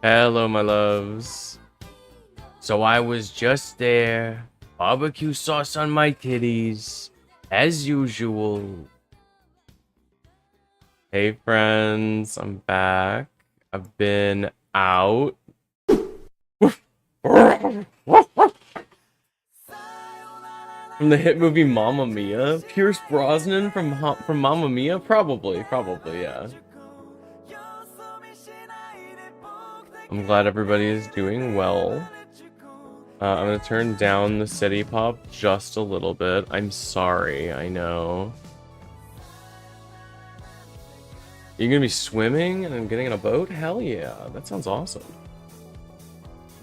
Hello, my loves. So I was just there, barbecue sauce on my titties, as usual. Hey, friends, I'm back. I've been out. From the hit movie Mamma Mia? Pierce Brosnan from Mamma Mia? Probably, yeah. I'm glad everybody is doing well. I'm gonna turn down the city pop just a little bit. I'm sorry, I know. You're gonna be swimming and getting in a boat? Hell yeah, that sounds awesome.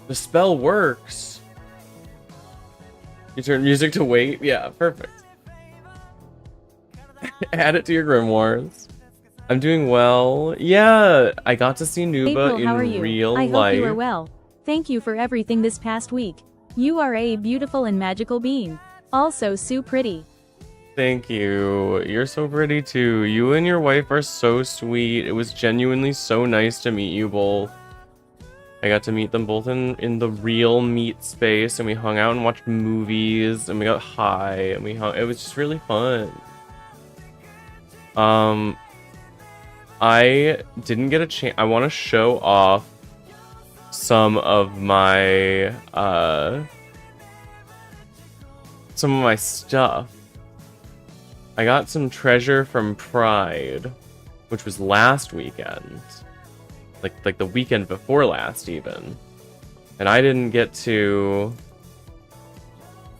The spell works. You turn music to wait? Yeah, perfect. Add it to your grimoires. I'm doing well. Yeah, I got to see Nuba in real life. I hope you are well. Thank you for everything this past week. You are a beautiful and magical being. Also so pretty. Thank you. You're so pretty too. You and your wife are so sweet. It was genuinely so nice to meet you both. I got to meet them both in the real meet space, and we hung out and watched movies, and we got high, and it was just really fun. I didn't get a chance. I want to show off some of my stuff. I got some treasure from Pride, which was last weekend. Like the weekend before last even. And I didn't get to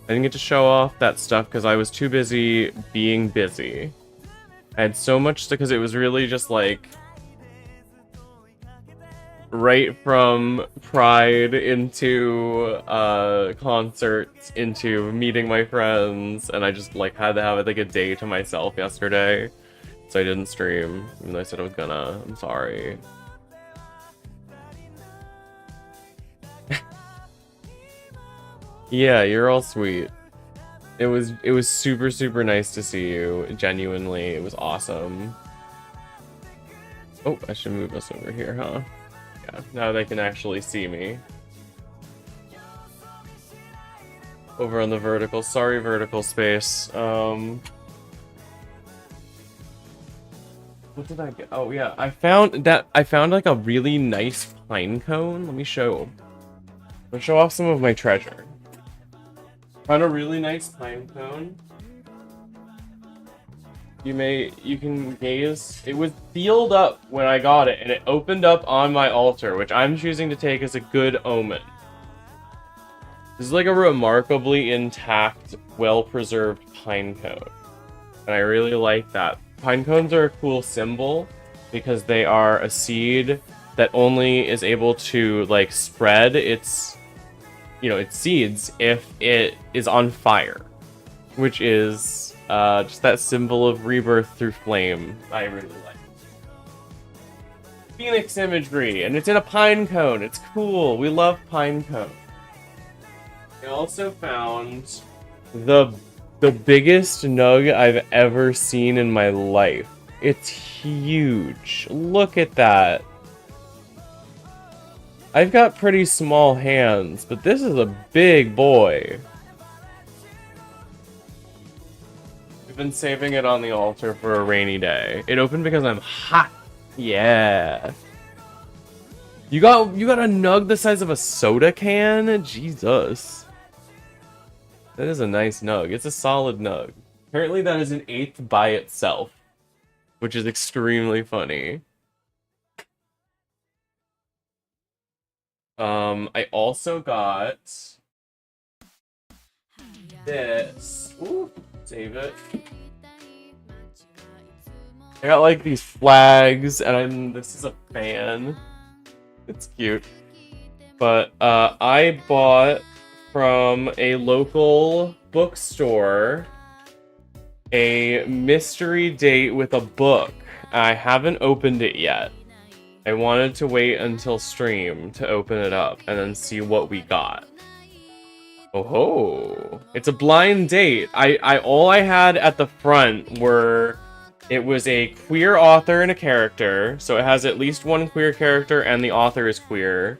show off that stuff because I was too busy being busy. I had so much because it was really just like right from Pride into concerts into meeting my friends, and I just like had to have like a day to myself yesterday, so I didn't stream even though I said I was gonna. I'm sorry. Yeah, you're all sweet. It was super nice to see you. Genuinely, it was awesome. Oh, I should move us over here, huh? Yeah, now they can actually see me. Over on the vertical. Sorry, vertical space. What did I get? Oh yeah, I found like a really nice pine cone. Let me show. I'll show off some of my treasure. Found a really nice pine cone. You can gaze. It was sealed up when I got it, and it opened up on my altar, which I'm choosing to take as a good omen. This is like a remarkably intact, well-preserved pine cone. And I really like that. Pine cones are a cool symbol because they are a seed that only is able to like spread its seeds if it is on fire, which is just that symbol of rebirth through flame. I really like Phoenix imagery, and it's in a pine cone. It's cool. We love pine cone. I also found the biggest nug I've ever seen in my life. It's huge. Look at that. I've got pretty small hands, but this is a big boy. We've been saving it on the altar for a rainy day. It opened because I'm hot. Yeah. You got a nug the size of a soda can? Jesus. That is a nice nug. It's a solid nug. Apparently that is an 8th by itself, which is extremely funny. I also got this. Ooh, save it. I got like these flags, and this is a fan. It's cute. But I bought from a local bookstore a mystery date with a book. I haven't opened it yet. I wanted to wait until stream to open it up and then see what we got. Oh, it's a blind date. All I had at the front were It was a queer author and a character, so it has at least one queer character and the author is queer.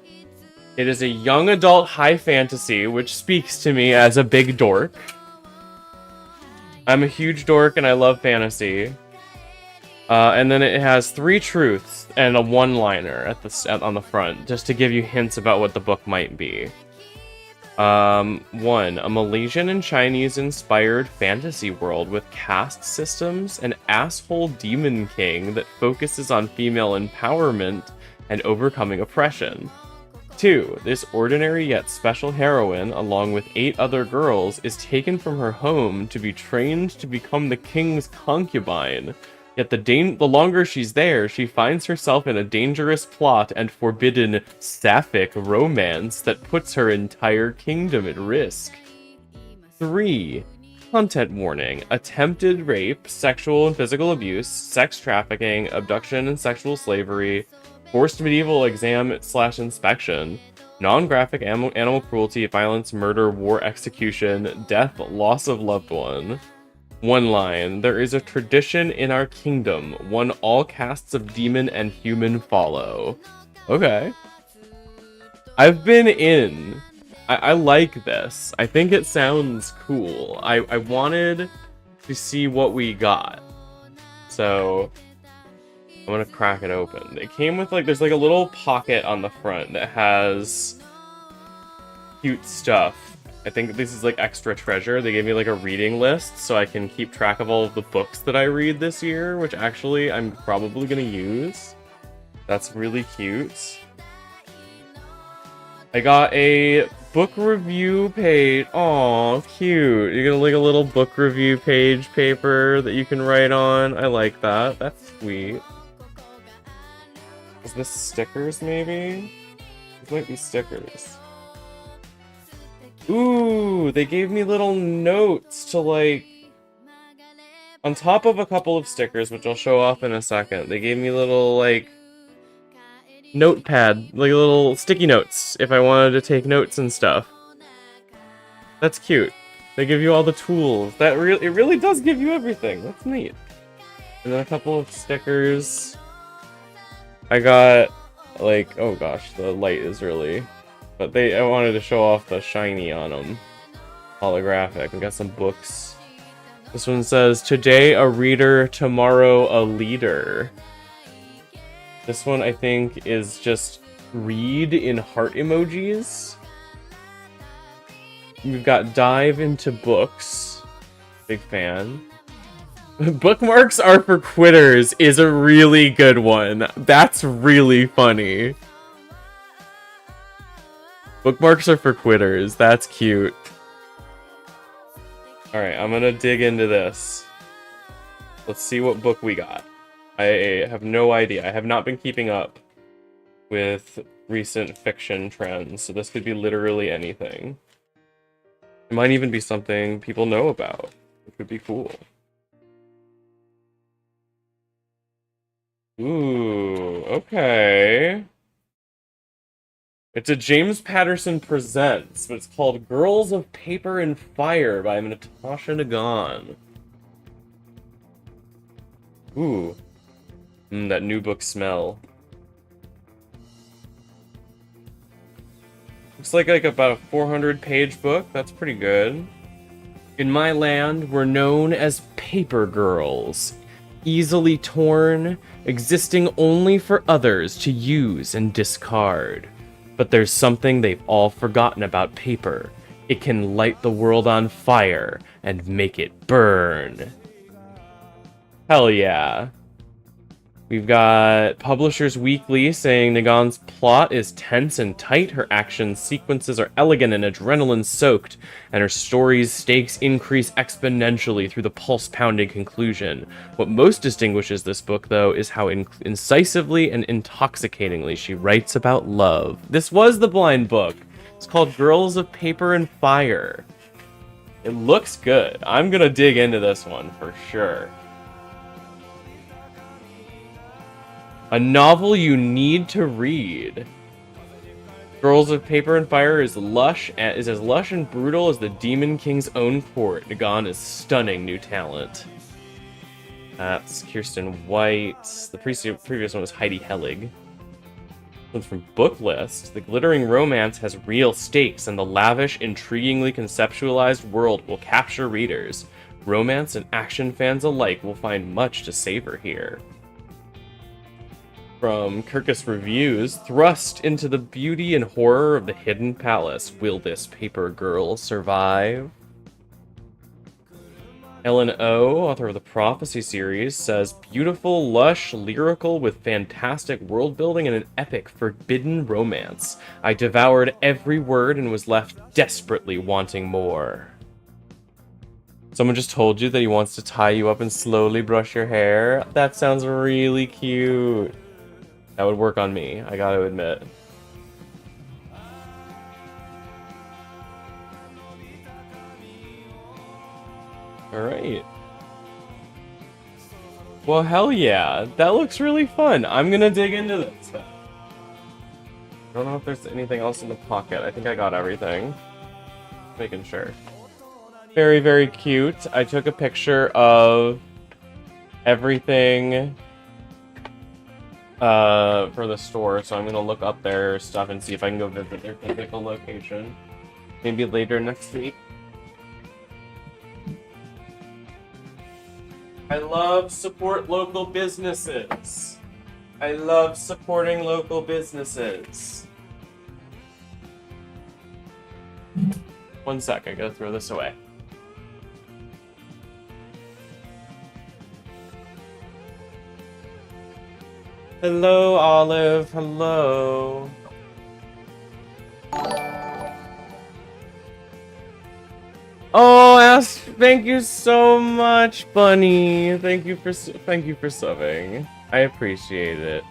It is a young adult high fantasy, which speaks to me as a big dork. I'm a huge dork and I love fantasy. And then it has 3 truths and a one-liner on the front, just to give you hints about what the book might be. 1. A Malaysian and Chinese-inspired fantasy world with caste systems, an asshole demon king that focuses on female empowerment and overcoming oppression. 2. This ordinary yet special heroine, along with 8 other girls, is taken from her home to be trained to become the king's concubine. Yet the longer she's there, she finds herself in a dangerous plot and forbidden sapphic romance that puts her entire kingdom at risk. 3. Content warning. Attempted rape, sexual and physical abuse, sex trafficking, abduction and sexual slavery, forced medieval exam/inspection, non-graphic animal cruelty, violence, murder, war, execution, death, loss of loved one. 1 line. There is a tradition in our kingdom, one all castes of demon and human follow. Okay. I've been in. I like this. I think it sounds cool. I wanted to see what we got. So I'm gonna crack it open. It came with there's a little pocket on the front that has cute stuff. I think this is extra treasure. They gave me a reading list so I can keep track of all of the books that I read this year, which actually I'm probably gonna use. That's really cute. I got a book review page. Aw, cute. You get a little book review page paper that you can write on. I like that. That's sweet. Is this stickers maybe? These might be stickers. Ooh, they gave me little notes to on top of a couple of stickers, which I'll show off in a second. They gave me little notepad, little sticky notes if I wanted to take notes and stuff. That's cute. They give you all the tools. It really does give you everything. That's neat. And then a couple of stickers. I got oh gosh, the light is really. But I wanted to show off the shiny on them. Holographic. We got some books. This one says, today a reader, tomorrow a leader. This one I think is just read in heart emojis. We've got dive into books. Big fan. Bookmarks are for quitters is a really good one. That's really funny. Bookmarks are for quitters. That's cute. Alright, I'm gonna dig into this. Let's see what book we got. I have no idea. I have not been keeping up with recent fiction trends, so this could be literally anything. It might even be something people know about. It could be cool. Ooh, okay. It's a James Patterson Presents, but it's called Girls of Paper and Fire by Natasha Nagan. Ooh. That new book smell. Looks like about a 400-page book. That's pretty good. In my land, we're known as paper girls. Easily torn, existing only for others to use and discard. But there's something they've all forgotten about paper. It can light the world on fire and make it burn. Hell yeah. We've got Publishers Weekly saying Nagan's plot is tense and tight, her action sequences are elegant and adrenaline-soaked, and her story's stakes increase exponentially through the pulse-pounding conclusion. What most distinguishes this book, though, is how incisively and intoxicatingly she writes about love. This was the blind book. It's called Girls of Paper and Fire. It looks good. I'm gonna dig into this one for sure. A novel you need to read. Girls of Paper and Fire is as lush and brutal as the Demon King's own court. Nagan is stunning new talent. That's Kirsten White. The previous one was Heidi Helig. One's from Booklist. The glittering romance has real stakes, and the lavish, intriguingly conceptualized world will capture readers. Romance and action fans alike will find much to savor here. From Kirkus Reviews, thrust into the beauty and horror of the Hidden Palace. Will this paper girl survive? Ellen O, author of the Prophecy series, says, beautiful, lush, lyrical, with fantastic world building and an epic, forbidden romance. I devoured every word and was left desperately wanting more. Someone just told you that he wants to tie you up and slowly brush your hair? That sounds really cute. That would work on me, I gotta admit. Alright. Well, hell yeah. That looks really fun. I'm gonna dig into this. I don't know if there's anything else in the pocket. I think I got everything. Making sure. Very, very cute. I took a picture of everything for the store, so I'm gonna look up their stuff and see if I can go visit their physical location. Maybe later next week. I love support local businesses. I love supporting local businesses. One sec, I gotta throw this away. Hello, Olive. Hello. Oh, thank you so much, Bunny. Thank you for subbing. I appreciate it.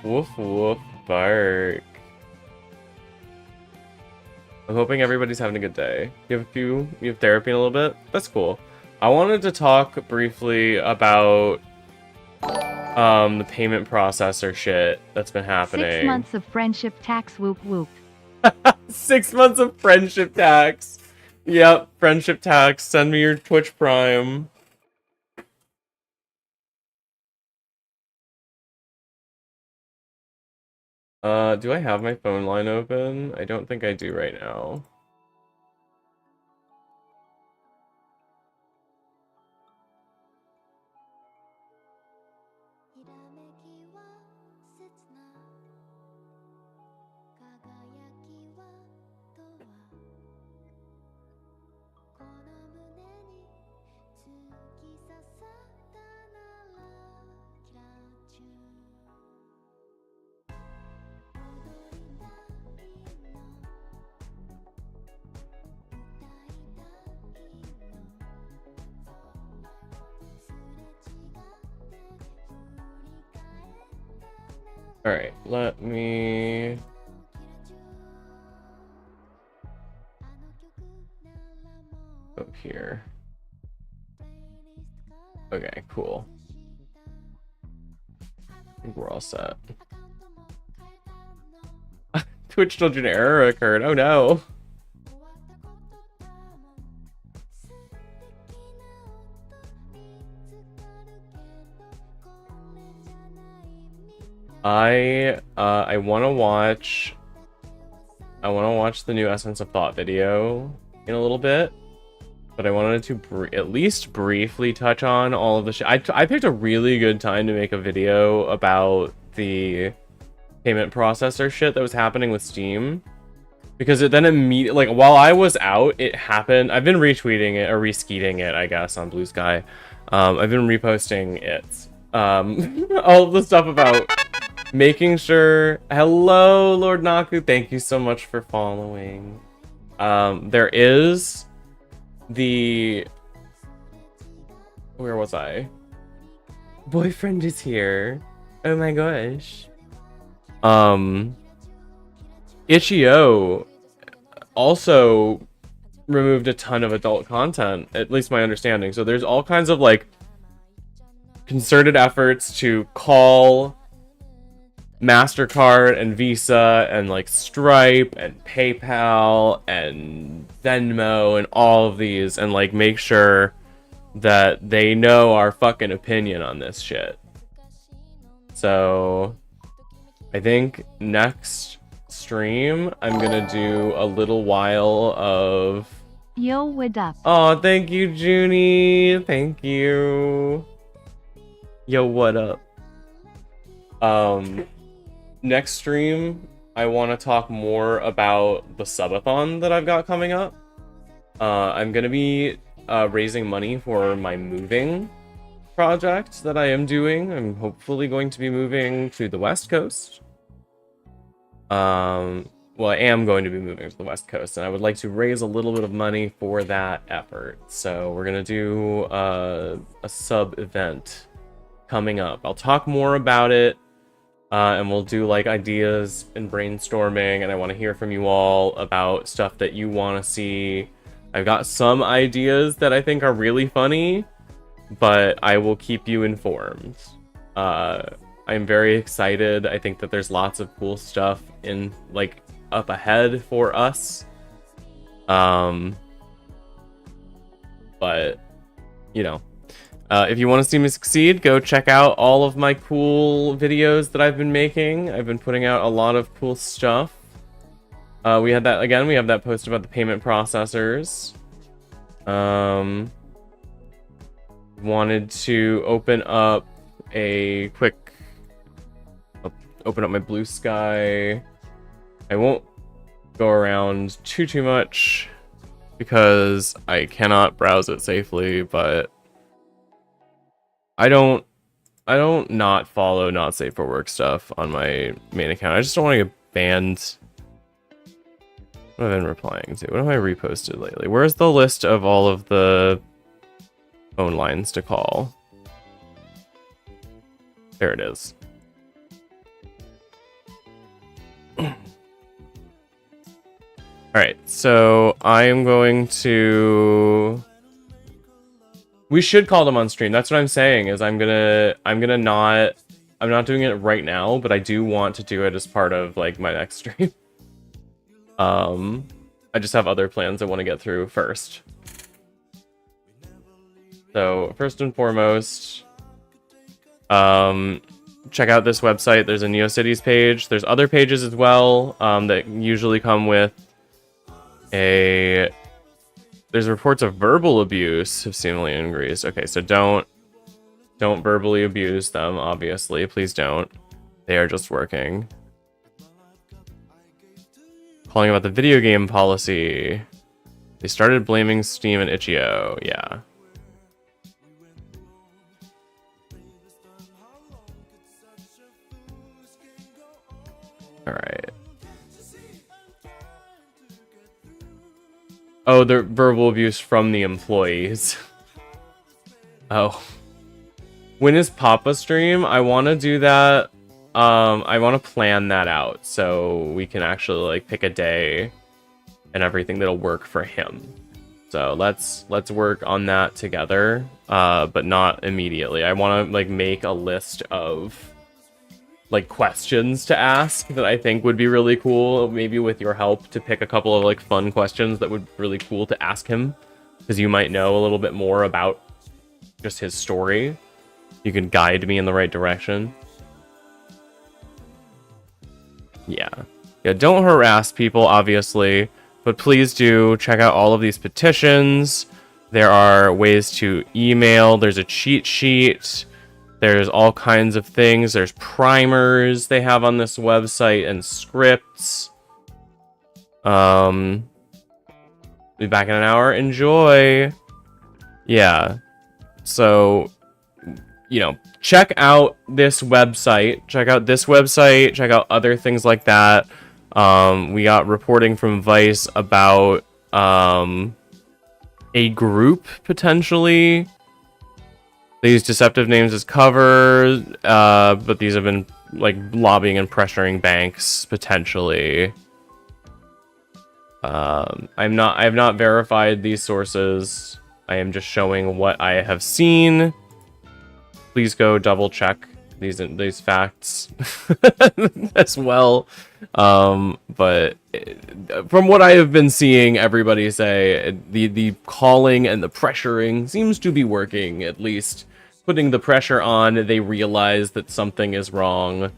Woof woof bark. I'm hoping everybody's having a good day. You have therapy in a little bit? That's cool. I wanted to talk briefly about the payment processor shit that's been happening. 6 months of friendship tax, whoop whoop. 6 months of friendship tax. Yep, friendship tax. Send me your Twitch Prime. Do I have my phone line open? I don't think I do right now. Alright, let me... up here. Okay, cool. I think we're all set. Twitch told you an error occurred. Oh no. I want to watch the new Essence of Thought video in a little bit, but I wanted to at least briefly touch on all of the shit. I picked a really good time to make a video about the payment processor shit that was happening with Steam, because it then immediately, like, while I was out, it happened. I've been retweeting it or reskeeting it, I guess, on Blue Sky. I've been reposting it. All the stuff about making sure... Hello, Lord Naku. Thank you so much for following. There is the... Where was I? Boyfriend is here. Oh my gosh. Itch.io also removed a ton of adult content, at least my understanding. So there's all kinds of, like, concerted efforts to call MasterCard and Visa and like Stripe and PayPal and Venmo and all of these, and like make sure that they know our fucking opinion on this shit. So I think next stream I'm gonna do a little while of... Yo, what up? Oh, thank you, Junie. Thank you. Yo, what up? Next stream, I want to talk more about the subathon that I've got coming up. I'm gonna be raising money for my moving project that I am doing. I'm hopefully going to be moving to the West Coast. Well, I am going to be moving to the West Coast, and I would like to raise a little bit of money for that effort. So we're gonna do a sub event coming up. I'll talk more about it, and we'll do like ideas and brainstorming, and I want to hear from you all about stuff that you want to see. I've got some ideas that I think are really funny, but I will keep you informed. I'm very excited. I think that there's lots of cool stuff in like up ahead for us. But you know, if you want to see me succeed, go check out all of my cool videos that I've been making. I've been putting out a lot of cool stuff. We have that post about the payment processors. Wanted to open up my Blue Sky. I won't go around too much because I cannot browse it safely, but I don't not follow not safe for work stuff on my main account. I just don't want to get banned. What have I been replying to? What have I reposted lately? Where's the list of all of the phone lines to call? There it is. Alright, so I am going to... We should call them on stream. That's what I'm saying, is I'm not doing it right now, but I do want to do it as part of like my next stream. I just have other plans I want to get through first. So first and foremost, check out this website. There's a NeoCities page. There's other pages as well that usually come with there's reports of verbal abuse have seemingly increased. Okay, so don't verbally abuse them, obviously. Please don't. They are just working. Calling about the video game policy. They started blaming Steam and Itch.io. Yeah. Alright. Oh, the verbal abuse from the employees. Oh. When is Papa stream? I want to do that. I want to plan that out so we can actually like pick a day and everything that'll work for him. So let's work on that together, but not immediately. I want to like make a list of like questions to ask that I think would be really cool, maybe with your help, to pick a couple of like fun questions that would be really cool to ask him, because you might know a little bit more about just his story. You can guide me in the right direction. Yeah, don't harass people, obviously, but please do check out all of these petitions. There are ways to email. There's a cheat sheet. There's all kinds of things. There's primers they have on this website and scripts. Be back in an hour. Enjoy. Yeah. So, you know, check out this website. Check out this website. Check out other things like that. We got reporting from Vice about a group potentially. They use deceptive names as cover, but these have been like lobbying and pressuring banks potentially. I have not verified these sources. I am just showing what I have seen. Please go double check these facts as well. But from what I have been seeing everybody say, the calling and the pressuring seems to be working, at least putting the pressure on. They realize that something is wrong.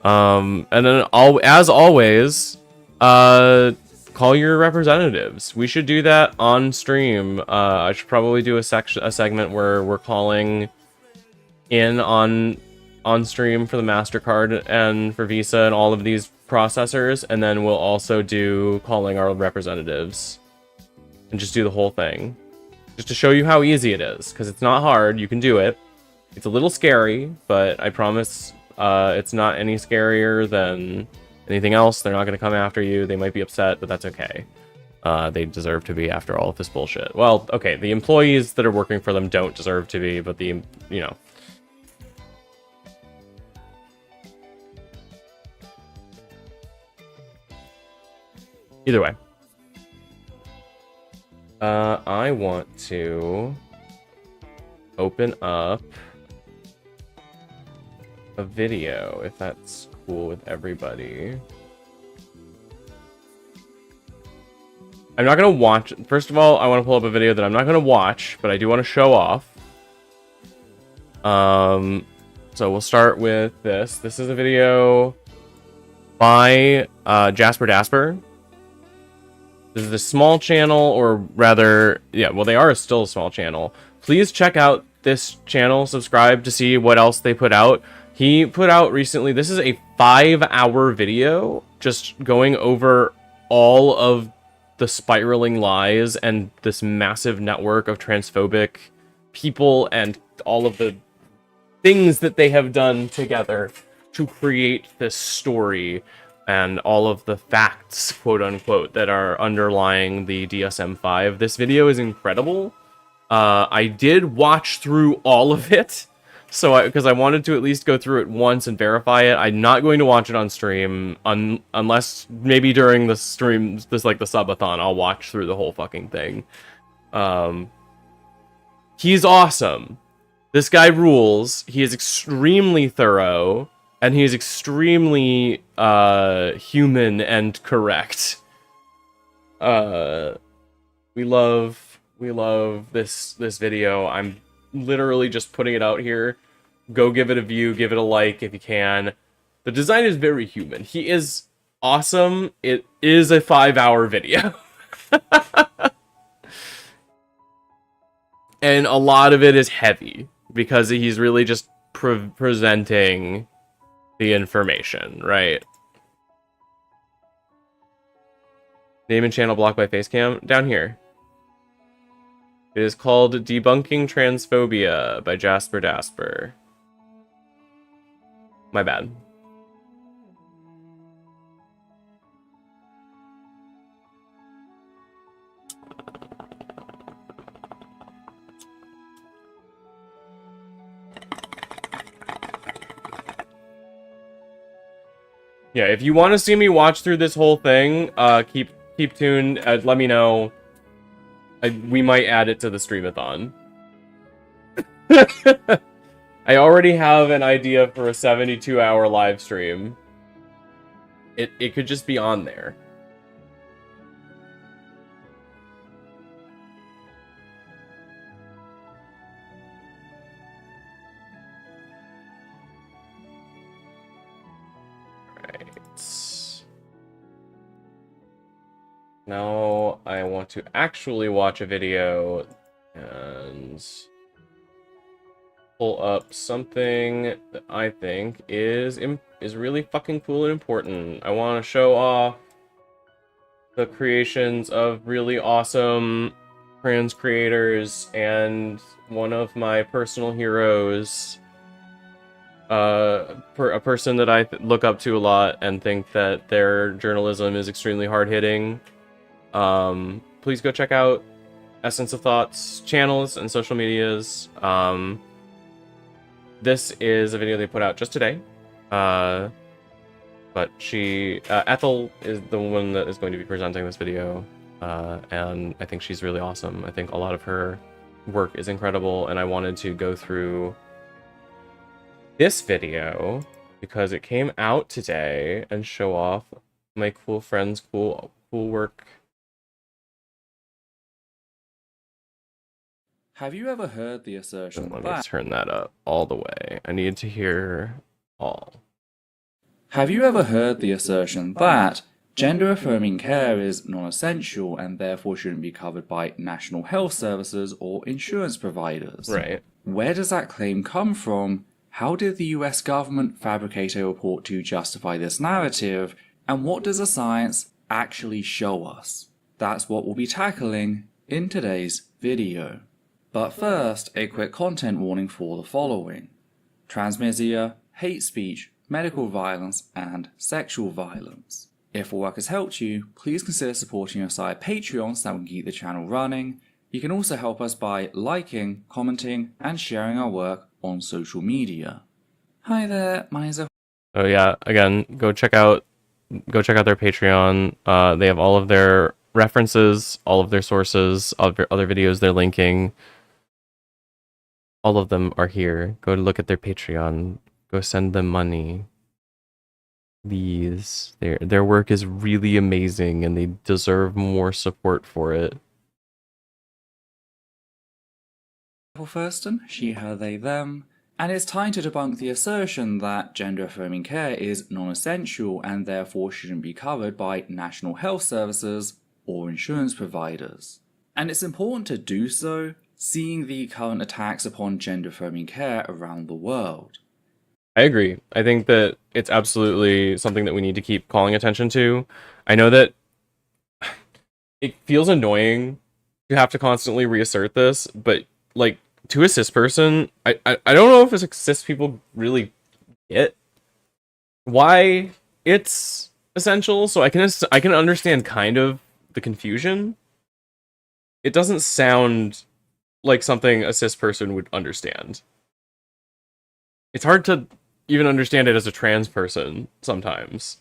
And then as always, call your representatives. We should do that on stream. I should probably do a segment where we're calling in on stream for the MasterCard and for Visa and all of these processors, and then we'll also do calling our representatives and just do the whole thing, just to show you how easy it is, because it's not hard. You can do it. It's a little scary, but I promise it's not any scarier than anything else. They're not going to come after you. They might be upset, but that's okay. They deserve to be after all of this bullshit. Well, okay, the employees that are working for them don't deserve to be, but the, you know. Either way. I want to open up a video, if that's cool with everybody. I'm not gonna watch. First of all, I want to pull up a video that I'm not gonna watch, but I do want to show off. So we'll start with this. This is a video by Jasper Dasper. This is a small channel, or rather, yeah, well, they are still a small channel. Please check out this channel, subscribe to see what else they put out. He put out recently, this is a 5-hour video, just going over all of the spiraling lies and this massive network of transphobic people and all of the things that they have done together to create this story and all of the facts, quote unquote, that are underlying the DSM-5. This video is incredible. I did watch through all of it, so because I wanted to at least go through it once and verify it. I'm not going to watch it on stream unless maybe during the stream, this like the subathon, I'll watch through the whole fucking thing. He's awesome. This guy rules. He is extremely thorough. And he is extremely human and correct. We love this video. I'm literally just putting it out here. Go give it a view, give it a like if you can. The design is very human. He is awesome. It is a 5-hour video. And a lot of it is heavy because he's really just presenting the information, right? Name and channel blocked by Facecam. Down here. It is called Debunking Transphobia by Jasper Dasper. My bad. Yeah, if you want to see me watch through this whole thing, keep tuned. Let me know. We might add it to the streamathon. I already have an idea for a 72-hour live stream. It could just be on there. Now I want to actually watch a video and pull up something that I think is really fucking cool and important. I want to show off the creations of really awesome trans creators and one of my personal heroes, a person that I look up to a lot and think that their journalism is extremely hard-hitting. Please go check out Essence of Thoughts channels and social medias. This is a video they put out just today. But Ethel is the one that is going to be presenting this video. And I think she's really awesome. I think a lot of her work is incredible, and I wanted to go through this video because it came out today and show off my cool friends' cool work. Have you ever heard the assertion Let me that... turn that up all the way. I need to hear all. Have you ever heard the assertion that gender-affirming care is non-essential and therefore shouldn't be covered by national health services or insurance providers? Right. Where does that claim come from? How did the US government fabricate a report to justify this narrative? And what does the science actually show us? That's what we'll be tackling in today's video. But first, a quick content warning for the following: transmedia, hate speech, medical violence, and sexual violence. If the work has helped you, please consider supporting us via Patreon so that we can keep the channel running. You can also help us by liking, commenting, and sharing our work on social media. Hi there, my name is... Oh yeah, again, go check out their Patreon. They have all of their references, all of their sources, other videos they're linking. All of them are here. Go look at their Patreon. Go send them money. Please. Their work is really amazing and they deserve more support for it. Thurston, she, her, they, them, and it's time to debunk the assertion that gender-affirming care is non-essential and therefore shouldn't be covered by national health services or insurance providers. And it's important to do so, seeing the current attacks upon gender-affirming care around the world. I agree. I think that it's absolutely something that we need to keep calling attention to. I know that it feels annoying to have to constantly reassert this, but like, to a cis person, I don't know if cis people really get why it's essential, so I can understand kind of the confusion. It doesn't sound like something a cis person would understand. It's hard to even understand it as a trans person sometimes,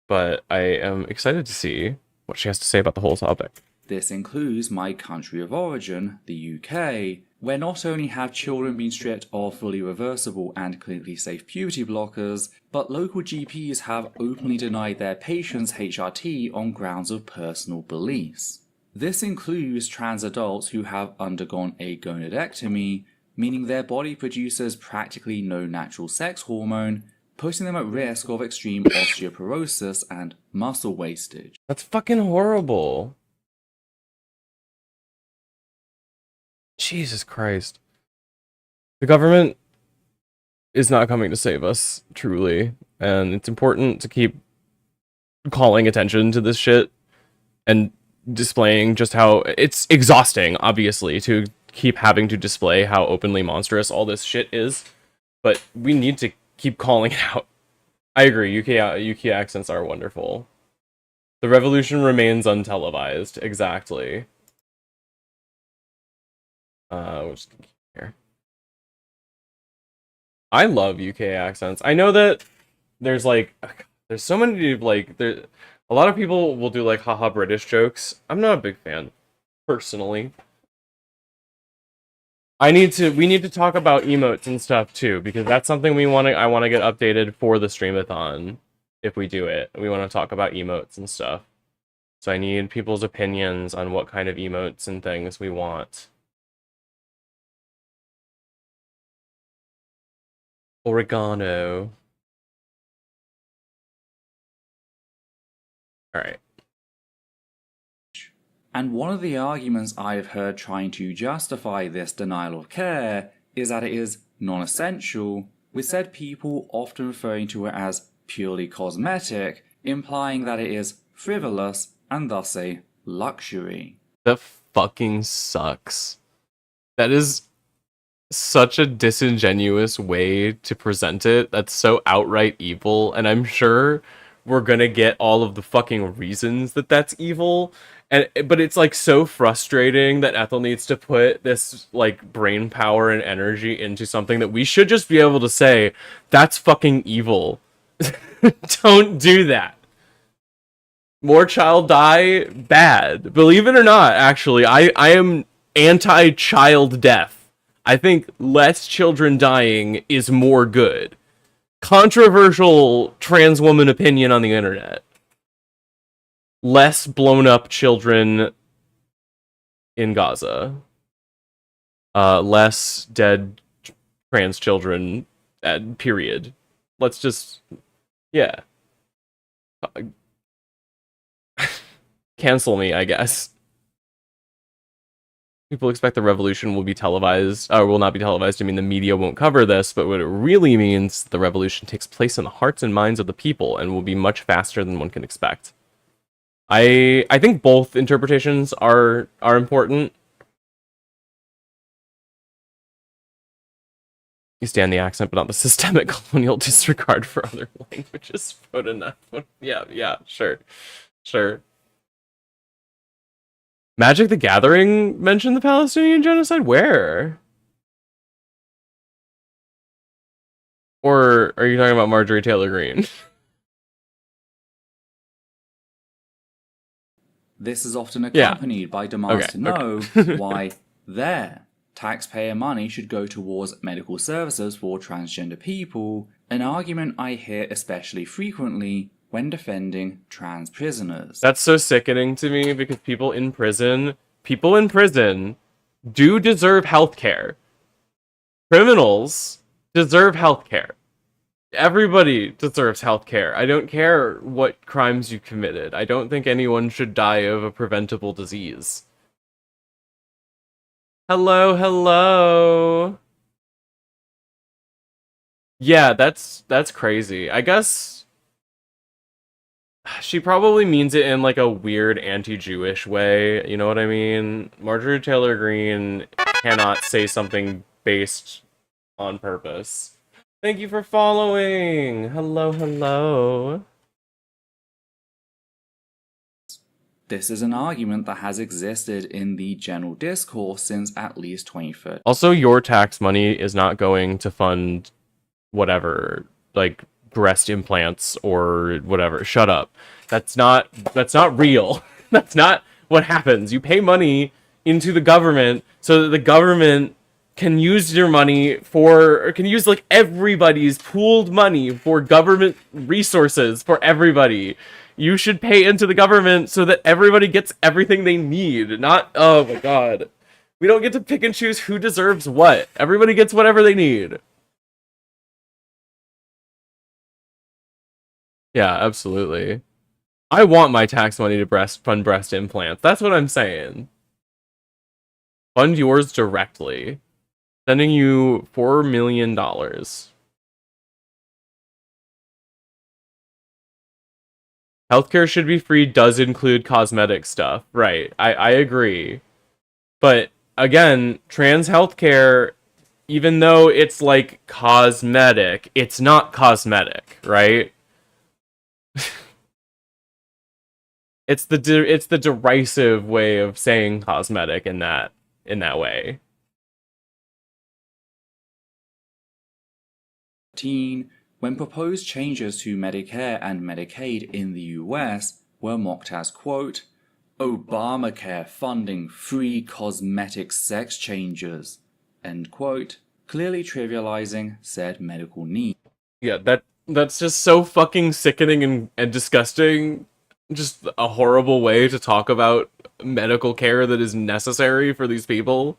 but I am excited to see what she has to say about the whole topic. This includes my country of origin, the UK, where not only have children been stripped of fully reversible and clinically safe puberty blockers, but local GPs have openly denied their patients HRT on grounds of personal beliefs. This includes trans adults who have undergone a gonadectomy, meaning their body produces practically no natural sex hormone, putting them at risk of extreme osteoporosis and muscle wastage. That's fucking horrible. Jesus Christ. The government is not coming to save us, truly. And it's important to keep calling attention to this shit and displaying just how it's exhausting, obviously, to keep having to display how openly monstrous all this shit is. But we need to keep calling it out. I agree, UK accents are wonderful. The revolution remains untelevised, exactly. We'll just keep here. I love UK accents. I know that there's so many a lot of people will do like haha British jokes. I'm not a big fan, personally. We need to talk about emotes and stuff too, because that's something I want to get updated for the streamathon. If we do it, we want to talk about emotes and stuff. So I need people's opinions on what kind of emotes and things we want. Oregano. Alright. And one of the arguments I've heard trying to justify this denial of care is that it is non-essential, with said people often referring to it as purely cosmetic, implying that it is frivolous and thus a luxury. That fucking sucks. That is such a disingenuous way to present it. That's so outright evil, and I'm sure we're gonna get all of the fucking reasons that that's evil. But it's like so frustrating that Ethel needs to put this like brain power and energy into something that we should just be able to say, that's fucking evil. Don't do that. More child die, bad. Believe it or not, actually, I am anti-child death. I think less children dying is more good. Controversial trans woman opinion on the internet. Less blown up children in Gaza. Less dead trans children, period. Let's just, yeah. Cancel me, I guess. People expect the revolution will be televised, or will not be televised. I mean, the media won't cover this, but what it really means, the revolution takes place in the hearts and minds of the people and will be much faster than one can expect. I think both interpretations are important. You stand the accent, but not the systemic colonial disregard for other languages. Yeah, sure. Magic the Gathering mentioned the Palestinian genocide? Where? Or are you talking about Marjorie Taylor Greene? This is often accompanied by demands to know why their taxpayer money should go towards medical services for transgender people, an argument I hear especially frequently when defending trans prisoners. That's so sickening to me because people in prison do deserve healthcare. Criminals deserve healthcare. Everybody deserves healthcare. I don't care what crimes you committed. I don't think anyone should die of a preventable disease. Hello. Yeah, that's crazy. I guess she probably means it in like a weird anti-Jewish way, you know what I mean? Marjorie Taylor Greene cannot say something based on purpose. Thank you for following! Hello. This is an argument that has existed in the general discourse since at least 2013. Also, your tax money is not going to fund whatever, like breast implants or whatever. Shut up. That's not real. That's not what happens. You pay money into the government so that the government can use your money or can use like everybody's pooled money for government resources for everybody. You should pay into the government so that everybody gets everything they need. Not, oh my god. We don't get to pick and choose who deserves what. Everybody gets whatever they need. Yeah, absolutely. I want my tax money to fund breast implants. That's what I'm saying. Fund yours directly. Sending you $4 million. Healthcare should be free does include cosmetic stuff. Right, I agree. But, again, trans healthcare, even though it's like cosmetic, it's not cosmetic, right? It's the derisive way of saying cosmetic in that way. When proposed changes to Medicare and Medicaid in the US were mocked as, quote, Obamacare funding free cosmetic sex changes, end quote, clearly trivializing said medical need. Yeah, that's just so fucking sickening and disgusting. Just a horrible way to talk about medical care that is necessary for these people.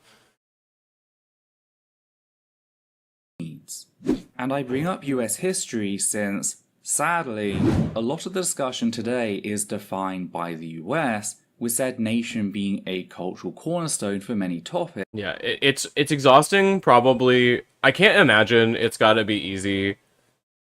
And I bring up US history since, sadly, a lot of the discussion today is defined by the US, with said nation being a cultural cornerstone for many topics. Yeah, it's exhausting, probably. I can't imagine it's gotta be easy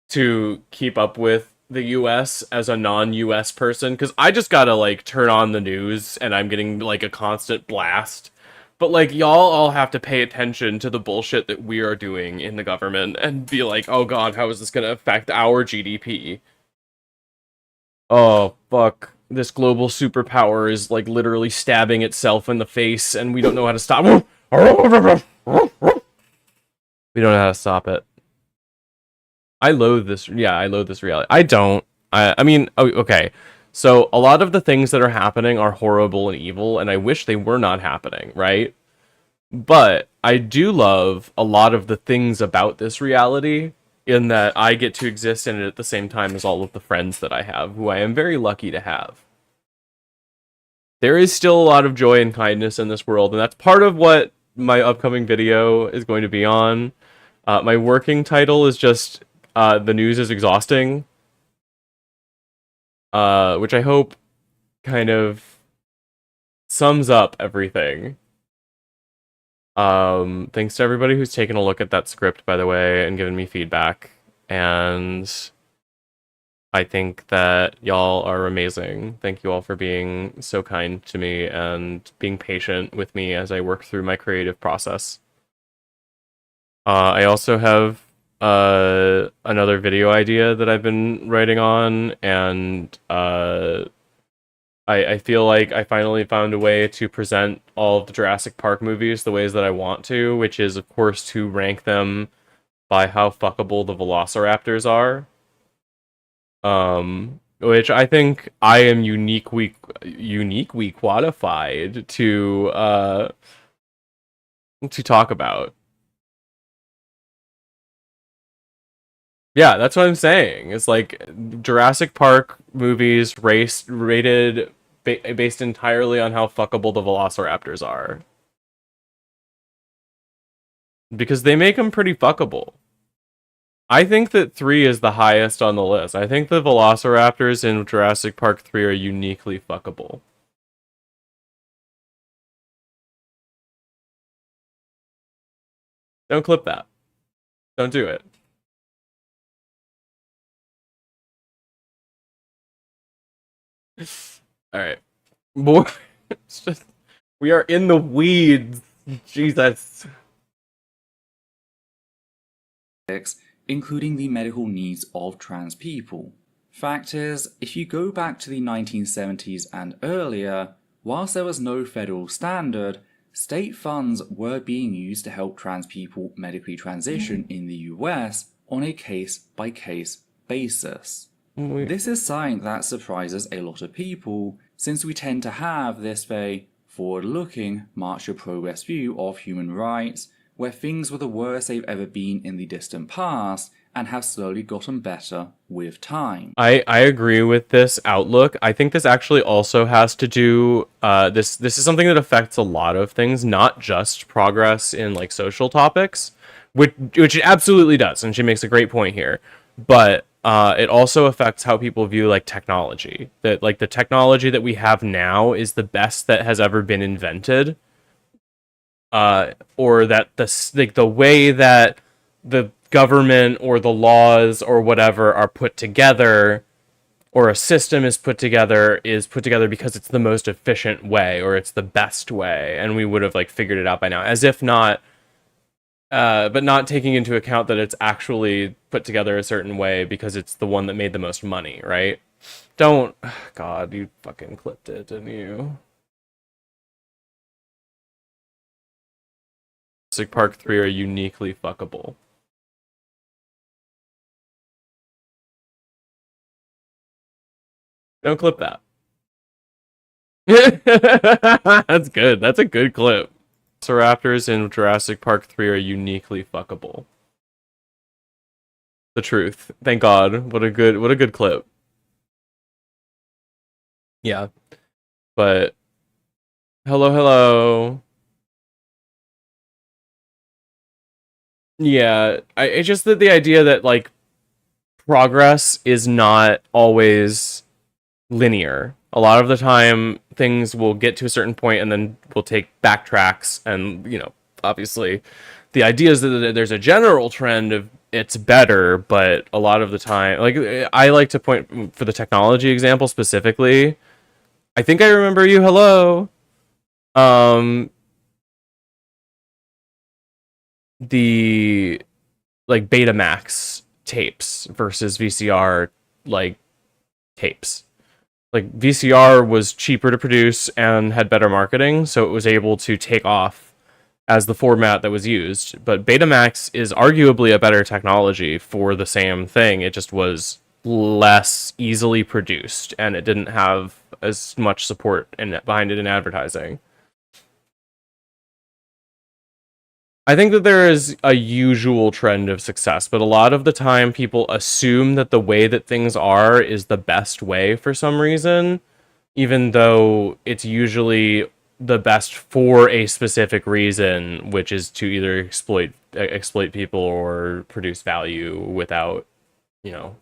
to keep up with the US as a non-US person, because I just gotta, like, turn on the news and I'm getting, like, a constant blast. But, like, y'all all have to pay attention to the bullshit that we are doing in the government and be like, oh god, how is this gonna affect our GDP? Oh, fuck. This global superpower is, like, literally stabbing itself in the face and we don't know how to stop it. We don't know how to stop it. I loathe this reality. I don't. I mean, okay. So, a lot of the things that are happening are horrible and evil, and I wish they were not happening, right? But I do love a lot of the things about this reality, in that I get to exist in it at the same time as all of the friends that I have, who I am very lucky to have. There is still a lot of joy and kindness in this world, and that's part of what my upcoming video is going to be on. My working title is just The News is Exhausting, which I hope kind of sums up everything. Thanks to everybody who's taken a look at that script, by the way, and given me feedback. And I think that y'all are amazing. Thank you all for being so kind to me and being patient with me as I work through my creative process. I also have another video idea that I've been writing on, and I feel like I finally found a way to present all of the Jurassic Park movies the ways that I want to, which is, of course, to rank them by how fuckable the Velociraptors are. Which I think I am uniquely qualified to talk about. Yeah, that's what I'm saying. It's like Jurassic Park movies rated based entirely on how fuckable the Velociraptors are. Because they make them pretty fuckable. I think that 3 is the highest on the list. I think the Velociraptors in Jurassic Park 3 are uniquely fuckable. Don't clip that. Don't do it. Alright. Boy, it's just, we are in the weeds. Jesus. Including the medical needs of trans people. Fact is, if you go back to the 1970s and earlier, whilst there was no federal standard, state funds were being used to help trans people medically transition in the US on a case-by-case basis. This is something that surprises a lot of people, since we tend to have this very forward-looking, march of progress view of human rights, where things were the worst they've ever been in the distant past, and have slowly gotten better with time. I agree with this outlook. I think this actually also has to do, this is something that affects a lot of things, not just progress in like social topics, which it absolutely does, and she makes a great point here. But it also affects how people view like technology. That like the technology that we have now is the best that has ever been invented. Or that the way that the government or the laws or whatever are put together, or a system is put together because it's the most efficient way, or it's the best way, and we would have like figured it out by now, as if not, but not taking into account that it's actually put together a certain way because it's the one that made the most money, right? Don't, God, you fucking clipped it, didn't you? Jurassic Park 3 are uniquely fuckable. Don't clip that. That's good. That's a good clip. Velociraptors in Jurassic Park 3 are uniquely fuckable. The truth. Thank God. What a good clip. Yeah. But hello. Yeah, it's just that the idea that like progress is not always linear. A lot of the time things will get to a certain point and then we'll take backtracks, and you know, obviously the idea is that there's a general trend of it's better, but a lot of the time, like I like to point for the technology example specifically. I think I remember you. Hello. The like Betamax tapes versus VCR like tapes. Like VCR was cheaper to produce and had better marketing, so it was able to take off as the format that was used. But Betamax is arguably a better technology for the same thing. It just was less easily produced, and it didn't have as much support behind it in advertising. I think that there is a usual trend of success, but a lot of the time people assume that the way that things are is the best way for some reason, even though it's usually the best for a specific reason, which is to either exploit people or produce value without, you know,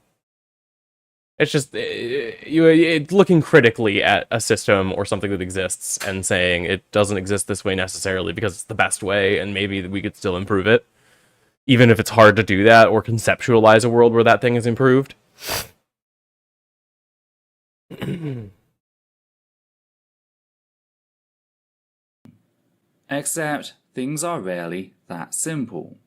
it's just it's looking critically at a system or something that exists and saying it doesn't exist this way necessarily because it's the best way and maybe we could still improve it, even if it's hard to do that or conceptualize a world where that thing is improved. Except things are rarely that simple.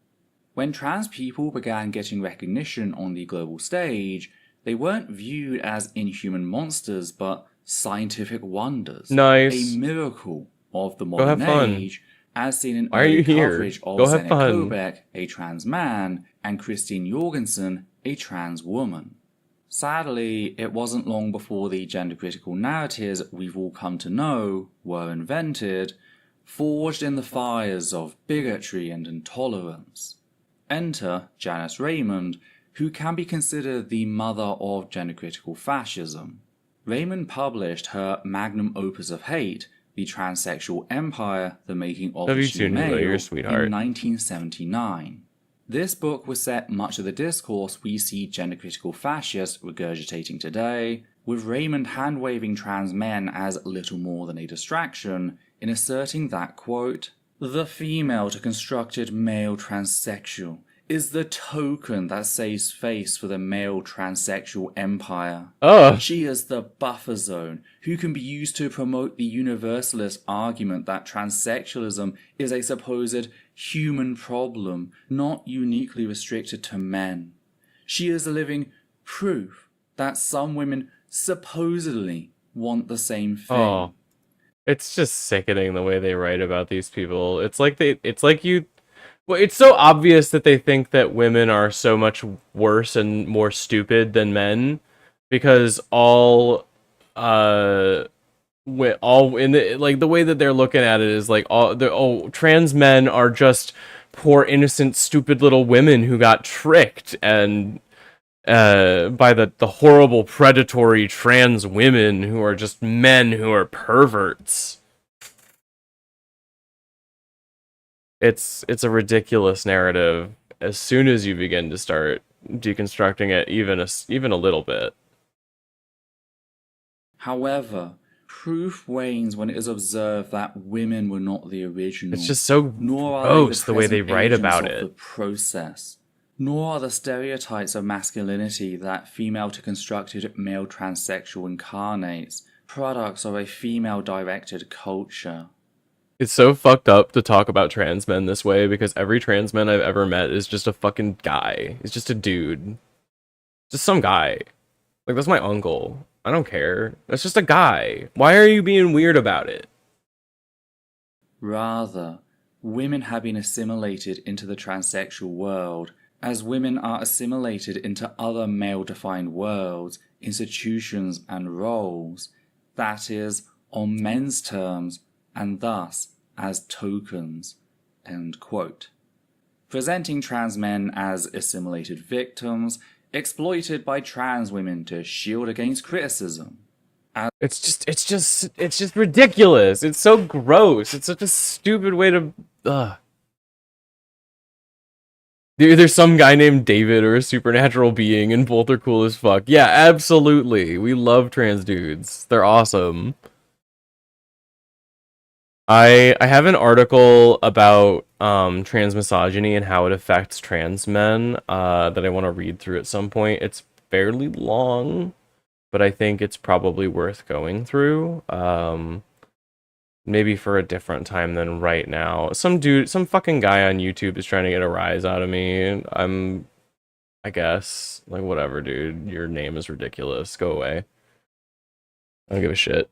When trans people began getting recognition on the global stage, they weren't viewed as inhuman monsters, but scientific wonders. Nice. A miracle of the Go have modern fun. age, as seen in Why are you early here? coverage of Go have Zenek fun. Kobek, a trans man, and Christine Jorgensen, a trans woman. Sadly, it wasn't long before the gender-critical narratives we've all come to know were invented, forged in the fires of bigotry and intolerance. Enter Janice Raymond, who can be considered the mother of gender-critical fascism. Raymond published her magnum opus of hate, The Transsexual Empire, The Making of a W2 Male, Nula, you're a sweetheart. in 1979. This book was set much of the discourse we see gender-critical fascists regurgitating today, with Raymond hand-waving trans men as little more than a distraction, in asserting that, quote, "The female to constructed male transsexual is the token that saves face for the male transsexual empire. She is the buffer zone who can be used to promote the universalist argument that transsexualism is a supposed human problem, not uniquely restricted to men. She is a living proof that some women supposedly want the same thing." Oh, it's just sickening the way they write about these people. Well, it's so obvious that they think that women are so much worse and more stupid than men, because all in the, like, the way that they're looking at it is like trans men are just poor innocent stupid little women who got tricked and by the horrible predatory trans women who are just men who are perverts. It's a ridiculous narrative as soon as you begin to start deconstructing it even a little bit. However, proof wanes when it is observed that women were not the original. It's just so nor are gross they the way they present write agents about of it. the process. Nor are the stereotypes of masculinity that female to constructed male transsexual incarnates products of a female-directed culture. It's so fucked up to talk about trans men this way because every trans man I've ever met is just a fucking guy. He's just a dude. Just some guy. Like, that's my uncle. I don't care. That's just a guy. Why are you being weird about it? Rather, women have been assimilated into the transsexual world, as women are assimilated into other male-defined worlds, institutions, and roles, that is, on men's terms, and thus as tokens." End quote. Presenting trans men as assimilated victims, exploited by trans women to shield against criticism. It's just ridiculous. It's so gross. It's such a stupid way to. There's some guy named David or a supernatural being, and both are cool as fuck. Yeah, absolutely. We love trans dudes. They're awesome. I have an article about trans misogyny and how it affects trans men that I want to read through at some point. It's fairly long, but I think it's probably worth going through. Maybe for a different time than right now. Some fucking guy on YouTube is trying to get a rise out of me. I guess, like, whatever, dude. Your name is ridiculous. Go away. I don't give a shit.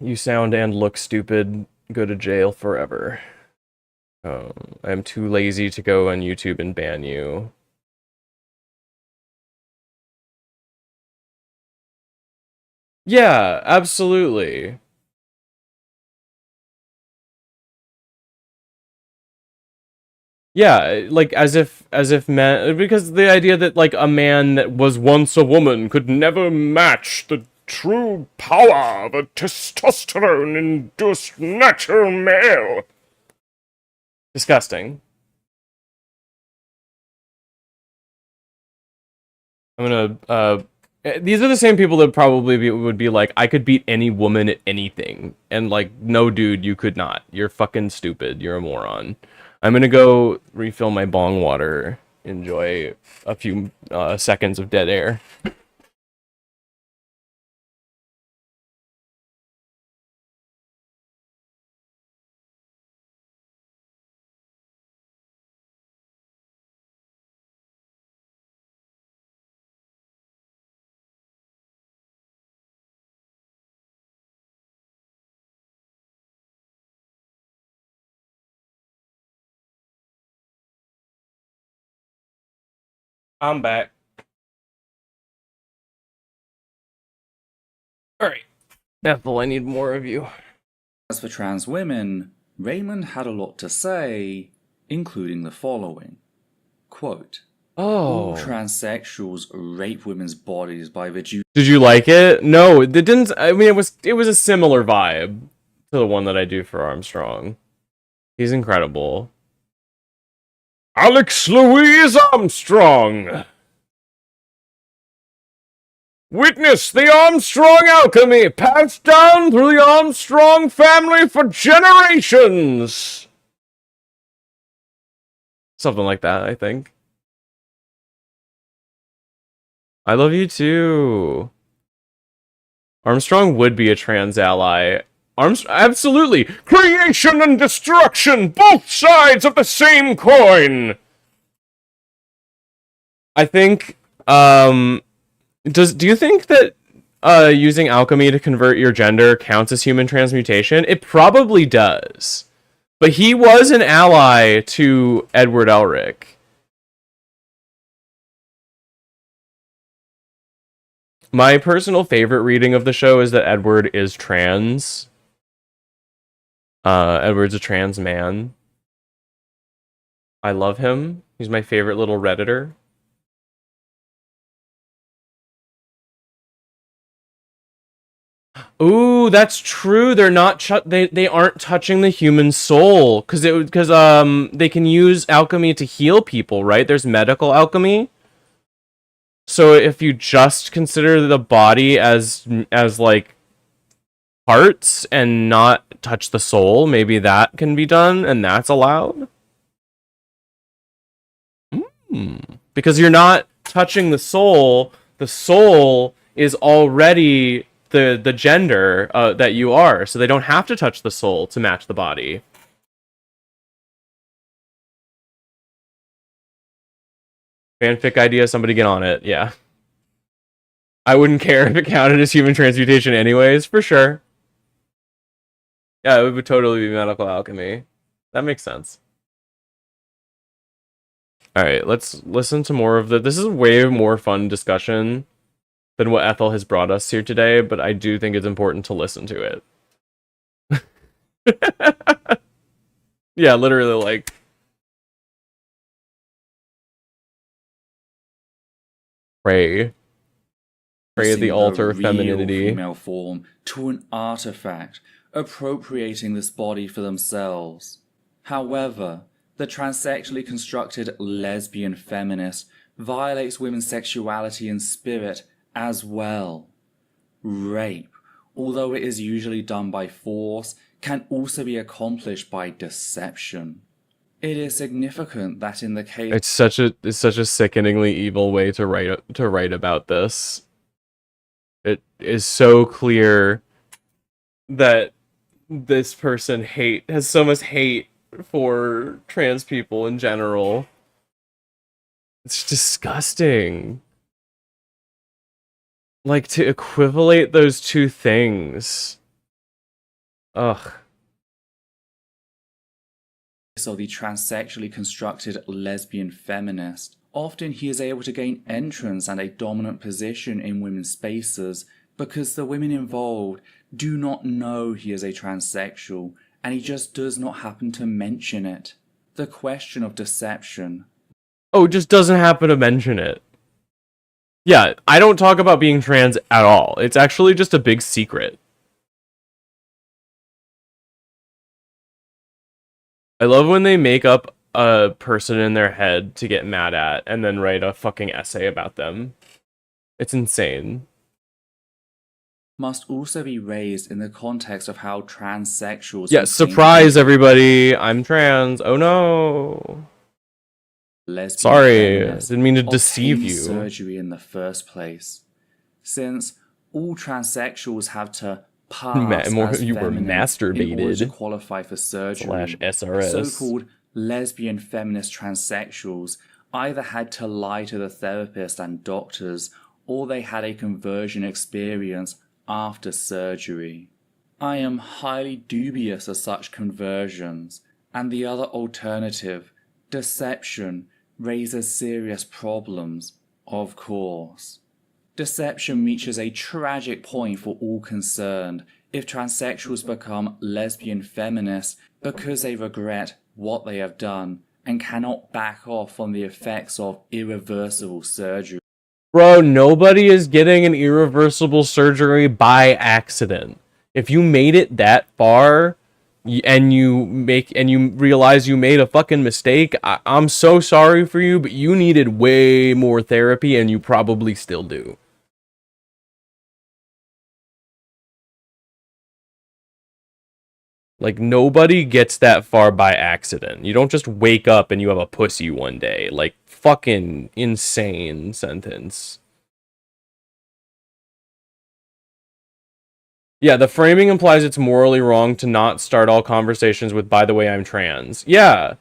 You sound and look stupid. Go to jail forever. I'm too lazy to go on YouTube and ban you. Yeah, absolutely. Yeah, like as if men, because the idea that like a man that was once a woman could never match the true power of a testosterone induced natural male. Disgusting. I'm gonna these are the same people that probably would be like, I could beat any woman at anything, and like, no dude, you could not. You're fucking stupid. You're a moron. I'm gonna go refill my bong water, enjoy a few seconds of dead air. I'm back. Alright. Ethel, I need more of you. As for trans women, Raymond had a lot to say, including the following. Quote, all Oh. transsexuals rape women's bodies by reducing Did you like it? No, it didn't. I mean, it was a similar vibe to the one that I do for Armstrong. He's incredible. Alex Louise Armstrong! Witness the Armstrong alchemy passed down through the Armstrong family for generations! Something like that, I think. I love you too. Armstrong would be a trans ally. Absolutely! Creation and destruction! Both sides of the same coin! I think, do you think that using alchemy to convert your gender counts as human transmutation? It probably does. But he was an ally to Edward Elric. My personal favorite reading of the show is that Edward is trans. Edward's a trans man. I love him. He's my favorite little Redditor. Ooh, that's true. They're not they aren't touching the human soul because they can use alchemy to heal people, right? There's medical alchemy. So if you just consider the body as like parts and not touch the soul, maybe that can be done and that's allowed. Because you're not touching the soul. The soul is already the gender that you are, so they don't have to touch the soul to match the body. Fanfic idea, somebody get on it, yeah. I wouldn't care if it counted as human transmutation anyways, for sure. Yeah, it would totally be medical alchemy. That makes sense. Alright, let's listen to more of this is a way more fun discussion than what Ethel has brought us here today, but I do think it's important to listen to it. Yeah, literally, like... Pray at the altar of femininity. Female form to an artifact, appropriating this body for themselves. However, the transsexually constructed lesbian feminist violates women's sexuality and spirit as well. Rape, although it is usually done by force, can also be accomplished by deception. It is significant that in the case it's such a sickeningly evil way to write about this. It is so clear that this person has so much hate for trans people in general. It's disgusting. Like, to equivalate those two things. Ugh. of the transsexually constructed lesbian feminist. Often he is able to gain entrance and a dominant position in women's spaces because the women involved do not know he is a transsexual and he just does not happen to mention it. The question of deception. Oh, it just doesn't happen to mention it. Yeah, I don't talk about being trans at all. It's actually just a big secret. I love when they make up a person in their head to get mad at and then write a fucking essay about them. It's insane. Must also be raised in the context of how transsexuals... Yeah, surprise everybody! I'm trans. Oh no! Lesbian Sorry, feminists didn't mean to deceive obtain you. surgery in the first place, since all transsexuals have to pass as you were feminine in order to masturbated qualify for surgery. /SRS. So-called lesbian feminist transsexuals either had to lie to the therapist and doctors, or they had a conversion experience after surgery. I am highly dubious of such conversions, and the other alternative, deception, raises serious problems, of course. Deception reaches a tragic point for all concerned if transsexuals become lesbian feminists because they regret what they have done and cannot back off on the effects of irreversible surgery. Bro, nobody is getting an irreversible surgery by accident. If you made it that far and you realize you made a fucking mistake, I'm so sorry for you, but you needed way more therapy and you probably still do. Like, nobody gets that far by accident. You don't just wake up and you have a pussy one day. Like, fucking insane sentence. Yeah, the framing implies it's morally wrong to not start all conversations with, by the way, I'm trans. Yeah.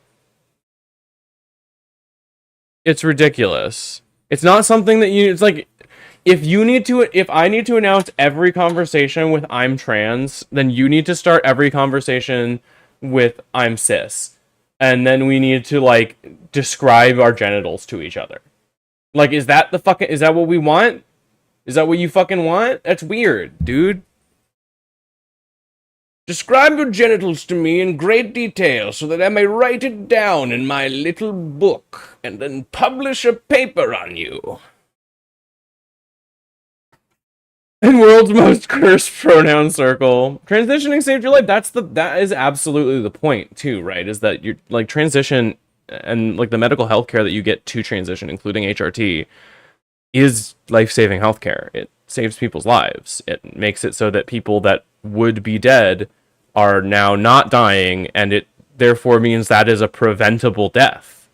It's ridiculous. It's not something that it's like, if I need to announce every conversation with I'm trans, then you need to start every conversation with I'm cis. And then we need to, like, describe our genitals to each other. Like, is that what we want? Is that what you fucking want? That's weird, dude. Describe your genitals to me in great detail so that I may write it down in my little book and then publish a paper on you. In world's most cursed pronoun circle. Transitioning saved your life. That is absolutely the point too, right? Is that you're like transition and like the medical health care that you get to transition, including HRT, is life-saving healthcare. It saves people's lives. It makes it so that people that would be dead are now not dying, and it therefore means that is a preventable death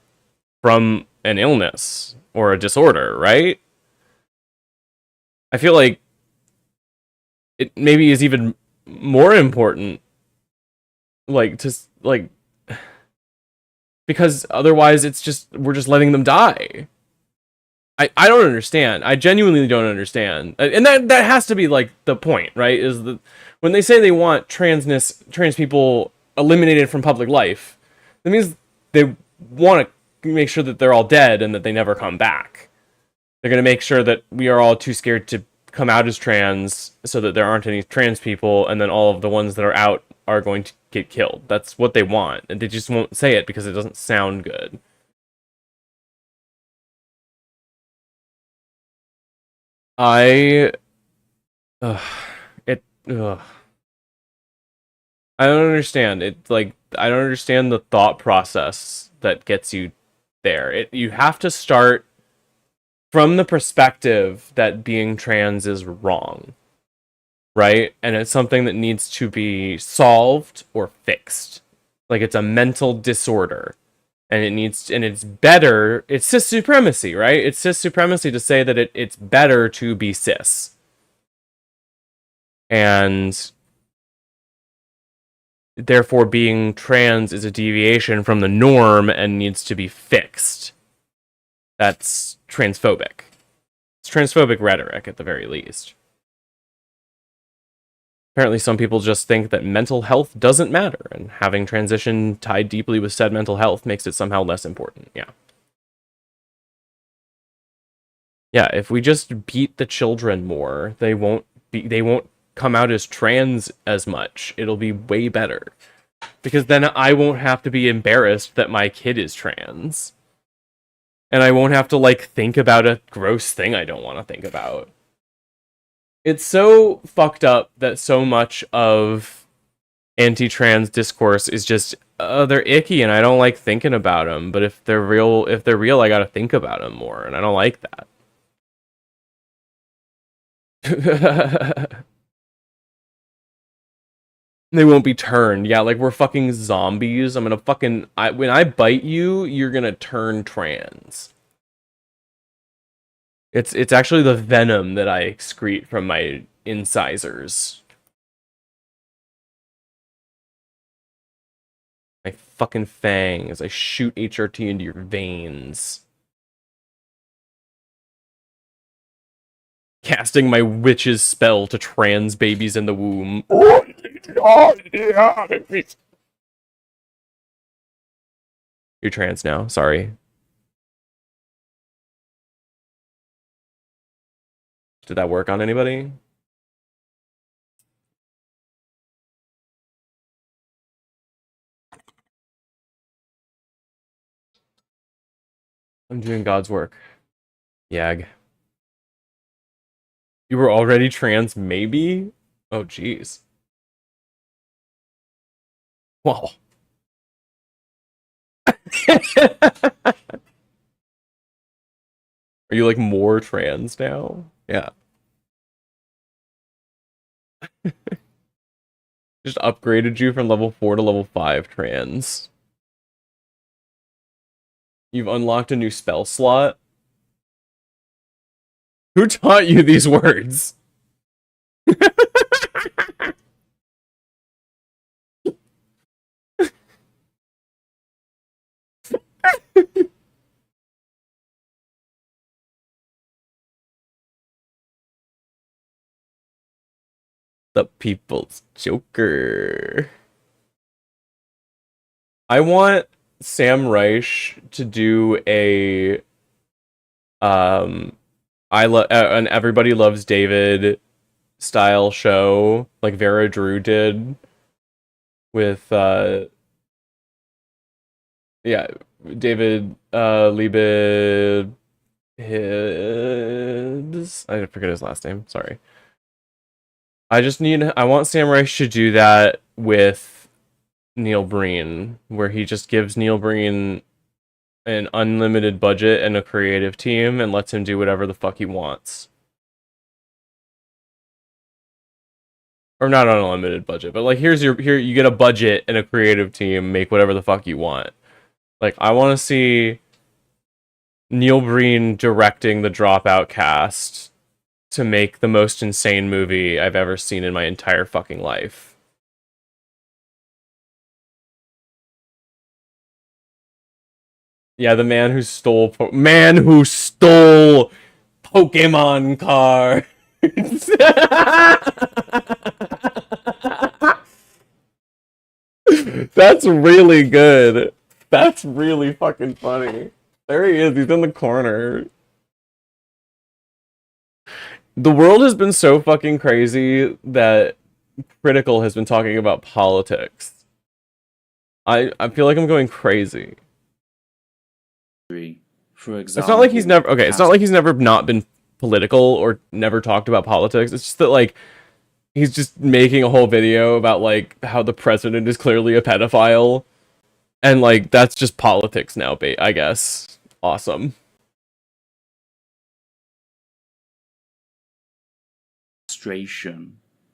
from an illness or a disorder, right? I feel like it maybe is even more important, because otherwise it's just, we're just letting them die. I don't understand. I genuinely don't understand. And that has to be, like, the point, right? Is that when they say they want trans people eliminated from public life, that means they want to make sure that they're all dead and that they never come back. They're going to make sure that we are all too scared to come out as trans so that there aren't any trans people, and then all of the ones that are out are going to get killed. That's what they want, and they just won't say it because it doesn't sound good. I don't understand. I don't understand the thought process that gets you there. You have to start from the perspective that being trans is wrong, right? And it's something that needs to be solved or fixed. Like, it's a mental disorder. And it's better, it's cis supremacy, right? It's cis supremacy to say that it's better to be cis. And therefore being trans is a deviation from the norm and needs to be fixed. That's transphobic. It's transphobic rhetoric at the very least. Apparently some people just think that mental health doesn't matter, and having transition tied deeply with said mental health makes it somehow less important. Yeah. Yeah, if we just beat the children more, they won't come out as trans as much. It'll be way better. Because then I won't have to be embarrassed that my kid is trans. And I won't have to, like, think about a gross thing I don't want to think about. It's so fucked up that so much of anti-trans discourse is just, they're icky and I don't like thinking about them. But if they're real, I gotta think about them more, and I don't like that. They won't be turned. Yeah, like we're fucking zombies. I'm gonna fucking... when I bite you, you're gonna turn trans. It's actually the venom that I excrete from my incisors. My fucking fangs. I shoot HRT into your veins. Casting my witch's spell to trans babies in the womb. You're trans now, sorry. Did that work on anybody? I'm doing God's work. Yag. You were already trans, maybe? Oh, jeez. Wow. Are you, like, more trans now? Yeah. Just upgraded you from level 4 to level 5 trans. You've unlocked a new spell slot. Who taught you these words? The People's Joker. I want Sam Reich to do a an Everybody Loves David style show like Vera Drew did with yeah, David Liebed his... I forget his last name, sorry. I want Sam Reich to do that with Neil Breen, where he just gives Neil Breen an unlimited budget and a creative team and lets him do whatever the fuck he wants. Or not an unlimited budget, but like here you get a budget and a creative team, make whatever the fuck you want. Like I want to see Neil Breen directing the Dropout cast to make the most insane movie I've ever seen in my entire fucking life. Yeah, the man who stole Pokemon cards. That's really good. That's really fucking funny. There he is. He's in the corner. The world has been so fucking crazy that Critical has been talking about politics. I feel like I'm going crazy. For example, it's not like he's never not been political or never talked about politics. It's just that like he's just making a whole video about like how the president is clearly a pedophile, and like that's just politics now, I guess. Awesome.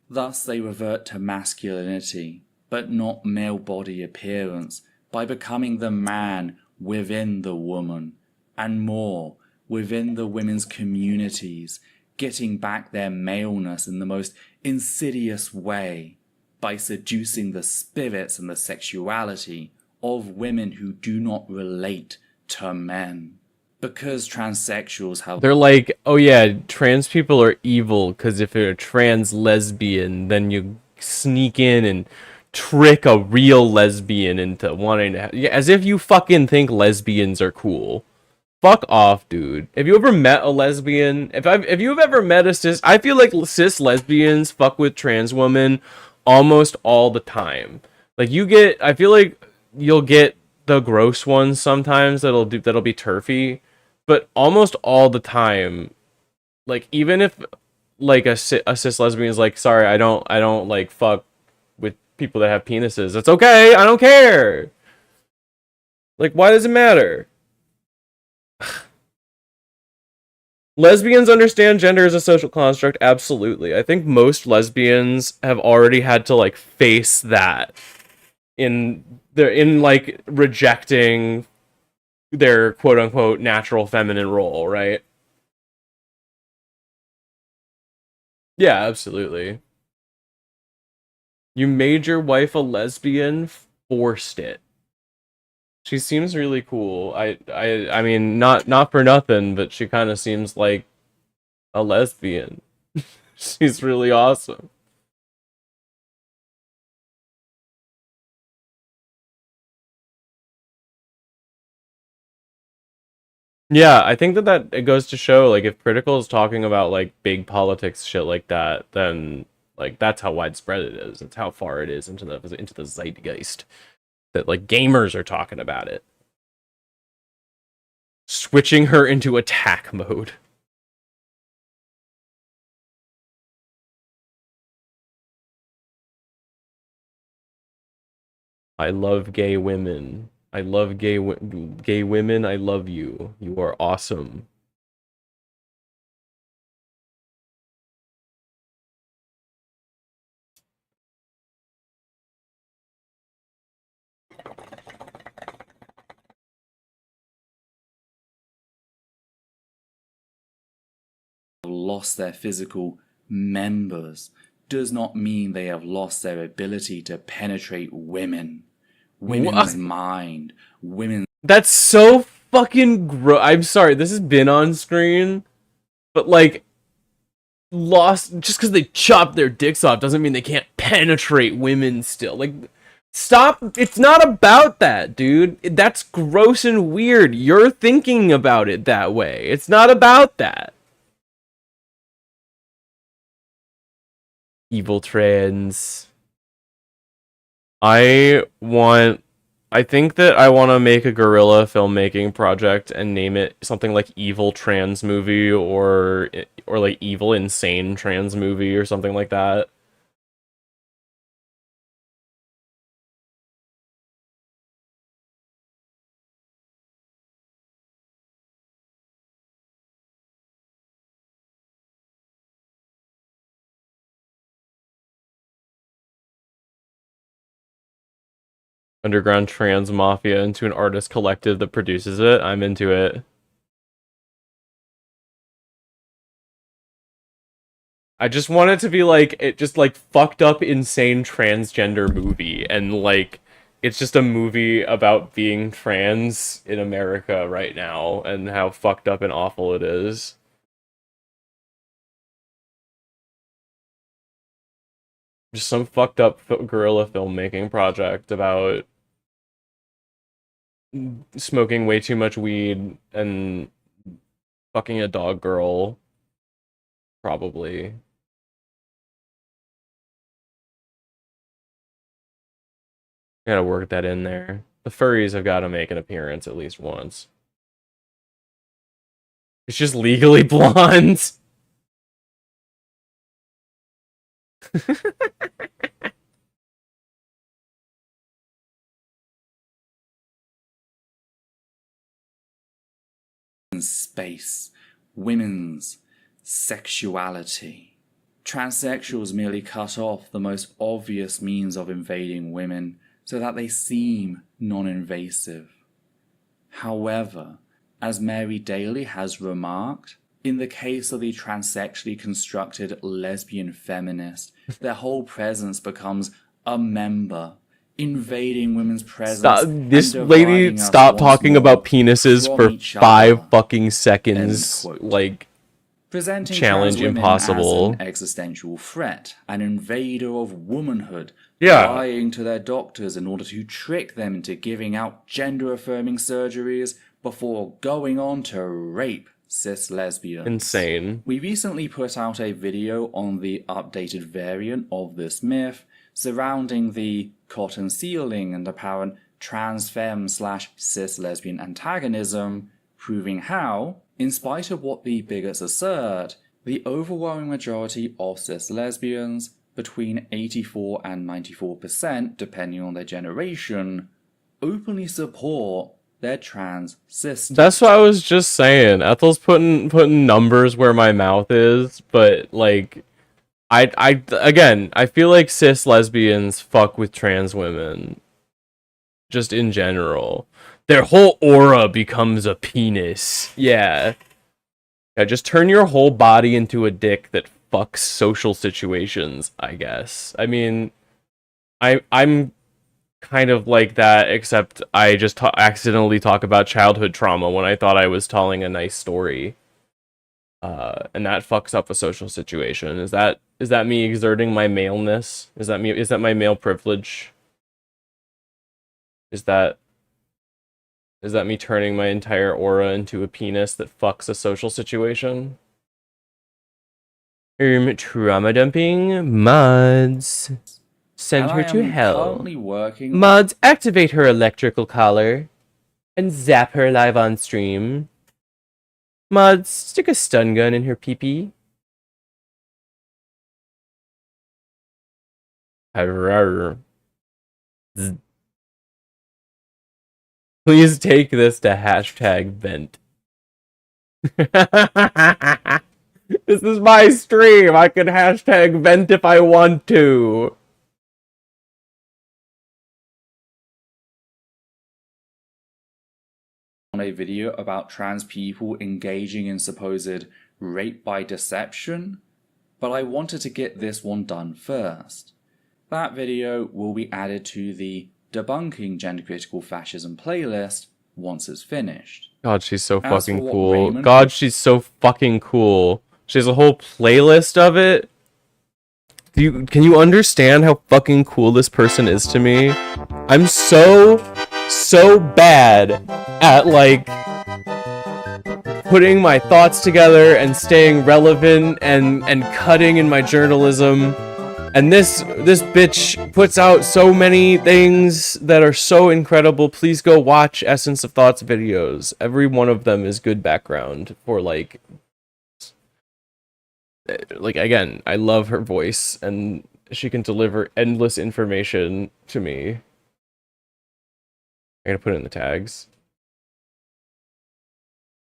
Thus they revert to masculinity, but not male body appearance, by becoming the man within the woman, and more, within the women's communities, getting back their maleness in the most insidious way, by seducing the spirits and the sexuality of women who do not relate to men. Because transsexuals have... They're like, oh yeah, trans people are evil, because if you're a trans lesbian, then you sneak in and trick a real lesbian into wanting to have... Yeah, as if you fucking think lesbians are cool. Fuck off, dude. Have you ever met a lesbian? If you've ever met a cis... I feel like cis lesbians fuck with trans women almost all the time. Like I feel like you'll get the gross ones sometimes that'll be turfy, but almost all the time, like even if like a cis lesbian is like, sorry, I don't like fuck with people that have penises. It's okay. I don't care. Like, why does it matter? Lesbians understand gender as a social construct, absolutely. I think most lesbians have already had to like face that in like rejecting their quote unquote natural feminine role, right? Yeah, absolutely. You made your wife a lesbian, forced it. She seems really cool. I mean, not for nothing, but she kind of seems like a lesbian. She's really awesome. Yeah, I think that it goes to show, like, if Critical is talking about like big politics shit like that, then like that's how widespread it is. It's how far it is into the zeitgeist that like gamers are talking about it. Switching her into attack mode. I love gay women. I love gay women. I love you. You are awesome. Lost their physical members does not mean they have lost their ability to penetrate women's mind, women's. That's so fucking gross. I'm sorry, this has been on screen, but like, lost just because they chopped their dicks off doesn't mean they can't penetrate women still. Like, stop. It's not about that, dude. That's gross and weird. You're thinking about it that way. It's not about that. Evil trans. I think that I want to make a guerrilla filmmaking project and name it something like Evil Trans Movie or like Evil Insane Trans Movie or something like that. Underground trans mafia into an artist collective that produces it. I'm into it. I just want it to be like it just like fucked up insane transgender movie and like it's just a movie about being trans in America right now and how fucked up and awful it is. Just some fucked up guerrilla filmmaking project about smoking way too much weed and fucking a dog girl. Probably. Gotta work that in there. The furries have got to make an appearance at least once. It's just Legally Blonde. Space, women's sexuality. Transsexuals merely cut off the most obvious means of invading women so that they seem non-invasive. However, as Mary Daly has remarked, in the case of the transsexually constructed lesbian feminist, their whole presence becomes a member, invading women's presence. This lady, stop talking about penises for 5 fucking seconds. Like, presenting challenge impossible. As an existential threat, an invader of womanhood, yeah, lying to their doctors in order to trick them into giving out gender-affirming surgeries before going on to rape cis lesbians. Insane. We recently put out a video on the updated variant of this myth, surrounding the cotton ceiling and apparent trans femme / cis lesbian antagonism, proving how, in spite of what the bigots assert, the overwhelming majority of cis lesbians, between 84 and 94% depending on their generation, openly support their trans sisters. That's what I was just saying. Ethel's putting numbers where my mouth is, but like, I feel like cis lesbians fuck with trans women, just in general. Their whole aura becomes a penis. Yeah, just turn your whole body into a dick that fucks social situations, I guess. I mean, I'm kind of like that, except I just accidentally talk about childhood trauma when I thought I was telling a nice story. And that fucks up a social situation. Is that me exerting my maleness? Is that my male privilege? Is that me turning my entire aura into a penis that fucks a social situation? Trauma dumping mods. Send her to hell. Mods, activate her electrical collar and zap her live on stream. Mods, stick a stun gun in her pee-pee. Please take this to hashtag vent. This is my stream. I can hashtag vent if I want to. On a video about trans people engaging in supposed rape by deception, but I wanted to get this one done first. That video will be added to the Debunking Gender Critical Fascism playlist once it's finished. God, she's so fucking cool. God, she's so fucking cool. She has a whole playlist of it. Can you understand how fucking cool this person is to me? I'm so bad at like putting my thoughts together and staying relevant and cutting in my journalism. And this bitch puts out so many things that are so incredible. Please go watch Essence of Thoughts videos. Every one of them is good background for like again, I love her voice and she can deliver endless information to me. I'm gonna put it in the tags.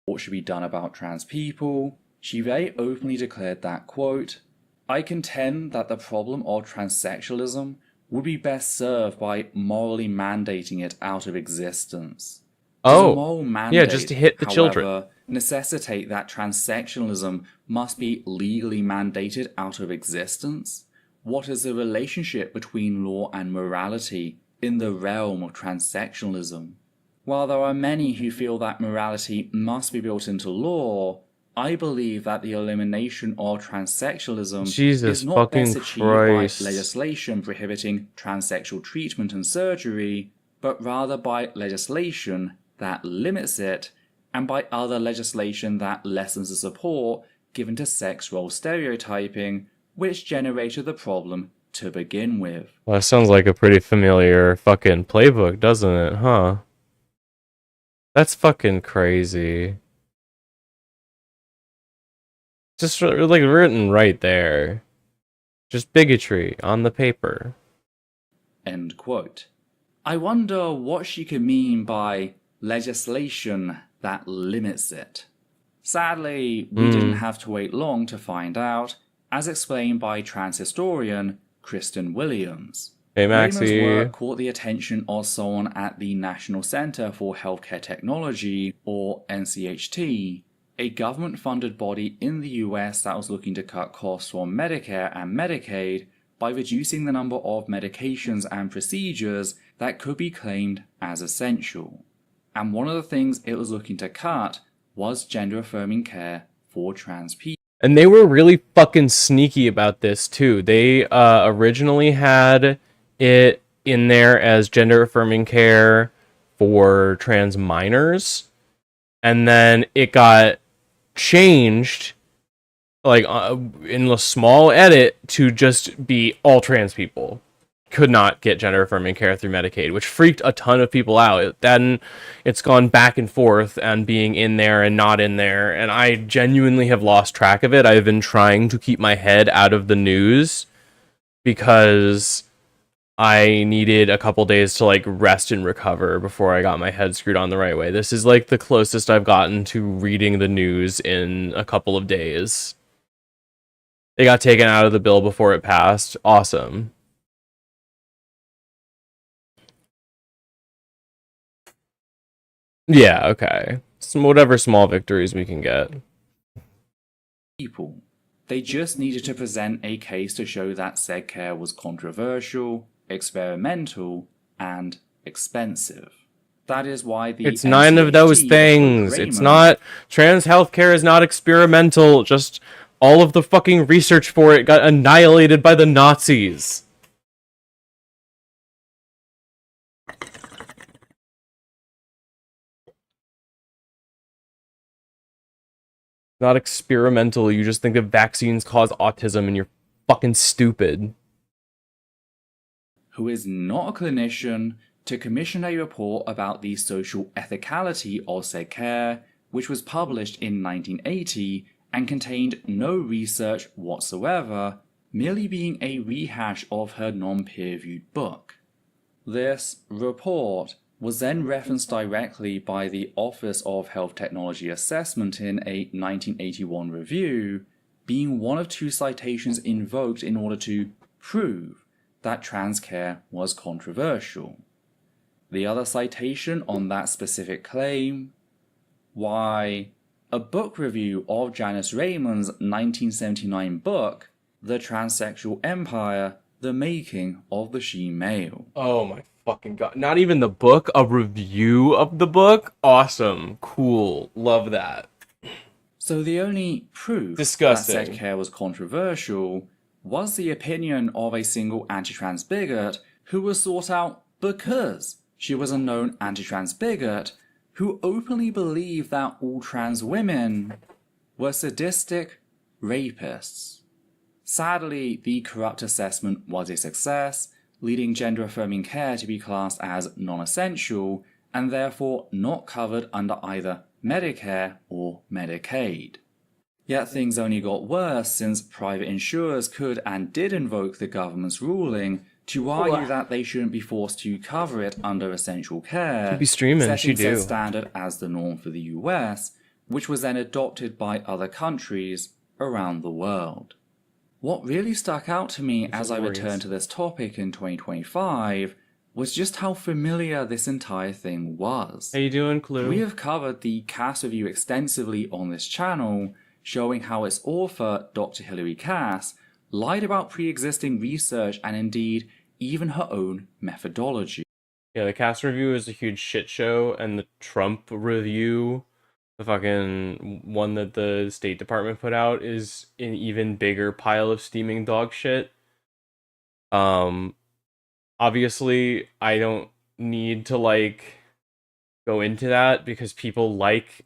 What should be done about trans people? She very openly declared that, quote, I contend that the problem of transsexualism would be best served by morally mandating it out of existence. Oh, a moral mandate, yeah, just to hit the children. Necessitate that transsexualism must be legally mandated out of existence? What is the relationship between law and morality in the realm of transsexualism? While there are many who feel that morality must be built into law, I believe that the elimination of transsexualism is not best achieved by legislation prohibiting transsexual treatment and surgery, but rather by legislation that limits it, and by other legislation that lessens the support given to sex role stereotyping, which generated the problem to begin with. Well, that sounds like a pretty familiar fucking playbook, doesn't it, huh? That's fucking crazy. Just like written right there. Just bigotry on the paper. End quote. I wonder what she could mean by legislation that limits it. Sadly, we didn't have to wait long to find out, as explained by trans historian Kristen Williams. Hey, Maxie. Williams' work caught the attention of someone at the National Center for Healthcare Technology, or NCHT, a government-funded body in the US that was looking to cut costs from Medicare and Medicaid by reducing the number of medications and procedures that could be claimed as essential. And one of the things it was looking to cut was gender-affirming care for trans people. And they were really fucking sneaky about this too. They originally had it in there as gender-affirming care for trans minors, and then it got changed, like in a small edit, to just be all trans people. could not get gender affirming care through Medicaid, which freaked a ton of people out. Then it's gone back and forth and being in there and not in there, and I genuinely have lost track of it. I've been trying to keep my head out of the news because I needed a couple days to like rest and recover before I got my head screwed on the right way. This is like the closest I've gotten to reading the news in a couple of days. It got taken out of the bill before it passed. Awesome. Yeah, okay. Whatever small victories we can get. People. They just needed to present a case to show that said care was controversial, experimental, and expensive. That is why the It's none of those NCHT things. It's Raymond- not. Trans healthcare is not experimental. Just all of the fucking research for it got annihilated by the Nazis. Not experimental. You just think that vaccines cause autism and you're fucking stupid. who is not a clinician, to commission a report about the social ethicality of said care, which was published in 1980 and contained no research whatsoever, merely being a rehash of her non-peer-reviewed book. This report was then referenced directly by the Office of Health Technology Assessment in a 1981 review, being one of two citations invoked in order to prove that trans care was controversial. The other citation on that specific claim, why, a book review of Janice Raymond's 1979 book, The Transsexual Empire, The Making of the She-Male. Oh my fucking god. Not even the book, a review of the book? Awesome. Cool. Love that. So the only proof Disgusting. that said care was controversial was the opinion of a single anti-trans bigot who was sought out because she was a known anti-trans bigot who openly believed that all trans women were sadistic rapists. Sadly, the corrupt assessment was a success, leading gender-affirming care to be classed as non-essential and therefore not covered under either Medicare or Medicaid. Yet things only got worse since private insurers could and did invoke the government's ruling to argue that they shouldn't be forced to cover it under essential care, She'd be streaming, setting she said do. standard as the norm for the US, which was then adopted by other countries around the world. What really stuck out to me as I returned to this topic in 2025 was just how familiar this entire thing was. How you doing, Clue? We have covered the Cass review extensively on this channel, showing how its author, Dr. Hilary Cass, lied about pre-existing research and indeed even her own methodology. Yeah, the cast review is a huge shit show, and the Trump review, the fucking one that the State Department put out, is an even bigger pile of steaming dog shit. Obviously, I don't need to, like, go into that, because people like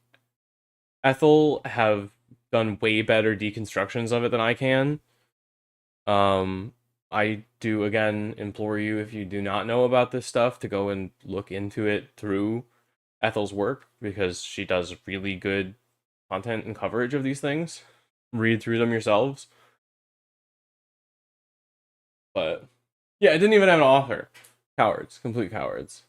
Ethel have done way better deconstructions of it than I can. I do, again, implore you, if you do not know about this stuff, to go and look into it through Ethel's work, because she does really good content and coverage of these things. Read through them yourselves. But, yeah, it didn't even have an author. Cowards. Complete cowards.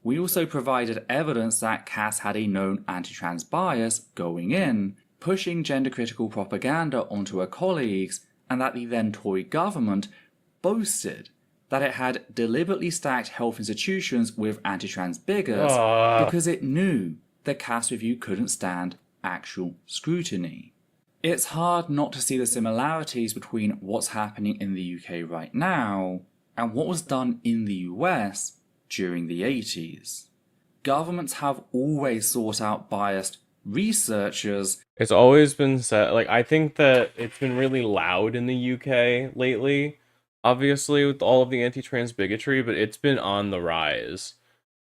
We also provided evidence that Cass had a known anti-trans bias going in, pushing gender-critical propaganda onto her colleagues, and that the then Tory government boasted that it had deliberately stacked health institutions with anti-trans bigots because it knew the Cass review couldn't stand actual scrutiny. It's hard not to see the similarities between what's happening in the UK right now and what was done in the US during the 80s. Governments have always sought out biased researchers. It's always been said, like, I think that it's been really loud in the UK lately, obviously, with all of the anti-trans bigotry, but it's been on the rise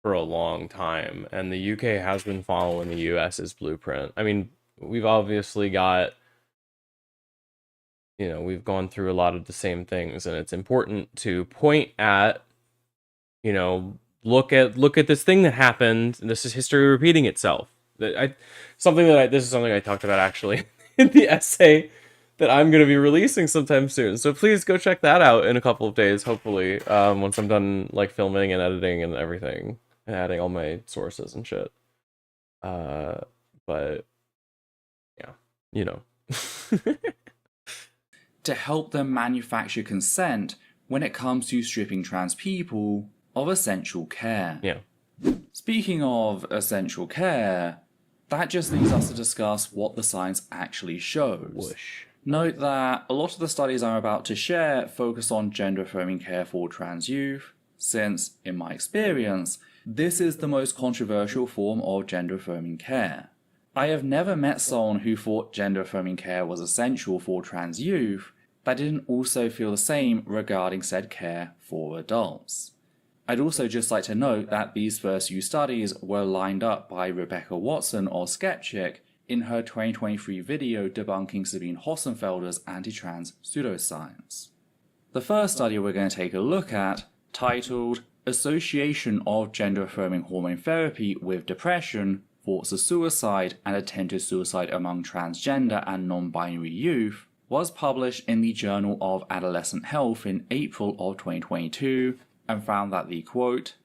for a long time, and the UK has been following the US's blueprint. I mean, we've obviously got, we've gone through a lot of the same things, and it's important to point at, look at this thing that happened, and this is history repeating itself. This is something I talked about actually in the essay that I'm going to be releasing sometime soon. So please go check that out in a couple of days, hopefully, once I'm done like filming and editing and everything, and adding all my sources and shit. But yeah, to help them manufacture consent when it comes to stripping trans people of essential care. Yeah. Speaking of essential care, that just leads us to discuss what the science actually shows. Whoosh. Note that a lot of the studies I'm about to share focus on gender-affirming care for trans youth, since, in my experience, this is the most controversial form of gender-affirming care. I have never met someone who thought gender-affirming care was essential for trans youth that didn't also feel the same regarding said care for adults. I'd also just like to note that these first few studies were lined up by Rebecca Watson of Skeptic in her 2023 video debunking Sabine Hossenfelder's anti-trans pseudoscience. The first study we're going to take a look at, titled Association of Gender-Affirming Hormone Therapy with Depression, Thoughts of Suicide and Attempted Suicide Among Transgender and Non-Binary Youth, was published in the Journal of Adolescent Health in April of 2022 and found that the, quote,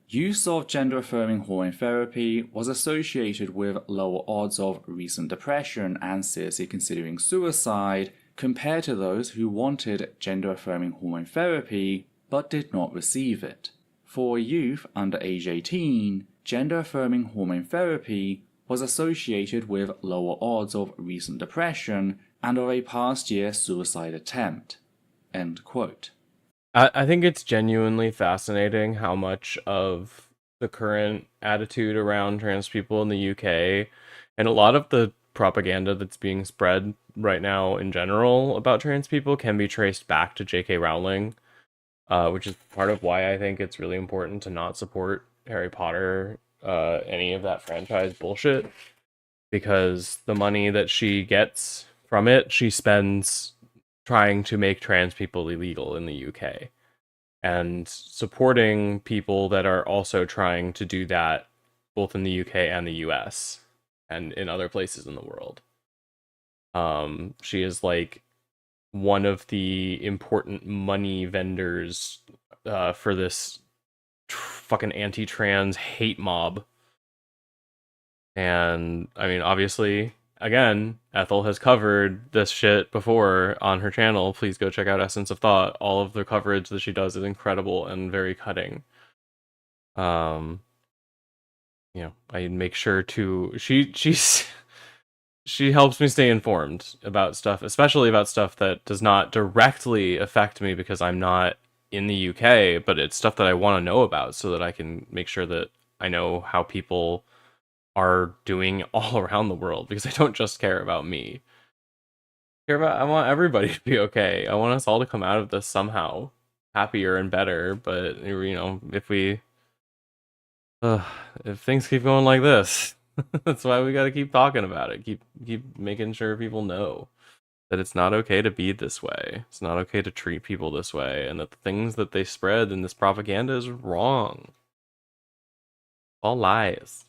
use of gender-affirming hormone therapy was associated with lower odds of recent depression and seriously considering suicide compared to those who wanted gender-affirming hormone therapy but did not receive it. For youth under age 18, gender-affirming hormone therapy was associated with lower odds of recent depression and of a past year suicide attempt. End quote. I think it's genuinely fascinating how much of the current attitude around trans people in the UK and a lot of the propaganda that's being spread right now in general about trans people can be traced back to J.K. Rowling, which is part of why I think it's really important to not support Harry Potter, any of that franchise bullshit, because the money that she gets from it, she spends trying to make trans people illegal in the UK and supporting people that are also trying to do that both in the UK and the US and in other places in the world. She is like one of the important money vendors for this fucking anti-trans hate mob. And I mean, obviously, again, Ethel has covered this shit before on her channel. Please go check out Essence of Thought. All of the coverage that she does is incredible and very cutting. I make sure to she helps me stay informed about stuff, especially about stuff that does not directly affect me because I'm not in the UK, but it's stuff that I want to know about so that I can make sure that I know how people are doing all around the world, because I don't just care about me. I want everybody to be okay. I want us all to come out of this somehow happier and better, but if things keep going like this, that's why we got to keep talking about it. Keep making sure people know that it's not okay to be this way. It's not okay to treat people this way, and that the things that they spread in this propaganda is wrong. All lies.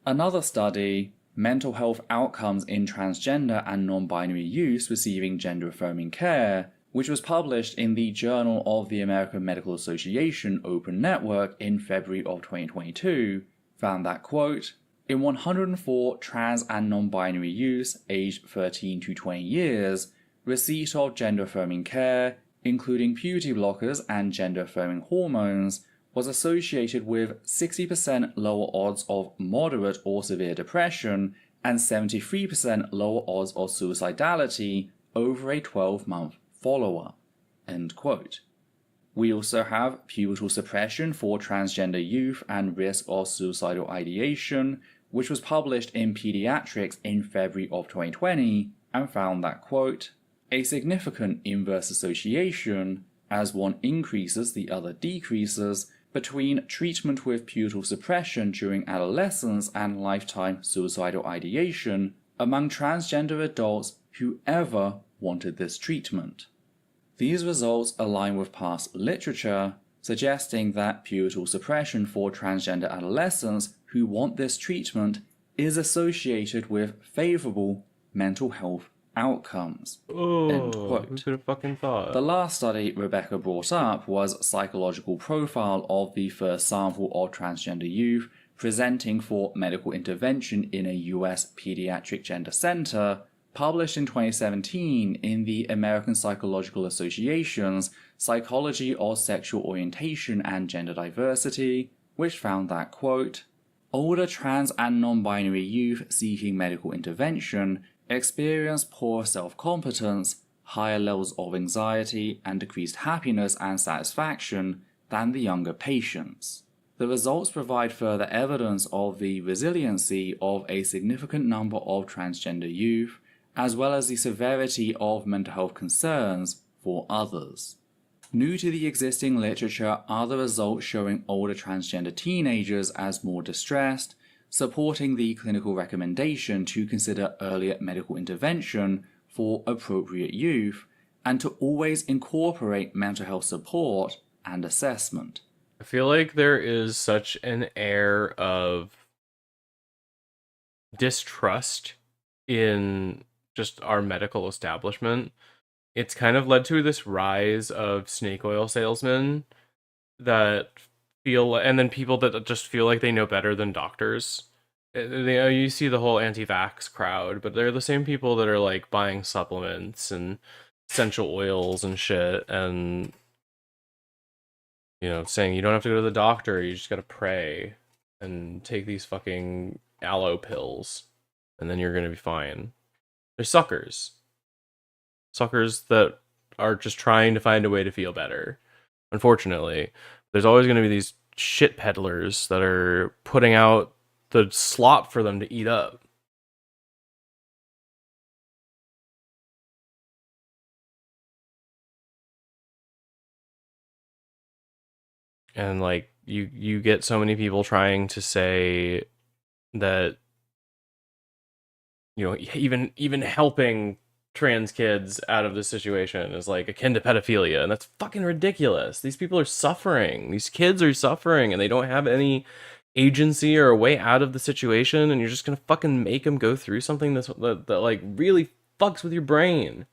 Another study, Mental Health Outcomes in Transgender and Non-Binary Youth Receiving Gender-Affirming Care, which was published in the Journal of the American Medical Association Open Network in February of 2022, found that, quote, in 104 trans and non-binary youths aged 13 to 20 years, receipt of gender-affirming care, including puberty blockers and gender-affirming hormones, was associated with 60% lower odds of moderate or severe depression and 73% lower odds of suicidality over a 12-month follow-up. End quote. We also have pubertal suppression for transgender youth and risk of suicidal ideation, which was published in Pediatrics in February of 2020 and found that, quote, a significant inverse association, as one increases the other decreases, between treatment with pubertal suppression during adolescence and lifetime suicidal ideation among transgender adults who ever wanted this treatment. These results align with past literature suggesting that pubertal suppression for transgender adolescents who want this treatment is associated with favorable mental health outcomes. End quote. Who could have fucking thought? The last study Rebecca brought up was psychological profile of the first sample of transgender youth presenting for medical intervention in a US pediatric gender center, published in 2017 in the American Psychological Association's Psychology of Sexual Orientation and Gender Diversity, which found that, quote, older trans and non-binary youth seeking medical intervention experience poor self-competence, higher levels of anxiety, and decreased happiness and satisfaction than the younger patients. The results provide further evidence of the resiliency of a significant number of transgender youth, as well as the severity of mental health concerns for others. New to the existing literature are the results showing older transgender teenagers as more distressed, supporting the clinical recommendation to consider earlier medical intervention for appropriate youth, and to always incorporate mental health support and assessment. I feel like there is such an air of distrust in just our medical establishment. It's kind of led to this rise of snake oil salesmen that feel, and then people that just feel like they know better than doctors. You see the whole anti-vax crowd, but they're the same people that are like buying supplements and essential oils and shit, and saying you don't have to go to the doctor, you just gotta pray and take these fucking aloe pills, and then you're gonna be fine. They're suckers that are just trying to find a way to feel better. Unfortunately, there's always going to be these shit peddlers that are putting out the slop for them to eat up. And like you get so many people trying to say that even helping trans kids out of this situation is like akin to pedophilia, and that's fucking ridiculous. These people are suffering. These kids are suffering, and they don't have any agency or a way out of the situation, and you're just gonna fucking make them go through something that like really fucks with your brain.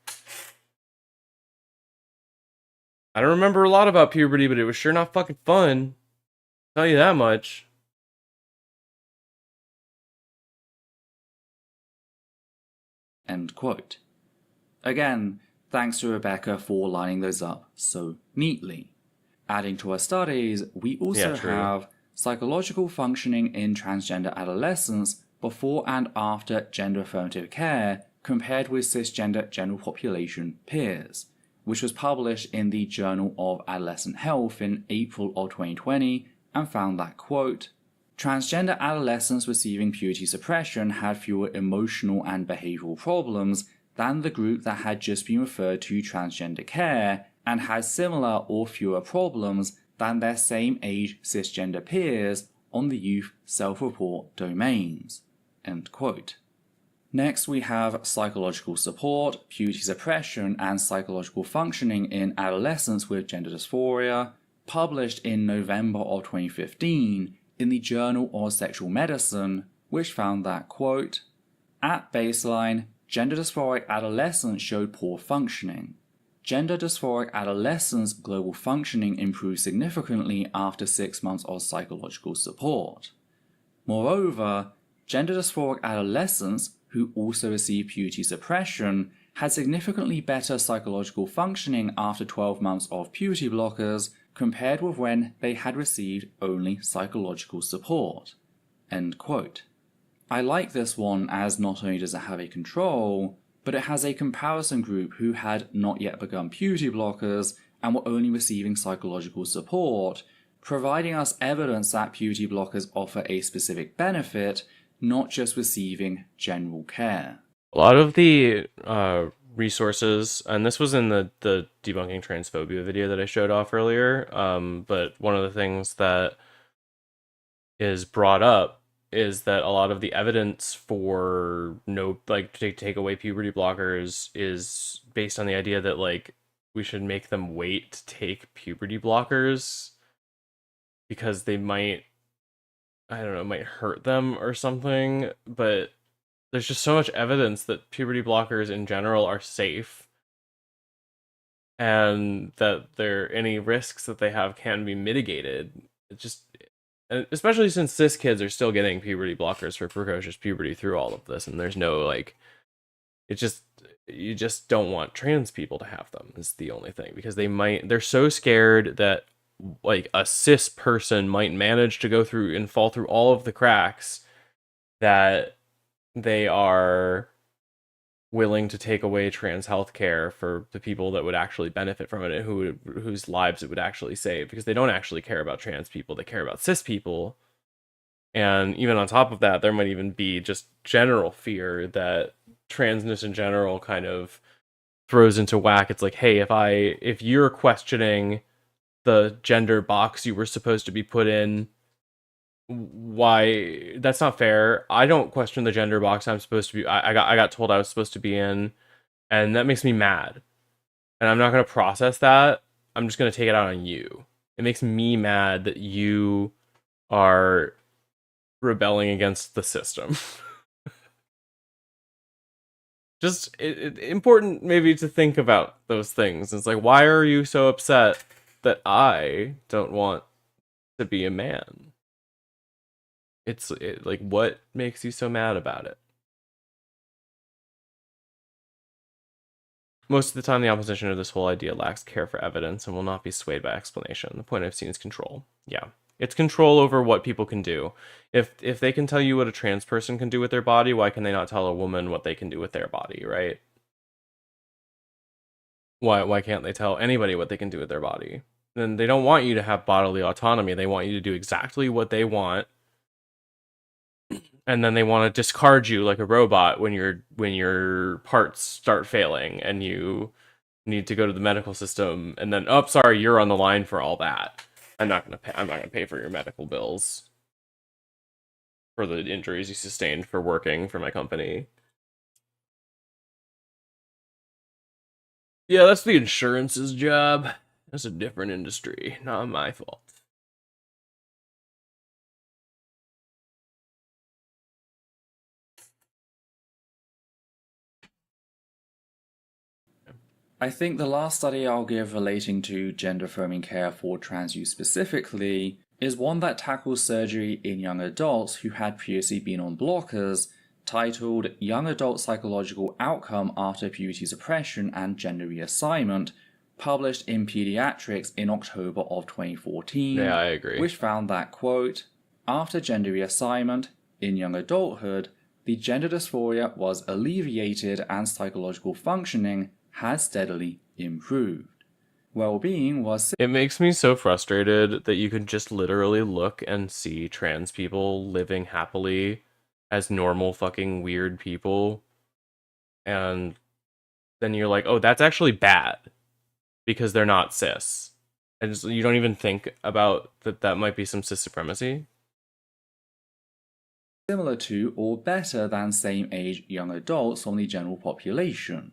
I don't remember a lot about puberty, but it was sure not fucking fun. I'll tell you that much. End quote. Again, thanks to Rebecca for lining those up so neatly. Adding to our studies, we also have psychological functioning in transgender adolescents before and after gender affirmative care compared with cisgender general population peers, which was published in the Journal of Adolescent Health in April of 2020 and found that, quote, transgender adolescents receiving puberty suppression had fewer emotional and behavioral problems than the group that had just been referred to transgender care and had similar or fewer problems than their same age cisgender peers on the youth self-report domains. End quote. Next, we have psychological support, puberty suppression, and psychological functioning in adolescents with gender dysphoria, published in November of 2015 in the Journal of Sexual Medicine, which found that, quote, at baseline, gender dysphoric adolescents showed poor functioning. Gender dysphoric adolescents' global functioning improved significantly after 6 months of psychological support. Moreover, gender dysphoric adolescents who also received puberty suppression had significantly better psychological functioning after 12 months of puberty blockers compared with when they had received only psychological support. End quote. I like this one as not only does it have a control, but it has a comparison group who had not yet begun puberty blockers and were only receiving psychological support, providing us evidence that puberty blockers offer a specific benefit, not just receiving general care. A lot of the resources, and this was in the debunking transphobia video that I showed off earlier. But one of the things that is brought up is that a lot of the evidence for to take away puberty blockers is based on the idea that like we should make them wait to take puberty blockers because they might, I don't know, might hurt them or something. But there's just so much evidence that puberty blockers in general are safe and that any risks that they have can be mitigated. It just, especially since cis kids are still getting puberty blockers for precocious puberty through all of this, and there's no like, you just don't want trans people to have them is the only thing, because they're so scared that like a cis person might manage to go through and fall through all of the cracks that they are willing to take away trans health care for the people that would actually benefit from it and whose lives it would actually save, because they don't actually care about trans people, they care about cis people. And even on top of that, there might even be just general fear that transness in general kind of throws into whack. It's like, hey, if you're questioning the gender box you were supposed to be put in, why, that's not fair. I don't question the gender box I'm supposed to be, I got told I was supposed to be in, and that makes me mad. And I'm not going to process that. I'm just going to take it out on you. It makes me mad that you are rebelling against the system. Just important maybe to think about those things. It's like, why are you so upset that I don't want to be a man? Like, what makes you so mad about it? Most of the time, the opposition to this whole idea lacks care for evidence and will not be swayed by explanation. The point I've seen is control. Yeah. It's control over what people can do. If they can tell you what a trans person can do with their body, why can they not tell a woman what they can do with their body, right? Why can't they tell anybody what they can do with their body? Then they don't want you to have bodily autonomy. They want you to do exactly what they want. And then they want to discard you like a robot when your parts start failing and you need to go to the medical system, and then, oh, sorry, you're on the line for all that. I'm not gonna pay for your medical bills for the injuries you sustained for working for my company. Yeah, that's the insurance's job. That's a different industry, not my fault. I think the last study I'll give relating to gender-affirming care for trans youth specifically is one that tackles surgery in young adults who had previously been on blockers, titled Young Adult Psychological Outcome After Puberty Suppression and Gender Reassignment, published in Pediatrics in October of 2014. Yeah, I agree. Which found that, quote, after gender reassignment, in young adulthood, the gender dysphoria was alleviated and psychological functioning had steadily improved. Well-being was... It makes me so frustrated that you can just literally look and see trans people living happily as normal fucking weird people, and then you're like, oh, that's actually bad because they're not cis. And you don't even think about that might be some cis supremacy. Similar to or better than same-age young adults from the general population.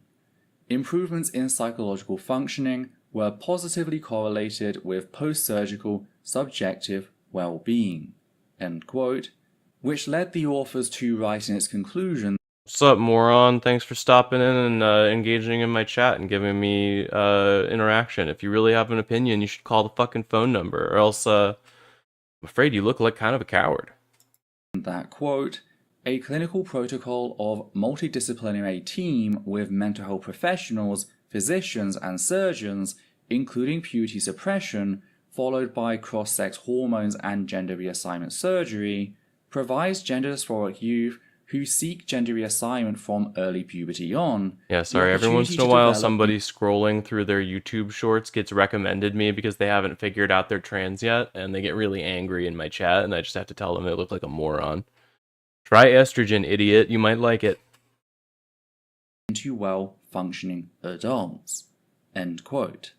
Improvements in psychological functioning were positively correlated with post-surgical subjective well-being, end quote, which led the authors to write in its conclusion, what's up, moron? Thanks for stopping in and engaging in my chat and giving me interaction. If you really have an opinion, you should call the fucking phone number, or else I'm afraid you look like kind of a coward. That, quote, a clinical protocol of multidisciplinary team with mental health professionals, physicians, and surgeons, including puberty suppression, followed by cross-sex hormones and gender reassignment surgery, provides gender dysphoric youth who seek gender reassignment from early puberty on. Yeah, sorry, every once in a while somebody scrolling through their YouTube shorts gets recommended me because they haven't figured out they're trans yet, and they get really angry in my chat, and I just have to tell them they look like a moron. Try estrogen, idiot. You might like it. Into well functioning adults. End quote.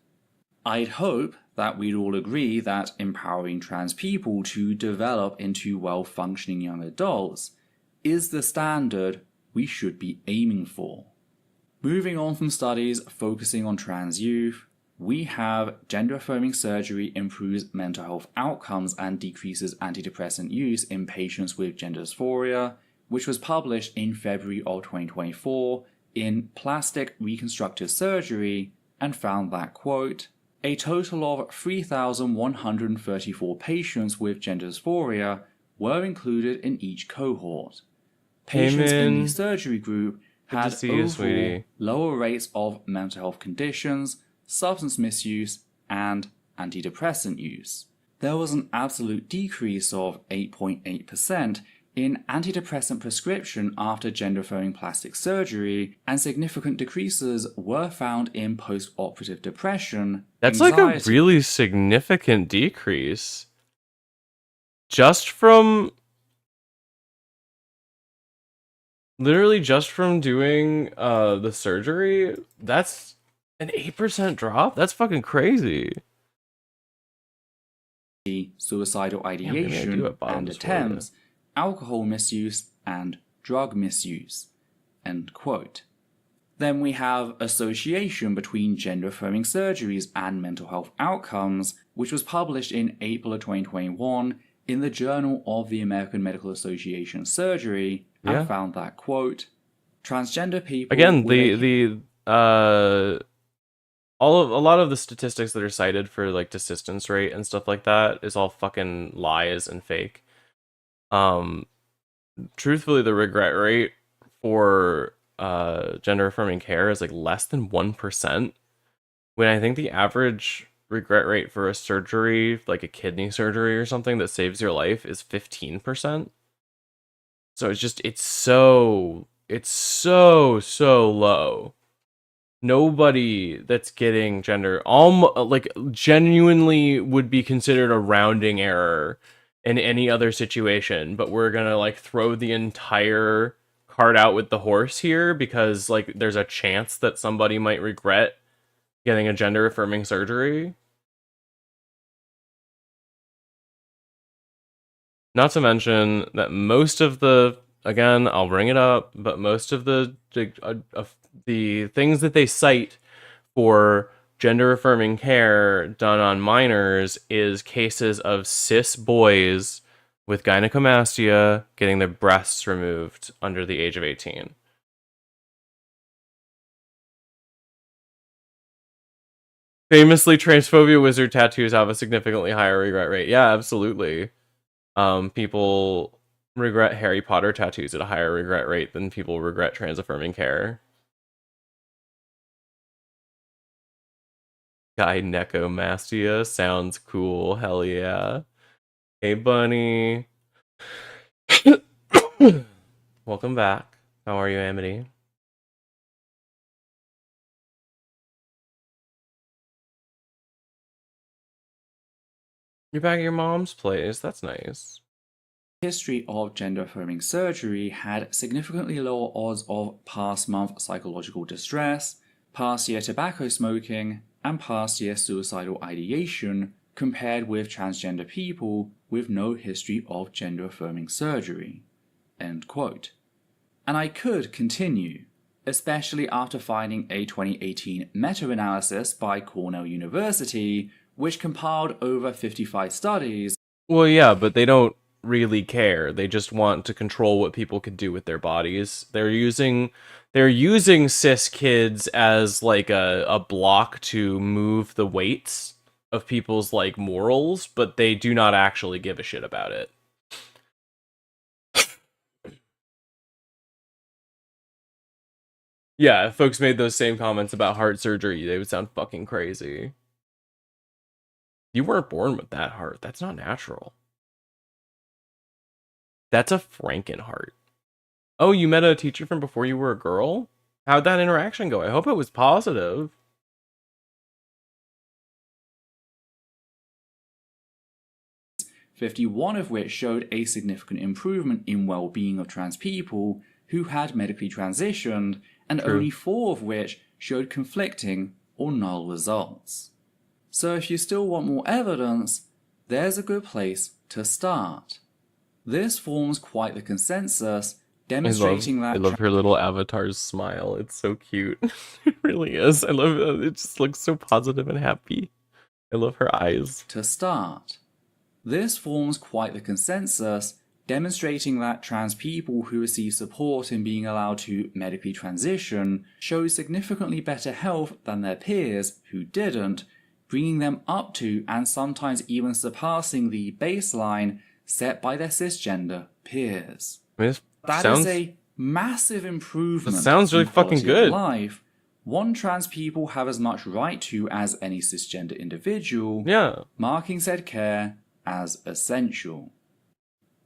I'd hope that we'd all agree that empowering trans people to develop into well-functioning young adults is the standard we should be aiming for. Moving on from studies focusing on trans youth, we have gender-affirming surgery improves mental health outcomes and decreases antidepressant use in patients with gender dysphoria, which was published in February of 2024 in Plastic Reconstructive Surgery, and found that, quote, a total of 3,134 patients with gender dysphoria were included in each cohort. Patients in the surgery group had overall lower rates of mental health conditions, substance misuse, and antidepressant use. There was an absolute decrease of 8.8% in antidepressant prescription after gender-affirming plastic surgery, and significant decreases were found in post-operative depression. That's anxiety. like a really significant decrease. Just from... Literally just from doing the surgery, that's an 8% drop? That's fucking crazy. Suicidal ideation and attempts, alcohol misuse, and drug misuse. End quote. Then we have association between gender-affirming surgeries and mental health outcomes, which was published in April of 2021 in the Journal of the American Medical Association Surgery, and found that, quote, transgender people... Again, a lot of the statistics that are cited for like desistance rate and stuff like that is all fucking lies and fake. Truthfully, the regret rate for gender affirming care is like less than 1%, when I think the average regret rate for a surgery, like a kidney surgery or something that saves your life, is 15%. So it's so low. Nobody that's getting gender like genuinely would be considered a rounding error in any other situation, but we're gonna like throw the entire cart out with the horse here because like there's a chance that somebody might regret getting a gender affirming surgery. Not to mention that most of the, again, I'll bring it up, but most of the things that they cite for gender affirming care done on minors is cases of cis boys with gynecomastia getting their breasts removed under the age of 18. Famously, transphobia wizard tattoos have a significantly higher regret rate. Yeah, absolutely. People regret Harry Potter tattoos at a higher regret rate than people regret trans affirming care. Gynecomastia sounds cool. Hell yeah. Hey, Bunny. Welcome back. How are you, Amity? You're back at your mom's place. That's nice. History of gender-affirming surgery had significantly lower odds of past-month psychological distress, past-year tobacco smoking, and past-year suicidal ideation compared with transgender people with no history of gender-affirming surgery. End quote. And I could continue, especially after finding a 2018 meta-analysis by Cornell University which compiled over 55 studies. Well, yeah, but they don't really care. They just want to control what people can do with their bodies. They're using cis kids as like a block to move the weights of people's like morals, but they do not actually give a shit about it. Yeah, if folks made those same comments about heart surgery, they would sound fucking crazy. You weren't born with that heart. That's not natural. That's a Frankenheart. Oh, you met a teacher from before you were a girl? How'd that interaction go? I hope it was positive. $51 of which showed a significant improvement in well-being of trans people who had medically transitioned, and only 4 of which showed conflicting or null results. So if you still want more evidence, there's a good place to start. This forms quite the consensus, demonstrating I that love her little avatar's smile. It's so cute. It really is. I love it. It just looks so positive and happy. I love her eyes. to start. This forms quite the consensus, demonstrating that trans people who receive support in being allowed to medically transition show significantly better health than their peers who didn't, bringing them up to and sometimes even surpassing the baseline set by their cisgender peers. I mean, That is a massive improvement. That sounds really in quality fucking good. of life. One trans people have as much right to as any cisgender individual, Yeah. marking said care as essential.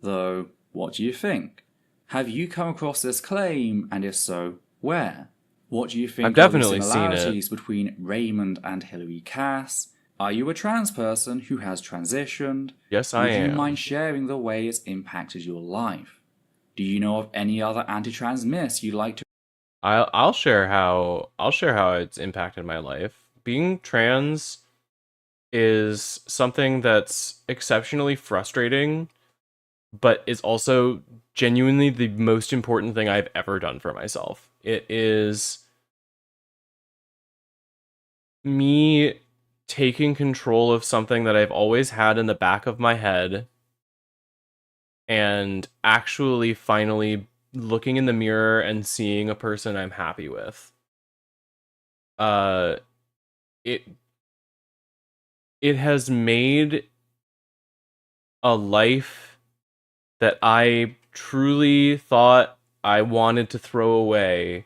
Though, what do you think? Have you come across this claim, and if so, where? What do you think I've definitely are the seen it. similarities between Raymond and Hilary Cass? Are you a trans person who has transitioned? Yes, I Would you am. mind sharing the way it's impacted your life? Do you know of any other anti-trans myths you'd like to? I'll share how it's impacted my life. Being trans is something that's exceptionally frustrating, but is also genuinely the most important thing I've ever done for myself. It is me taking control of something that I've always had in the back of my head and actually finally looking in the mirror and seeing a person I'm happy with. It has made a life that I truly thought I wanted to throw away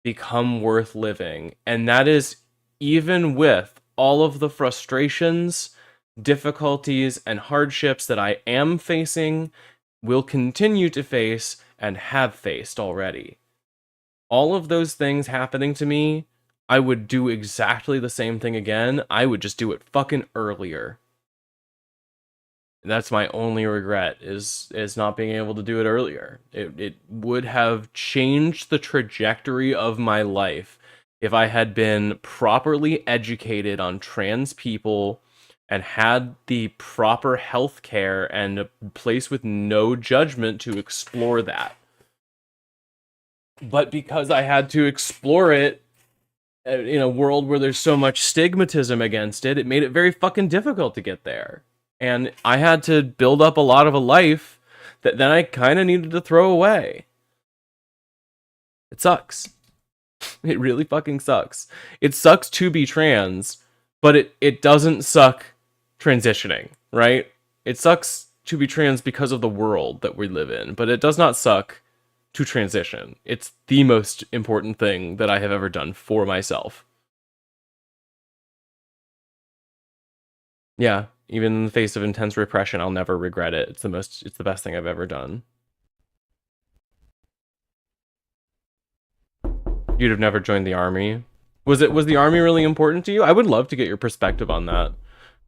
become worth living. And that is even with all of the frustrations, difficulties, and hardships that I am facing, will continue to face, and have faced already. All of those things happening to me, I would do exactly the same thing again. I would just do it fucking earlier. That's my only regret, is not being able to do it earlier. It would have changed the trajectory of my life if I had been properly educated on trans people and had the proper health care and a place with no judgment to explore that. But because I had to explore it in a world where there's so much stigmatism against it, it made it very fucking difficult to get there. And I had to build up a lot of a life that then I kind of needed to throw away. It sucks. It really fucking sucks. It sucks to be trans, but it doesn't suck transitioning, right? It sucks to be trans because of the world that we live in, but it does not suck to transition. It's the most important thing that I have ever done for myself. Yeah, even in the face of intense repression, I'll never regret it. It's the best thing I've ever done. You'd have never joined the army. Was the army really important to you? I would love to get your perspective on that.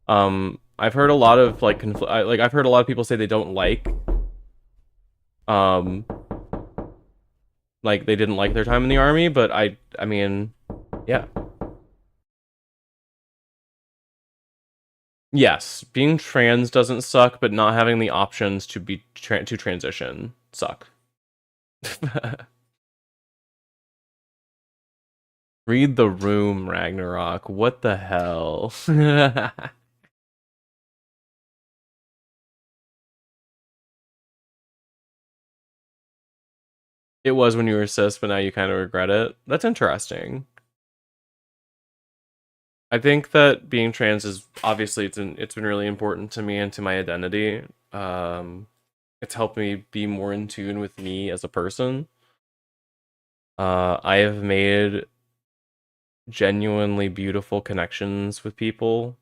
I've heard a lot of I've heard a lot of people say they don't like they didn't like their time in the army, but I mean, yeah. Yes, being trans doesn't suck, but not having the options to be to transition suck. Read the room, Ragnarok. What the hell? It was when you were cis, but now you kind of regret it. That's interesting. I think that being trans is obviously it's been really important to me and to my identity. It's helped me be more in tune with me as a person. I have made genuinely beautiful connections with people.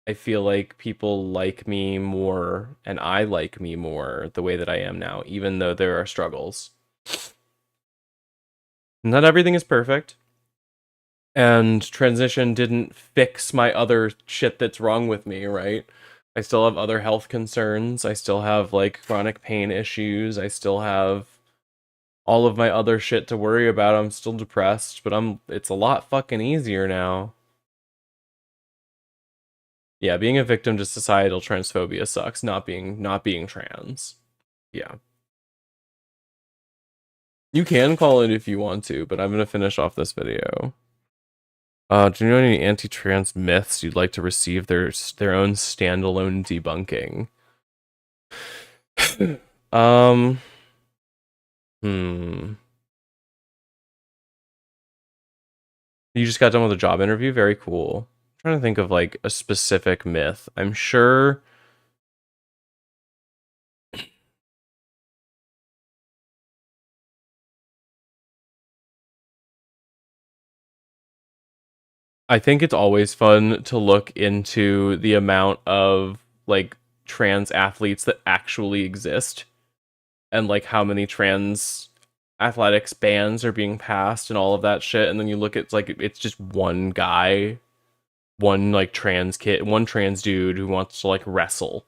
I feel like people like me more, and I like me more the way that I am now, even though there are struggles. Not everything is perfect. And transition didn't fix my other shit that's wrong with me, right? I still have other health concerns. I still have, like, chronic pain issues. I still have all of my other shit to worry about. I'm still depressed, but it's a lot fucking easier now. Yeah, being a victim to societal transphobia sucks, not being trans. Yeah. You can call it if you want to, but I'm gonna finish off this video. Do you know any anti-trans myths you'd like to receive their own standalone debunking? You just got done with a job interview? Very cool. I'm trying to think of like a specific myth. I'm sure I think it's always fun to look into the amount of like trans athletes that actually exist and like how many trans athletics bans are being passed and all of that shit, and then you look at it's just one guy, one like trans kid, one trans dude who wants to like wrestle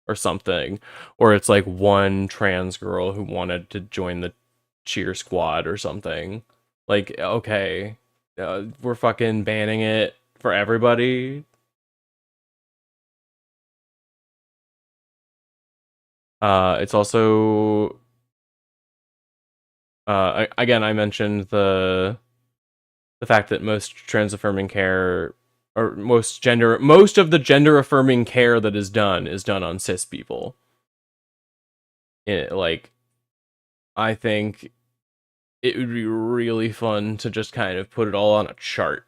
or something, or it's like one trans girl who wanted to join the cheer squad or something. Like, okay, we're fucking banning it for everybody. It's also again, I mentioned the fact that most trans affirming care, or most of the gender affirming care that is done on cis people. Like, I think it would be really fun to just kind of put it all on a chart.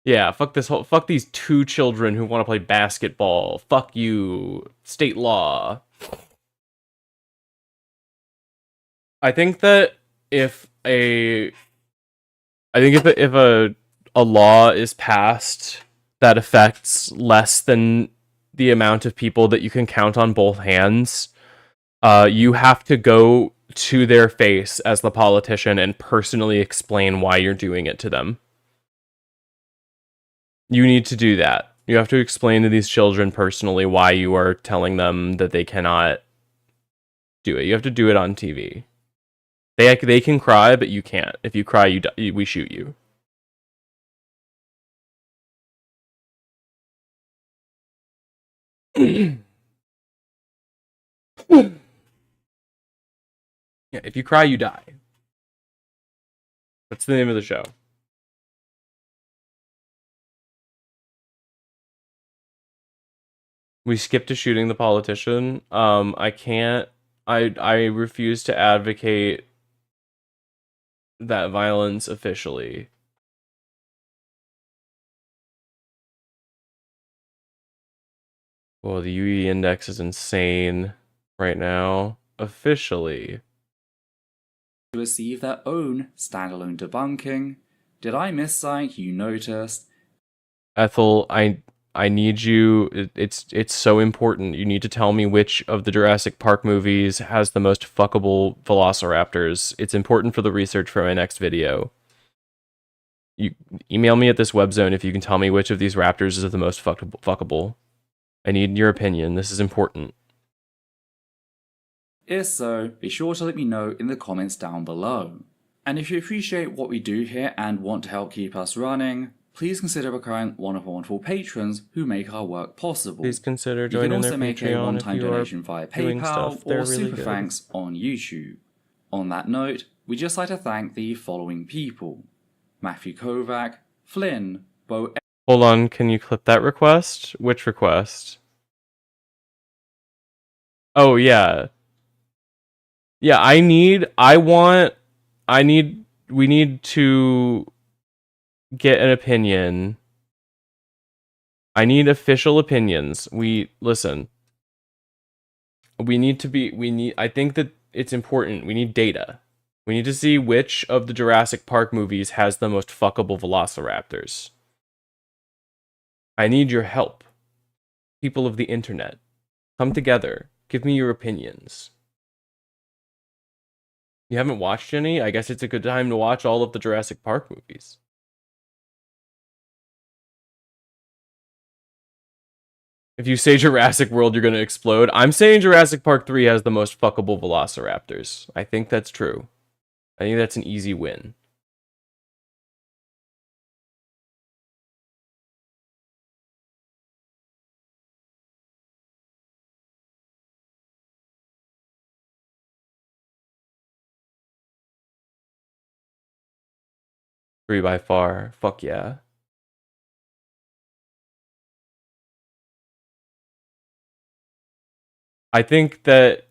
Yeah, fuck these 2 children who want to play basketball. Fuck you, state law. I think that if a law is passed that affects less than the amount of people that you can count on both hands, you have to go to their face as the politician and personally explain why you're doing it to them. You need to do that. You have to explain to these children personally why you are telling them that they cannot do it. You have to do it on TV. They can cry, but you can't. If you cry, we shoot you. Yeah, if you cry, you die. That's the name of the show. We skipped to shooting the politician. I can't. I refuse to advocate that violence officially. Well, the UE index is insane right now. Officially. To receive their own standalone debunking. Did I miss something you noticed? Ethel, I need you. It's so important. You need to tell me which of the Jurassic Park movies has the most fuckable velociraptors. It's important for the research for my next video. You email me at this webzone if you can tell me which of these raptors is the most fuckable. I need your opinion. This is important. If so, be sure to let me know in the comments down below. And if you appreciate what we do here and want to help keep us running, please consider becoming one of our wonderful patrons who make our work possible. Please consider joining their Patreon. You can also make a one-time if you donation via PayPal or really Super good. Thanks on YouTube. On that note, we'd just like to thank the following people: Matthew Kovac, Flynn, Bo. Hold on, can you clip that request? Which request? Oh, yeah. Yeah, we need to get an opinion. I need official opinions. Listen. I think that it's important. We need data. We need to see which of the Jurassic Park movies has the most fuckable velociraptors. I need your help. People of the internet, come together. Give me your opinions. You haven't watched any? I guess it's a good time to watch all of the Jurassic Park movies. If you say Jurassic World, you're gonna explode. I'm saying Jurassic Park 3 has the most fuckable velociraptors. I think that's true. I think that's an easy win. Three by far. Fuck yeah. I think that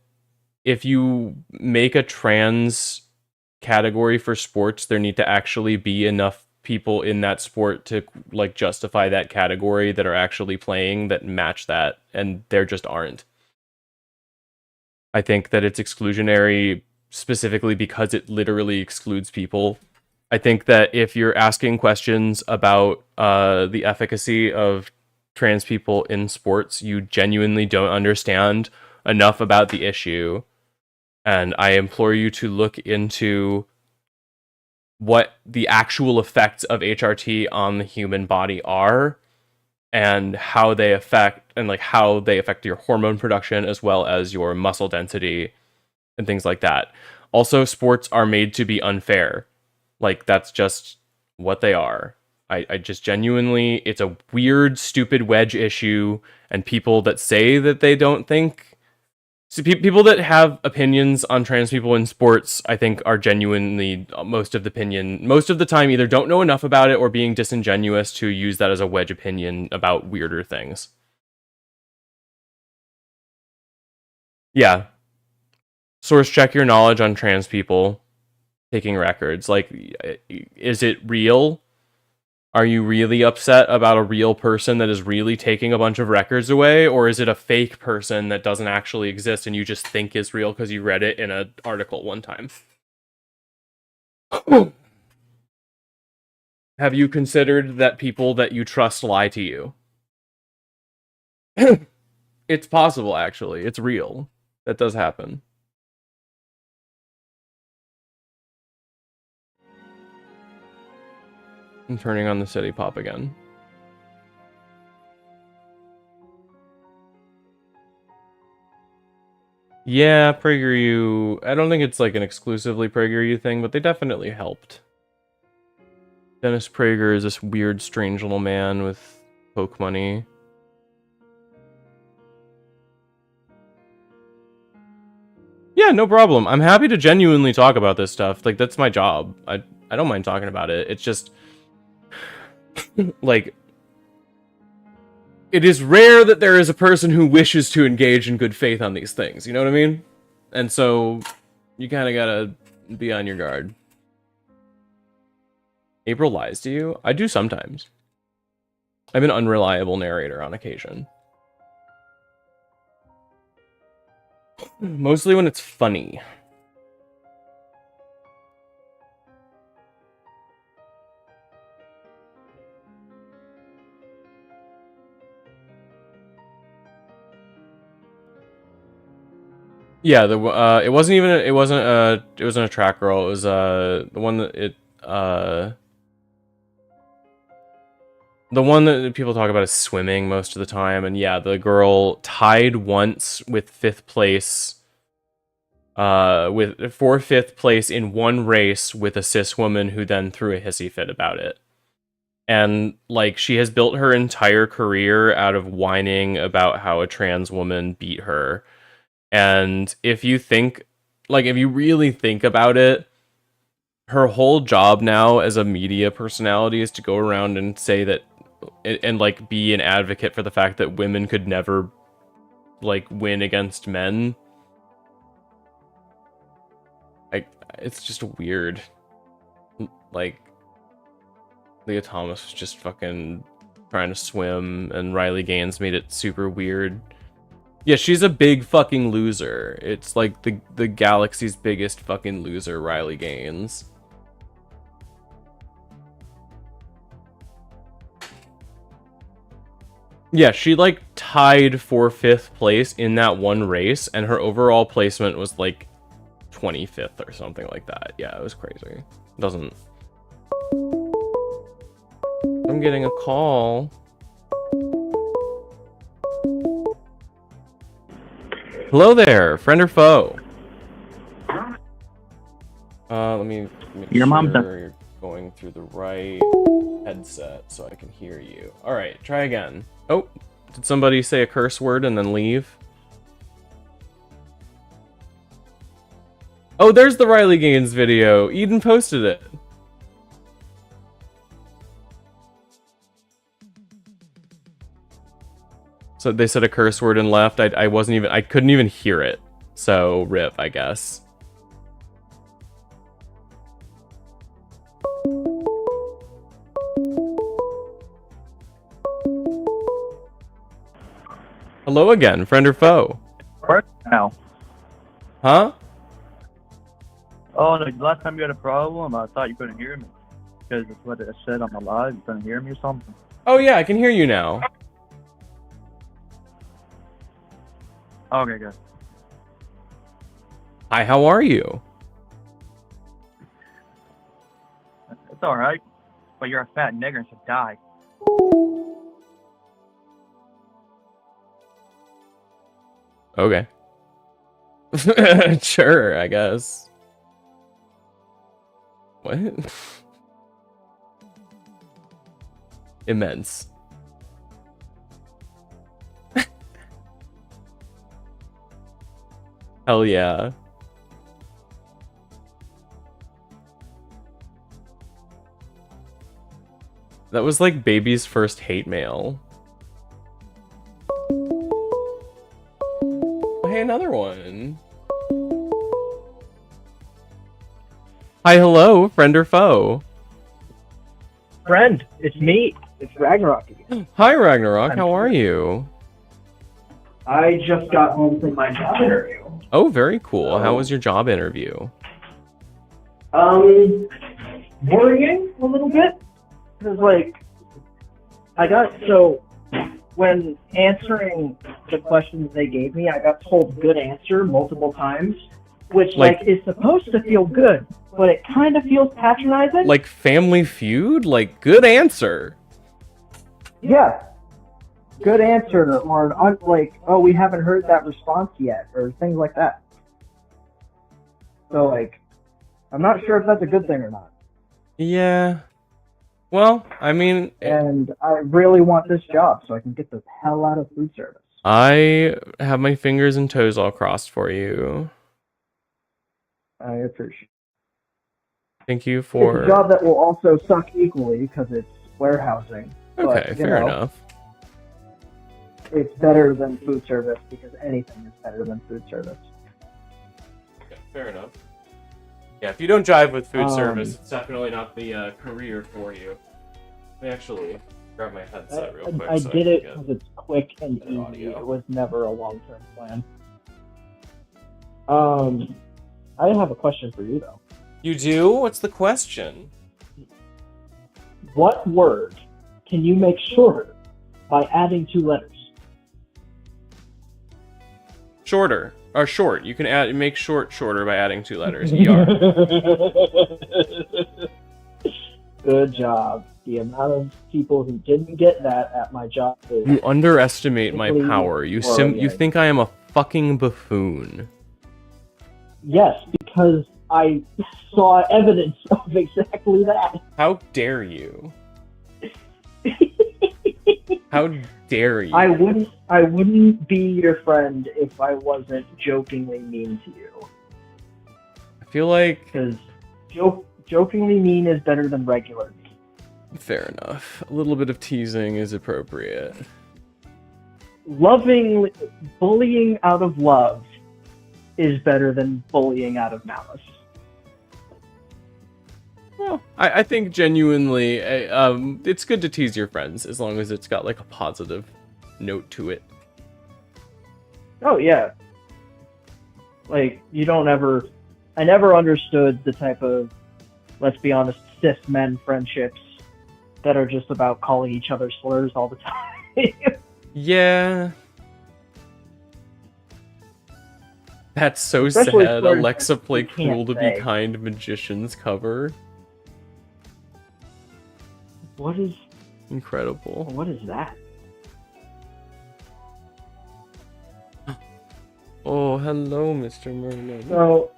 if you make a trans category for sports, there need to actually be enough people in that sport to like justify that category that are actually playing that match that, and there just aren't. I think that it's exclusionary specifically because it literally excludes people. I think that if you're asking questions about the efficacy of trans people in sports, you genuinely don't understand enough about the issue. And I implore you to look into what the actual effects of HRT on the human body are and how they affect your hormone production as well as your muscle density and things like that. Also, sports are made to be unfair. Like, that's just what they are. I just genuinely, it's a weird, stupid wedge issue, and people that say that they don't think... So people that have opinions on trans people in sports, I think, are genuinely, most of the time, either don't know enough about it or being disingenuous to use that as a wedge opinion about weirder things. Yeah. Source check your knowledge on trans people taking records. Like, is it real? Are you really upset about a real person that is really taking a bunch of records away? Or is it a fake person that doesn't actually exist and you just think is real because you read it in an article one time? Have you considered that people that you trust lie to you? It's possible, actually. It's real. That does happen. I'm turning on the city pop again. Yeah, PragerU. I don't think it's like an exclusively PragerU thing, but they definitely helped. Dennis Prager is this weird, strange little man with poke money. Yeah, no problem. I'm happy to genuinely talk about this stuff. Like, that's my job. I don't mind talking about it. It's just... like, it is rare that there is a person who wishes to engage in good faith on these things, you know what I mean? And so, you kind of gotta be on your guard. April lies to you? I do sometimes. I'm an unreliable narrator on occasion. Mostly when it's funny. Yeah, it wasn't a track girl. It was the one that the one that people talk about is swimming most of the time, and yeah, the girl tied once with fifth place for fifth place in one race with a cis woman who then threw a hissy fit about it. And like, she has built her entire career out of whining about how a trans woman beat her. And if you really think about it, her whole job now as a media personality is to go around and say that, and like be an advocate for the fact that women could never like win against men. It's just weird. Like, Leah Thomas was just fucking trying to swim, and Riley Gaines made it super weird. Yeah, she's a big fucking loser. It's like the galaxy's biggest fucking loser, Riley Gaines. Yeah, she like tied for fifth place in that one race, and her overall placement was like 25th or something like that. Yeah, it was crazy. Doesn't... I'm getting a call. Hello there, friend or foe? Let me make Your mom's sure you're going through the right headset so I can hear you. Alright, try again. Oh, did somebody say a curse word and then leave? Oh, there's the Riley Gaines video. Eden posted it. So they said a curse word and left. I couldn't even hear it. So rip, I guess. Hello again, friend or foe? Work now. Huh? Oh, no, last time you had a problem, I thought you couldn't hear me. Because it's what it said on the live. You couldn't hear me or something. Oh yeah, I can hear you now. Okay, good. Hi, how are you? It's alright. But you're a fat nigger and should die. Okay. Sure, I guess. What? Immense. Hell yeah. That was like baby's first hate mail. Oh, hey, another one. Hi, hello, friend or foe? Friend, it's me. It's Ragnarok again. Hi, Ragnarok, how are you? I just got home from my job interview. Oh, very cool. How was your job interview? Worrying a little bit. Because, when answering the questions they gave me, I got told good answer multiple times, which, is supposed to feel good, but it kind of feels patronizing. Like Family Feud? Like, good answer. Yeah. Good answer, or oh, we haven't heard that response yet, or things like that. So, I'm not sure if that's a good thing or not. Yeah. Well, I mean... And I really want this job so I can get the hell out of food service. I have my fingers and toes all crossed for you. I appreciate it. Thank you for... It's a job that will also suck equally because it's warehousing. Okay, but, fair enough. It's better than food service because anything is better than food service. Yeah, fair enough. Yeah, if you don't jive with food service, it's definitely not the career for you. Let me actually grab my headset real quick. I so did can it get because it's quick and better easy. audio. It was never a long-term plan. I have a question for you, though. You do? What's the question? What word can you make shorter by adding 2 letters? Shorter. Or short. You can make shorter by adding 2 letters. ER. Good job. The amount of people who didn't get that at my job is... You underestimate my power. You horrifying. think I am a fucking buffoon. Yes, because I saw evidence of exactly that. How dare you? How dare you? I wouldn't be your friend if I wasn't jokingly mean to you. I feel like... Because jokingly mean is better than regular mean. Fair enough. A little bit of teasing is appropriate. Bullying out of love is better than bullying out of malice. Well, I think genuinely, it's good to tease your friends as long as it's got like a positive note to it. Oh yeah. I never understood the type of, let's be honest, cis men friendships that are just about calling each other slurs all the time. Yeah. That's so Especially sad. slurs Alexa that play you can't Cruel to say. Be Kind Magicians cover. What is Incredible. Oh, hello, Mr. Merlin. So,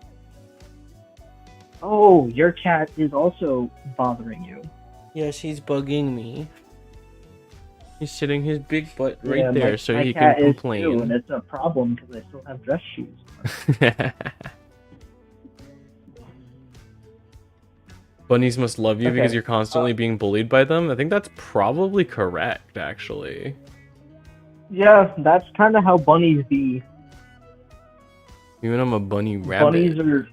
oh, your cat is also bothering you. Yes, he's bugging me. He's sitting his big butt right Yeah, there my, so my he cat can is complain. too, and it's a problem because I still have dress shoes. Bunnies must love you because Okay, you're constantly being bullied by them. I think that's probably correct, actually. Yeah, that's kind of how bunnies be. Even I'm a bunny rabbit.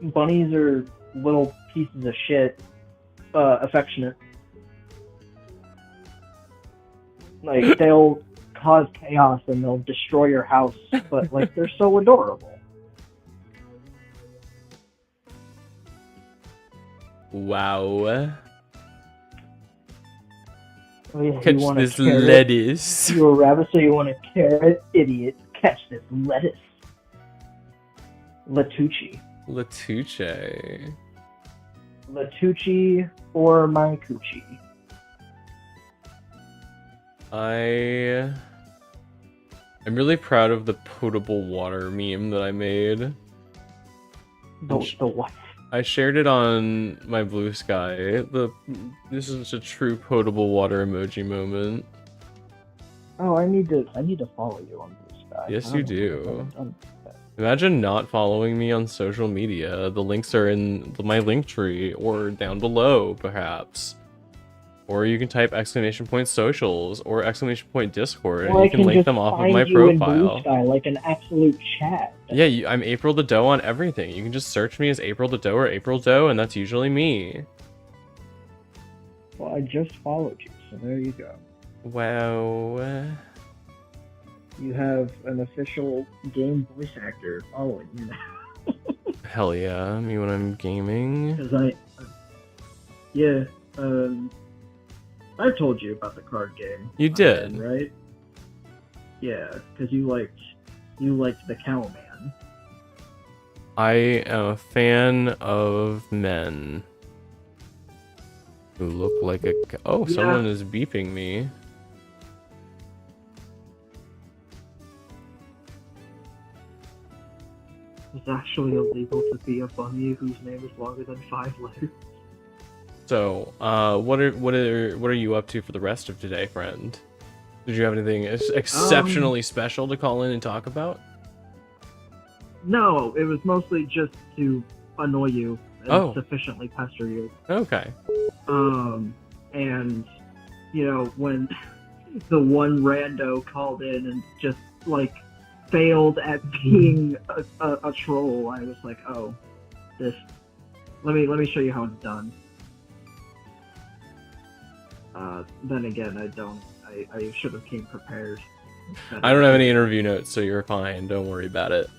Bunnies are little pieces of shit, affectionate. Like, they'll cause chaos and they'll destroy your house, but, like, they're so adorable. Wow. Oh, yeah, Catch you want this a carrot? lettuce. You a rabbit, so you want a carrot? Idiot. Catch this lettuce. Latucci. Latuche. Latucci or my coochie. I'm really proud of the potable water meme that I made. The what? I shared it on my Blue Sky. This is a true potable water emoji moment. Oh, I need to follow you on Blue Sky. Yes, I you don't know if do. I've done that. Imagine not following me on social media. The links are in my link tree or down below, perhaps. Or you can type !socials or !discord, and Or you I can link just them off of find my you in Blue profile. Sky like an absolute chat. Yeah, I'm April the Doe on everything. You can just search me as April the Doe or April Doe, and that's usually me. Well, I just followed you, so there you go. Wow. You have an official game voice actor following you now. Hell yeah, me when I'm gaming. Because I told you about the card game. You did. Right? Yeah, because you liked the Cowman. I am a fan of men who look like a... Oh, Yeah. someone is beeping me. It's actually illegal to be a bunny whose name is longer than 5 letters. So, what are you up to for the rest of today, friend? Did you have anything exceptionally special to call in and talk about? No, it was mostly just to annoy you and Oh. sufficiently pester you. Okay. And, you know, when the one rando called in and just, like, failed at being a troll, I was like, oh, this... Let me show you how it's done. Then again, I should have came prepared. I don't have any interview notes, so you're fine. Don't worry about it.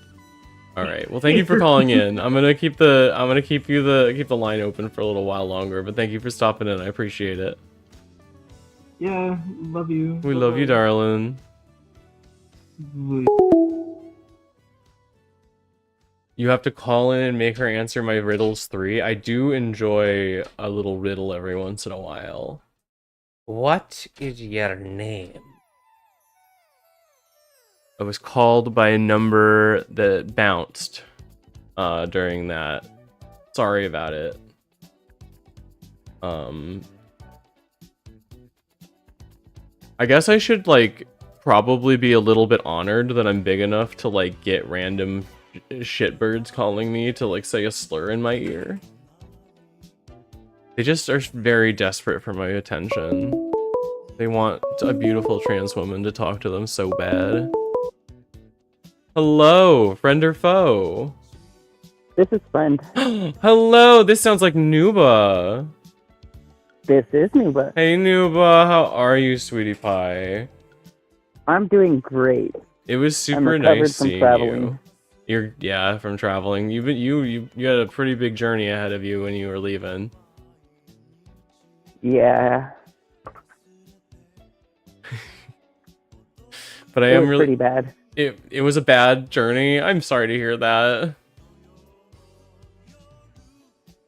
All right. Well, thank you for calling in. I'm gonna keep the line open for a little while longer, but thank you for stopping in. I appreciate it. Yeah, love you. We love you, darling. You have to call in and make her answer my riddles 3. I do enjoy a little riddle every once in a while. What is your name? I was called by a number that bounced during that. Sorry about it. I guess I should, like, probably be a little bit honored that I'm big enough to, like, get random shitbirds calling me to, like, say a slur in my ear. They just are very desperate for my attention. They want a beautiful trans woman to talk to them so bad. Hello, friend or foe? This is Friend. Hello, this sounds like Nuba. This is Nuba. Hey Nuba, how are you, sweetie pie? I'm doing great. It was super recovered nice from seeing traveling. you. From traveling. You had a pretty big journey ahead of you when you were leaving. Yeah. But I It am was really pretty bad. It was a bad journey. I'm sorry to hear that.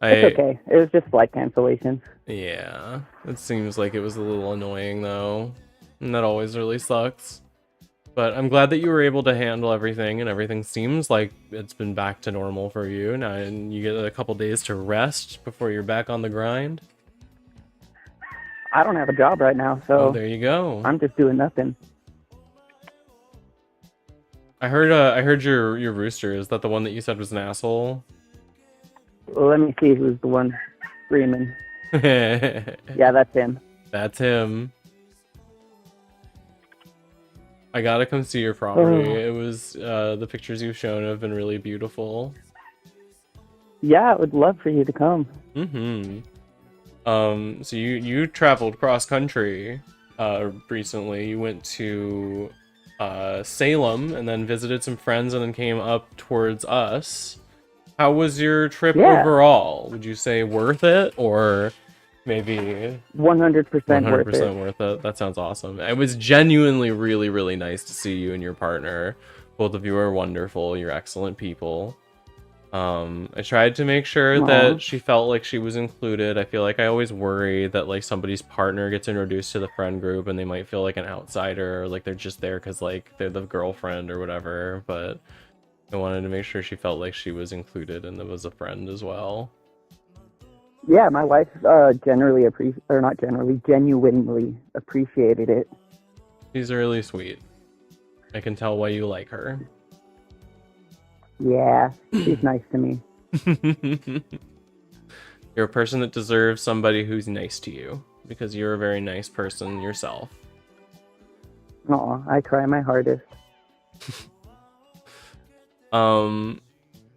It's okay. It was just flight cancellation. Yeah, it seems like it was a little annoying though, and that always really sucks. But I'm glad that you were able to handle everything, and everything seems like it's been back to normal for you now, and you get a couple days to rest before you're back on the grind. I don't have a job right now, so Oh, there you go. I'm just doing nothing. I heard your rooster. Is that the one that you said was an asshole? Well, let me see who's the one screaming. Yeah, that's him. That's him. I gotta come see your property. It was the pictures you've shown have been really beautiful. Yeah, I would love for you to come. Mm-hmm. So you traveled cross country recently. You went to Salem and then visited some friends and then came up towards us. How was your trip overall? Would you say worth it, or maybe 100% worth it. 100% worth it? That sounds awesome. It was genuinely really, really nice to see you and your partner. Both of you are wonderful. You're excellent people. I tried to make sure that she felt like she was included. I feel like I always worry that like somebody's partner gets introduced to the friend group and they might feel like an outsider, or like they're just there because like they're the girlfriend or whatever. But I wanted to make sure she felt like she was included and that was a friend as well. Yeah, my wife genuinely appreciated it. She's really sweet. I can tell why you like her. Yeah, she's nice to me. You're a person that deserves somebody who's nice to you, because you're a very nice person yourself. Aw, I try my hardest.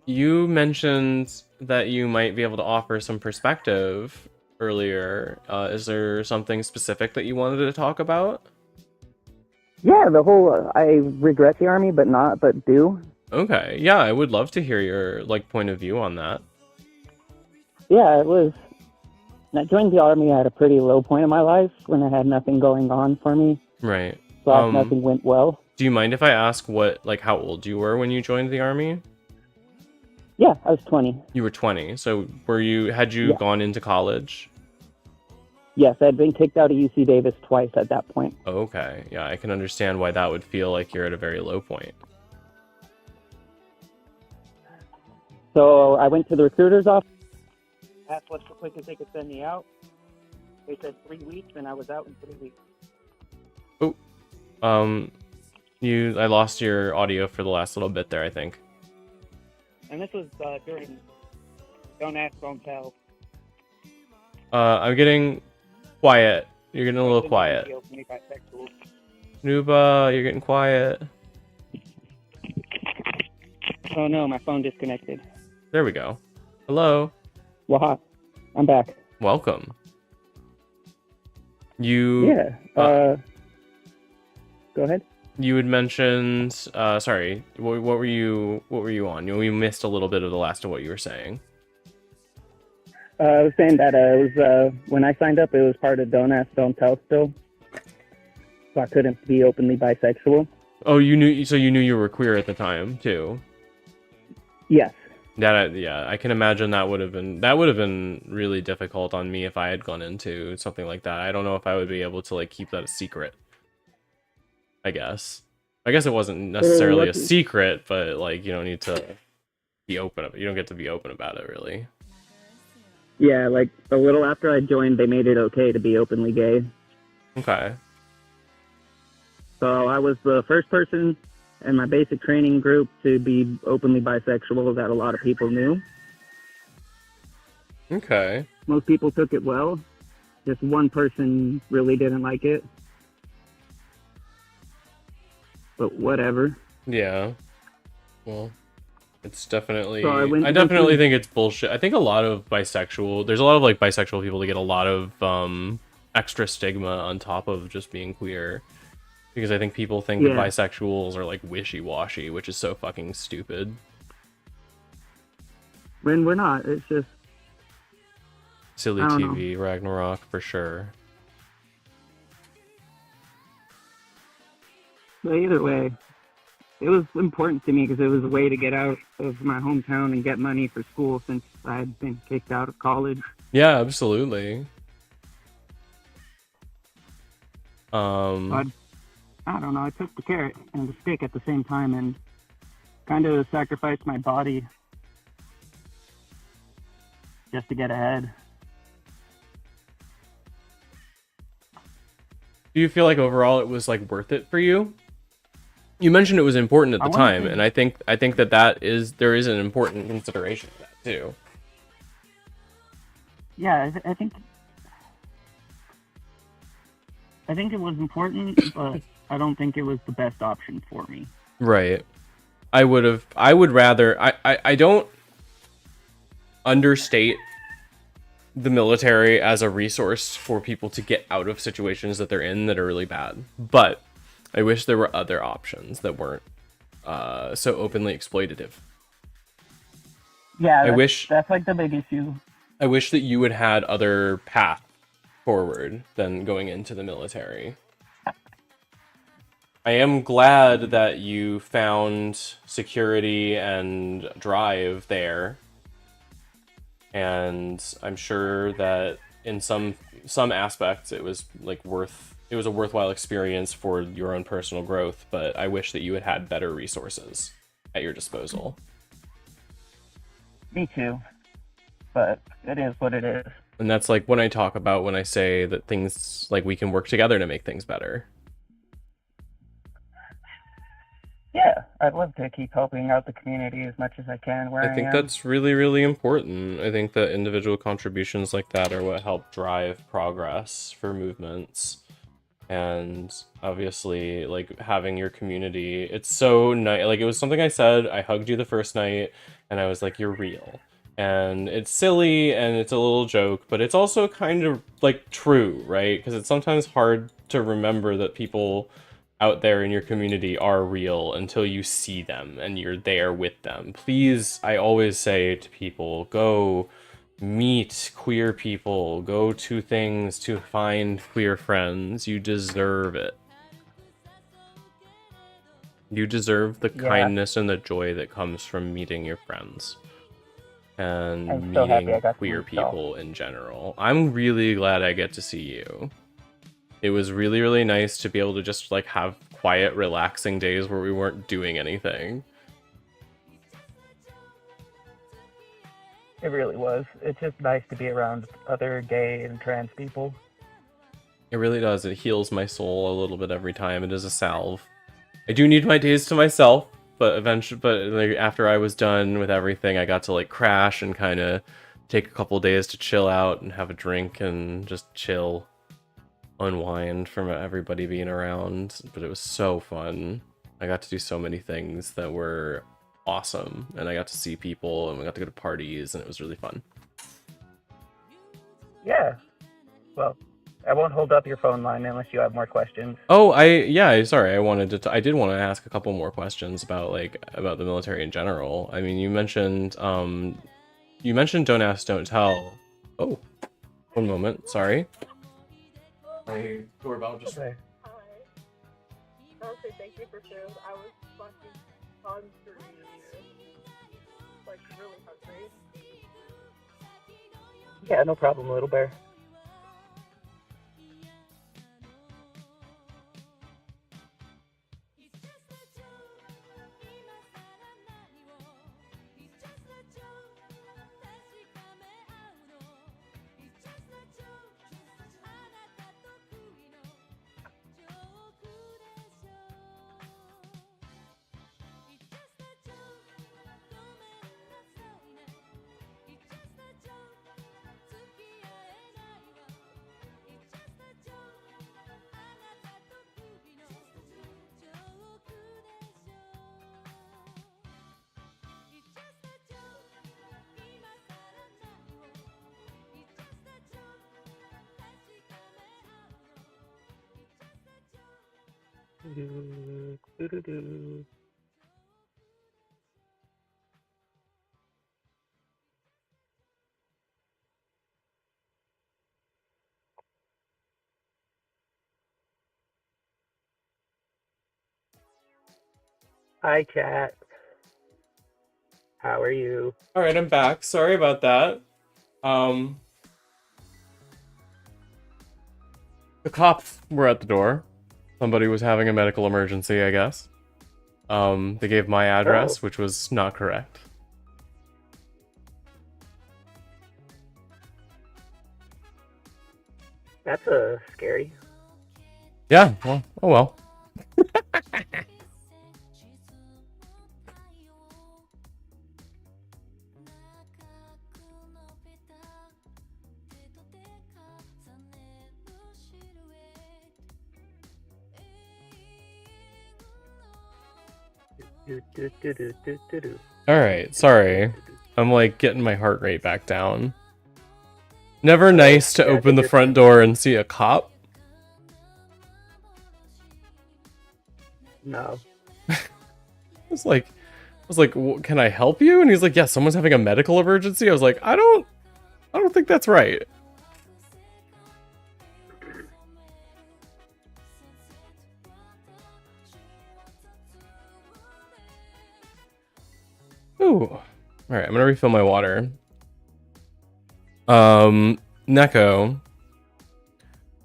You mentioned that you might be able to offer some perspective earlier. Is there something specific that you wanted to talk about? Yeah, the whole I regret the army, but do. Okay, yeah, I would love to hear your like point of view on that. Yeah, it was. When I joined the army at a pretty low point in my life when I had nothing going on for me. Right. So nothing went well. Do you mind if I ask how old you were when you joined the army? Yeah, I was 20. You were 20. So had you gone into college? Yes, I had been kicked out of UC Davis twice at that point. Okay. Yeah, I can understand why that would feel like you're at a very low point. So I went to the recruiter's office, asked what's the quickest they could send me out. They said 3 weeks, and I was out in 3 weeks. Oh, I lost your audio for the last little bit there, I think. And this was during Don't Ask, Don't Tell. I'm getting quiet. You're getting a little quiet. Nuba, you're getting quiet. Oh no, my phone disconnected. There we go. Hello. Waha, I'm back. Welcome. Go ahead. You had mentioned, sorry, what were you on? We missed a little bit of the last of what you were saying. I was saying that it was when I signed up, it was part of Don't Ask, Don't Tell still, so I couldn't be openly bisexual. Oh, you knew you were queer at the time too. Yes. I can imagine that would have been really difficult on me if I had gone into something like that. I don't know if I would be able to like keep that a secret. I guess it wasn't necessarily a secret, but like you don't need to be open. You don't get to be open about it, really. Yeah, like a little after I joined, they made it okay to be openly gay. Okay. So I was the first person in my basic training group to be openly bisexual that a lot of people knew. Okay. Most people took it well. Just one person really didn't like it. But whatever. Yeah. Well, it's definitely... So I definitely think it's bullshit. I think there's a lot of like bisexual people that get a lot of extra stigma on top of just being queer. Because I think people think that bisexuals are like wishy-washy, which is so fucking stupid. When we're not, it's just... Silly TV, Ragnarok, for sure. But either way, it was important to me because it was a way to get out of my hometown and get money for school since I had been kicked out of college. Yeah, absolutely. I don't know, I took the carrot and the stick at the same time and kind of sacrificed my body just to get ahead. Do you feel like overall it was like worth it for you? You mentioned it was important at the time, and I think there is an important consideration of that too. Yeah, I think it was important, but I don't think it was the best option for me. Right. I would rather I don't understate the military as a resource for people to get out of situations that they're in that are really bad. But I wish there were other options that weren't so openly exploitative. Yeah, that's like the big issue. I wish that you had had other path forward than going into the military. I am glad that you found security and drive there. And I'm sure that in some aspects it was a worthwhile experience for your own personal growth, but I wish that you had had better resources at your disposal. Me too. But it is what it is. And that's like when I talk about when I say that things like we can work together to make things better. Yeah, I'd love to keep helping out the community as much as I can where I think am. that's really, really important. I think that individual contributions like that are what help drive progress for movements. And obviously, like, having your community, it's so nice. Like, it was something I said, I hugged you the first night, and I was like, you're real. And it's silly, and it's a little joke, but it's also kind of, like, true, right? Because it's sometimes hard to remember that people out there in your community are real until you see them and you're there with them. Please, I always say to people, go meet queer people, go to things to find queer friends. You deserve it. You deserve the kindness and the joy that comes from meeting your friends and I'm so happy I meeting got to queer meet y'all. people in general. I'm really glad I get to see you. It was really, really nice to be able to just like have quiet, relaxing days where we weren't doing anything. It really was. It's just nice to be around other gay and trans people. It really does. It heals my soul a little bit every time. It is a salve. I do need my days to myself, but eventually, like, after I was done with everything, I got to like crash and kind of take a couple days to chill out and have a drink and just chill, unwind from everybody being around. But it was so fun. I got to do so many things that were awesome, and I got to see people, and we got to go to parties, and it was really fun. Yeah. Well, I won't hold up your phone line unless you have more questions. Oh, sorry. I did want to ask a couple more questions about the military in general. I mean, you mentioned don't ask, don't tell. Oh, one moment. Sorry. My doorbell just rang. Hi. I want to say thank you for food. I was fucking hungry. Like, really hungry. Yeah, no problem, little bear. Hi, chat. How are you? All right, I'm back. Sorry about that. The cops were at the door. Somebody was having a medical emergency, I guess. They gave my address, which was not correct. That's scary. Yeah, well, oh well. Alright, sorry. I'm like getting my heart rate back down. Never nice to open the front door and see a cop. No. I was like, can I help you? And he's like, yeah, someone's having a medical emergency. I was like, I don't think that's right. Ooh. Alright, I'm gonna refill my water. Neko.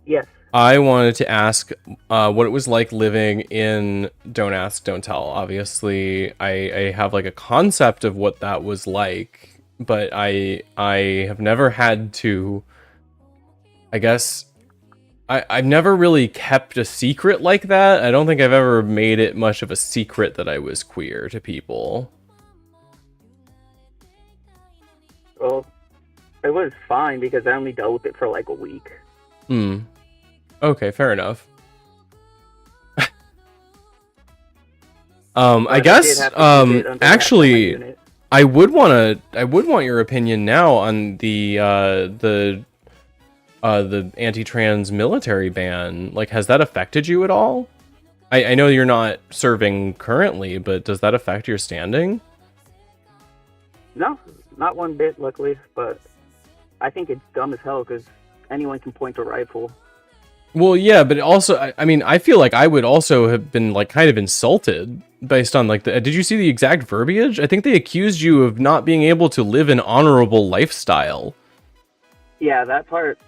Yes. I wanted to ask what it was like living in Don't Ask, Don't Tell. Obviously, I have like a concept of what that was like, but I have never had to, I guess, I've never really kept a secret like that. I don't think I've ever made it much of a secret that I was queer to people. Well, it was fine because I only dealt with it for like a week. Okay, fair enough. I guess actually I would want your opinion now on the anti-trans military ban. Like, has that affected you at all? I know you're not serving currently, but does that affect your standing? No, not one bit, luckily, but I think it's dumb as hell because anyone can point a rifle. Well, yeah, but also, I mean, I feel like I would also have been, like, kind of insulted based on, like, did you see the exact verbiage? I think they accused you of not being able to live an honorable lifestyle. Yeah, that part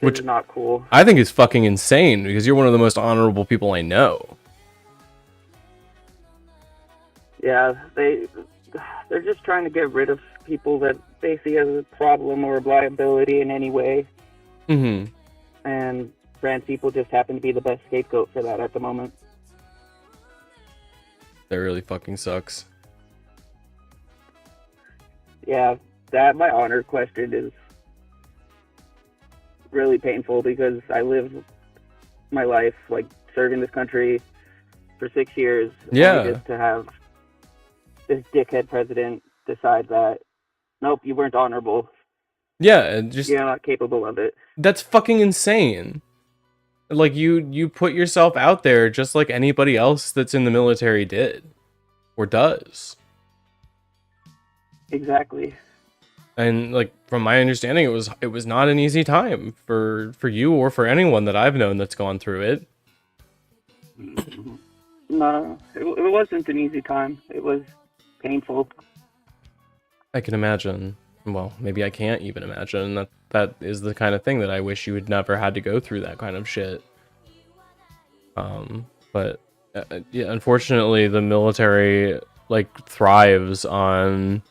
is not cool. I think is fucking insane, because you're one of the most honorable people I know. Yeah, they're just trying to get rid of people that they see as a problem or a liability in any way. Mm-hmm. And trans people just happen to be the best scapegoat for that at the moment. That really fucking sucks. Yeah, my honor question is really painful because I lived my life like serving this country for 6 years. Yeah. Only just to have this dickhead president decide that, nope, you weren't honorable. Yeah, just you're not capable of it. That's fucking insane. Like, you put yourself out there just like anybody else that's in the military did or does. Exactly. And like, from my understanding, it was not an easy time for you or for anyone that I've known that's gone through it. No, it wasn't an easy time. It was painful. I can imagine. Well, maybe I can't even imagine. That is the kind of thing that I wish you had never had to go through, that kind of shit. But yeah, unfortunately, the military like thrives on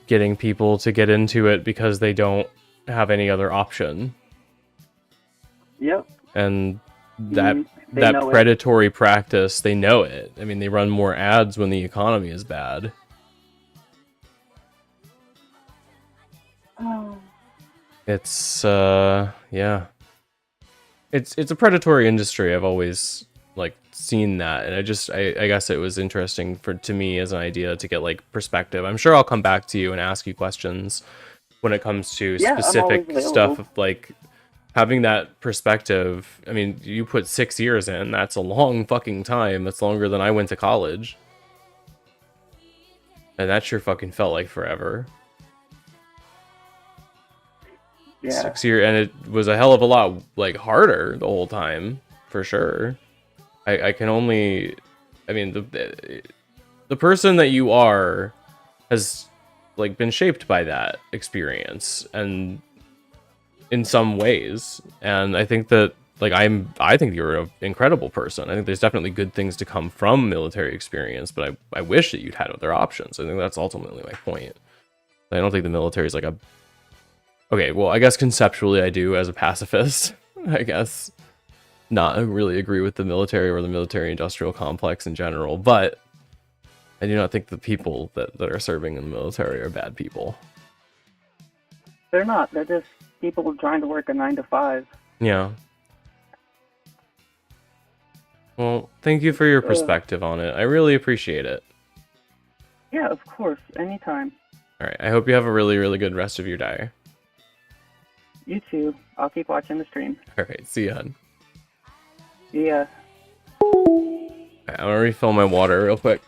getting people to get into it because they don't have any other option. Yep. And that predatory practice, they know it. I mean, they run more ads when the economy is bad. It's yeah. It's a predatory industry. I've always like seen that, and I guess it was interesting to me as an idea to get like perspective. I'm sure I'll come back to you and ask you questions when it comes to specific stuff of like having that perspective. I mean, you put 6 years in, that's a long fucking time. That's longer than I went to college. And that sure fucking felt like forever. Yeah. 6 years, and it was a hell of a lot like harder the whole time, for sure. I can only, I mean, the person that you are has like been shaped by that experience, and in some ways, and I think that like I think you're an incredible person. I think there's definitely good things to come from military experience, but I wish that you'd had other options. I think that's ultimately my point. I don't think the military is like a... Okay, well, I guess conceptually I do as a pacifist. I guess not really agree with the military or the military-industrial complex in general, but I do not think the people that are serving in the military are bad people. They're not. They're just people trying to work a 9 to 5. Yeah. Well, thank you for your perspective on it. I really appreciate it. Yeah, of course. Anytime. All right. I hope you have a really, really good rest of your day. You too. I'll keep watching the stream. All right. See ya. Yeah. All right, I'm gonna refill my water real quick.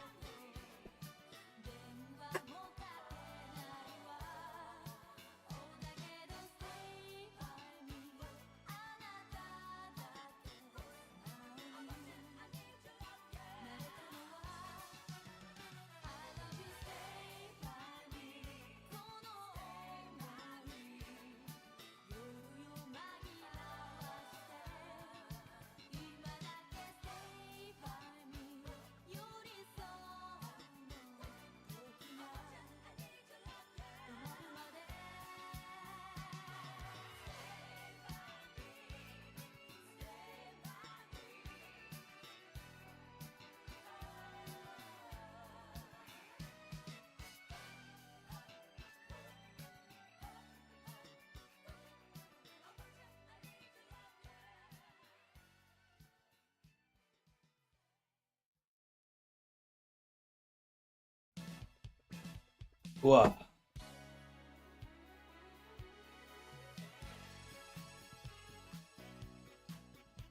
What?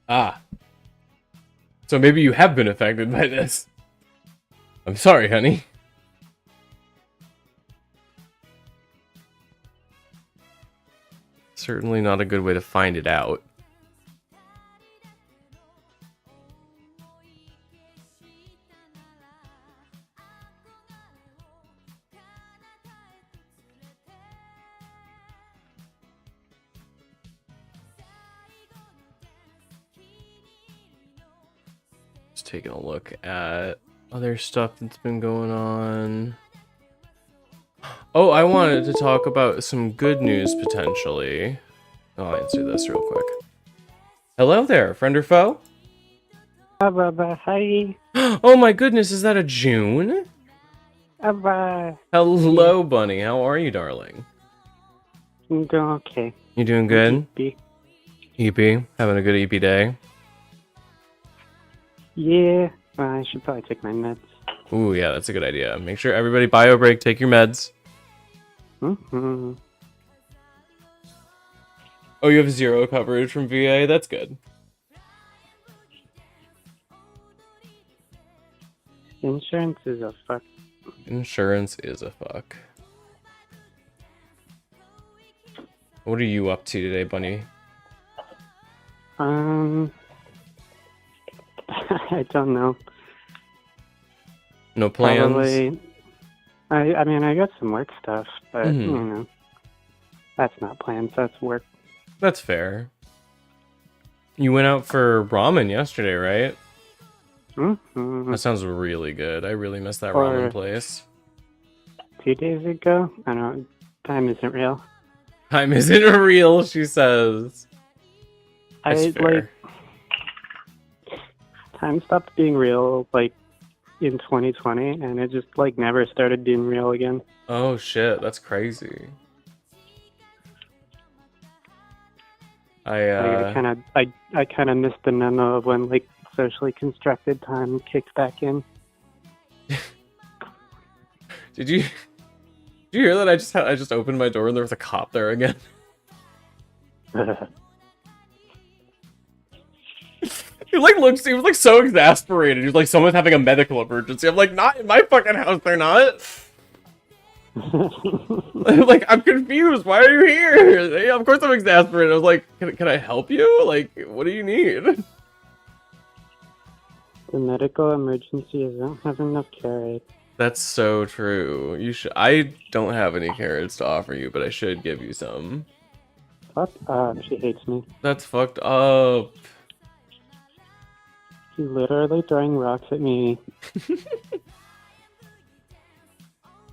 Ah. So maybe you have been affected by this. I'm sorry, honey. Certainly not a good way to find it out. Just taking a look at other stuff that's been going on. Oh, I wanted to talk about some good news potentially. I'll answer this real quick. Hello there, friend or foe? Hi. Oh my goodness, is that a June? Hello, bunny. How are you, darling? I'm doing okay. You doing good? EP? Having a good EP day? Yeah. I should probably take my meds. Ooh, yeah, that's a good idea. Make sure everybody bio break, take your meds. Mm-hmm. Oh, you have 0 coverage from VA? That's good. Insurance is a fuck. Insurance is a fuck. What are you up to today, bunny? I don't know. No plans? Probably. I mean, I got some work stuff, but, you know, that's not plans, that's work. That's fair. You went out for ramen yesterday, right? Mm-hmm. That sounds really good. I really miss that Or- ramen place. 2 days ago? I don't know. Time isn't real. Time isn't real, she says. That's fair. Time stopped being real, like, in 2020, and it just, like, never started being real again. Oh shit, that's crazy. I kind of missed the memo of when, like, socially constructed time kicked back in. Did you hear that? I just opened my door and there was a cop there again. He like looks. He was like so exasperated. He was like, "Someone's having a medical emergency." I'm like, "Not in my fucking house. They're not." Like, I'm confused. Why are you here? Yeah, of course I'm exasperated. I was like, "Can I help you? Like, what do you need?" The medical emergency is I don't have enough carrots. That's so true. You should. I don't have any carrots to offer you, but I should give you some. Fuck up. She hates me. That's fucked up. She's literally throwing rocks at me.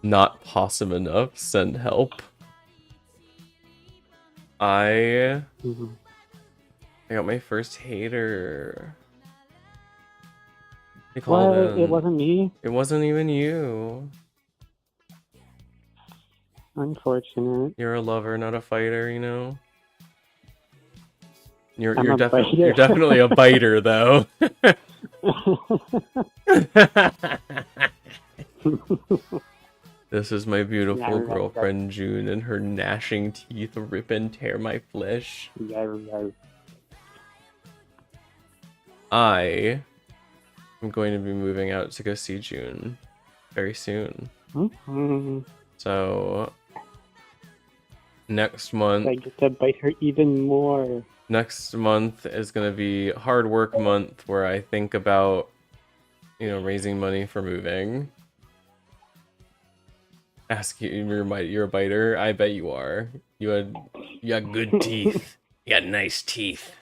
Not possum enough. Send help. I got my first hater. They called What? him. It wasn't me? It wasn't even you. Unfortunate. You're a lover, not a fighter, you know? You're I'm a you're definitely a biter though. This is my beautiful Yeah, right, girlfriend June, and her gnashing teeth rip and tear my flesh. I am going to be moving out to go see June very soon. So next month I get to bite her even more. Next month is going to be hard work month, where I think about, you know, raising money for moving. Ask you, you're a biter? I bet you are. You got good teeth. You got nice teeth.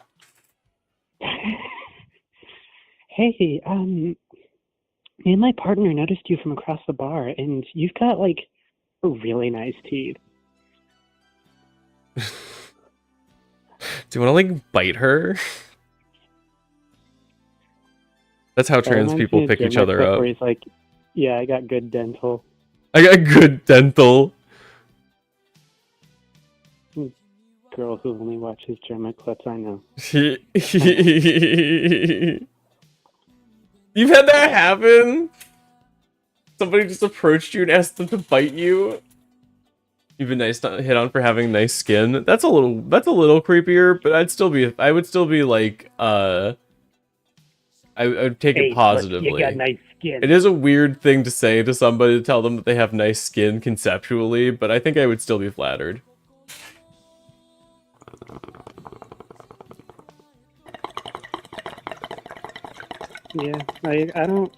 Hey, me and my partner noticed you from across the bar, and you've got, like, really nice teeth. Do you want to, like, bite her? That's how trans people pick each other up. Where he's like, yeah, I got good dental. I got good dental. Girl who only watches German clips, I know. You've had that happen? Somebody just approached you and asked them to bite you? You've been nice to hit on for having nice skin. That's a little creepier, but I would still be like, I would take it positively. You got nice skin. It is a weird thing to say to somebody, to tell them that they have nice skin conceptually, but I think I would still be flattered. Yeah, I don't...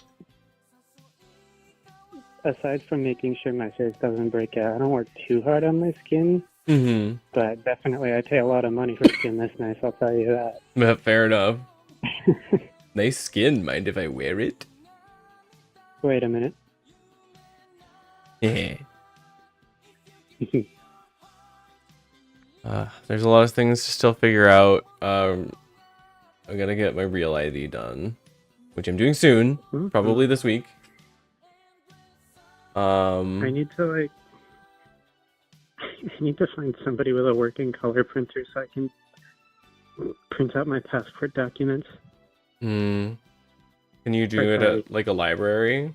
Aside from making sure my face doesn't break out, I don't work too hard on my skin. Mm-hmm. But definitely I pay a lot of money for skin this nice, I'll tell you that. Yeah, fair enough. Nice skin, mind if I wear it? Wait a minute. Yeah. There's a lot of things to still figure out. I'm gonna get my real ID done, which I'm doing soon, probably this week. I need to, like... I need to find somebody with a working color printer so I can print out my passport documents. Can you do it at, like, a library?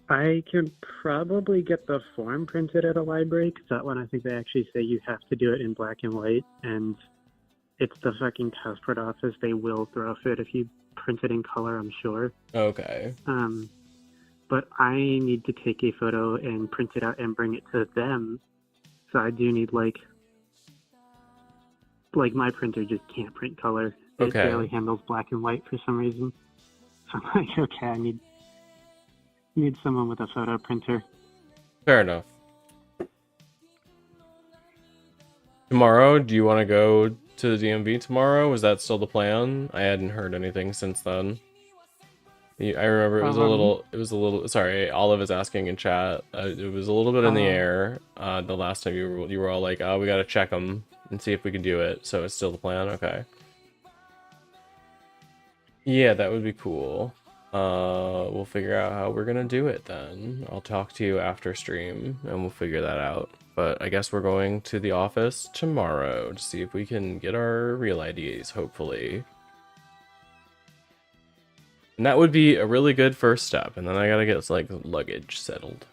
I can probably get the form printed at a library, because that one I think they actually say you have to do it in black and white, and it's the fucking passport office. They will throw a fit if you print it in color, I'm sure. Okay. But I need to take a photo and print it out and bring it to them. So I do need, like my printer just can't print color. It Okay. barely handles black and white for some reason. So I'm like, okay, I need someone with a photo printer. Fair enough. Tomorrow, do you want to go to the DMV tomorrow? Was that still the plan? I hadn't heard anything since then. I remember it was a little, sorry, Olive is asking in chat. It was a little bit in the air. The last time you were all like, oh, we got to check them and see if we can do it. So it's still the plan? Okay. Yeah, that would be cool. We'll figure out how we're gonna do it then. I'll talk to you after stream and we'll figure that out. But I guess we're going to the office tomorrow to see if we can get our real IDs, hopefully. And that would be a really good first step. And then I gotta get, like, luggage settled.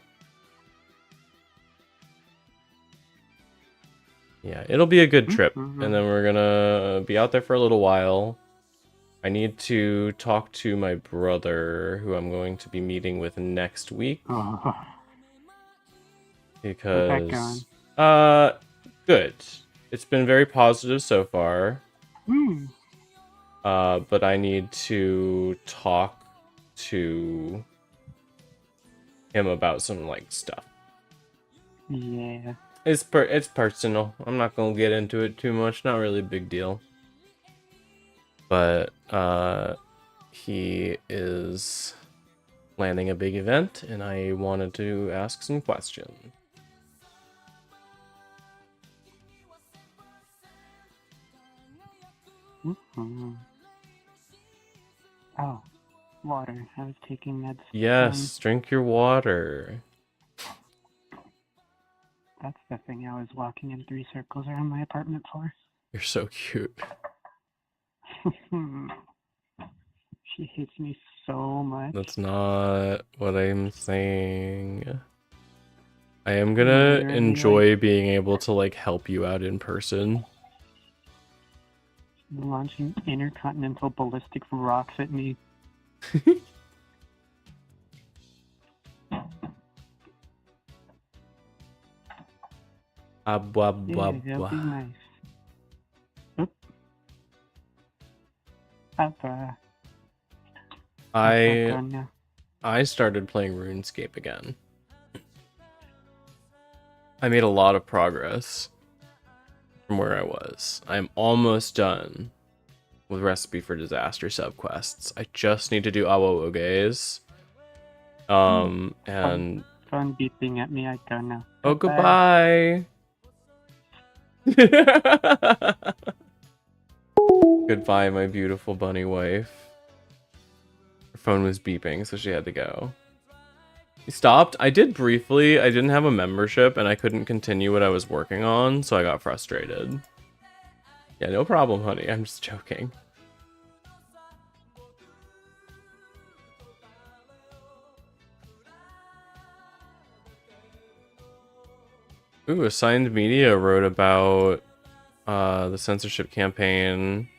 Yeah, it'll be a good trip. And then we're gonna be out there for a little while. I need to talk to my brother, who I'm going to be meeting with next week. Because... How's that going? Good. It's been very positive so far. But I need to talk to him about some, like, stuff. Yeah. It's personal. I'm not gonna get into it too much. Not really a big deal. But he is planning a big event, and I wanted to ask some questions. Mm-hmm. Oh, water. I was taking meds. Yes, drink your water. That's the thing. I was walking in 3 circles around my apartment for. You're so cute. She hates me so much. That's not what I'm saying. I am gonna Literally, enjoy being able to like help you out in person. Launching intercontinental ballistic rocks at me. Ah, blah, Yeah, blah, that'll be blah. nice. Oop. Papa. I started playing RuneScape again. I made a lot of progress from where I was. I'm almost done with Recipe for Disaster subquests. I just need to do Awo Oge's. And Phone beeping at me. I go now. oh, goodbye. Goodbye, my beautiful bunny wife. Her phone was beeping, so she had to go. He stopped. I did briefly. I didn't have a membership, and I couldn't continue what I was working on, so I got frustrated. Yeah, no problem, honey. I'm just joking. Ooh, Assigned Media wrote about the censorship campaign.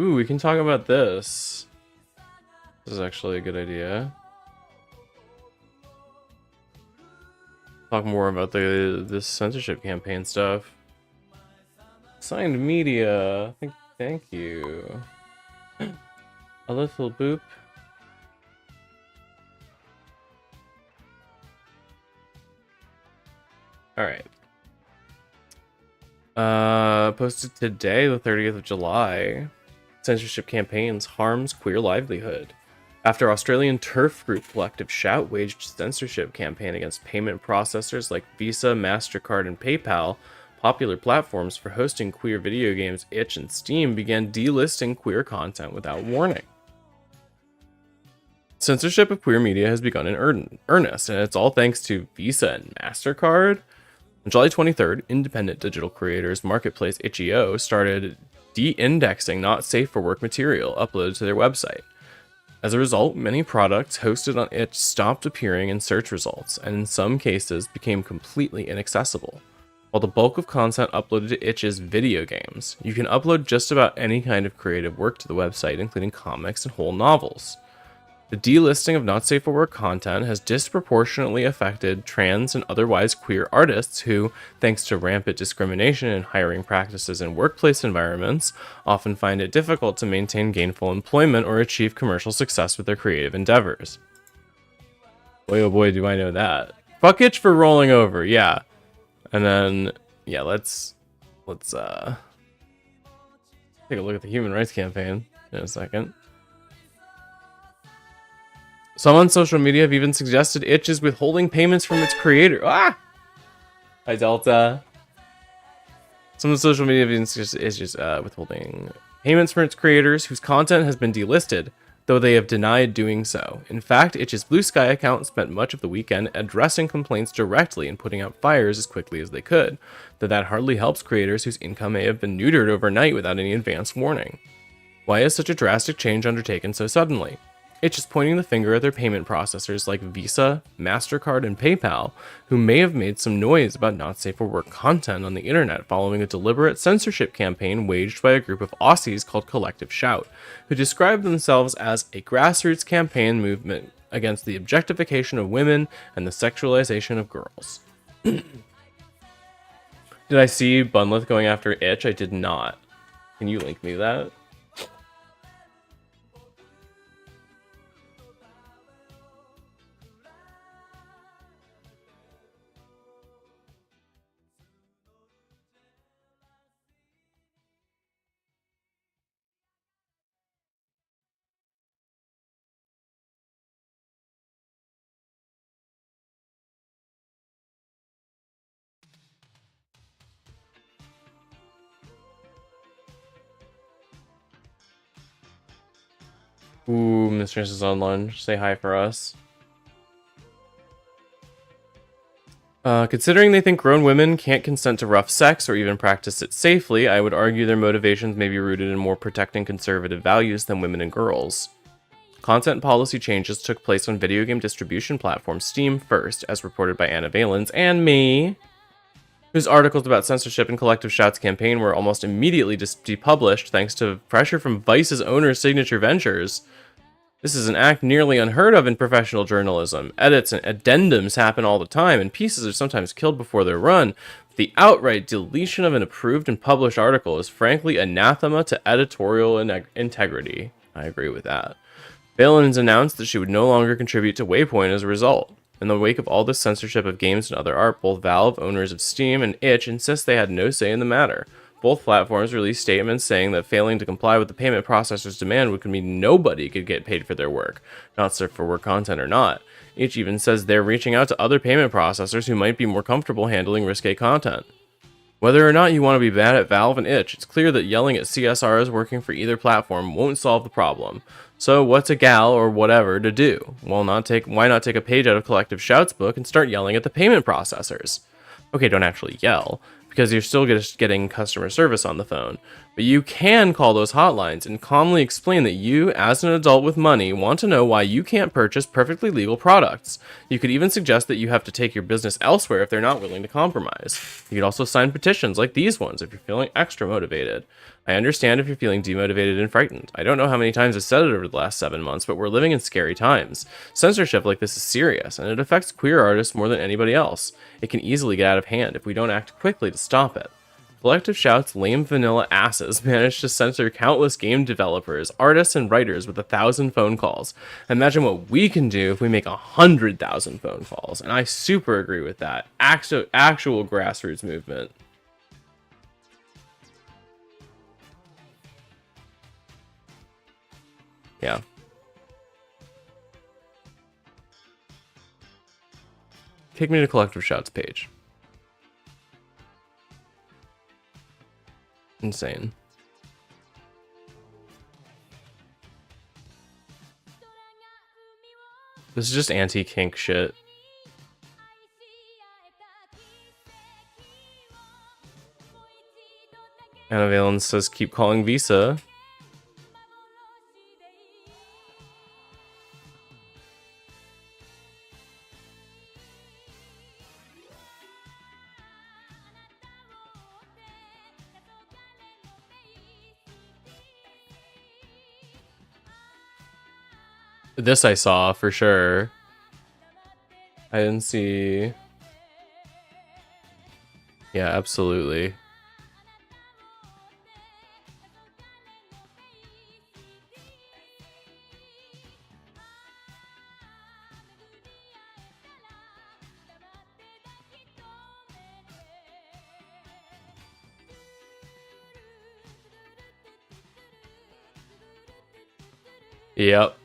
Ooh, we can talk about this. This is actually a good idea. Talk more about this censorship campaign stuff. Assigned Media. Thank you. A little boop. Alright. Posted today, the 30th of July. Censorship campaigns harms queer livelihood. After Australian turf group Collective Shout waged censorship campaign against payment processors like Visa, MasterCard, and PayPal, popular platforms for hosting queer video games Itch and Steam began delisting queer content without warning. Censorship of queer media has begun in earnest, and it's all thanks to Visa and MasterCard. On July 23rd, independent digital creators marketplace Itch.io started de-indexing not safe for work material uploaded to their website. As a result, many products hosted on Itch stopped appearing in search results, and in some cases became completely inaccessible. While the bulk of content uploaded to Itch is video games, you can upload just about any kind of creative work to the website, including comics and whole novels. The delisting of not safe for work content has disproportionately affected trans and otherwise queer artists who, thanks to rampant discrimination and hiring practices in workplace environments, often find it difficult to maintain gainful employment or achieve commercial success with their creative endeavors. Boy, oh boy, do I know that. Fuck Itch for rolling over, yeah. And then, yeah, let's take a look at the Human Rights Campaign in a second. Some on social media have even suggested Itch is withholding payments from its creator. Ah! Hi, Delta. Some of the social media have even suggested Itch is withholding payments from its creators whose content has been delisted, though they have denied doing so. In fact, Itch's Blue Sky account spent much of the weekend addressing complaints directly and putting out fires as quickly as they could, though that hardly helps creators whose income may have been neutered overnight without any advance warning. Why is such a drastic change undertaken so suddenly? Itch is pointing the finger at their payment processors like Visa, MasterCard, and PayPal, who may have made some noise about not safe for work content on the internet following a deliberate censorship campaign waged by a group of Aussies called Collective Shout, who describe themselves as a grassroots campaign movement against the objectification of women and the sexualization of girls. Did I see Bunlith going after Itch? I did not. Can you link me that? Ooh, Mistress is on lunch. Say hi for us. Considering they think grown women can't consent to rough sex or even practice it safely, I would argue their motivations may be rooted in more protecting conservative values than women and girls. Content policy changes took place on video game distribution platform Steam first, as reported by Anna Valens and me, whose articles about censorship and Collective Shout's campaign were almost immediately depublished thanks to pressure from Vice's owner Signature Ventures. This is an act nearly unheard of in professional journalism. Edits and addendums happen all the time, and pieces are sometimes killed before they're run. The outright deletion of an approved and published article is frankly anathema to editorial integrity. I agree with that. Valens announced that she would no longer contribute to Waypoint as a result. In the wake of all this censorship of games and other art, both Valve, owners of Steam, and itch insist they had no say in the matter. Both platforms released statements saying that failing to comply with the payment processor's demand would mean nobody could get paid for their work, not for work content or not. Itch even says they're reaching out to other payment processors who might be more comfortable handling risque content. Whether or not you want to be bad at Valve and itch, it's clear that yelling at CSRs working for either platform won't solve the problem. So what's a gal or whatever to do? Well, why not take a page out of Collective Shout's book and start yelling at the payment processors? Okay, don't actually yell, because you're still just getting customer service on the phone. But you can call those hotlines and calmly explain that you, as an adult with money, want to know why you can't purchase perfectly legal products. You could even suggest that you have to take your business elsewhere if they're not willing to compromise. You could also sign petitions like these ones if you're feeling extra motivated. I understand if you're feeling demotivated and frightened. I don't know how many times I've said it over the last 7 months, but we're living in scary times. Censorship like this is serious, and it affects queer artists more than anybody else. It can easily get out of hand if we don't act quickly to stop it. Collective Shout's lame vanilla asses managed to censor countless game developers, artists, and writers with 1,000 phone calls. Imagine what we can do if we make 100,000 phone calls, and I super agree with that. Actual grassroots movement. Yeah. Take me to Collective Shout's page. Insane. This is just anti-kink shit. Anna Valens says keep calling Visa. This I saw for sure. I didn't see. Yeah, absolutely. Yep.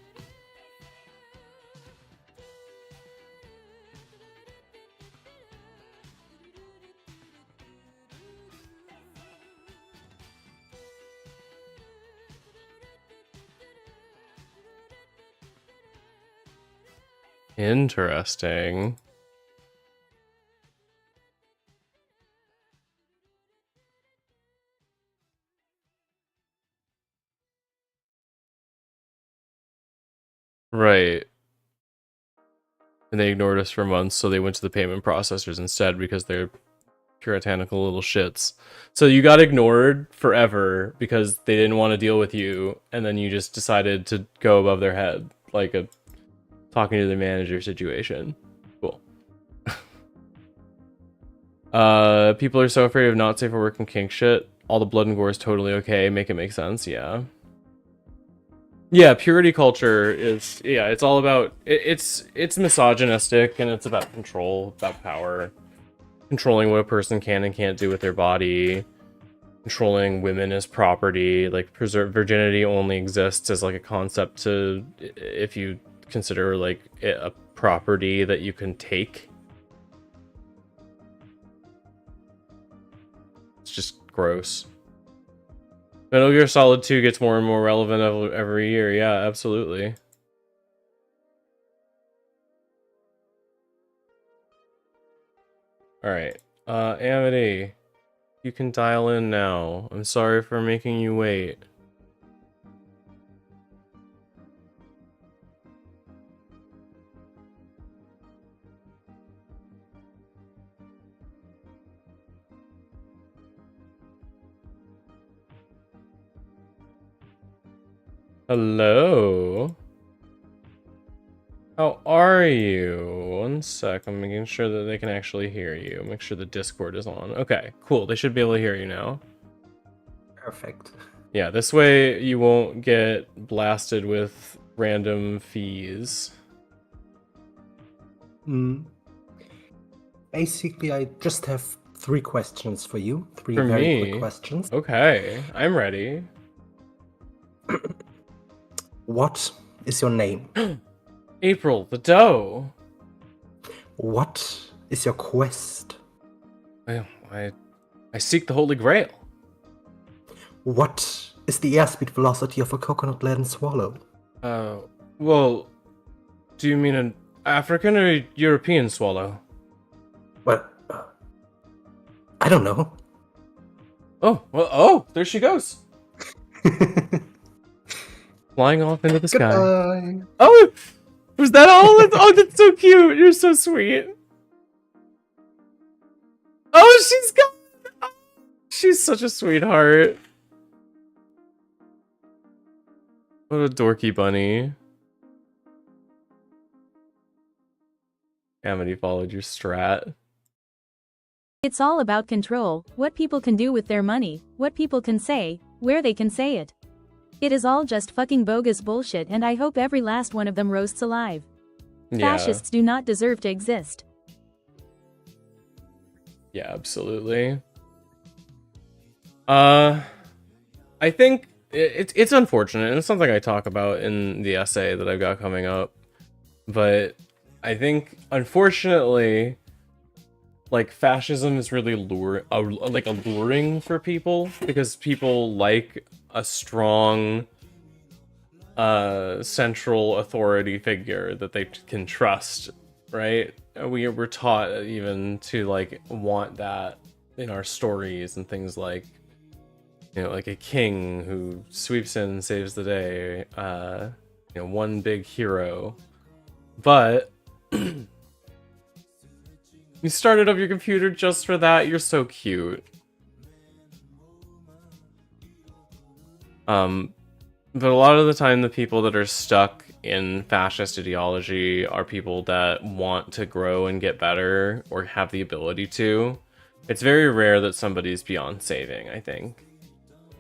Interesting. Right. And they ignored us for months, so they went to the payment processors instead because they're puritanical little shits. So you got ignored forever because they didn't want to deal with you, and then you just decided to go above their head, like a talking to the manager situation. Cool. People are so afraid of not safe for work and kink shit. All the blood and gore is totally okay. Make it make sense, yeah. Yeah, purity culture is, yeah, it's all about, it's misogynistic, and it's about control, about power. Controlling what a person can and can't do with their body. Controlling women as property. Like, virginity only exists as like a concept to, if you consider like a property that you can take. It's just gross. Metal Gear Solid 2 gets more and more relevant every year. Yeah, absolutely. Alright. Amity. You can dial in now. I'm sorry for making you wait. Hello? How are you? One sec, I'm making sure that they can actually hear you. Make sure the Discord is on. Okay, cool. They should be able to hear you now. Perfect. Yeah, this way you won't get blasted with random fees. Basically, I just have 3 questions for you. 3 For very me? quick questions. Okay, I'm ready. What is your name? April, the dough. What is your quest? Well, I seek the Holy Grail. What is the airspeed velocity of a coconut-laden swallow? Well, do you mean an African or European swallow? Well, I don't know. Oh, well, oh, there she goes. Flying off into the sky. Goodbye. Oh, was that all? Oh, that's so cute. You're so sweet. Oh, she's got. Oh, she's such a sweetheart. What a dorky bunny. Amity followed your strat. It's all about control, what people can do with their money, what people can say, where they can say it. It is all just fucking bogus bullshit, and I hope every last one of them roasts alive. Yeah. Fascists do not deserve to exist. Yeah, absolutely. I think it's unfortunate, and it's something I talk about in the essay that I've got coming up. But I think, unfortunately, like, fascism is really alluring for people, because people like a strong central authority figure that they can trust, right? We're taught even to like want that in our stories and things, like, you know, like a king who sweeps in and saves the day, you know, one big hero. But you started up your computer just for that. You're so cute. But a lot of the time, the people that are stuck in fascist ideology are people that want to grow and get better, or have the ability to. It's very rare that somebody's beyond saving, I think.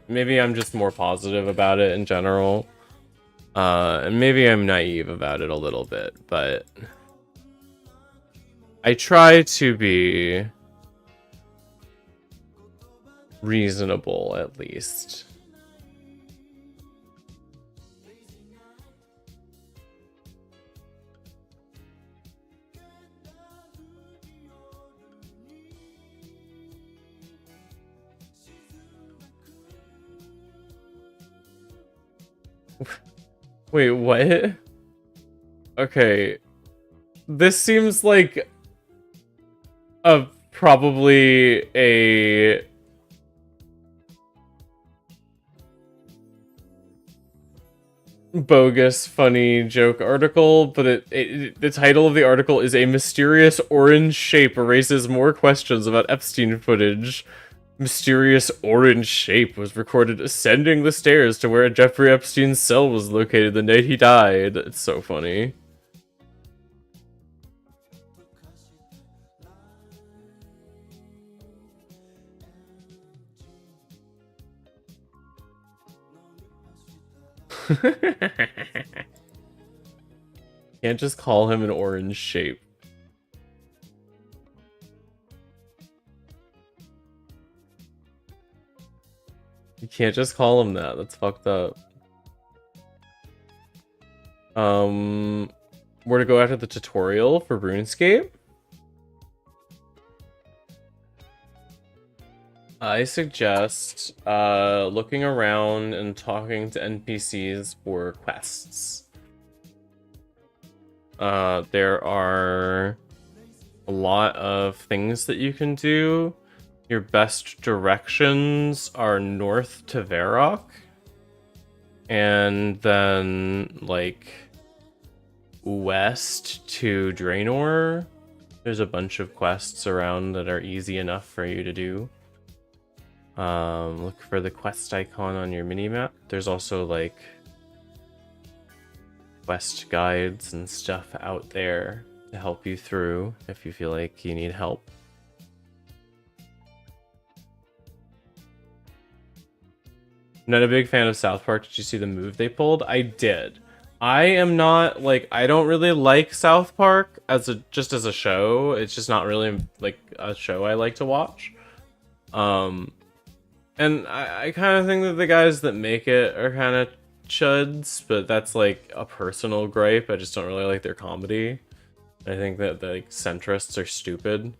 Maybe I'm just more positive about it in general. And maybe I'm naive about it a little bit, but I try to be reasonable, at least. Wait, what? Okay. This seems like probably a bogus funny joke article, but the title of the article is "A Mysterious Orange Shape Erases More Questions About Epstein Footage. Mysterious orange shape was recorded ascending the stairs to where Jeffrey Epstein's cell was located the night he died." It's so funny. Can't just call him an orange shape. You can't just call him that. That's fucked up. Where to go after the tutorial for RuneScape? I suggest looking around and talking to NPCs for quests. There are a lot of things that you can do. Your best directions are north to Varrock, and then like west to Draenor. There's a bunch of quests around that are easy enough for you to do. Look for the quest icon on your minimap. There's also like quest guides and stuff out there to help you through if you feel like you need help. I'm not a big fan of South Park. Did you see the move they pulled? I did. I am not like, I don't really like South Park as a show. It's just not really like a show I like to watch. And I kind of think that the guys that make it are kind of chuds, but that's like a personal gripe. I just don't really like their comedy. I think that the like, centrists are stupid.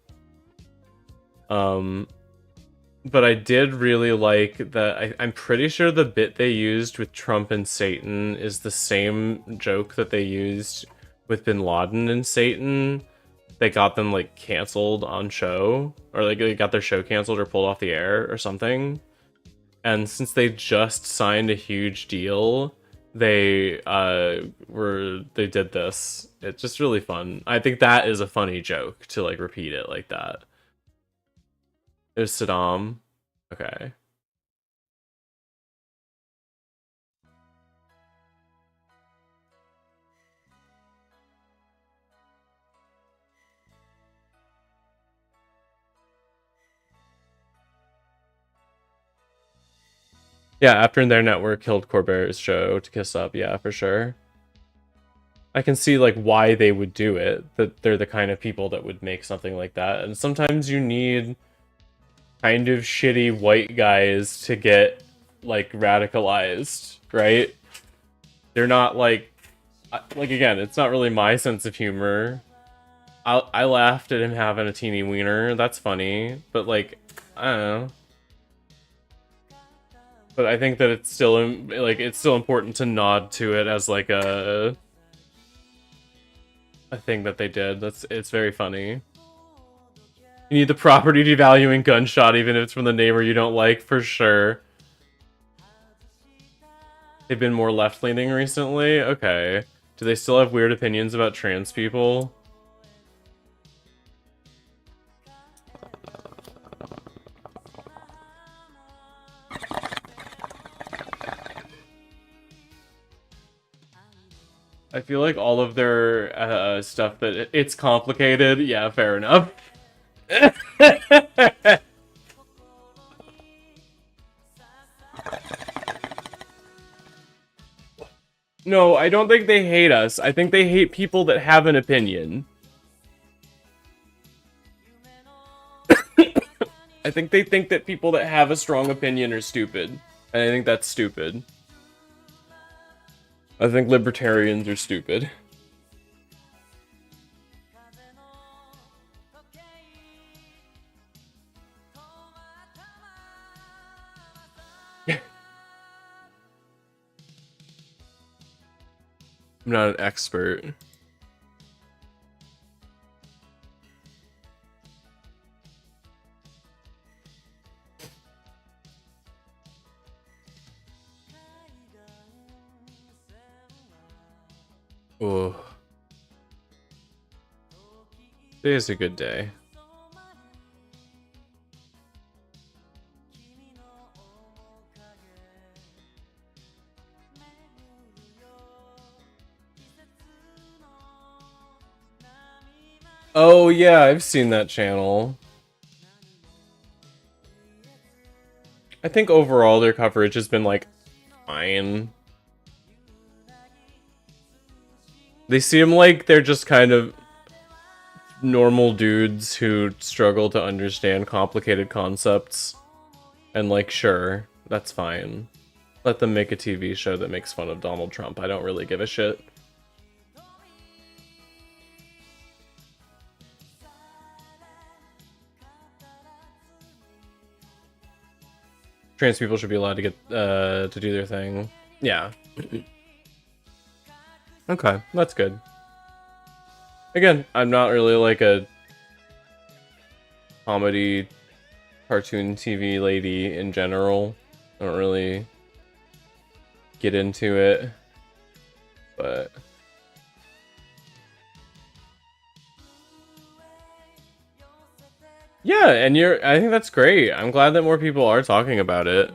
But I did really like that. I'm pretty sure the bit they used with Trump and Satan is the same joke that they used with Bin Laden and Satan. They got them like canceled on show, or like they got their show canceled or pulled off the air or something. And since they just signed a huge deal, they did this. It's just really fun. I think that is a funny joke to like repeat it like that. It was Saddam. Okay. Yeah, after their network killed Corbert's show to Kiss Up, yeah, for sure. I can see like why they would do it. That they're the kind of people that would make something like that. And sometimes you need kind of shitty white guys to get like radicalized, right? They're not like again, it's not really my sense of humor. I laughed at him having a teeny wiener. That's funny, but like I don't know. But I think that it's still like it's still important to nod to it as like a thing that they did. It's very funny. You need the property devaluing gunshot, even if it's from the neighbor you don't like, for sure. They've been more left-leaning recently? Okay. Do they still have weird opinions about trans people? I feel like all of their stuff that it's complicated. Yeah, fair enough. No, I don't think they hate us. I think they hate people that have an opinion. I think they think that people that have a strong opinion are stupid. And I think that's stupid. I think libertarians are stupid. I'm not an expert. Oh. Today is a good day. Oh yeah, I've seen that channel. I think overall their coverage has been like fine. They seem like they're just kind of normal dudes who struggle to understand complicated concepts. And like, sure, that's fine. Let them make a TV show that makes fun of Donald Trump. I don't really give a shit. trans people should be allowed to get to do their thing. Yeah. Okay, that's good. Again, I'm not really like a comedy cartoon TV lady in general. I don't really get into it, but yeah, and I think that's great. I'm glad that more people are talking about it.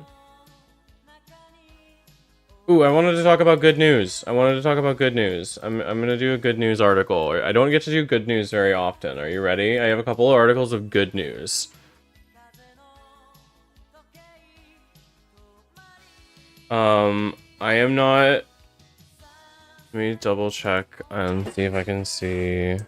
Ooh, I wanted to talk about good news. I'm gonna do a good news article. I don't get to do good news very often. Are you ready? I have a couple of articles of good news. I am not... Let me double check and see if I can see...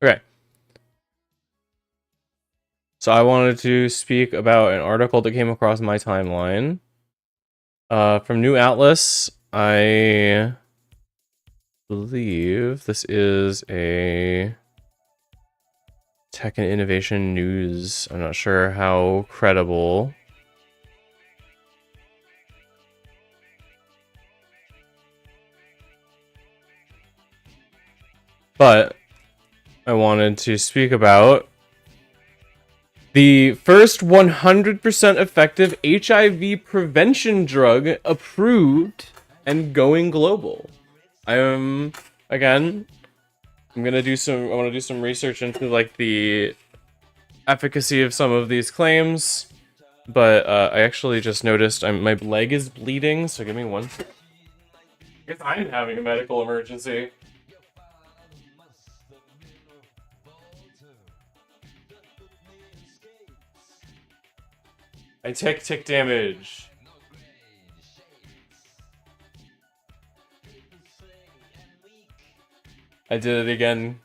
Okay. So I wanted to speak about an article that came across my timeline. From New Atlas, I believe this is a tech and innovation news. I'm not sure how credible. But I wanted to speak about the first 100% effective HIV prevention drug approved and going global. I'm gonna do some. I want to do some research into like the efficacy of some of these claims, but I actually just noticed my leg is bleeding. So give me one. I guess I'm having a medical emergency. I take tick damage. I did it again.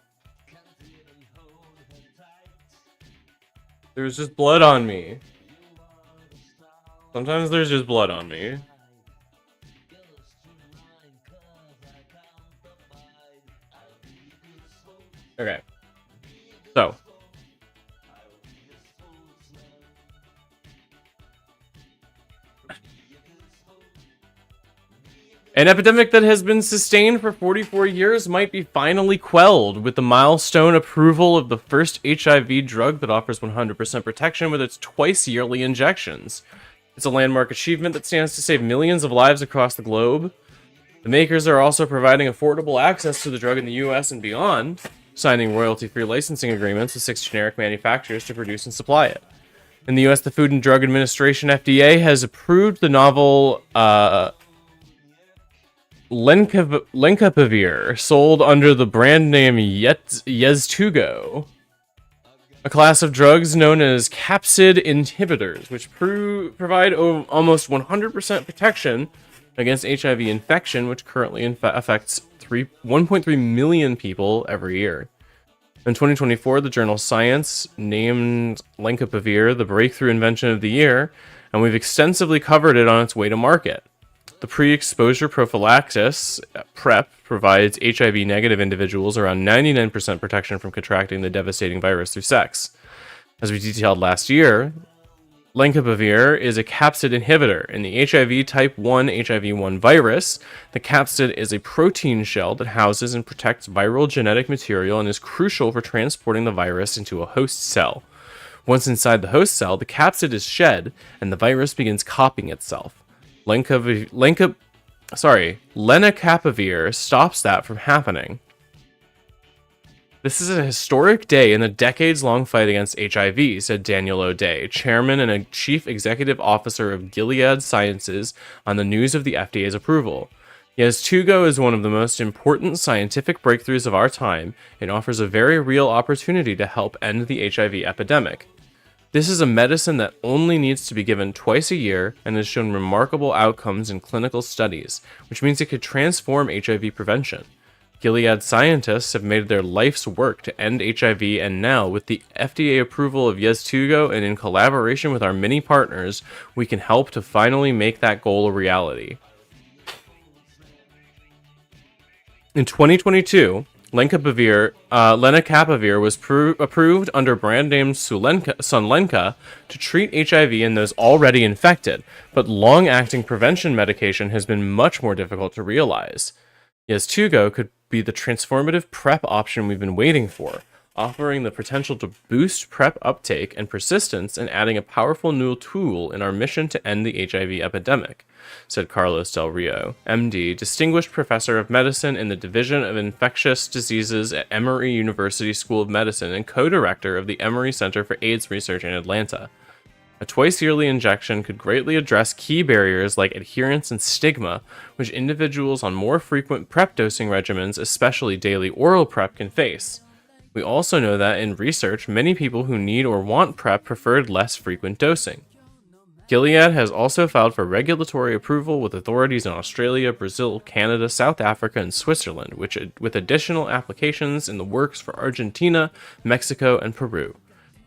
There was just blood on me. Sometimes there's just blood on me. Okay. So. An epidemic that has been sustained for 44 years might be finally quelled with the milestone approval of the first HIV drug that offers 100% protection with its twice-yearly injections. It's a landmark achievement that stands to save millions of lives across the globe. The makers are also providing affordable access to the drug in the US and beyond, signing royalty-free licensing agreements with 6 generic manufacturers to produce and supply it. In the US, the Food and Drug Administration, FDA, has approved the novel Lenacapavir, sold under the brand name Yeztugo, a class of drugs known as capsid inhibitors, which provide almost 100% protection against HIV infection, which currently affects 1.3 million people every year. In 2024, the journal Science named Lenacapavir the breakthrough invention of the year, and we've extensively covered it on its way to market. The pre-exposure prophylaxis, PrEP, provides HIV-negative individuals around 99% protection from contracting the devastating virus through sex. As we detailed last year, Lenacapavir is a capsid inhibitor. In the HIV type 1 HIV-1 virus, the capsid is a protein shell that houses and protects viral genetic material and is crucial for transporting the virus into a host cell. Once inside the host cell, the capsid is shed and the virus begins copying itself. Lenacapavir stops that from happening. This is a historic day in the decades-long fight against HIV, said Daniel O'Day, chairman and a chief executive officer of Gilead Sciences, on the news of the FDA's approval. Yeztugo is one of the most important scientific breakthroughs of our time and offers a very real opportunity to help end the HIV epidemic. This is a medicine that only needs to be given twice a year and has shown remarkable outcomes in clinical studies, which means it could transform HIV prevention. Gilead scientists have made their life's work to end HIV, and now, with the FDA approval of Yeztugo and in collaboration with our many partners, we can help to finally make that goal a reality. In 2022, lenacapavir was approved under brand name Sunlenca to treat HIV in those already infected, but long-acting prevention medication has been much more difficult to realize. Yeztugo could be the transformative PrEP option we've been waiting for, offering the potential to boost PrEP uptake and persistence and adding a powerful new tool in our mission to end the HIV epidemic, said Carlos Del Rio, MD, Distinguished Professor of Medicine in the Division of Infectious Diseases at Emory University School of Medicine and co-director of the Emory Center for AIDS Research in Atlanta. A twice-yearly injection could greatly address key barriers like adherence and stigma, which individuals on more frequent PrEP dosing regimens, especially daily oral PrEP, can face. We also know that in research, many people who need or want PrEP preferred less frequent dosing. Gilead has also filed for regulatory approval with authorities in Australia, Brazil, Canada, South Africa, and Switzerland, with additional applications in the works for Argentina, Mexico, and Peru.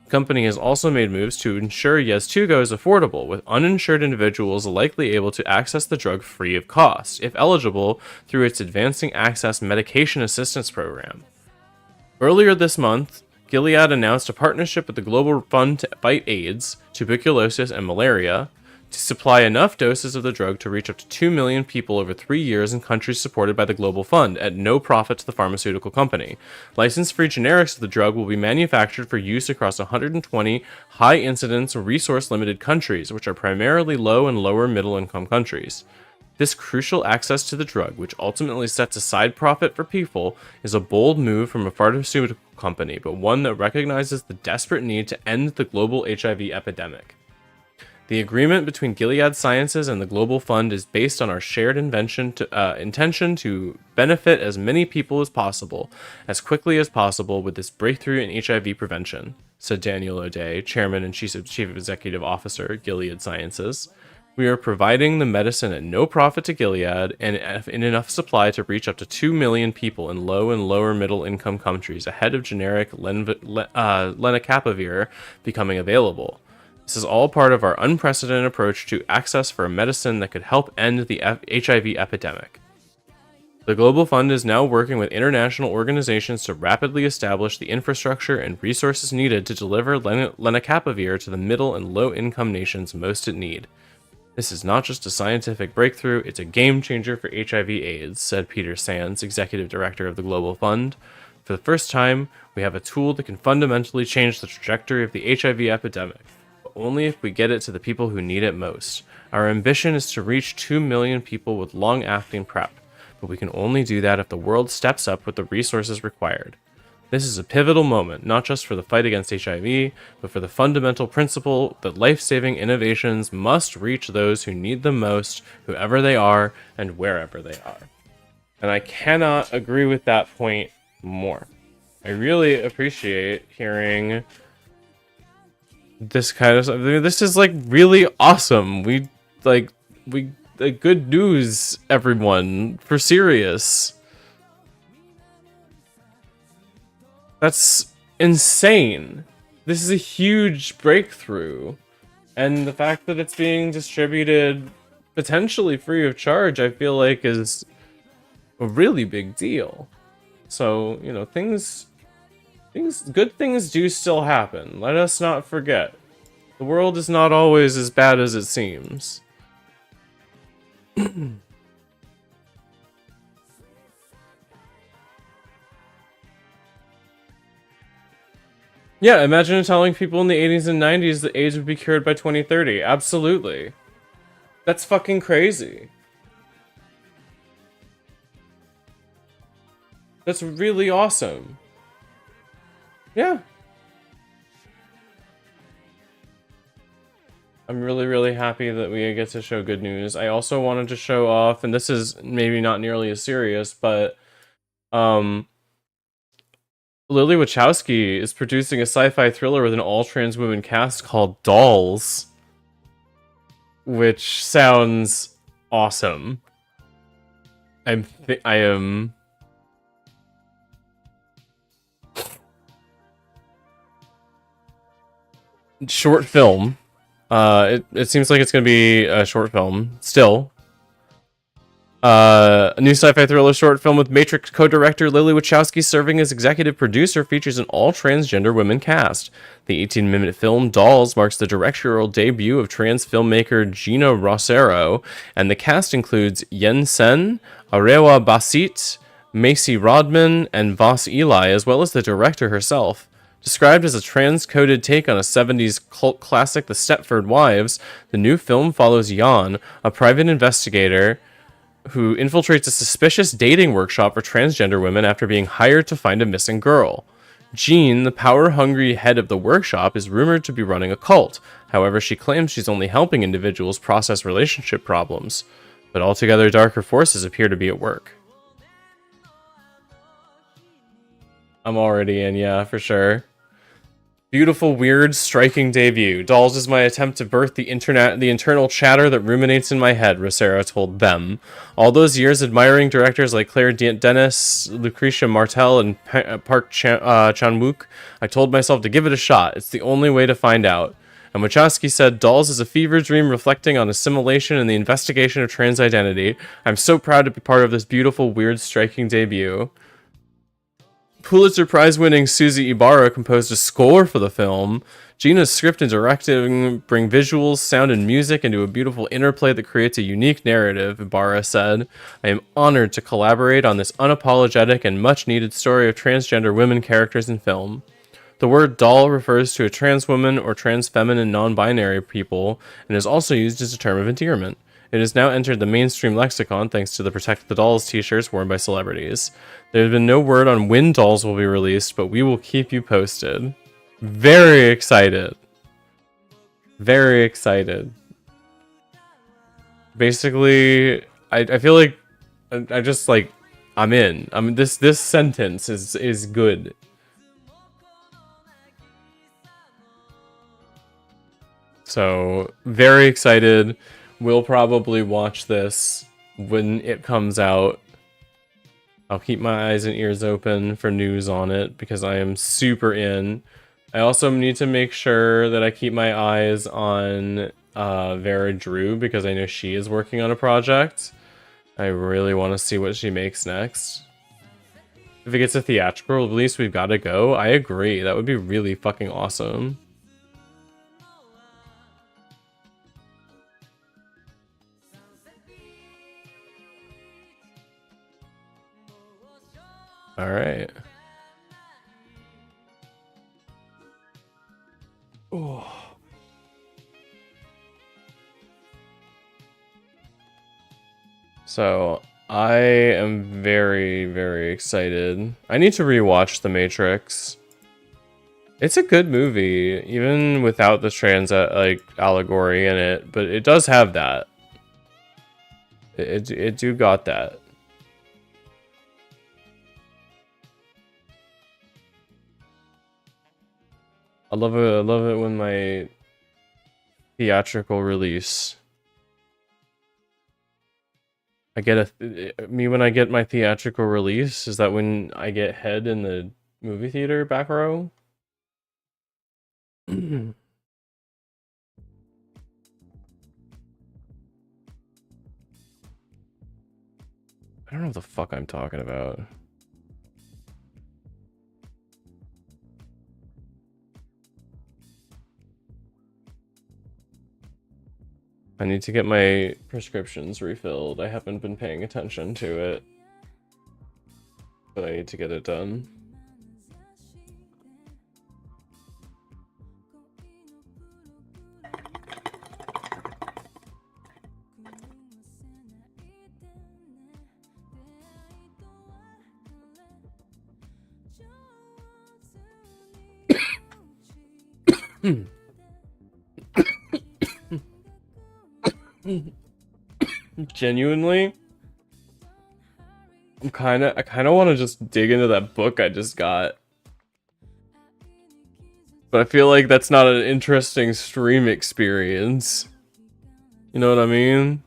The company has also made moves to ensure Yeztugo is affordable, with uninsured individuals likely able to access the drug free of cost, if eligible, through its Advancing Access Medication Assistance Program. Earlier this month, Gilead announced a partnership with the Global Fund to fight AIDS, tuberculosis, and malaria to supply enough doses of the drug to reach up to 2 million people over 3 years in countries supported by the Global Fund at no profit to the pharmaceutical company. License-free generics of the drug will be manufactured for use across 120 high-incidence, resource-limited countries, which are primarily low and lower middle-income countries. This crucial access to the drug, which ultimately sets aside profit for people, is a bold move from a pharmaceutical company, but one that recognizes the desperate need to end the global HIV epidemic. The agreement between Gilead Sciences and the Global Fund is based on our shared intention to benefit as many people as possible, as quickly as possible with this breakthrough in HIV prevention, said Daniel O'Day, Chairman and Chief Executive Officer, Gilead Sciences. We are providing the medicine at no profit to Gilead and in enough supply to reach up to 2 million people in low and lower middle income countries ahead of generic lenacapavir becoming available. This is all part of our unprecedented approach to access for a medicine that could help end the HIV epidemic. The Global Fund is now working with international organizations to rapidly establish the infrastructure and resources needed to deliver lenacapavir to the middle and low income nations most in need. This is not just a scientific breakthrough, it's a game changer for HIV/AIDS, said Peter Sands, Executive Director of the Global Fund. For the first time, we have a tool that can fundamentally change the trajectory of the HIV epidemic, but only if we get it to the people who need it most. Our ambition is to reach 2 million people with long-acting PrEP, but we can only do that if the world steps up with the resources required. This is a pivotal moment, not just for the fight against HIV, but for the fundamental principle that life-saving innovations must reach those who need them most, whoever they are, and wherever they are. And I cannot agree with that point more. I really appreciate hearing this kind of stuff. I mean, this is like really awesome. Good news, everyone, for serious. That's insane. This is a huge breakthrough. And the fact that it's being distributed potentially free of charge, I feel like is a really big deal. So, you know, good things do still happen. Let us not forget. The world is not always as bad as it seems. Yeah, imagine telling people in the 80s and 90s that AIDS would be cured by 2030. Absolutely. That's fucking crazy. That's really awesome. Yeah. I'm really, really happy that we get to show good news. I also wanted to show off, and this is maybe not nearly as serious, but Lily Wachowski is producing a sci-fi thriller with an all-trans women cast called Dolls, which sounds awesome. I am short film. It seems like it's gonna be a short film still. A new sci-fi thriller short film with Matrix co-director Lily Wachowski serving as executive producer features an all-transgender women cast. The 18-minute film Dolls marks the directorial debut of trans filmmaker Gina Rosero, and the cast includes Yen Sen, Arewa Basit, Macy Rodman, and Voss Eli, as well as the director herself. Described as a trans-coded take on a 70s cult classic The Stepford Wives, the new film follows Jan, a private investigator who infiltrates a suspicious dating workshop for transgender women after being hired to find a missing girl. Jean, the power-hungry head of the workshop, is rumored to be running a cult. However, she claims she's only helping individuals process relationship problems. But altogether darker forces appear to be at work. I'm already in, yeah, for sure. Beautiful, weird, striking debut. Dolls is my attempt to birth the internal chatter that ruminates in my head, Rosero told them. All those years admiring directors like Claire Denis, Lucretia Martel, and Park Chan-wook, I told myself to give it a shot. It's the only way to find out. And Wachowski said, Dolls is a fever dream reflecting on assimilation and the investigation of trans identity. I'm so proud to be part of this beautiful, weird, striking debut. Pulitzer Prize-winning Suzy Ibarra composed a score for the film. Gina's script and directing bring visuals, sound, and music into a beautiful interplay that creates a unique narrative, Ibarra said. I am honored to collaborate on this unapologetic and much-needed story of transgender women characters in film. The word doll refers to a trans woman or trans feminine non-binary people, and is also used as a term of endearment. It has now entered the mainstream lexicon thanks to the Protect the Dolls t-shirts worn by celebrities. There has been no word on when Dolls will be released, but we will keep you posted. Very excited. Very excited. Basically, I feel like I just like I'm in. I mean this sentence is good. So, very excited. We'll probably watch this when it comes out. I'll keep my eyes and ears open for news on it because I am super in. I also need to make sure that I keep my eyes on Vera Drew because I know she is working on a project. I really want to see what she makes next. If it gets a theatrical release, we've got to go. I agree. That would be really fucking awesome. All right. Oh. So, I am very, very excited. I need to rewatch The Matrix. It's a good movie, even without the trans like allegory in it, but it does have that. It do got that. I love it when my theatrical release. I get when I get my theatrical release, is that when I get head in the movie theater back row? I don't know what the fuck I'm talking about. I need to get my prescriptions refilled. I haven't been paying attention to it. But I need to get it done. Genuinely, I kind of want to just dig into that book I just got. But I feel like that's not an interesting stream experience. You know what I mean?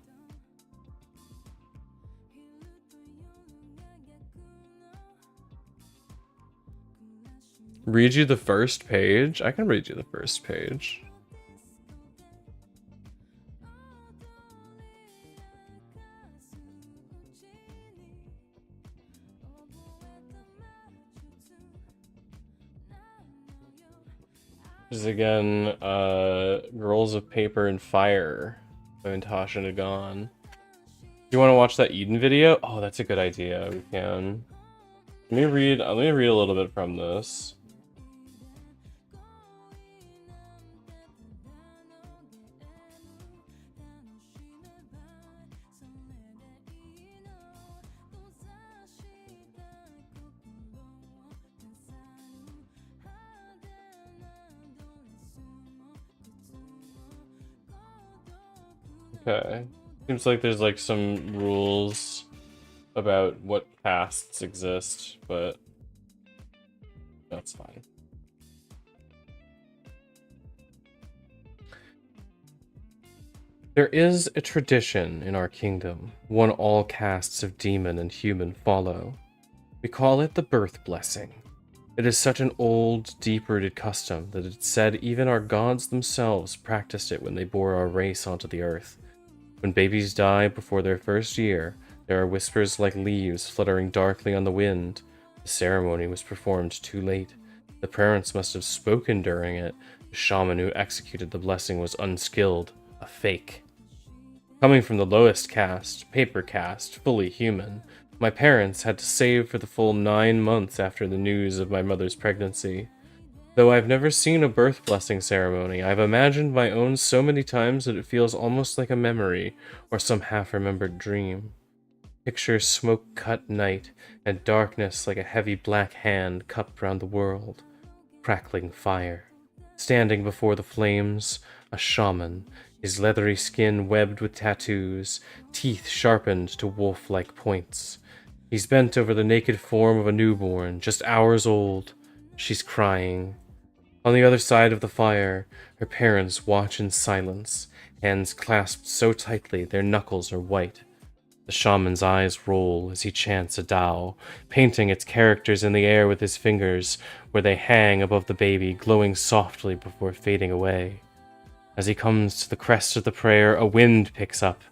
Read you the first page? I can read you the first page. This is again, Girls of Paper and Fire by Natasha Nagan. Do you want to watch that Eden video? Oh, that's a good idea. We can. Let me read a little bit from this. Okay. Seems like there's like some rules about what castes exist, but that's fine. There is a tradition in our kingdom, one all castes of demon and human follow. We call it the birth blessing. It is such an old, deep-rooted custom that it's said even our gods themselves practiced it when they bore our race onto the earth. When babies die before their first year, there are whispers like leaves fluttering darkly on the wind. The ceremony was performed too late. The parents must have spoken during it. The shaman who executed the blessing was unskilled, a fake. Coming from the lowest caste, paper caste, fully human, my parents had to save for the full 9 months after the news of my mother's pregnancy. Though I've never seen a birth blessing ceremony, I've imagined my own so many times that it feels almost like a memory or some half-remembered dream. Picture smoke-cut night and darkness like a heavy black hand cupped round the world. Crackling fire. Standing before the flames, a shaman, his leathery skin webbed with tattoos, teeth sharpened to wolf-like points. He's bent over the naked form of a newborn, just hours old. She's crying. On the other side of the fire, her parents watch in silence, hands clasped so tightly their knuckles are white. The shaman's eyes roll as he chants a Tao, painting its characters in the air with his fingers, where they hang above the baby, glowing softly before fading away. As he comes to the crest of the prayer, a wind picks up.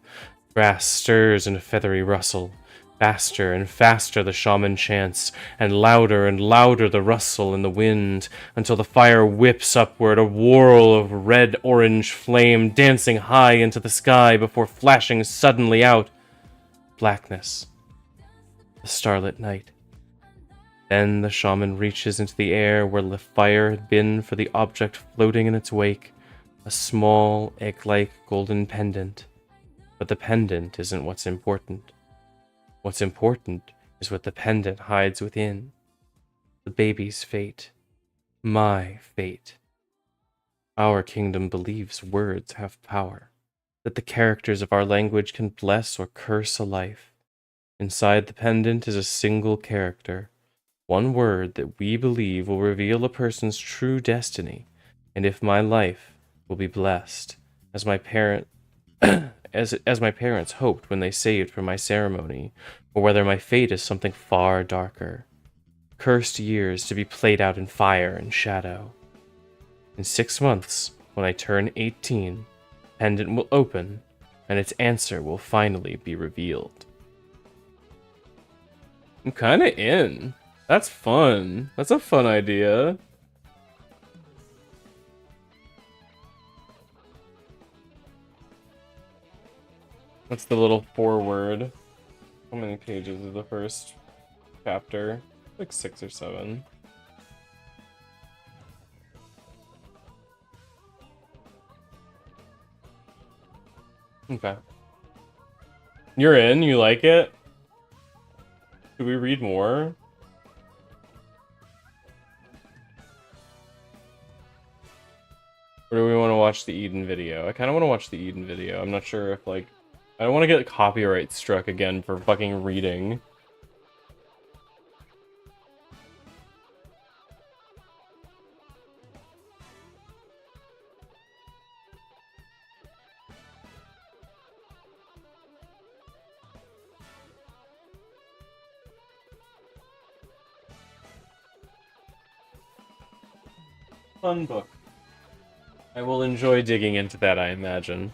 Grass stirs in a feathery rustle. Faster and faster the shaman chants, and louder the rustle in the wind, until the fire whips upward, a whirl of red-orange flame dancing high into the sky before flashing suddenly out. Blackness. The starlit night. Then the shaman reaches into the air where the fire had been for the object floating in its wake, a small, egg-like golden pendant. But the pendant isn't what's important. What's important is what the pendant hides within. The baby's fate. My fate. Our kingdom believes words have power, that the characters of our language can bless or curse a life. Inside the pendant is a single character, one word that we believe will reveal a person's true destiny, and if my life will be blessed, as my parents hoped when they saved for my ceremony, or whether my fate is something far darker. Cursed years to be played out in fire and shadow. In 6 months, when I turn 18, pendant will open, and its answer will finally be revealed. I'm kinda in. That's fun. That's a fun idea. What's the little foreword? How many pages is the first chapter? Like 6 or 7. Okay. You're in? You like it? Should we read more? Or do we want to watch the Eden video? I kind of want to watch the Eden video. I'm not sure if, like... I don't want to get copyright struck again for fucking reading. fun book. I will enjoy digging into that, I imagine.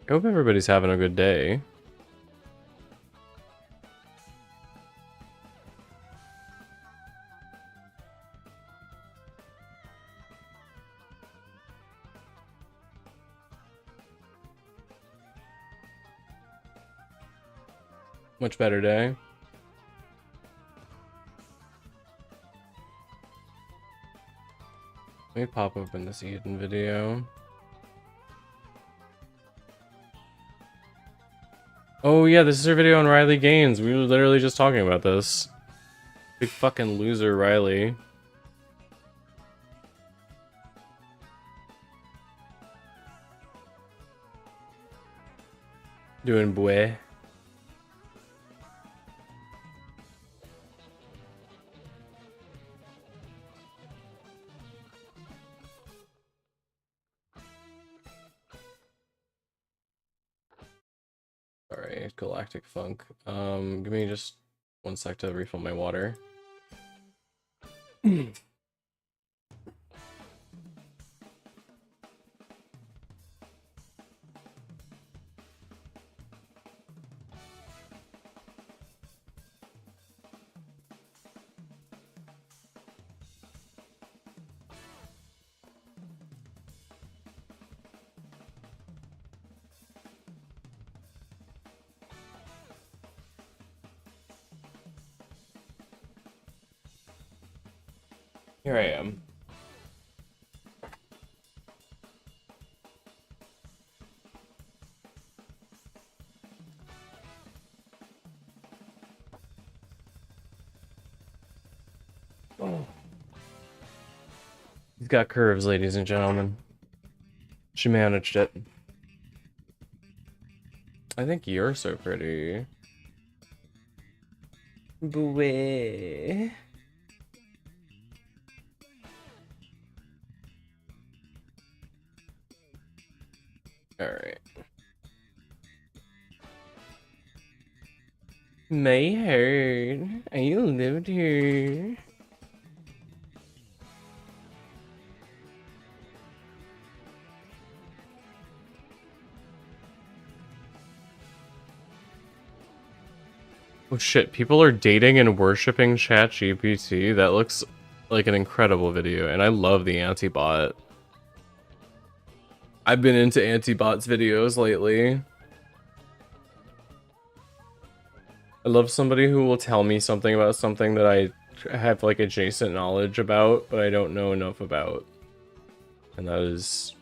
I hope everybody's having a good day. Much better day. Let me pop open this Eden video. Oh yeah, this is her video on Riley Gaines. We were literally just talking about this. Big fucking loser, Riley. Doing boy. Sorry, Galactic Funk. Give me just 1 sec to refill my water. Here I am. Oh. He's got curves, ladies and gentlemen. She managed it. I think you're so pretty. Boy. Alright. May hurt. Are you lived here? Oh shit, people are dating and worshipping ChatGPT. That looks like an incredible video, and I love the anti-bot. I've been into anti-bots videos lately. I love somebody who will tell me something about something that I have like adjacent knowledge about, but I don't know enough about. And that is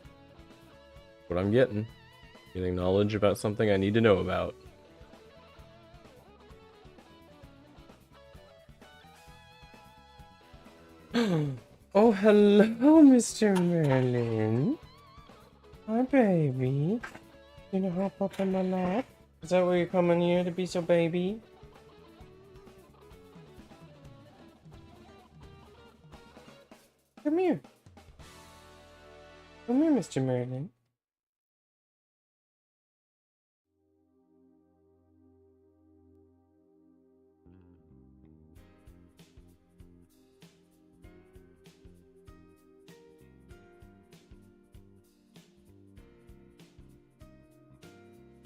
what I'm getting. Getting knowledge about something I need to know about. Oh, hello, Mr. Merlin. Hi, baby. You know hop up in my lap? Is that why you're coming here, to be so baby? Come here. Come here, Mr. Merlin.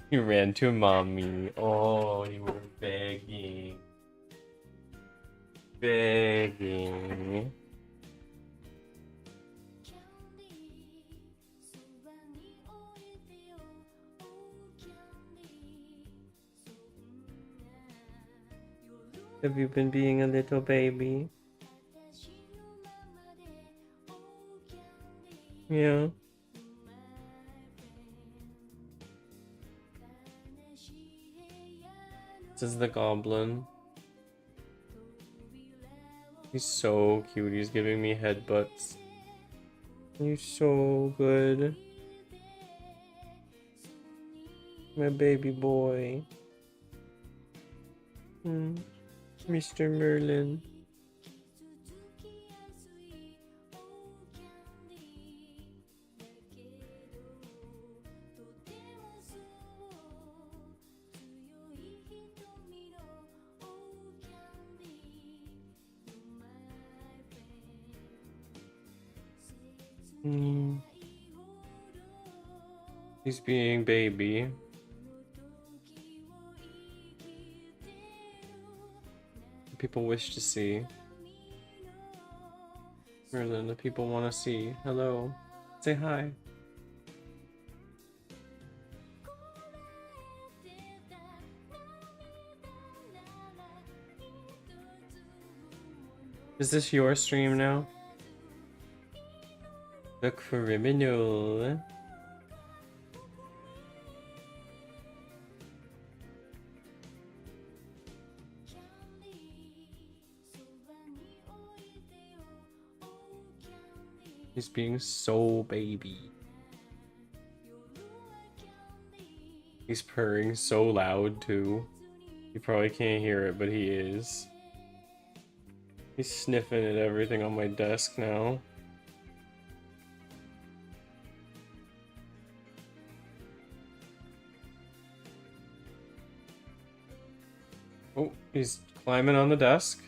You ran to mommy. Oh, you were begging. Begging. Have you been being a little baby? Yeah. This is the goblin. He's so cute. He's giving me headbutts. You're so good. My baby boy. Mr. Merlin. He's being baby. People wish to see. Merlin, the people want to see. Hello. Say hi. Is this your stream now? The criminal. He's being so baby. He's purring so loud too. You probably can't hear it, but he is. He's sniffing at everything on my desk now. Oh, he's climbing on the desk.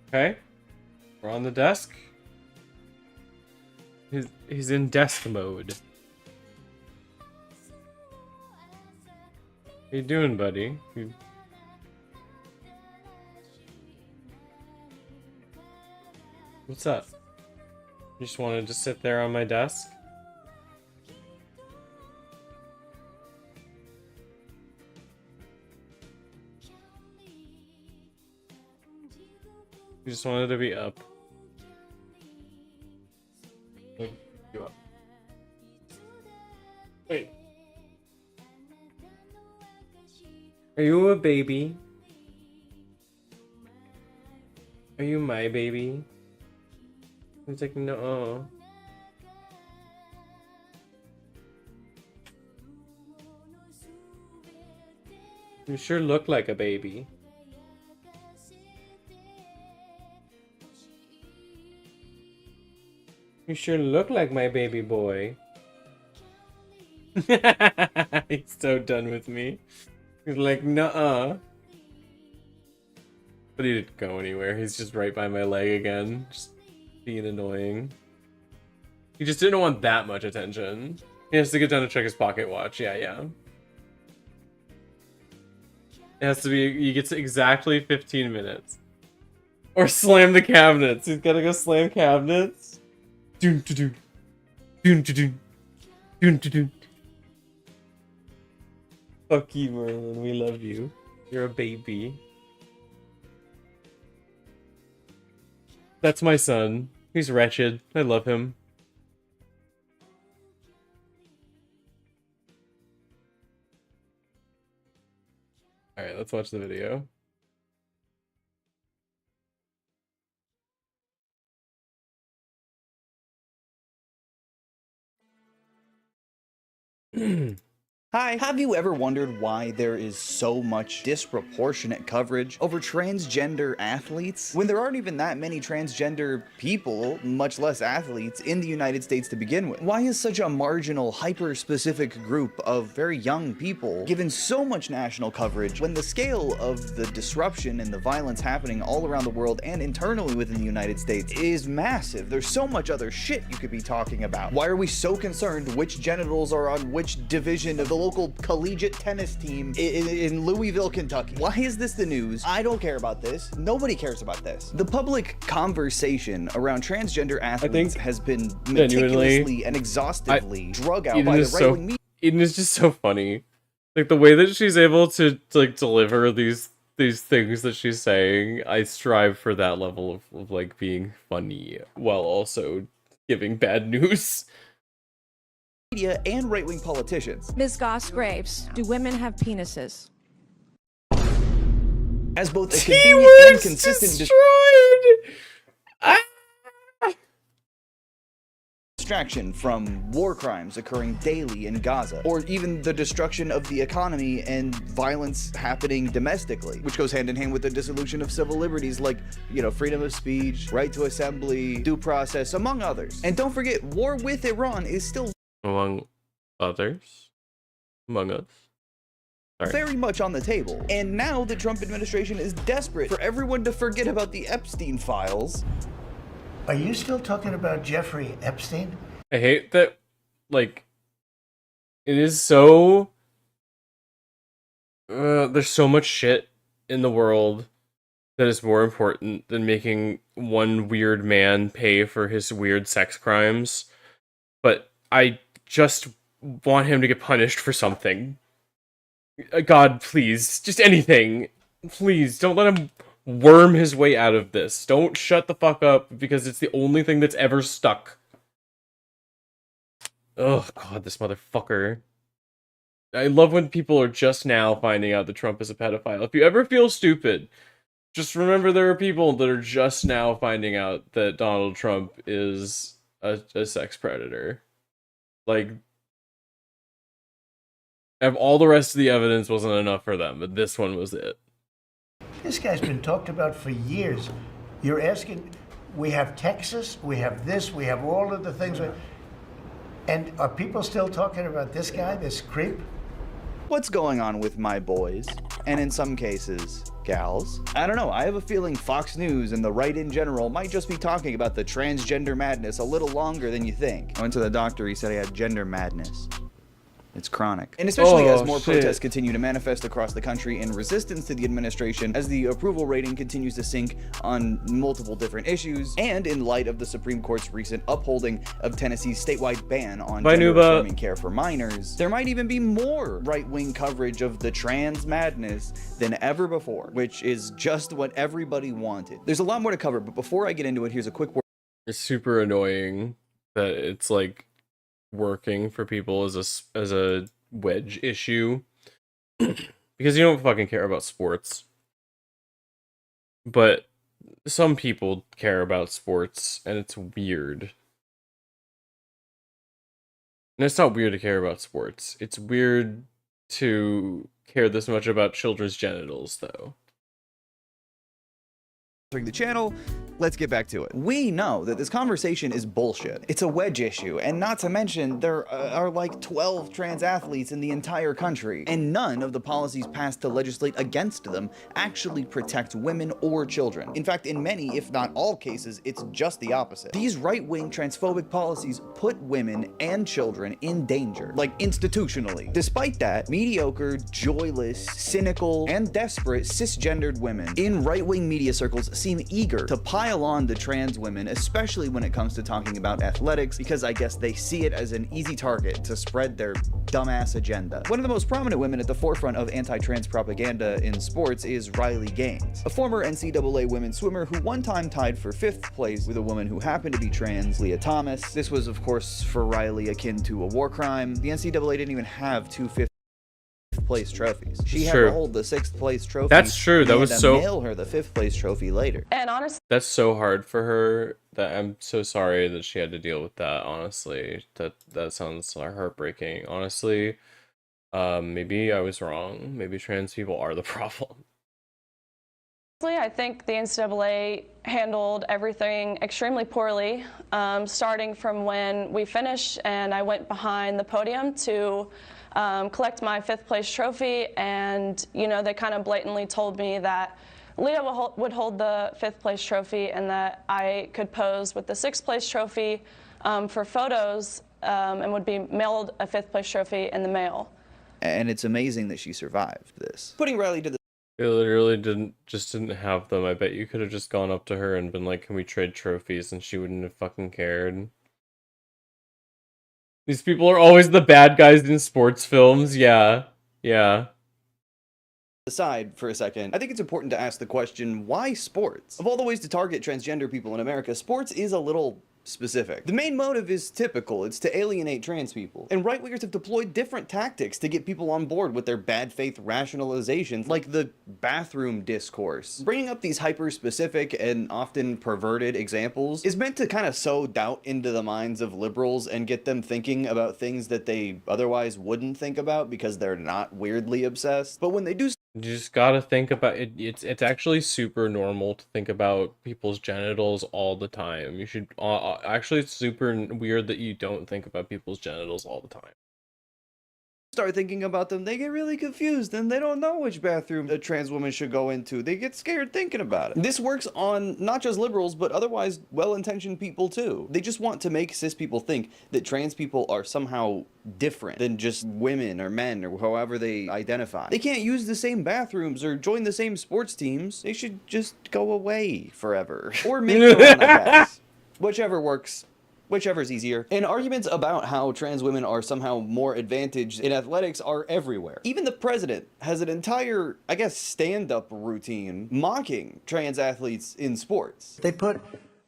Okay. We're on the desk. He's in desk mode. How you doing, buddy? What's up? You just wanted to sit there on my desk? You just wanted to be up. You up. Wait. Are you a baby? Are you my baby? He's like, no. You sure look like a baby. You sure look like my baby boy. He's so done with me. He's like, nuh-uh. But he didn't go anywhere. He's just right by my leg again. Just being annoying. He just didn't want that much attention. He has to get down to check his pocket watch. Yeah. It has to be, he gets exactly 15 minutes. Or slam the cabinets. He's gotta go slam cabinets. Doon to doon. Doon to doon. Doon to doon. Fuck you, Merlin. We love you. You're a baby. That's my son. He's wretched. I love him. Alright, let's watch the video. Hi, have you ever wondered why there is so much disproportionate coverage over transgender athletes when there aren't even that many transgender people, much less athletes, in the United States to begin with? Why is such a marginal, hyper-specific group of very young people given so much national coverage when the scale of the disruption and the violence happening all around the world and internally within the United States is massive? There's so much other shit you could be talking about. Why are we so concerned which genitals are on which division of the local collegiate tennis team in Louisville, Kentucky? Why is this the news? I don't care about this. Nobody cares about this. The public conversation around transgender athletes has been meticulously and exhaustively drug out by the right-wing media. Eden is just so funny. Like the way that she's able to like deliver these things that she's saying, I strive for that level of like being funny while also giving bad news. Media and right-wing politicians. Ms. Goss-Graves, do women have penises? As both a convenient and consistent abstraction from war crimes occurring daily in Gaza, or even the destruction of the economy and violence happening domestically, which goes hand in hand with the dissolution of civil liberties like, freedom of speech, right to assembly, due process, among others. And don't forget, war with Iran is still Among others? Among us? Sorry. very much on the table. And now the Trump administration is desperate for everyone to forget about the Epstein files. Are you still talking about Jeffrey Epstein? I hate that, like, it is so... there's so much shit in the world that is more important than making one weird man pay for his weird sex crimes. But I just want him to get punished for something. God, please. Just anything. Please, don't let him worm his way out of this. Don't shut the fuck up, because it's the only thing that's ever stuck. Oh, God, this motherfucker. I love when people are just now finding out that Trump is a pedophile. If you ever feel stupid, just remember there are people that are just now finding out that Donald Trump is a sex predator. Like, all the rest of the evidence wasn't enough for them, but this one was it. This guy's been talked about for years. You're asking, we have Texas, we have this, we have all of the things. And are people still talking about this guy, this creep? What's going on with my boys, and in some cases, gals? I don't know, I have a feeling Fox News and the right in general might just be talking about the transgender madness a little longer than you think. I went to the doctor, he said I had gender madness. It's chronic. And especially as more protests continue to manifest across the country in resistance to the administration, as the approval rating continues to sink on multiple different issues, and in light of the Supreme Court's recent upholding of Tennessee's statewide ban on gender-affirming care for minors, there might even be more right-wing coverage of the trans madness than ever before, which is just what everybody wanted. There's a lot more to cover, but before I get into it, here's a quick word. It's super annoying that it's like working for people as a wedge issue because you don't fucking care about sports, but some people care about sports, and it's weird. And it's not weird to care about sports, it's weird to care this much about children's genitals, though. The channel, let's get back to it. We know that this conversation is bullshit. It's a wedge issue, and not to mention there are like 12 trans athletes in the entire country, and none of the policies passed to legislate against them actually protect women or children. In fact, in many, if not all cases, it's just the opposite. These right-wing transphobic policies put women and children in danger, like institutionally. Despite that, mediocre, joyless, cynical, and desperate cisgendered women in right-wing media circles seem eager to pile on the trans women, especially when it comes to talking about athletics, because I guess they see it as an easy target to spread their dumbass agenda. One of the most prominent women at the forefront of anti-trans propaganda in sports is Riley Gaines, a former NCAA women's swimmer who one time tied for 5th place with a woman who happened to be trans, Leah Thomas. This was, of course, for Riley akin to a war crime. The NCAA didn't even have 2 5th place trophies. She had to hold the 6th place trophy. That's true. That was so. Mail her the 5th place trophy later. And honestly, that's so hard for her. That I'm so sorry that she had to deal with that. Honestly, that sounds heartbreaking. Honestly, maybe I was wrong. Maybe trans people are the problem. I think the NCAA handled everything extremely poorly, starting from when we finished and I went behind the podium to collect my 5th place trophy, and they kind of blatantly told me that Leah would hold the 5th place trophy and that I could pose with the 6th place trophy for photos and would be mailed a 5th place trophy in the mail. And it's amazing that she survived this. Putting Riley to the It literally didn't have them. I bet you could have just gone up to her and been like, "Can we trade trophies?" and she wouldn't have fucking cared. These people are always the bad guys in sports films. Yeah. Aside for a second, I think it's important to ask the question, why sports? Of all the ways to target transgender people in America, sports is a little specific. The main motive is typical. It's to alienate trans people. And right-wingers have deployed different tactics to get people on board with their bad faith rationalizations, like the bathroom discourse. Bringing up these hyper-specific and often perverted examples is meant to kind of sow doubt into the minds of liberals and get them thinking about things that they otherwise wouldn't think about because they're not weirdly obsessed. But when they do, You just gotta think about it. It's actually super normal to think about people's genitals all the time. You should actually, it's super weird that you don't think about people's genitals all the time. start thinking about them, they get really confused and they don't know which bathroom a trans woman should go into. They get scared thinking about it. This works on not just liberals, but otherwise well-intentioned people too. They just want to make cis people think that trans people are somehow different than just women or men or however they identify. They can't use the same bathrooms or join the same sports teams. They should just go away forever. Or make their own, I guess. Whichever works. Whichever's easier. And arguments about how trans women are somehow more advantaged in athletics are everywhere. Even the president has an entire, I guess, stand-up routine mocking trans athletes in sports. They put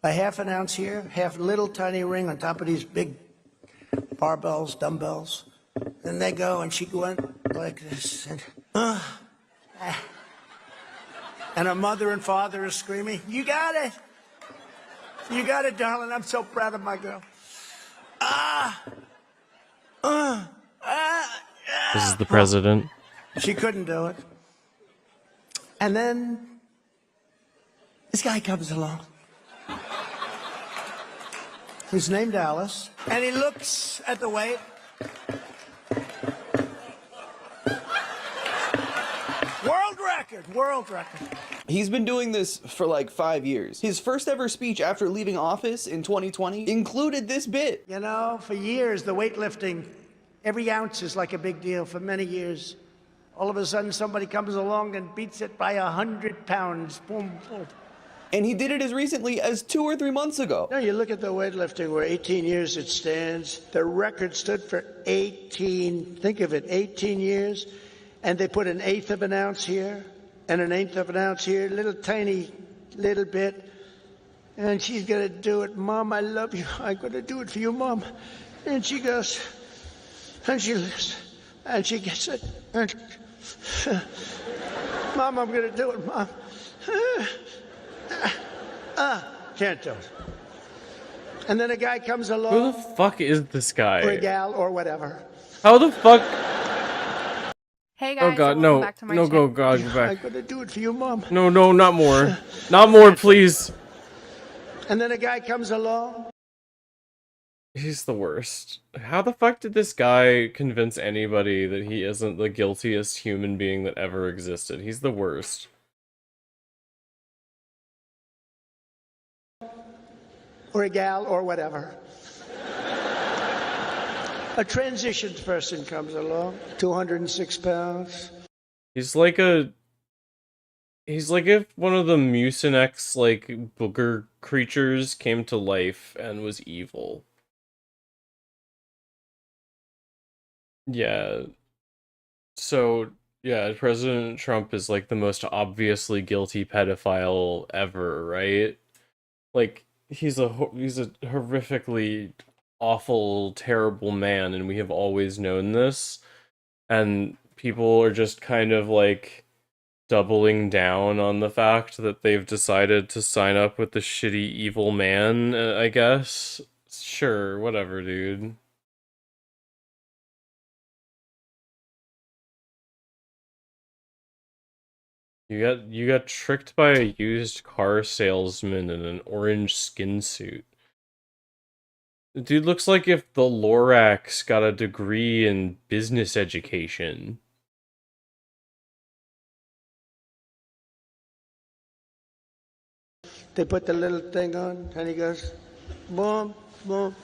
a half an ounce here, half little tiny ring on top of these big barbells, dumbbells. Then they go and she went like this. And her mother and father are screaming, "You got it! You got it, darling. I'm so proud of my girl." This is the president. She couldn't do it. And then this guy comes along. He's named Alice, and he looks at the weight. World record. He's been doing this for like 5 years. His first ever speech after leaving office in 2020 included this bit. You know, for years, the weightlifting, every ounce is like a big deal for many years. All of a sudden, somebody comes along and beats it by 100 pounds. Boom, boom. And he did it as recently as 2 or 3 months ago. Now, you look at the weightlifting where 18 years it stands. The record stood for 18, think of it, 18 years. And they put 1/8 of an ounce here and 1/8 of an ounce here, little tiny little bit. And she's going to do it. "Mom, I love you. I'm going to do it for you, Mom." And she goes, and she lifts, and she gets it. And, "Mom, I'm going to do it, Mom." Can't do it. And then a guy comes along. Who the fuck is this guy? Or a gal or whatever. How the fuck? Hey guys, Oh god, so no. welcome back to my No, channel. go, God, go I'm back. going to do it for you, Mom. No, no, not more. Not more, please. And then a guy comes along. He's the worst. How the fuck did this guy convince anybody that he isn't the guiltiest human being that ever existed? He's the worst. Or a gal or whatever. A transitioned person comes along, 206 pounds. He's like if one of the Mucinex, like, booger creatures came to life and was evil. Yeah. So, yeah, President Trump is, like, the most obviously guilty pedophile ever, right? Like, he's a horrifically awful, terrible man, and we have always known this. And people are just kind of, like, doubling down on the fact that they've decided to sign up with the shitty evil man, I guess. Sure, whatever, dude. You got tricked by a used car salesman in an orange skin suit. The dude looks like if the Lorax got a degree in business education. They put the little thing on, and he goes, boom, boom.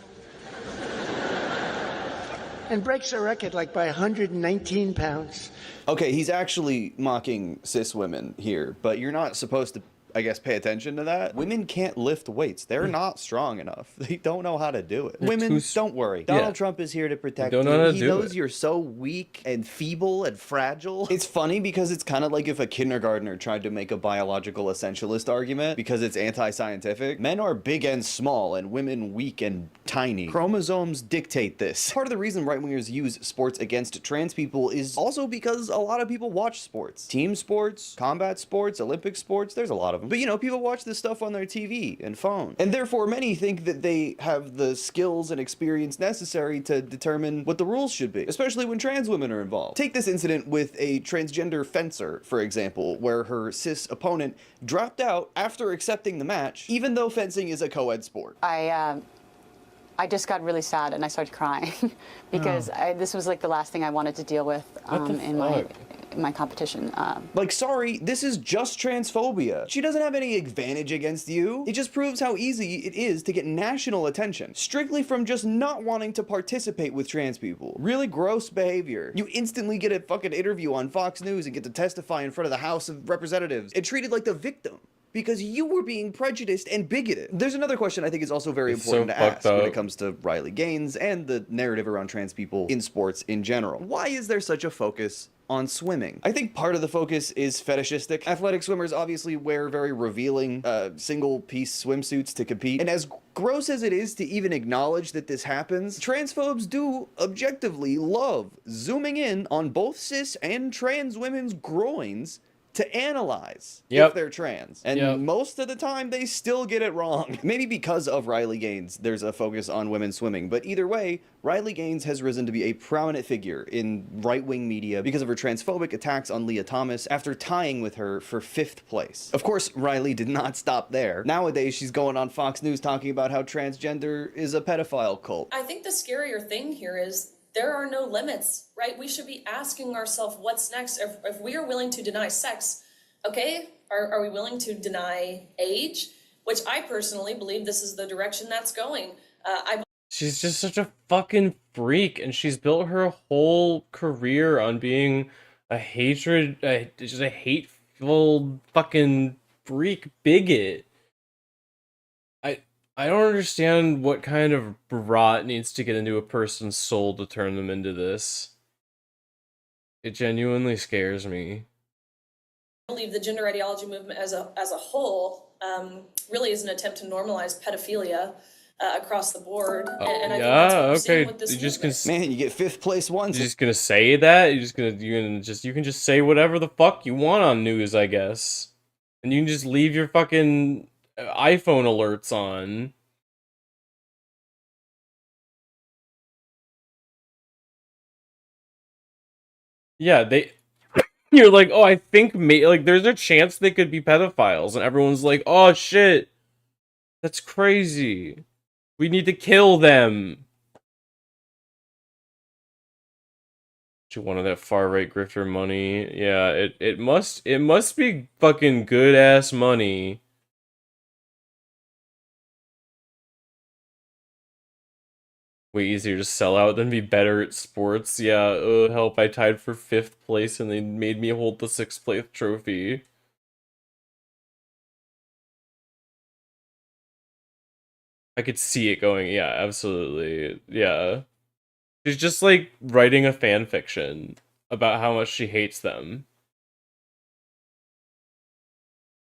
And breaks a record like by 119 pounds. Okay, he's actually mocking cis women here, but you're not supposed to I guess, pay attention to that. Women can't lift weights. They're not strong enough. They don't know how to do it. Women, don't worry. Donald Trump is here to protect you. He knows you're so weak and feeble and fragile. It's funny because it's kind of like if a kindergartner tried to make a biological essentialist argument because it's anti-scientific. Men are big and small and women weak and tiny. Chromosomes dictate this. Part of the reason right-wingers use sports against trans people is also because a lot of people watch sports. Team sports, combat sports, Olympic sports, there's a lot of them. But you know, people watch this stuff on their TV and phone. And therefore many think that they have the skills and experience necessary to determine what the rules should be, especially when trans women are involved. Take this incident with a transgender fencer, for example, where her cis opponent dropped out after accepting the match, even though fencing is a co-ed sport. I just got really sad and I started crying because this was like the last thing I wanted to deal with in my competition. Like, sorry, this is just transphobia. She doesn't have any advantage against you. It just proves how easy it is to get national attention, strictly from just not wanting to participate with trans people. Really gross behavior. You instantly get a fucking interview on Fox News and get to testify in front of the House of Representatives and treated like the victim, because you were being prejudiced and bigoted. There's another question I think is also very important to ask when it comes to Riley Gaines and the narrative around trans people in sports in general. Why is there such a focus on swimming? I think part of the focus is fetishistic. Athletic swimmers obviously wear very revealing single-piece swimsuits to compete, and as gross as it is to even acknowledge that this happens, transphobes do objectively love zooming in on both cis and trans women's groins to analyze if they're trans. And most of the time, they still get it wrong. Maybe because of Riley Gaines, there's a focus on women swimming. But either way, Riley Gaines has risen to be a prominent figure in right-wing media because of her transphobic attacks on Leah Thomas after tying with her for 5th place. Of course, Riley did not stop there. Nowadays, she's going on Fox News talking about how transgender is a pedophile cult. I think the scarier thing here is there are no limits, right? We should be asking ourselves what's next. If we are willing to deny sex, okay, are we willing to deny age? Which I personally believe this is the direction that's going. She's just such a fucking freak, and she's built her whole career on being just a hateful fucking freak bigot. I don't understand what kind of rot needs to get into a person's soul to turn them into this. It genuinely scares me. I believe the gender ideology movement as a whole really is an attempt to normalize pedophilia across the board. And I think that's what we're seeing with this movement. Man, you get 5th place once. You're just gonna say that? You can just say whatever the fuck you want on news, I guess. And you can just leave your fucking iPhone alerts on. Yeah, you're like, oh, I think like there's a chance they could be pedophiles, and everyone's like, oh shit, that's crazy. We need to kill them. You wanted that far right grifter money? Yeah, it must be fucking good ass money. Way easier to sell out than be better at sports. Yeah, help, I tied for 5th place and they made me hold the 6th place trophy. I could see it going, yeah, absolutely. Yeah. She's just like writing a fan fiction about how much she hates them.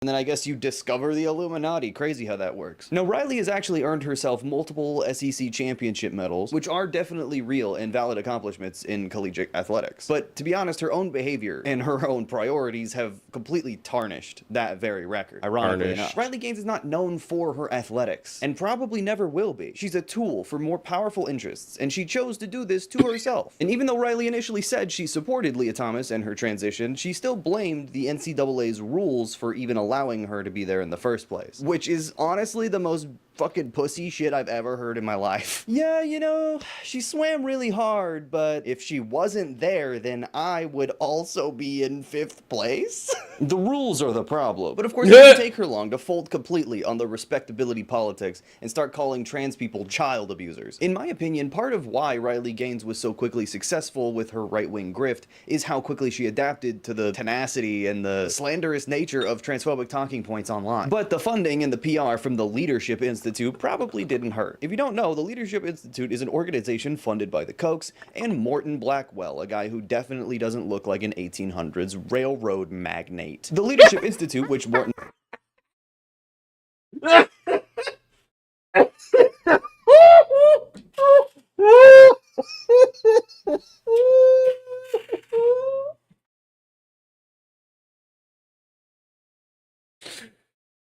And then I guess you discover the Illuminati. Crazy how that works. Now, Riley has actually earned herself multiple SEC championship medals, which are definitely real and valid accomplishments in collegiate athletics. But to be honest, her own behavior and her own priorities have completely tarnished that very record. Ironically enough, Riley Gaines is not known for her athletics, and probably never will be. She's a tool for more powerful interests, and she chose to do this to herself. And even though Riley initially said she supported Leah Thomas and her transition, she still blamed the NCAA's rules for even allowing her to be there in the first place, which is honestly the most fucking pussy shit I've ever heard in my life. Yeah, you know, she swam really hard, but if she wasn't there, then I would also be in 5th place. The rules are the problem. But of course, it didn't take her long to fold completely on the respectability politics and start calling trans people child abusers. In my opinion, part of why Riley Gaines was so quickly successful with her right-wing grift is how quickly she adapted to the tenacity and the slanderous nature of transphobic talking points online. But the funding and the PR from the Leadership Institute probably didn't hurt. If you don't know, the Leadership Institute is an organization funded by the Kochs and Morton Blackwell, a guy who definitely doesn't look like an 1800s railroad magnate. The Leadership Institute, which Morton...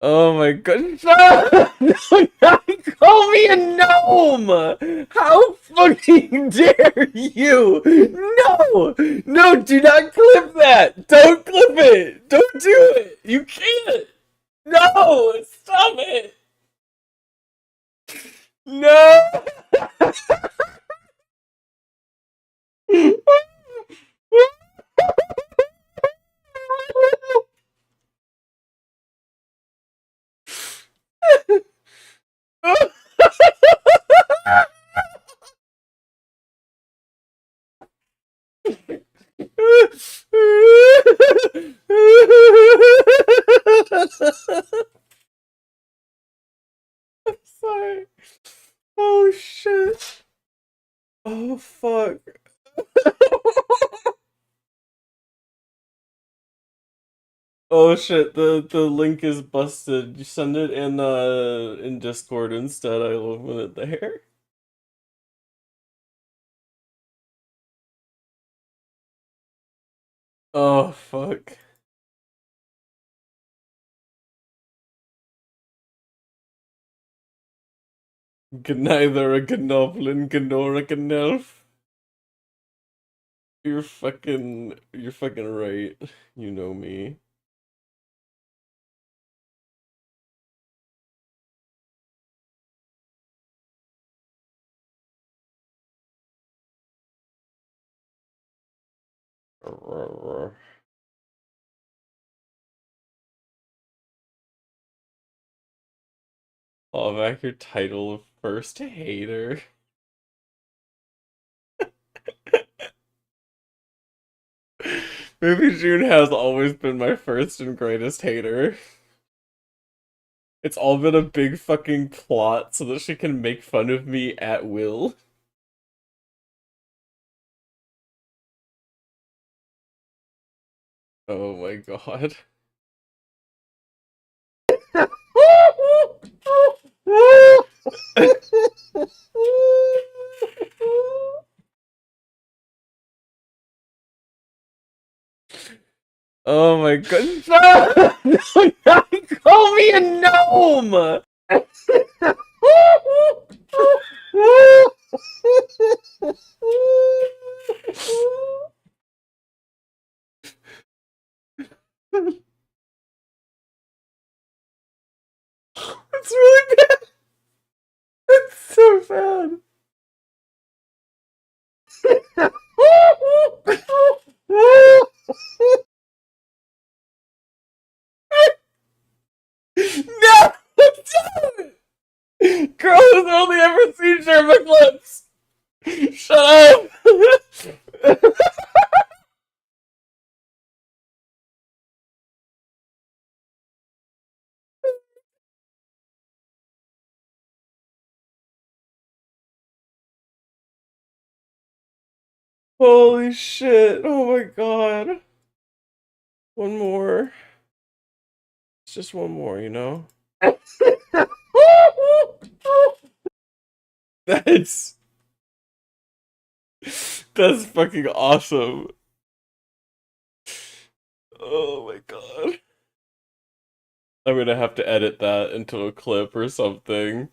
Oh my god. Do not call me a gnome! How fucking dare you! No! No, do not clip that! Don't clip it! Don't do it! You can't! No! Stop it! No! I'm sorry. Oh shit. Oh fuck. Oh shit, the link is busted. You send it in Discord instead. I'll open it there. Oh fuck. Neither a Gnoblin, nor a Gnelf. You're fucking right. You know me. Oh, back your title of first hater. Maybe June has always been my first and greatest hater. It's all been a big fucking plot so that she can make fun of me at will. Oh my god. Oh my god. Do not call me a gnome! It's really bad. It's so bad. No! Don't! Girl who's only ever seen Sherman clips! Shut up! Holy shit, oh my god. One more. It's just one more, you know? That's fucking awesome. Oh my god. I'm gonna have to edit that into a clip or something.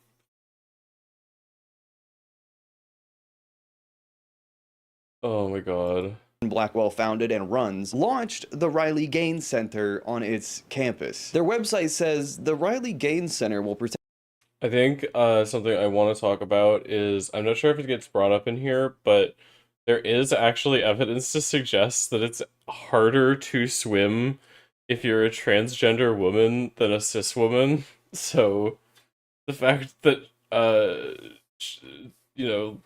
Oh my god. Blackwell founded and runs, launched the Riley Gaines Center on its campus. Their website says the Riley Gaines Center will protect... I think something I want to talk about is, I'm not sure if it gets brought up in here, but there is actually evidence to suggest that it's harder to swim if you're a transgender woman than a cis woman. So the fact that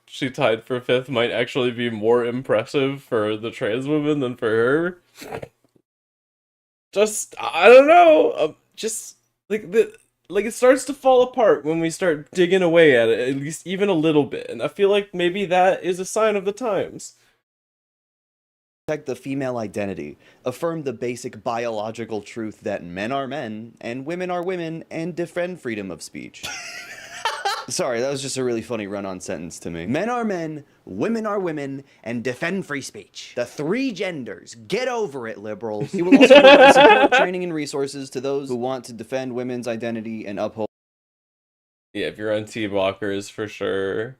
she tied for 5th might actually be more impressive for the trans woman than for her. Just, I don't know. Just like it starts to fall apart when we start digging away at it, at least even a little bit. And I feel like maybe that is a sign of the times. Protect the female identity, affirm the basic biological truth that men are men and women are women, and defend freedom of speech. Sorry, that was just a really funny run-on sentence to me. Men are men, women are women, and defend free speech. The 3 genders. Get over it, liberals. He will also provide support, training, and resources to those who want to defend women's identity and uphold. Yeah, if you're on T-blockers, for sure.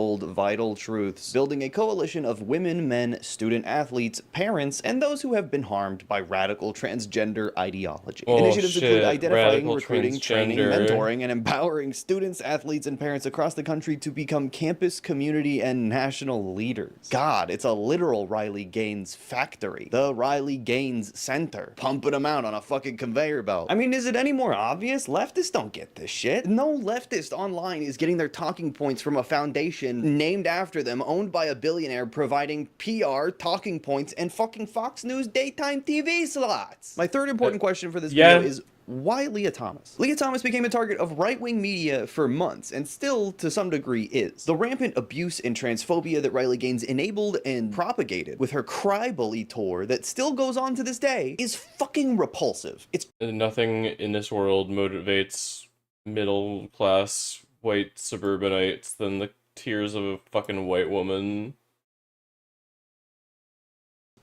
Vital truths, building a coalition of women, men, student athletes, parents, and those who have been harmed by radical transgender ideology. Initiatives include identifying, recruiting, training, mentoring, and empowering students, athletes, and parents across the country to become campus, community, and national leaders. God, it's a literal Riley Gaines factory. The Riley Gaines Center. Pumping them out on a fucking conveyor belt. I mean, is it any more obvious? Leftists don't get this shit. No leftist online is getting their talking points from a foundation named after them, owned by a billionaire, providing PR, talking points, and fucking Fox News daytime TV slots. My third important question for this video is, why Leah Thomas? Leah Thomas became a target of right-wing media for months, and still, to some degree, is. The rampant abuse and transphobia that Riley Gaines enabled and propagated with her Cry Bully tour that still goes on to this day is fucking repulsive. It's nothing in this world motivates middle-class white suburbanites than the tears of a fucking white woman.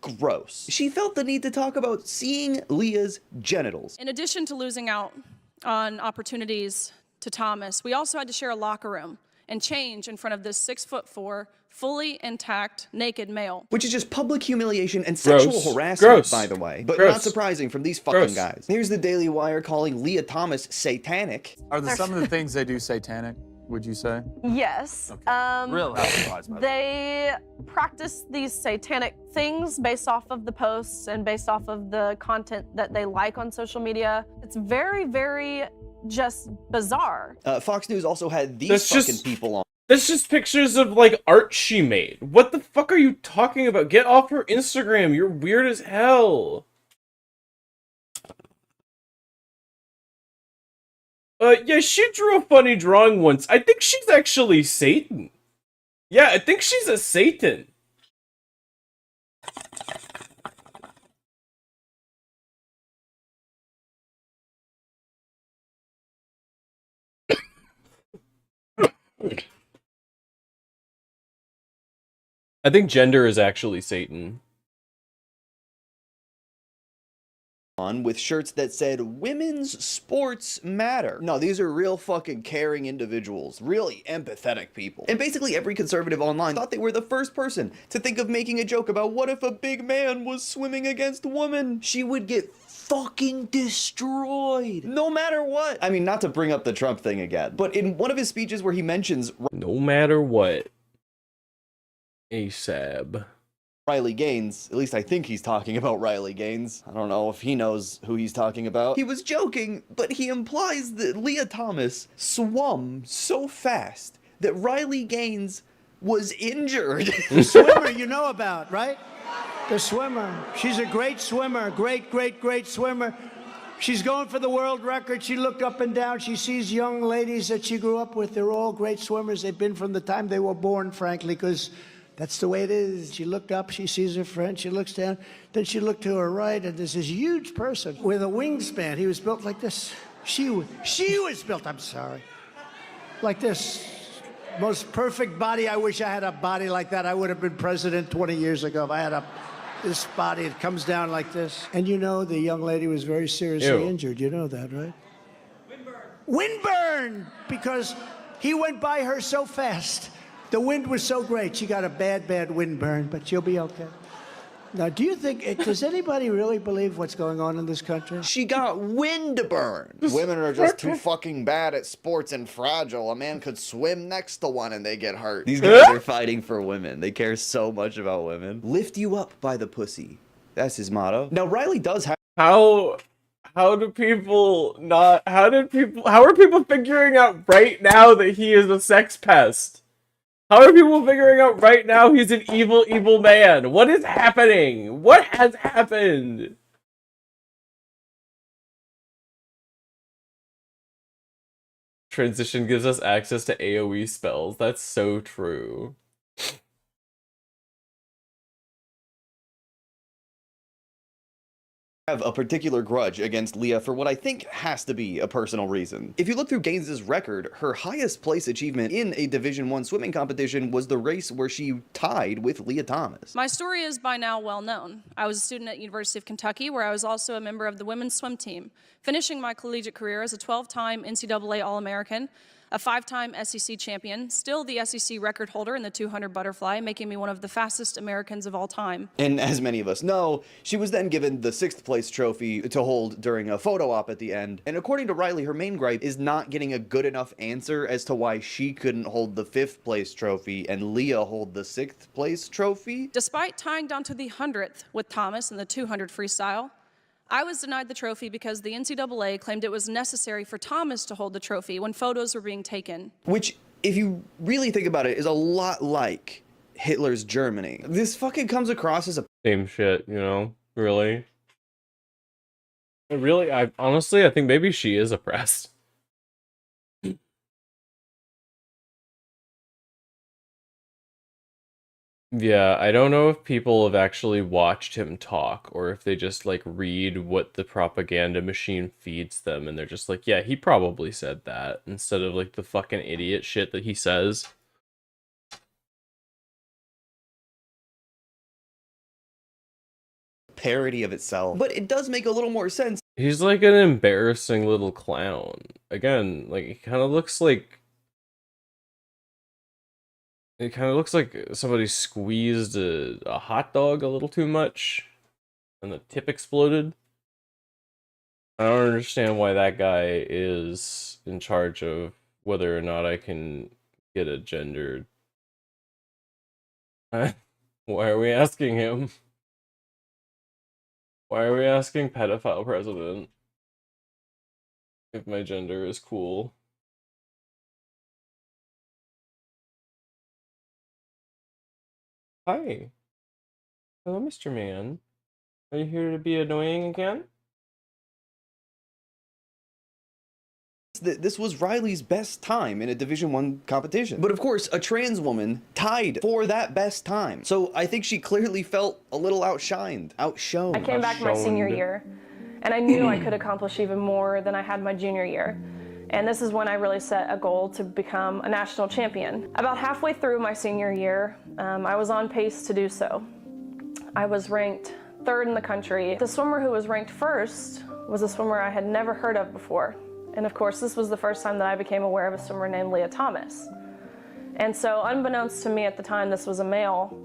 Gross. She felt the need to talk about seeing Leah's genitals. In addition to losing out on opportunities to Thomas, we also had to share a locker room and change in front of this 6'4", fully intact, naked male. Which is just public humiliation and sexual harassment, by the way. But not surprising from these fucking guys. Here's the Daily Wire calling Leah Thomas satanic. Are some of the things they do satanic, would you say? Yes. Really? They practice these satanic things based off of the posts and based off of the content that they like on social media. It's very, very just bizarre. Fox News also had these fucking people on. That's just pictures of, like, art she made. What the fuck are you talking about? Get off her Instagram. You're weird as hell. Yeah, she drew a funny drawing once. I think she's actually Satan. Yeah, I think she's a Satan. I think gender is actually Satan. On with shirts that said women's sports matter. No, these are real fucking caring individuals, really empathetic people. And basically every conservative online thought they were the first person to think of making a joke about what if a big man was swimming against a woman. She would get fucking destroyed, no matter what. I mean, not to bring up the Trump thing again, but in one of his speeches where he mentions no matter what, ASAB. Riley Gaines, at least I think he's talking about Riley Gaines. I don't know if he knows who he's talking about. He was joking, but he implies that Leah Thomas swum so fast that Riley Gaines was injured. The swimmer you know about, right? The swimmer. She's a great swimmer, great swimmer. She's going for the world record. She looked up and down. She sees young ladies that she grew up with. They're all great swimmers. They've been from the time they were born, frankly, because that's the way it is. She looked up, she sees her friend, she looks down, then she looked to her right, and there's this huge person with a wingspan. He was built like this. She was built, I'm sorry, like this. Most perfect body. I wish I had a body like that. I would have been president 20 years ago if I had this body. It comes down like this. And you know the young lady was very seriously injured. You know that, right? Windburn! Because he went by her so fast. The wind was so great. She got a bad windburn, but she'll be okay. Now, do you think, does anybody really believe what's going on in this country? She got windburn. Women are just too fucking bad at sports and fragile. A man could swim next to one and they get hurt. These guys are fighting for women. They care so much about women. Lift you up by the pussy. That's his motto. Now, Riley does have... How are people figuring out right now that he is a sex pest? How are people figuring out right now he's an evil, evil man? What is happening? What has happened? Transition gives us access to AoE spells. That's so true. Have a particular grudge against Leah for what I think has to be a personal reason. If you look through Gaines' record, her highest place achievement in a Division I swimming competition was the race where she tied with Leah Thomas. My story is by now well known. I was a student at University of Kentucky, where I was also a member of the women's swim team, finishing my collegiate career as a 12-time NCAA All-American, a 5-time SEC champion, still the SEC record holder in the 200 butterfly, making me one of the fastest Americans of all time. And as many of us know, she was then given the 6th place trophy to hold during a photo op at the end. And according to Riley, her main gripe is not getting a good enough answer as to why she couldn't hold the 5th place trophy and Leah hold the 6th place trophy. Despite tying down to the 100th with Thomas in the 200 freestyle, I was denied the trophy because the NCAA claimed it was necessary for Thomas to hold the trophy when photos were being taken. Which, if you really think about it, is a lot like Hitler's Germany. This fucking comes across as a... Same shit, you know? Really? Honestly, I think maybe she is oppressed. Yeah, I don't know if people have actually watched him talk, or if they just, like, read what the propaganda machine feeds them, and they're just like, yeah, he probably said that, instead of, like, the fucking idiot shit that he says. Parody of itself. But it does make a little more sense. He's like an embarrassing little clown. Again, like, he kind of looks like... It kind of looks like somebody squeezed a hot dog a little too much, and the tip exploded. I don't understand why that guy is in charge of whether or not I can get a gendered... Why are we asking him? Why are we asking pedophile president if my gender is cool? Hi. Hello, Mr. Man. Are you here to be annoying again? This was Riley's best time in a Division I competition. But of course, a trans woman tied for that best time. So I think she clearly felt a little outshone. I came back my senior year, and I knew I could accomplish even more than I had my junior year. And this is when I really set a goal to become a national champion. About halfway through my senior year, I was on pace to do so. I was ranked 3rd in the country. The swimmer who was ranked 1st was a swimmer I had never heard of before. And of course, this was the first time that I became aware of a swimmer named Leah Thomas. And so, unbeknownst to me at the time, this was a male.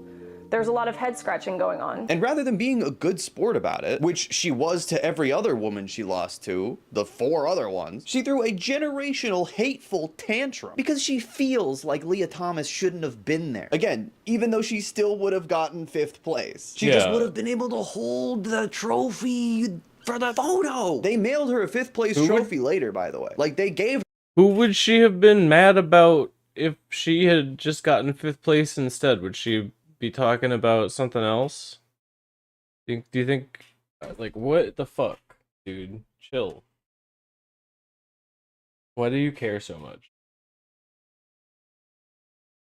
There's a lot of head scratching going on. And rather than being a good sport about it, which she was to every other woman she lost to, the 4 other ones, she threw a generational hateful tantrum because she feels like Leah Thomas shouldn't have been there. Again, even though she still would have gotten 5th place. She just would have been able to hold the trophy for the photo. They mailed her a 5th place trophy later, by the way. Like, they gave her... Who would she have been mad about if she had just gotten 5th place instead? Would she be talking about something else? Do you think, like, what the fuck, dude? Chill. Why do you care so much?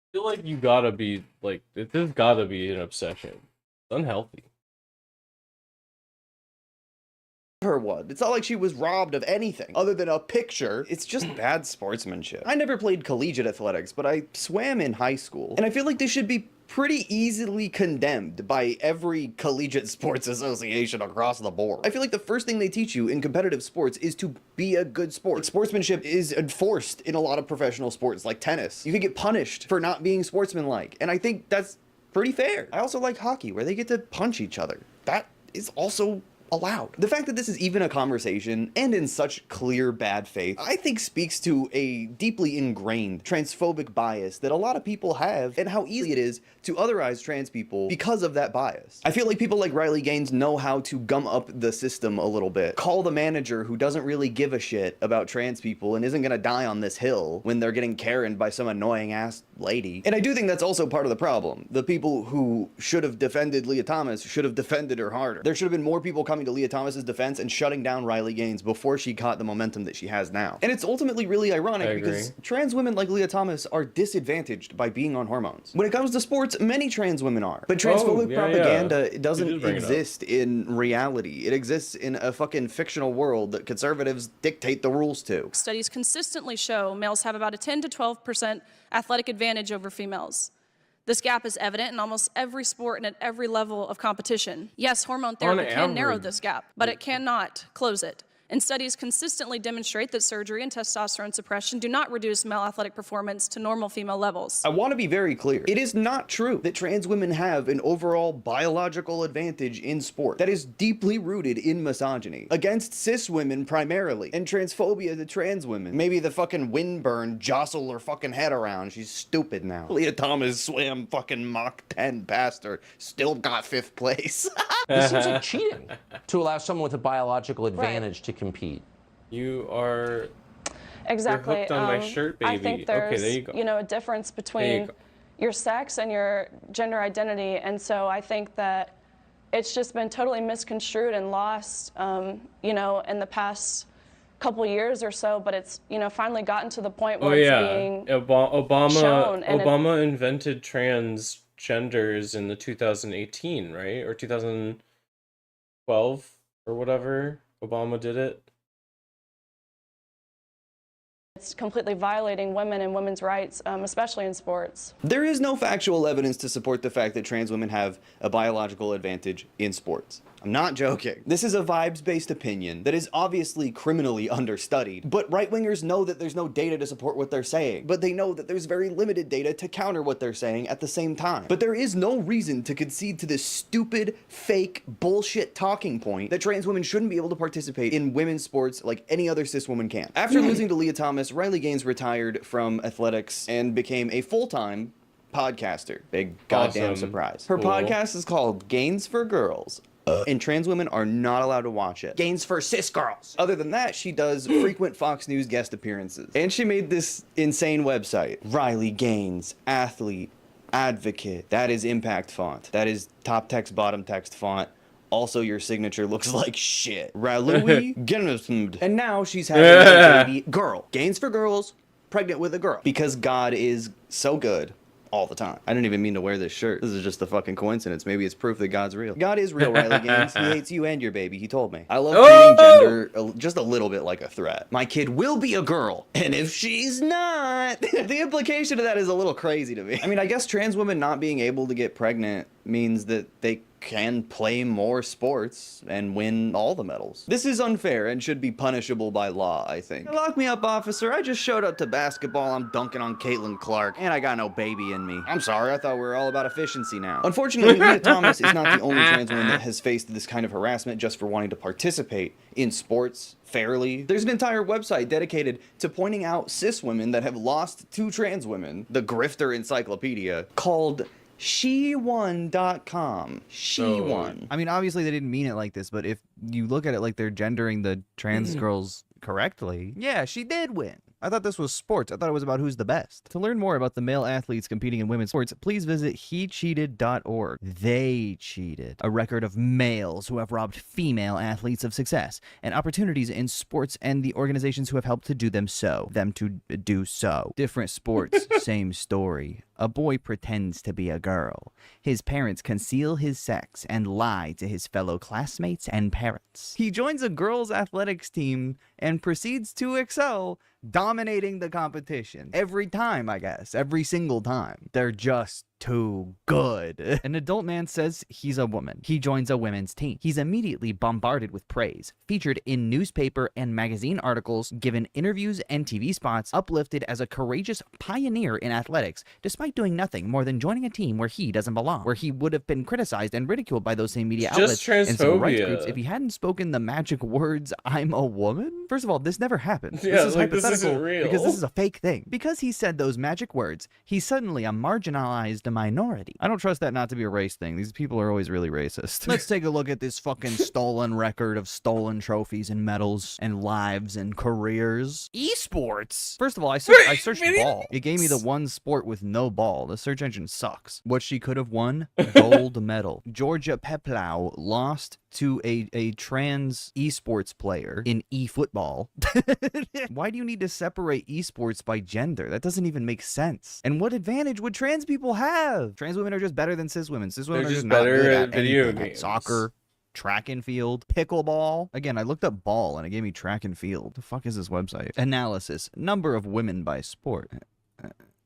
I feel like you gotta be, like, this has gotta be an obsession. It's unhealthy. Her one. It's not like she was robbed of anything other than a picture. It's just bad sportsmanship. I never played collegiate athletics, but I swam in high school, and I feel like this should be pretty easily condemned by every collegiate sports association across the board. I feel like the first thing they teach you in competitive sports is to be a good sport. Like, sportsmanship is enforced in a lot of professional sports, like tennis. You can get punished for not being sportsmanlike, and I think that's pretty fair. I also like hockey, where they get to punch each other. That is also allowed. The fact that this is even a conversation and in such clear bad faith, I think speaks to a deeply ingrained transphobic bias that a lot of people have and how easy it is to otherize trans people because of that bias. I feel like people like Riley Gaines know how to gum up the system a little bit. Call the manager who doesn't really give a shit about trans people and isn't gonna die on this hill when they're getting Karen'd by some annoying ass lady. And I do think that's also part of the problem. The people who should have defended Leah Thomas should have defended her harder. There should have been more people coming to Leah Thomas's defense and shutting down Riley Gaines before she caught the momentum that she has now. And it's ultimately really ironic because trans women like Leah Thomas are disadvantaged by being on hormones. When it comes to sports, many trans women are. But transphobic propaganda doesn't exist in reality. It exists in a fucking fictional world that conservatives dictate the rules to. Studies consistently show males have about a 10 to 12% athletic advantage over females. This gap is evident in almost every sport and at every level of competition. Yes, hormone therapy can narrow this gap, but it cannot close it. And studies consistently demonstrate that surgery and testosterone suppression do not reduce male athletic performance to normal female levels. I want to be very clear. It is not true that trans women have an overall biological advantage in sport. That is deeply rooted in misogyny against cis women primarily, and transphobia to trans women. Maybe the fucking windburn jostle her fucking head around. She's stupid now. Leah Thomas swam fucking Mach 10 past her, still got 5th place. It seems like cheating to allow someone with a biological advantage to compete. You are exactly you're hooked on my shirt, baby. I think there's okay, there you go. A difference between your sex and your gender identity, and so I think that it's just been totally misconstrued and lost, in the past couple years or so. But it's finally gotten to the point where it's being shown. And Obama invented transgenders in the 2018, right, or 2012 or whatever. Obama did it. It's completely violating women and women's rights, especially in sports. There is no factual evidence to support the fact that trans women have a biological advantage in sports. I'm not joking. This is a vibes-based opinion that is obviously criminally understudied, but right-wingers know that there's no data to support what they're saying, but they know that there's very limited data to counter what they're saying at the same time. But there is no reason to concede to this stupid, fake, bullshit talking point that trans women shouldn't be able to participate in women's sports like any other cis woman can. After losing to Leah Thomas, Riley Gaines retired from athletics and became a full-time podcaster. Big goddamn surprise. Her podcast is called Gaines for Girls. And trans women are not allowed to watch it. Gaines for cis girls. Other than that, she does frequent Fox News guest appearances. And she made this insane website. Riley Gaines, athlete, advocate. That is impact font. That is top text, bottom text font. Also, your signature looks like shit. Riley Gaines. And now she's having a baby girl. Gaines for Girls, pregnant with a girl. Because God is so good. All the time. I didn't even mean to wear this shirt. This is just a fucking coincidence. Maybe it's proof that God's real. God is real, Riley Gaines. He hates you and your baby. He told me. I love treating gender just a little bit like a threat. My kid will be a girl, and if she's not, the implication of that is a little crazy to me. I mean, I guess trans women not being able to get pregnant means that they can play more sports and win all the medals. This is unfair and should be punishable by law, I think. Lock me up, officer. I just showed up to basketball. I'm dunking on Caitlin Clark, and I got no baby in me. I'm sorry, I thought we were all about efficiency now. Unfortunately, Leah Thomas is not the only trans woman that has faced this kind of harassment just for wanting to participate in sports fairly. There's an entire website dedicated to pointing out cis women that have lost to trans women, the Grifter Encyclopedia, called SheWon.com. She won. I mean, obviously they didn't mean it like this, but if you look at it like they're gendering the trans girls correctly, yeah, she did win. I thought this was sports. I thought it was about who's the best. To learn more about the male athletes competing in women's sports, please visit hecheated.org. They cheated. A record of males who have robbed female athletes of success and opportunities in sports and the organizations who have helped to do them so. Different sports, same story. A boy pretends to be a girl. His parents conceal his sex and lie to his fellow classmates and parents. He joins a girls' athletics team and proceeds to excel, dominating the competition. Every time, I guess. Every single time. They're just too good. An adult man says he's a woman. He joins a women's team. He's immediately bombarded with praise, featured in newspaper and magazine articles, given interviews and TV spots, uplifted as a courageous pioneer in athletics, despite doing nothing more than joining a team where he doesn't belong, where he would have been criticized and ridiculed by those same media outlets and civil rights groups if he hadn't spoken the magic words, "I'm a woman." First of all, this never happened. Yeah, this is like, this hypothetical isn't real. because this is a fake thing. Because he said those magic words, he's suddenly a marginalized minority. I don't trust that not to be a race thing. These people are always really racist. Let's take a look at this fucking stolen record of stolen trophies and medals and lives and careers. Esports. First of all, I searched ball. It gave me the one sport with no ball. The search engine sucks. What she could have won? Gold medal. Georgia Peplau lost to a trans esports player in eFootball. Why do you need to separate esports by gender? That doesn't even make sense. And what advantage would trans people have? Trans women are just better than cis women. Cis women They're are just not better good at video anything. games. Soccer, track and field, pickleball. Again, I looked up ball and it gave me track and field. The fuck is this website? Analysis. Number of women by sport.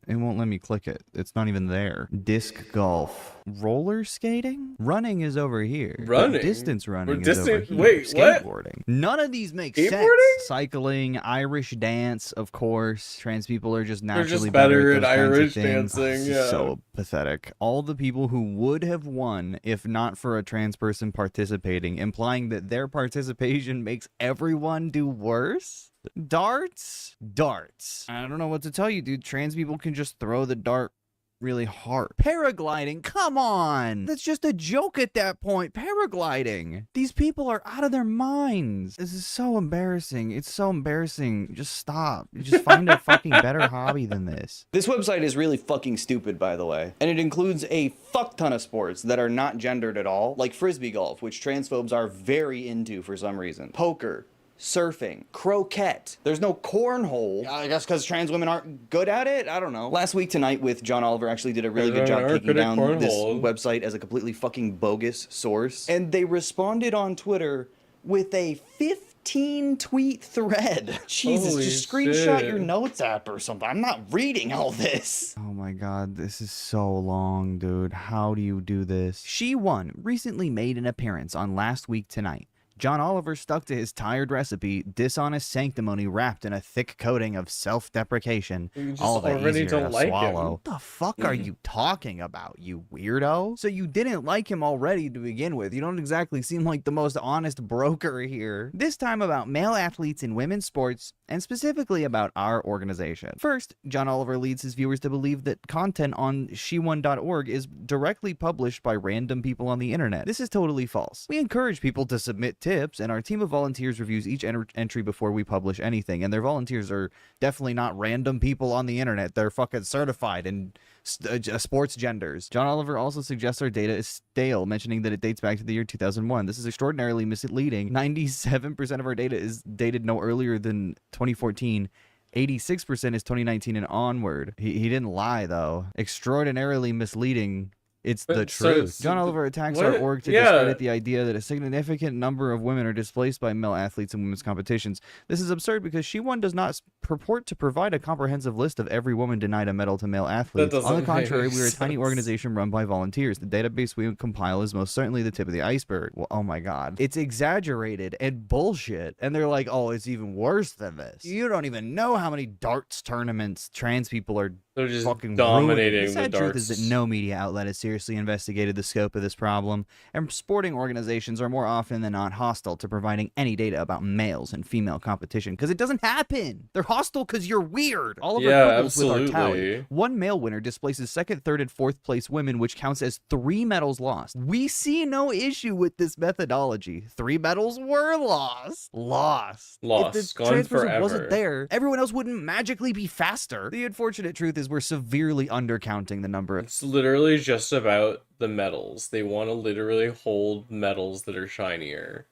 It won't let me click it. It's not even there. Disc golf. Roller skating? Running is over here. Running? But distance running is Distance- over here. wait, what? Skateboarding. None of these make sense. Skateboarding? Cycling, Irish dance, of course. Trans people are just They're naturally just better at at those kinds of Irish things. dancing, This is yeah. so pathetic. All the people who would have won if not for a trans person participating, implying that their participation makes everyone do worse? Darts? Darts. I don't know what to tell you, dude. Trans people can just throw the dart really hard. Paragliding? Come on! That's just a joke at that point. Paragliding. These people are out of their minds. This is so embarrassing. It's so embarrassing. Just stop. Just find a fucking better hobby than this. This website is really fucking stupid, by the way. And it includes a fuck ton of sports that are not gendered at all, like frisbee golf, which transphobes are very into for some reason. Poker. Surfing, croquet. There's no cornhole. I guess because trans women aren't good at it? I don't know. Last week tonight with John Oliver actually did a really good job taking down this website as a completely fucking bogus source. And they responded on Twitter with a 15-tweet thread. Jesus, Holy just screenshot shit. your notes app or something. I'm not reading all this. Oh my god, this is so long, dude. How do you do this? She Won recently made an appearance on Last Week Tonight. John Oliver stuck to his tired recipe, dishonest sanctimony wrapped in a thick coating of self-deprecation. All the easier to swallow. What the fuck are you talking about, you weirdo? So you didn't like him already to begin with. You don't exactly seem like the most honest broker here. This time about male athletes in women's sports, and specifically about our organization. First, John Oliver leads his viewers to believe that content on shewon.org is directly published by random people on the internet. This is totally false. We encourage people to submit tips, and our team of volunteers reviews each entry before we publish anything, and their volunteers are definitely not random people on the internet. They're fucking certified in sports genders. John Oliver also suggests our data is stale, mentioning that it dates back to the year 2001. This is extraordinarily misleading. 97% of our data is dated no earlier than 2014. 86% is 2019 and onward. He didn't lie, though. Extraordinarily misleading. It's the truth. John Oliver attacks our org to discredit the idea that a significant number of women are displaced by male athletes in women's competitions. This is absurd because She Won does not purport to provide a comprehensive list of every woman denied a medal to male athletes. On the contrary, we are a tiny organization run by volunteers. The database we compile is most certainly the tip of the iceberg. Well, oh my god. It's exaggerated and bullshit. And they're like, oh, it's even worse than this. You don't even know how many darts tournaments trans people are They're just fucking dominating ruining. The sad the truth is darts. that no media outlet has seriously investigated the scope of this problem, and sporting organizations are more often than not hostile to providing any data about males and female competition, because it doesn't happen. They're hostile because you're weird. Oliver quibbles with our tally. absolutely. One male winner displaces second, third, and fourth place women, which counts as 3 medals lost. We see no issue with this methodology. 3 medals were lost. Lost. Lost. If the Gone trans person forever. wasn't there, everyone else wouldn't magically be faster. The unfortunate truth is we're severely undercounting the number of... It's literally just about the medals. They want to literally hold medals that are shinier.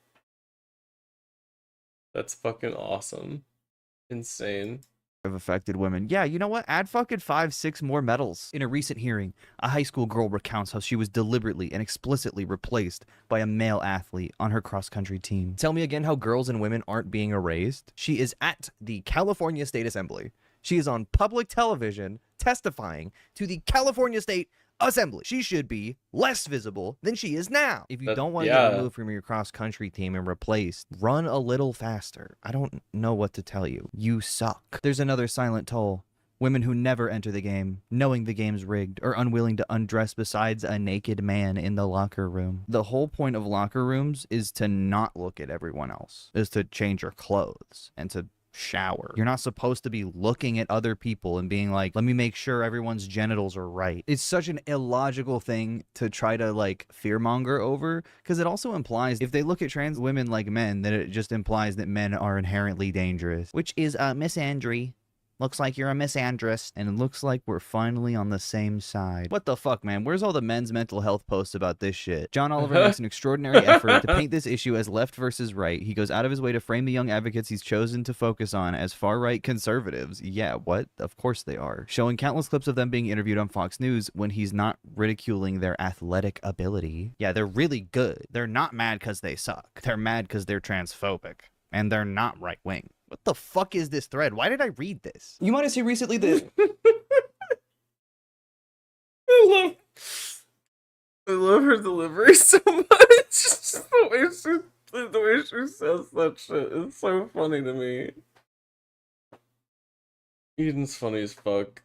That's fucking awesome. Insane. Of affected women. Yeah, you know what? Add fucking 5-6 more medals. In a recent hearing, a high school girl recounts how she was deliberately and explicitly replaced by a male athlete on her cross-country team. Tell me again how girls and women aren't being erased? She is at the California State Assembly. She is on public television testifying to the California State assembly. She should be less visible than she is now. If you don't want to yeah. get removed from your cross-country team and replaced, run a little faster. I don't know what to tell you. You suck. There's another silent toll. Women who never enter the game, knowing the game's rigged, or unwilling to undress besides a naked man in the locker room. The whole point of locker rooms is to not look at everyone else, is to change your clothes and to shower. You're not supposed to be looking at other people and being like, let me make sure everyone's genitals are right. It's such an illogical thing to try to like fearmonger over, because it also implies if they look at trans women like men, then it just implies that men are inherently dangerous, which is misandry. Looks like you're a misandrist. And it looks like we're finally on the same side. What the fuck, man? Where's all the men's mental health posts about this shit? John Oliver makes an extraordinary effort to paint this issue as left versus right. He goes out of his way to frame the young advocates he's chosen to focus on as far-right conservatives. Yeah, what? Of course they are. Showing countless clips of them being interviewed on Fox News when he's not ridiculing their athletic ability. Yeah, they're really good. They're not mad because they suck. They're mad because they're transphobic. And they're not right-wing. What the fuck is this thread? Why did I read this? You might have seen recently that... I love her delivery so much. the way she says that shit is so funny to me. Eden's funny as fuck.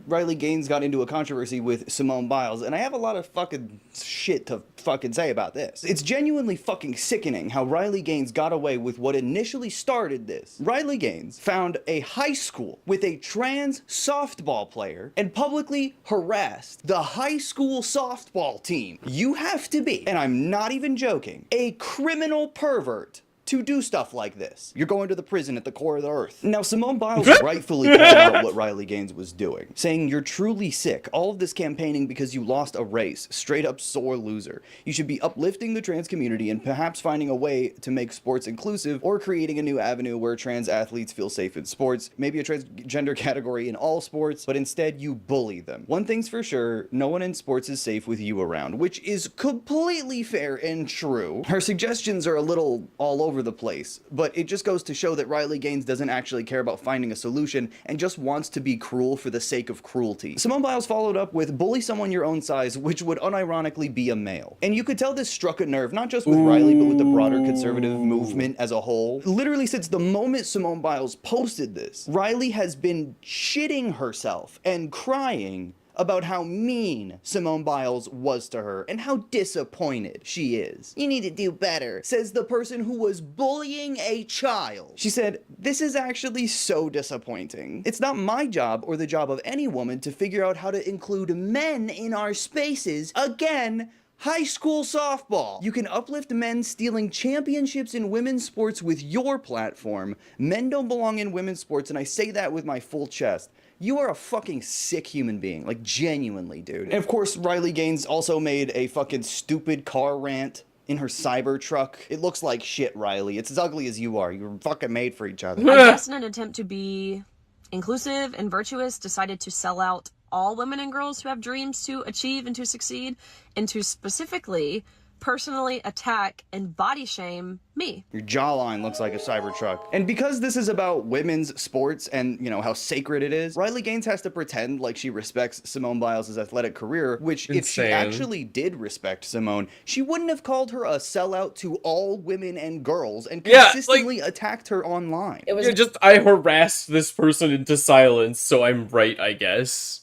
Riley Gaines got into a controversy with Simone Biles, and I have a lot of fucking shit to fucking say about this. It's genuinely fucking sickening how Riley Gaines got away with what initially started this. Riley Gaines found a high school with a trans softball player and publicly harassed the high school softball team. You have to be, and I'm not even joking, a criminal pervert to do stuff like this. You're going to the prison at the core of the earth. Now, Simone Biles rightfully called out what Riley Gaines was doing, saying, you're truly sick. All of this campaigning because you lost a race. Straight up sore loser. You should be uplifting the trans community and perhaps finding a way to make sports inclusive or creating a new avenue where trans athletes feel safe in sports. Maybe a transgender category in all sports, but instead you bully them. One thing's for sure, no one in sports is safe with you around, which is completely fair and true. Her suggestions are a little all over the place, but it just goes to show that Riley Gaines doesn't actually care about finding a solution and just wants to be cruel for the sake of cruelty. Simone Biles followed up with bully someone your own size, which would unironically be a male. And you could tell this struck a nerve, not just with Riley, but with the broader conservative movement as a whole. Literally since the moment Simone Biles posted this, Riley has been shitting herself and crying about how mean Simone Biles was to her and how disappointed she is. You need to do better, says the person who was bullying a child. She said, this is actually so disappointing. It's not my job or the job of any woman to figure out how to include men in our spaces. Again, high school softball. You can uplift men stealing championships in women's sports with your platform. Men don't belong in women's sports, and I say that with my full chest. You are a fucking sick human being, like genuinely, dude. And of course, Riley Gaines also made a fucking stupid car rant in her Cybertruck. It looks like shit, Riley. It's as ugly as you are. You're fucking made for each other. I guess in an attempt to be inclusive and virtuous, decided to sell out all women and girls who have dreams to achieve and to succeed, and to specifically personally attack and body shame me. Your jawline looks like a Cybertruck. And because this is about women's sports and, you know, how sacred it is, Riley Gaines has to pretend like she respects Simone Biles' athletic career, which if she actually did respect Simone, she wouldn't have called her a sellout to all women and girls and consistently attacked her online. It was I harassed this person into silence, so I'm right, I guess.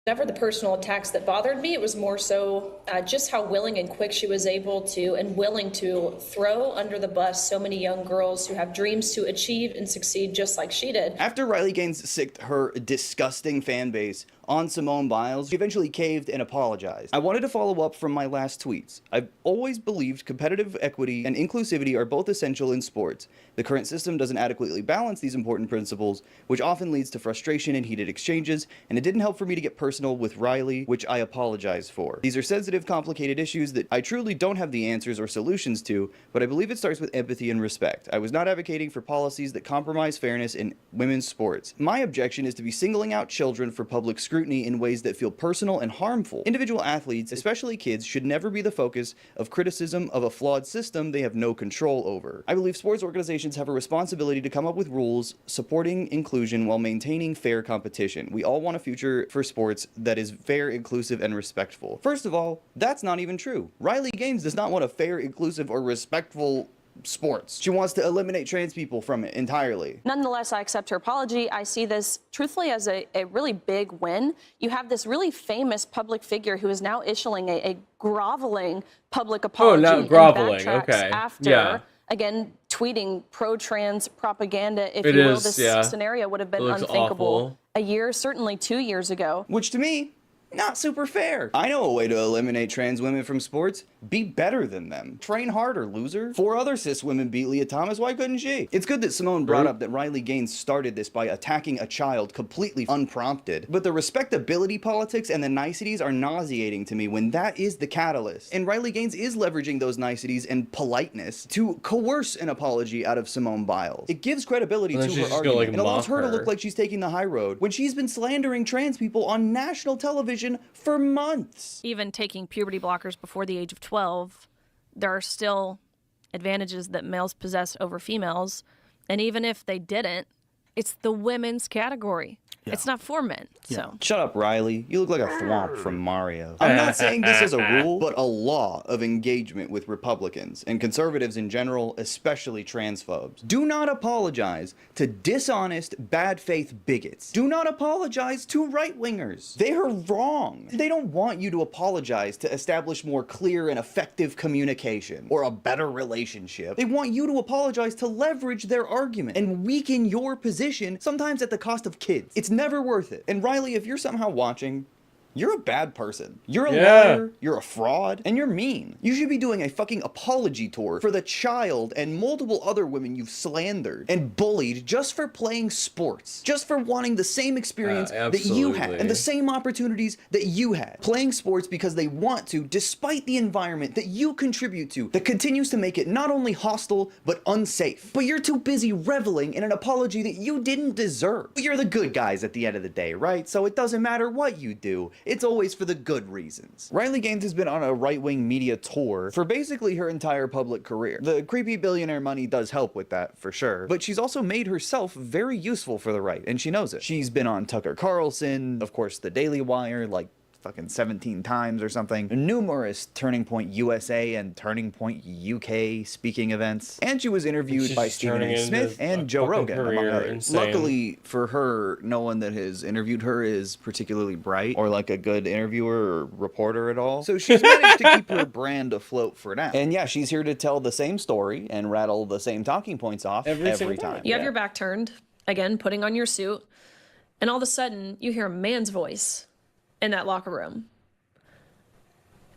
Never the personal attacks that bothered me. It was more so just how willing and quick she was able to and willing to throw under the bus so many young girls who have dreams to achieve and succeed just like she did. After Riley Gaines sicked her disgusting fan base on Simone Biles, she eventually caved and apologized. I wanted to follow up from my last tweets. I've always believed competitive equity and inclusivity are both essential in sports. The current system doesn't adequately balance these important principles, which often leads to frustration and heated exchanges, and it didn't help for me to get personal with Riley, which I apologize for. These are sensitive, complicated issues that I truly don't have the answers or solutions to, but I believe it starts with empathy and respect. I was not advocating for policies that compromise fairness in women's sports. My objection is to be singling out children for public scrutiny scrutiny in ways that feel personal and harmful. Individual athletes, especially kids, should never be the focus of criticism of a flawed system they have no control over. I believe sports organizations have a responsibility to come up with rules supporting inclusion while maintaining fair competition. We all want a future for sports that is fair, inclusive, and respectful. First of all, that's not even true. Riley Gaines does not want a fair, inclusive, or respectful sports. She wants to eliminate trans people from it entirely. Nonetheless, I accept her apology. I see this truthfully as a really big win. You have this really famous public figure who is now issuing a groveling public apology. Oh, not groveling. And backtracks Okay. after, again, tweeting pro-trans propaganda, if you will. This scenario would have been unthinkable awful. a year, certainly 2 years ago. Which to me, not super fair. I know a way to eliminate trans women from sports. Be better than them. Train harder, loser. 4 other cis women beat Leah Thomas, why couldn't she? It's good that Simone brought up that Riley Gaines started this by attacking a child completely unprompted, but the respectability politics and the niceties are nauseating to me when that is the catalyst. And Riley Gaines is leveraging those niceties and politeness to coerce an apology out of Simone Biles. It gives credibility to her argument and allows her to look like she's taking the high road when she's been slandering trans people on national television for months. Even taking puberty blockers before the age of 12, there are still advantages that males possess over females. And even if they didn't, it's the women's category. It's not for men. So Shut up, Riley. You look like a thwomp from Mario. I'm not saying this is a rule, but a law of engagement with Republicans and conservatives in general, especially transphobes. Do not apologize to dishonest, bad faith bigots. Do not apologize to right-wingers. They are wrong. They don't want you to apologize to establish more clear and effective communication or a better relationship. They want you to apologize to leverage their argument and weaken your position, sometimes at the cost of kids. It's never worth it. And Riley, if you're somehow watching, you're a bad person. You're a liar, you're a fraud, and you're mean. You should be doing a fucking apology tour for the child and multiple other women you've slandered and bullied just for playing sports. Just for wanting the same experience that you had and the same opportunities that you had. Playing sports because they want to, despite the environment that you contribute to that continues to make it not only hostile, but unsafe. But you're too busy reveling in an apology that you didn't deserve. But you're the good guys at the end of the day, right? So it doesn't matter what you do. It's always for the good reasons. Riley Gaines has been on a right-wing media tour for basically her entire public career. The creepy billionaire money does help with that, for sure. But she's also made herself very useful for the right, and she knows it. She's been on Tucker Carlson, of course, The Daily Wire, like fucking 17 times or something. Numerous Turning Point USA and Turning Point UK speaking events. And she was interviewed by Stephen A. Smith and Joe Rogan, among others. Luckily for her, no one that has interviewed her is particularly bright or like a good interviewer or reporter at all. So she's managed to keep her brand afloat for now. And yeah, she's here to tell the same story and rattle the same talking points off every time. you have your back turned, again, putting on your suit, and all of a sudden you hear a man's voice in that locker room.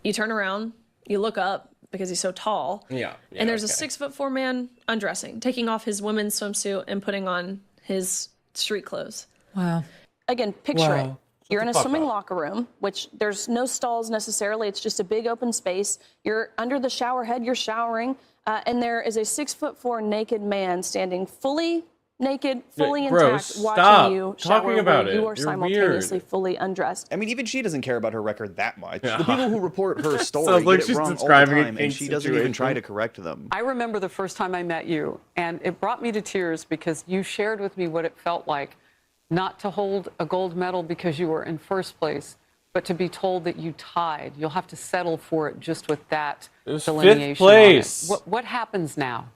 You turn around, you look up because he's so tall. And there's a 6'4" man undressing, taking off his women's swimsuit and putting on his street clothes. Wow. Again, picture it. Wow. You're in a swimming locker room, which there's no stalls necessarily. It's just a big open space. You're under the shower head, you're showering, and there is a 6'4" naked man standing fully naked, fully intact, watching you shower where you are simultaneously fully undressed. I mean, even she doesn't care about her record that much. The people who report her story Sounds like get it she's wrong all the describing a time, and pink she doesn't even try situation. to correct them. I remember the first time I met you, and it brought me to tears because you shared with me what it felt like not to hold a gold medal because you were in first place, but to be told that you tied. You'll have to settle for it just with that delineation. fifth place. On it. What happens now?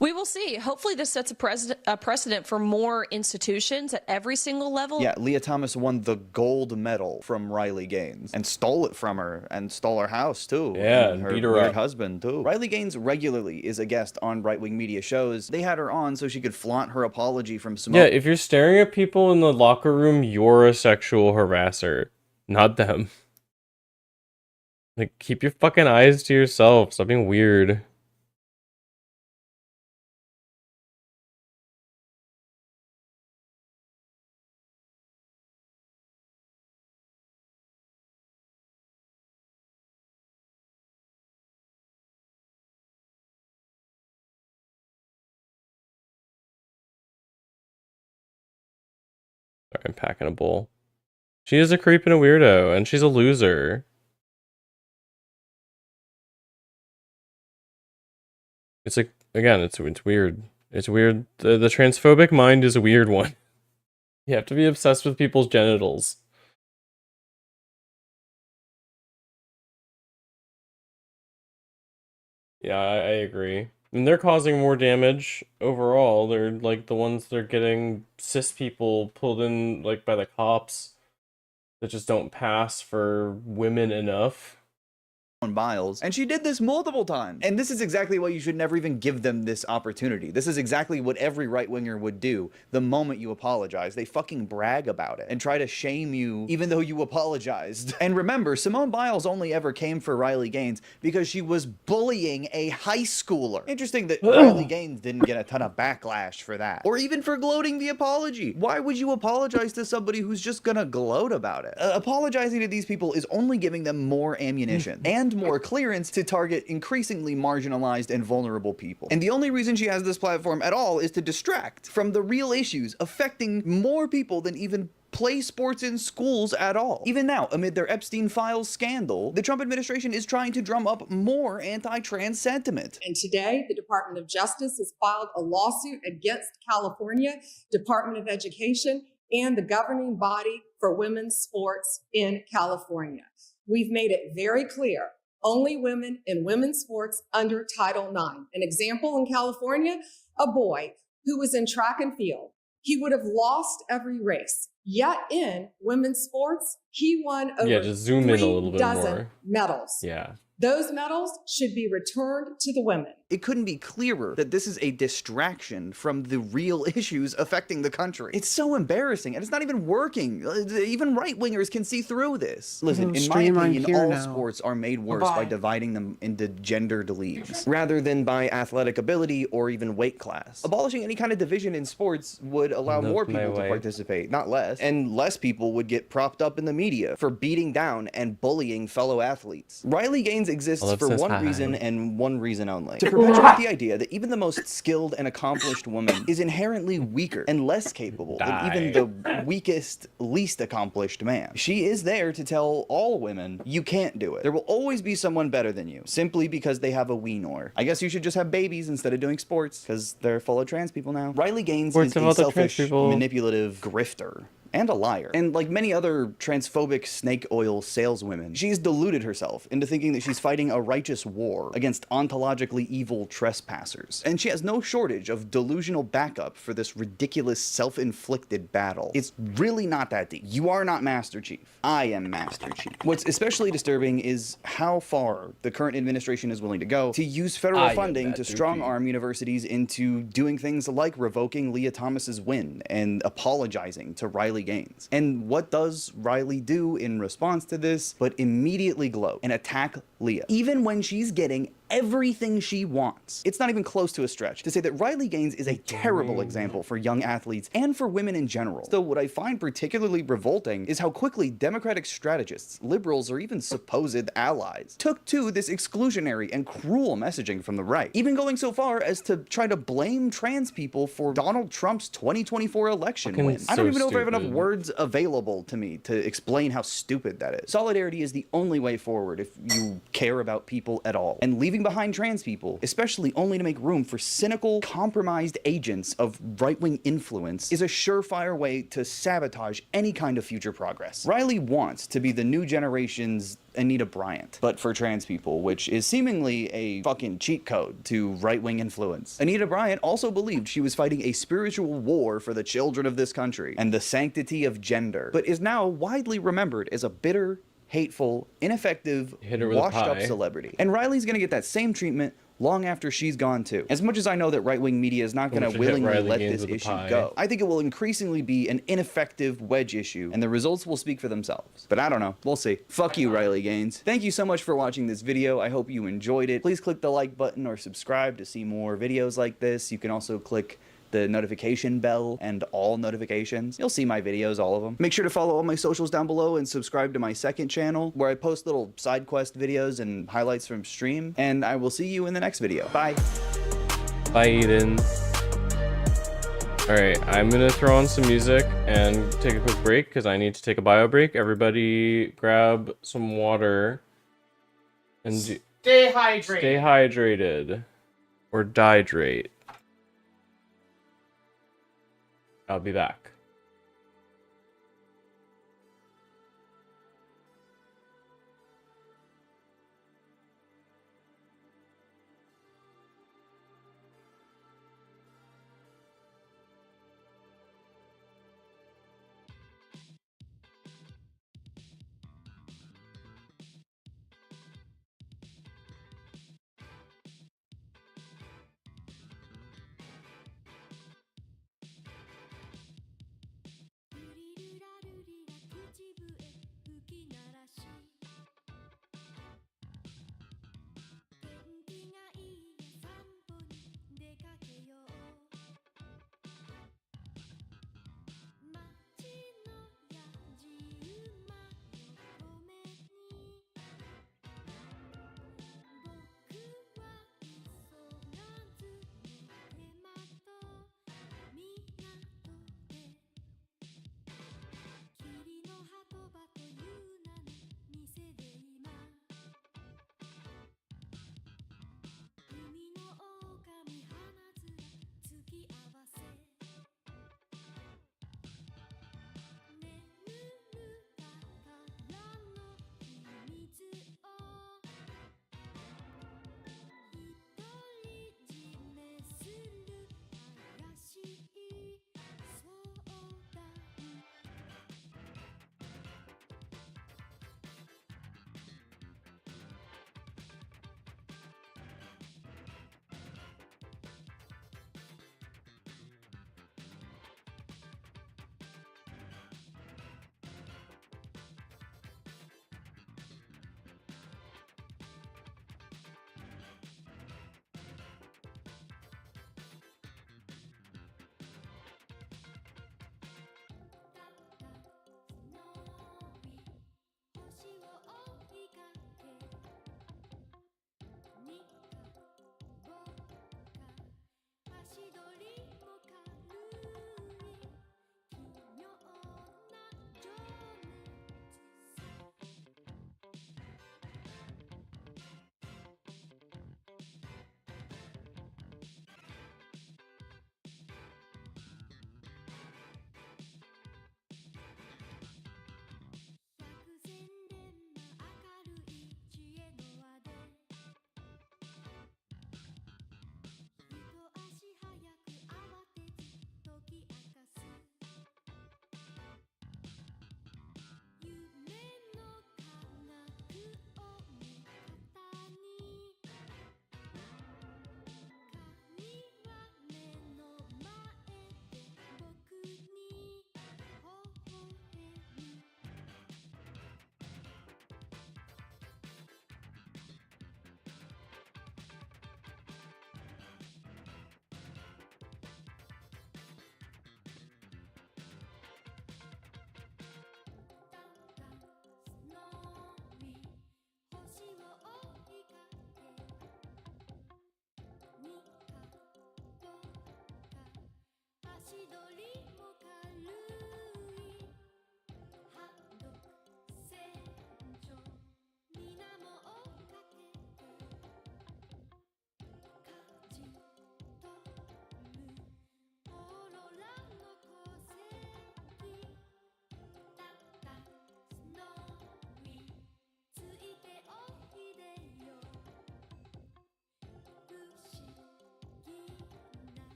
We will see. Hopefully this sets a precedent for more institutions at every single level. Yeah, Leah Thomas won the gold medal from Riley Gaines and stole it from her and stole her house too. Yeah, and her beat her weird up. husband too. Riley Gaines regularly is a guest on right-wing media shows. They had her on so she could flaunt her apology from Simone. Yeah, if you're staring at people in the locker room, you're a sexual harasser, not them. Like, keep your fucking eyes to yourself. Stop being weird. Sorry, I'm packing a bowl. She is a creep and a weirdo, and she's a loser. It's like, again, it's weird. It's weird. The transphobic mind is a weird one. You have to be obsessed with people's genitals. Yeah, I agree. And they're causing more damage overall. They're like the ones that are getting cis people pulled in like by the cops that just don't pass for women enough. Biles, and she did this multiple times. And this is exactly why you should never even give them this opportunity. This is exactly what every right-winger would do the moment you apologize. They fucking brag about it and try to shame you even though you apologized. And remember, Simone Biles only ever came for Riley Gaines because she was bullying a high schooler. Interesting that Riley Gaines didn't get a ton of backlash for that, or even for gloating the apology. Why would you apologize to somebody who's just gonna gloat about it? Apologizing to these people is only giving them more ammunition and more clearance to target increasingly marginalized and vulnerable people. And the only reason she has this platform at all is to distract from the real issues affecting more people than even play sports in schools at all. Even now, amid their Epstein Files scandal, the Trump administration is trying to drum up more anti-trans sentiment. And today, the Department of Justice has filed a lawsuit against California Department of Education and the governing body for women's sports in California. We've made it very clear, only women in women's sports under Title IX. An example in California, a boy who was in track and field. He would have lost every race. Yet in women's sports, he won over just zoom in a little bit more. medals. Yeah. Those medals should be returned to the women. It couldn't be clearer that this is a distraction from the real issues affecting the country. It's so embarrassing, and it's not even working. Even right-wingers can see through this. Listen, in my opinion, all sports are made worse by dividing them into gendered leagues, rather than by athletic ability or even weight class. Abolishing any kind of division in sports would allow more people to participate, not less, and less people would get propped up in the media for beating down and bullying fellow athletes. Riley Gaines exists for one reason and one reason only: to perpetuate the idea that even the most skilled and accomplished woman is inherently weaker and less capable than even the weakest, least accomplished man. She is there to tell all women, you can't do it. There will always be someone better than you, simply because they have a weenor. I guess you should just have babies instead of doing sports, because they're full of trans people now. Riley Gaines is a selfish, manipulative grifter. And a liar. And like many other transphobic snake oil saleswomen, she's deluded herself into thinking that she's fighting a righteous war against ontologically evil trespassers. And she has no shortage of delusional backup for this ridiculous self-inflicted battle. It's really not that deep. You are not Master Chief. I am Master Chief. What's especially disturbing is how far the current administration is willing to go to use federal funding to strong-arm universities into doing things like revoking Leah Thomas's win and apologizing to Riley Gaines. And what does Riley do in response to this but immediately gloat and attack Leah, even when she's getting everything she wants? It's not even close to a stretch to say that Riley Gaines is a terrible example for young athletes and for women in general. So what I find particularly revolting is how quickly Democratic strategists, liberals, or even supposed allies took to this exclusionary and cruel messaging from the right, even going so far as to try to blame trans people for Donald Trump's 2024 election win. I don't even know if I have enough words available to me to explain how stupid that is. Solidarity is the only way forward if you care about people at all, and leaving behind trans people, especially only to make room for cynical, compromised agents of right-wing influence, is a surefire way to sabotage any kind of future progress. Riley wants to be the new generation's Anita Bryant, but for trans people, which is seemingly a fucking cheat code to right-wing influence. Anita Bryant also believed she was fighting a spiritual war for the children of this country and the sanctity of gender, but is now widely remembered as a bitter, hateful, ineffective, washed-up celebrity. And Riley's gonna get that same treatment long after she's gone too. As much as I know that right-wing media is not going to willingly let this issue go, I think it will increasingly be an ineffective wedge issue, and the results will speak for themselves. But I don't know. We'll see. Fuck you, Riley Gaines. Thank you so much for watching this video. I hope you enjoyed it. Please click the like button or subscribe to see more videos like this. You can also click the notification bell and all notifications. You'll see my videos, all of them. Make sure to follow all my socials down below and subscribe to my second channel where I post little side quest videos and highlights from stream. And I will see you in the next video. Bye. Bye, Eden. Alright, I'm gonna throw on some music and take a quick break because I need to take a bio break. Everybody grab some water and Stay hydrated. Stay hydrated. Or dihydrate. I'll be back.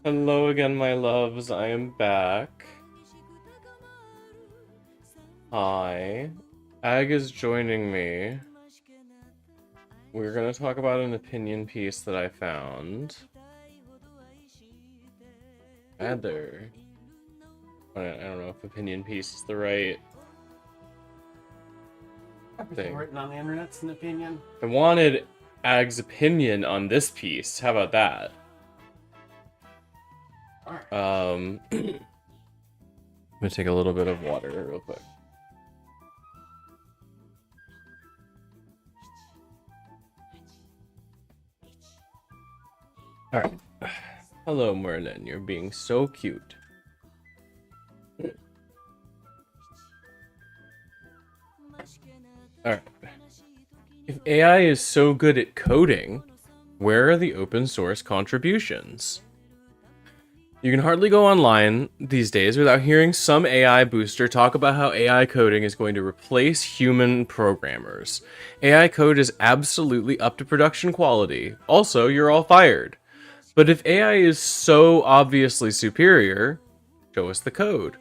Hello again, my loves. I am back. Hi. Ag is joining me. We're gonna talk about an opinion piece that I found. Rather, I don't know if opinion piece is the right Everything thing. written on the internet's an opinion. I wanted Ag's opinion on this piece. How about that? I'm gonna take a little bit of water real quick. Alright. Hello, Merlin. You're being so cute. Alright. If AI is so good at coding, where are the open source contributions? You can hardly go online these days without hearing some AI booster talk about how AI coding is going to replace human programmers. AI code is absolutely up to production quality. Also, you're all fired. But if AI is so obviously superior, show us the code.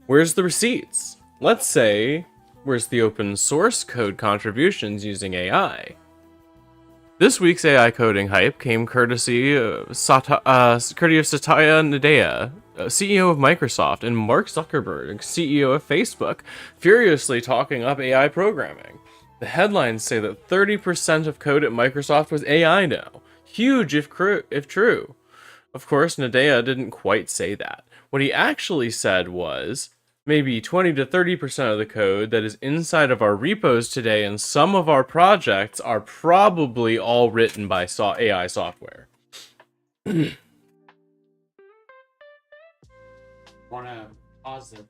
Where's the receipts? Let's say, where's the open source code contributions using AI? This week's AI coding hype came courtesy of Satya Nadella, CEO of Microsoft, and Mark Zuckerberg, CEO of Facebook, furiously talking up AI programming. The headlines say that 30% of code at Microsoft was AI now. Huge if true. Of course, Nadella didn't quite say that. What he actually said was, maybe 20 to 30% of the code that is inside of our repos today and some of our projects are probably all written by AI software. Wanna pause it?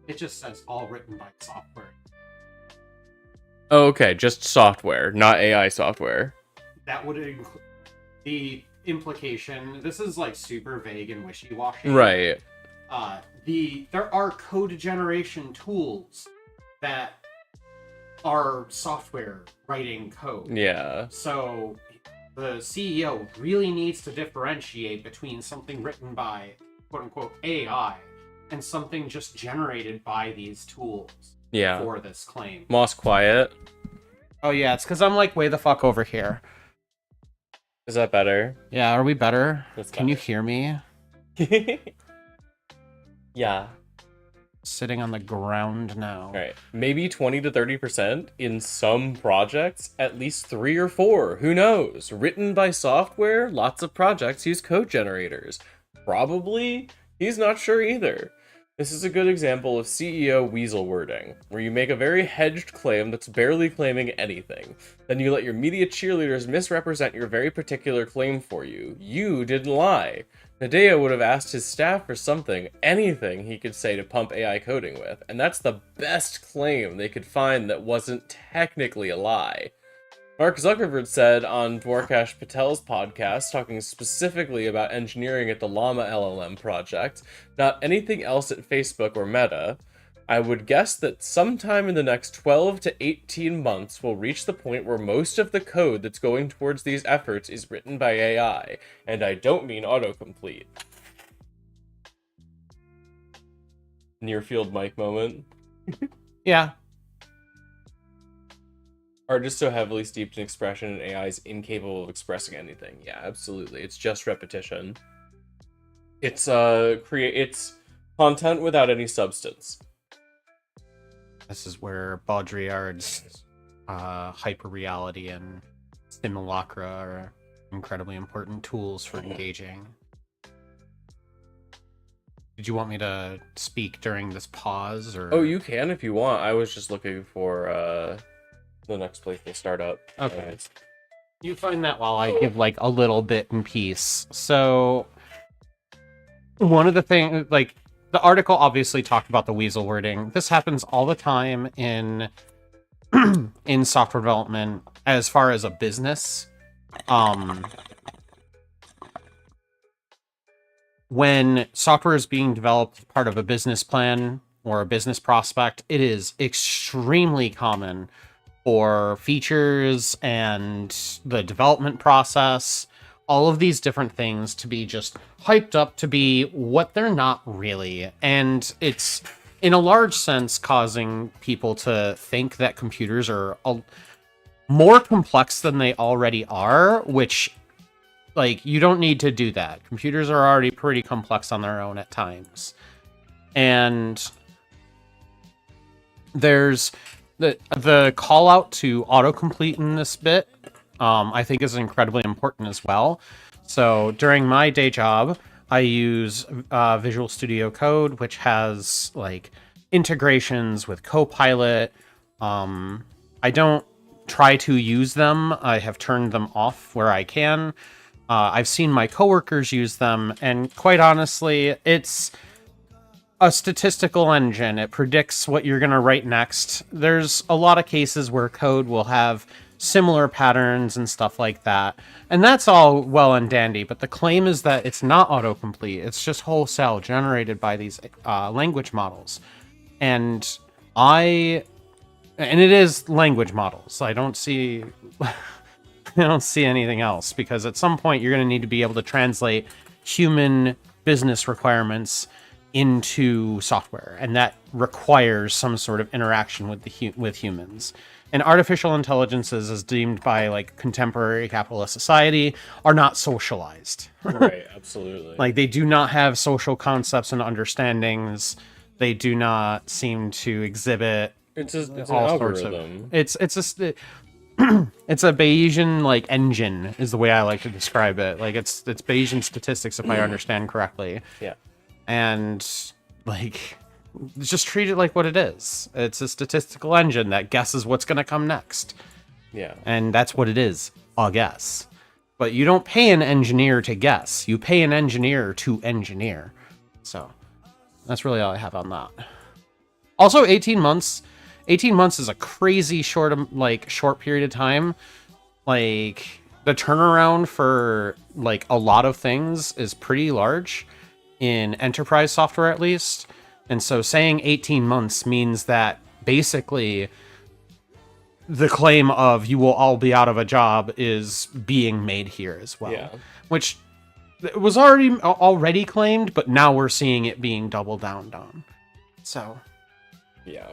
It just says all written by software. Oh, okay, just software, not AI software. That would include the implication. This is like super vague and wishy-washy. Right. There are code generation tools that are software writing code. Yeah. So the CEO really needs to differentiate between something written by quote-unquote AI and something just generated by these tools. Yeah. For this claim. Moss quiet. Oh yeah, it's because I'm like way the fuck over here. Is that better? Yeah, are we better? That's Can you hear me? Yeah. Sitting on the ground now. Alright. Maybe 20 to 30% in some projects, at least 3 or 4. Who knows? Written by software, lots of projects use code generators. Probably, he's not sure either. This is a good example of CEO weasel wording, where you make a very hedged claim that's barely claiming anything. Then you let your media cheerleaders misrepresent your very particular claim for you. You didn't lie. Nadella would have asked his staff for something, anything he could say to pump AI coding with, and that's the best claim they could find that wasn't technically a lie. Mark Zuckerberg said on Dwarkesh Patel's podcast, talking specifically about engineering at the Llama LLM project, not anything else at Facebook or Meta, I would guess that sometime in the next 12 to 18 months we'll reach the point where most of the code that's going towards these efforts is written by AI, and I don't mean autocomplete. Near field mic moment. Yeah. Are just so heavily steeped in expression and AI is incapable of expressing anything. Yeah, absolutely. It's just repetition. It's it's content without any substance. This is where Baudrillard's hyperreality and simulacra are incredibly important tools for engaging. Did you want me to speak during this pause, or? Oh, you can if you want. I was just looking for the next place they start up. Okay. You find that while I give like a little bit in piece. So one of the things, like, the article obviously talked about the weasel wording. This happens all the time in in software development as far as a business. when software is being developed as part of a business plan or a business prospect, it is extremely common for features and the development process, all of these different things to be just hyped up to be what they're not really. And it's, in a large sense, causing people to think that computers are more complex than they already are, which, like, you don't need to do that. Computers are already pretty complex on their own at times. And there's the call out to autocomplete in this bit, I think is incredibly important as well. So during my day job, I use Visual Studio Code, which has like integrations with Copilot. I don't try to use them. I have turned them off where I can. I've seen my coworkers use them, and quite honestly, it's a statistical engine. It predicts what you're going to write next. There's a lot of cases where code will have similar patterns and stuff like that, and that's all well and dandy, but the claim is that it's not autocomplete. It's just wholesale generated by these language models. And it is language models. I don't see anything else, because at some point you're going to need to be able to translate human business requirements into software, and that requires some sort of interaction with humans. And artificial intelligences, as deemed by like contemporary capitalist society, are not socialized. Right, absolutely. Like, they do not have social concepts and understandings. They do not seem to exhibit it's an all sorts algorithm. of. It's a Bayesian like engine is the way I like to describe it. Like, it's Bayesian statistics, if I understand correctly. Yeah. And like, just treat it like what it is. It's a statistical engine that guesses what's going to come next. Yeah. And that's what it is, a guess. But you don't pay an engineer to guess. You pay an engineer to engineer. So that's really all I have on that. Also, 18 months. 18 months is a crazy short period of time. Like, the turnaround for like a lot of things is pretty large in enterprise software, at least. And so saying 18 months means that basically the claim of you will all be out of a job is being made here as well. Yeah. Which was already claimed, but now we're seeing it being doubled down on. So. Yeah.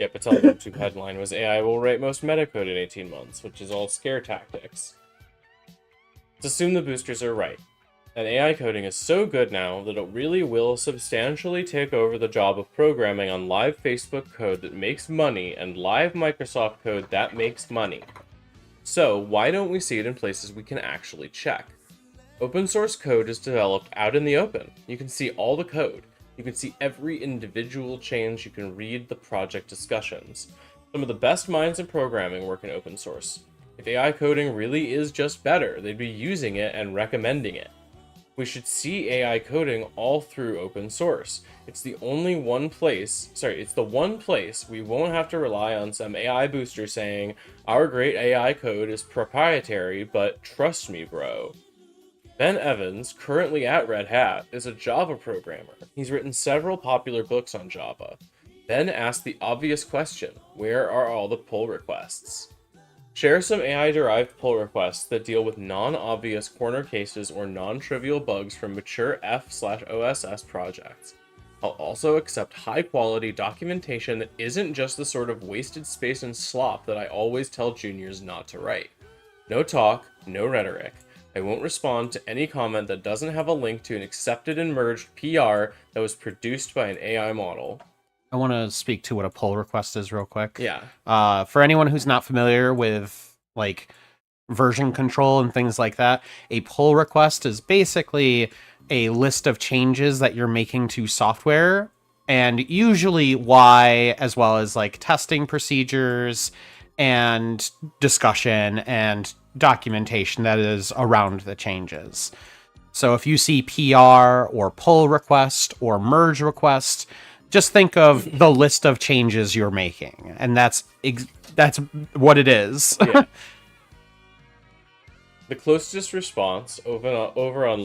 Yep, its other YouTube headline was AI will write most metacode in 18 months, which is all scare tactics. Let's assume the boosters are right. And AI coding is so good now that it really will substantially take over the job of programming on live Facebook code that makes money and live Microsoft code that makes money. So why don't we see it in places we can actually check? Open source code is developed out in the open. You can see all the code. You can see every individual change. You can read the project discussions. Some of the best minds in programming work in open source. If AI coding really is just better, they'd be using it and recommending it. We should see AI coding all through open source. It's the one place we won't have to rely on some AI booster saying, our great AI code is proprietary, but trust me, bro. Ben Evans, currently at Red Hat, is a Java programmer. He's written several popular books on Java. Ben asked the obvious question, where are all the pull requests? Share some AI-derived pull requests that deal with non-obvious corner cases or non-trivial bugs from mature F/OSS projects. I'll also accept high-quality documentation that isn't just the sort of wasted space and slop that I always tell juniors not to write. No talk, no rhetoric. I won't respond to any comment that doesn't have a link to an accepted and merged PR that was produced by an AI model. I want to speak to what a pull request is real quick. Yeah. For anyone who's not familiar with like version control and things like that, a pull request is basically a list of changes that you're making to software, and usually why, as well as like testing procedures and discussion and documentation that is around the changes. So if you see PR or pull request or merge request, just think of the list of changes you're making, and that's what it is. Yeah. The closest response over on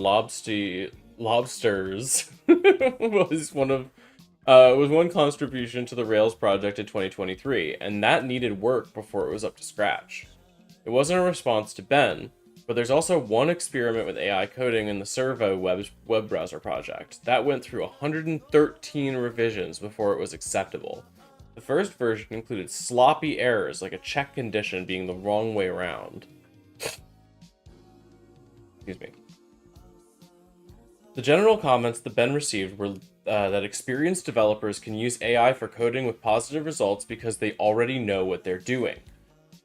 lobsters was one contribution to the Rails project in 2023, and that needed work before it was up to scratch. It wasn't a response to Ben, but there's also one experiment with AI coding in the Servo web browser project. That went through 113 revisions before it was acceptable. The first version included sloppy errors, like a check condition being the wrong way around. Excuse me. The general comments that Ben received were that experienced developers can use AI for coding with positive results because they already know what they're doing.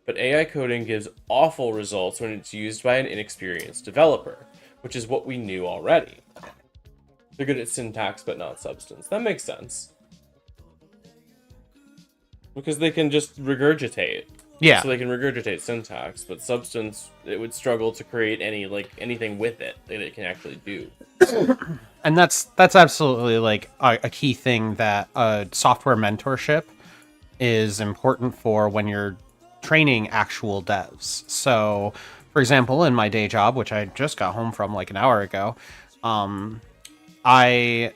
But AI coding gives awful results when it's used by an inexperienced developer, which is what we knew already. They're good at syntax but not substance. That makes sense. Because they can just regurgitate. Yeah. So they can regurgitate syntax, but substance, it would struggle to create anything with it that it can actually do. And that's absolutely like a key thing that software mentorship is important for when you're training actual devs. So, for example, in my day job, which I just got home from like an hour ago, I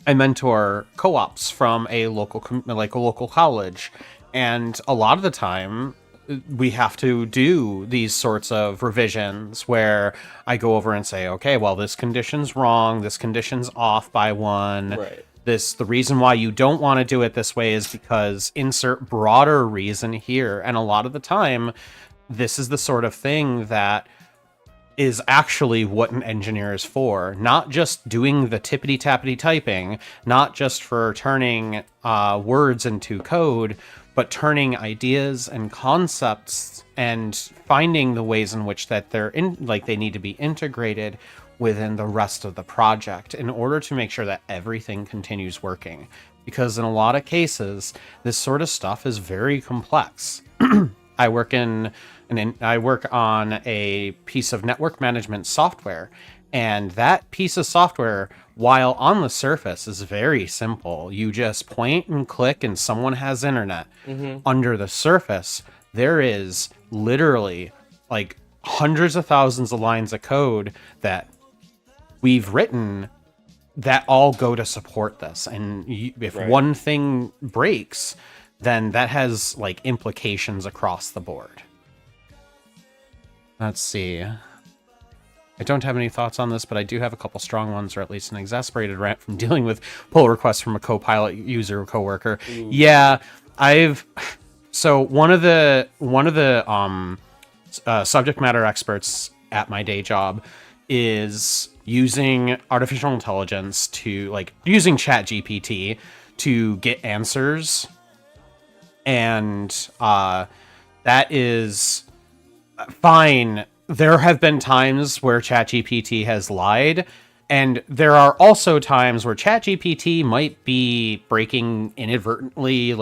mentor co-ops from a local college, and a lot of the time we have to do these sorts of revisions where I go over and say, okay, well, this condition's wrong, this condition's off by one. Right. The reason why you don't want to do it this way is because insert broader reason here. And a lot of the time, this is the sort of thing that is actually what an engineer is for. Not just doing the tippity-tappity typing, not just for turning words into code, but turning ideas and concepts and finding the ways in which that they need to be integrated within the rest of the project in order to make sure that everything continues working. Because in a lot of cases, this sort of stuff is very complex. I work on a piece of network management software, and that piece of software, while on the surface is very simple, you just point and click and someone has internet. Mm-hmm. Under the surface, there is literally like hundreds of thousands of lines of code that we've written that all go to support this. And if one thing breaks, then that has like implications across the board. Let's see. I don't have any thoughts on this, but I do have a couple strong ones, or at least an exasperated rant from dealing with pull requests from a Copilot user or coworker. Ooh. Yeah, so one of the subject matter experts at my day job is using artificial intelligence to using ChatGPT to get answers, and that is fine. There have been times where ChatGPT has lied, and there are also times where ChatGPT might be breaking inadvertently,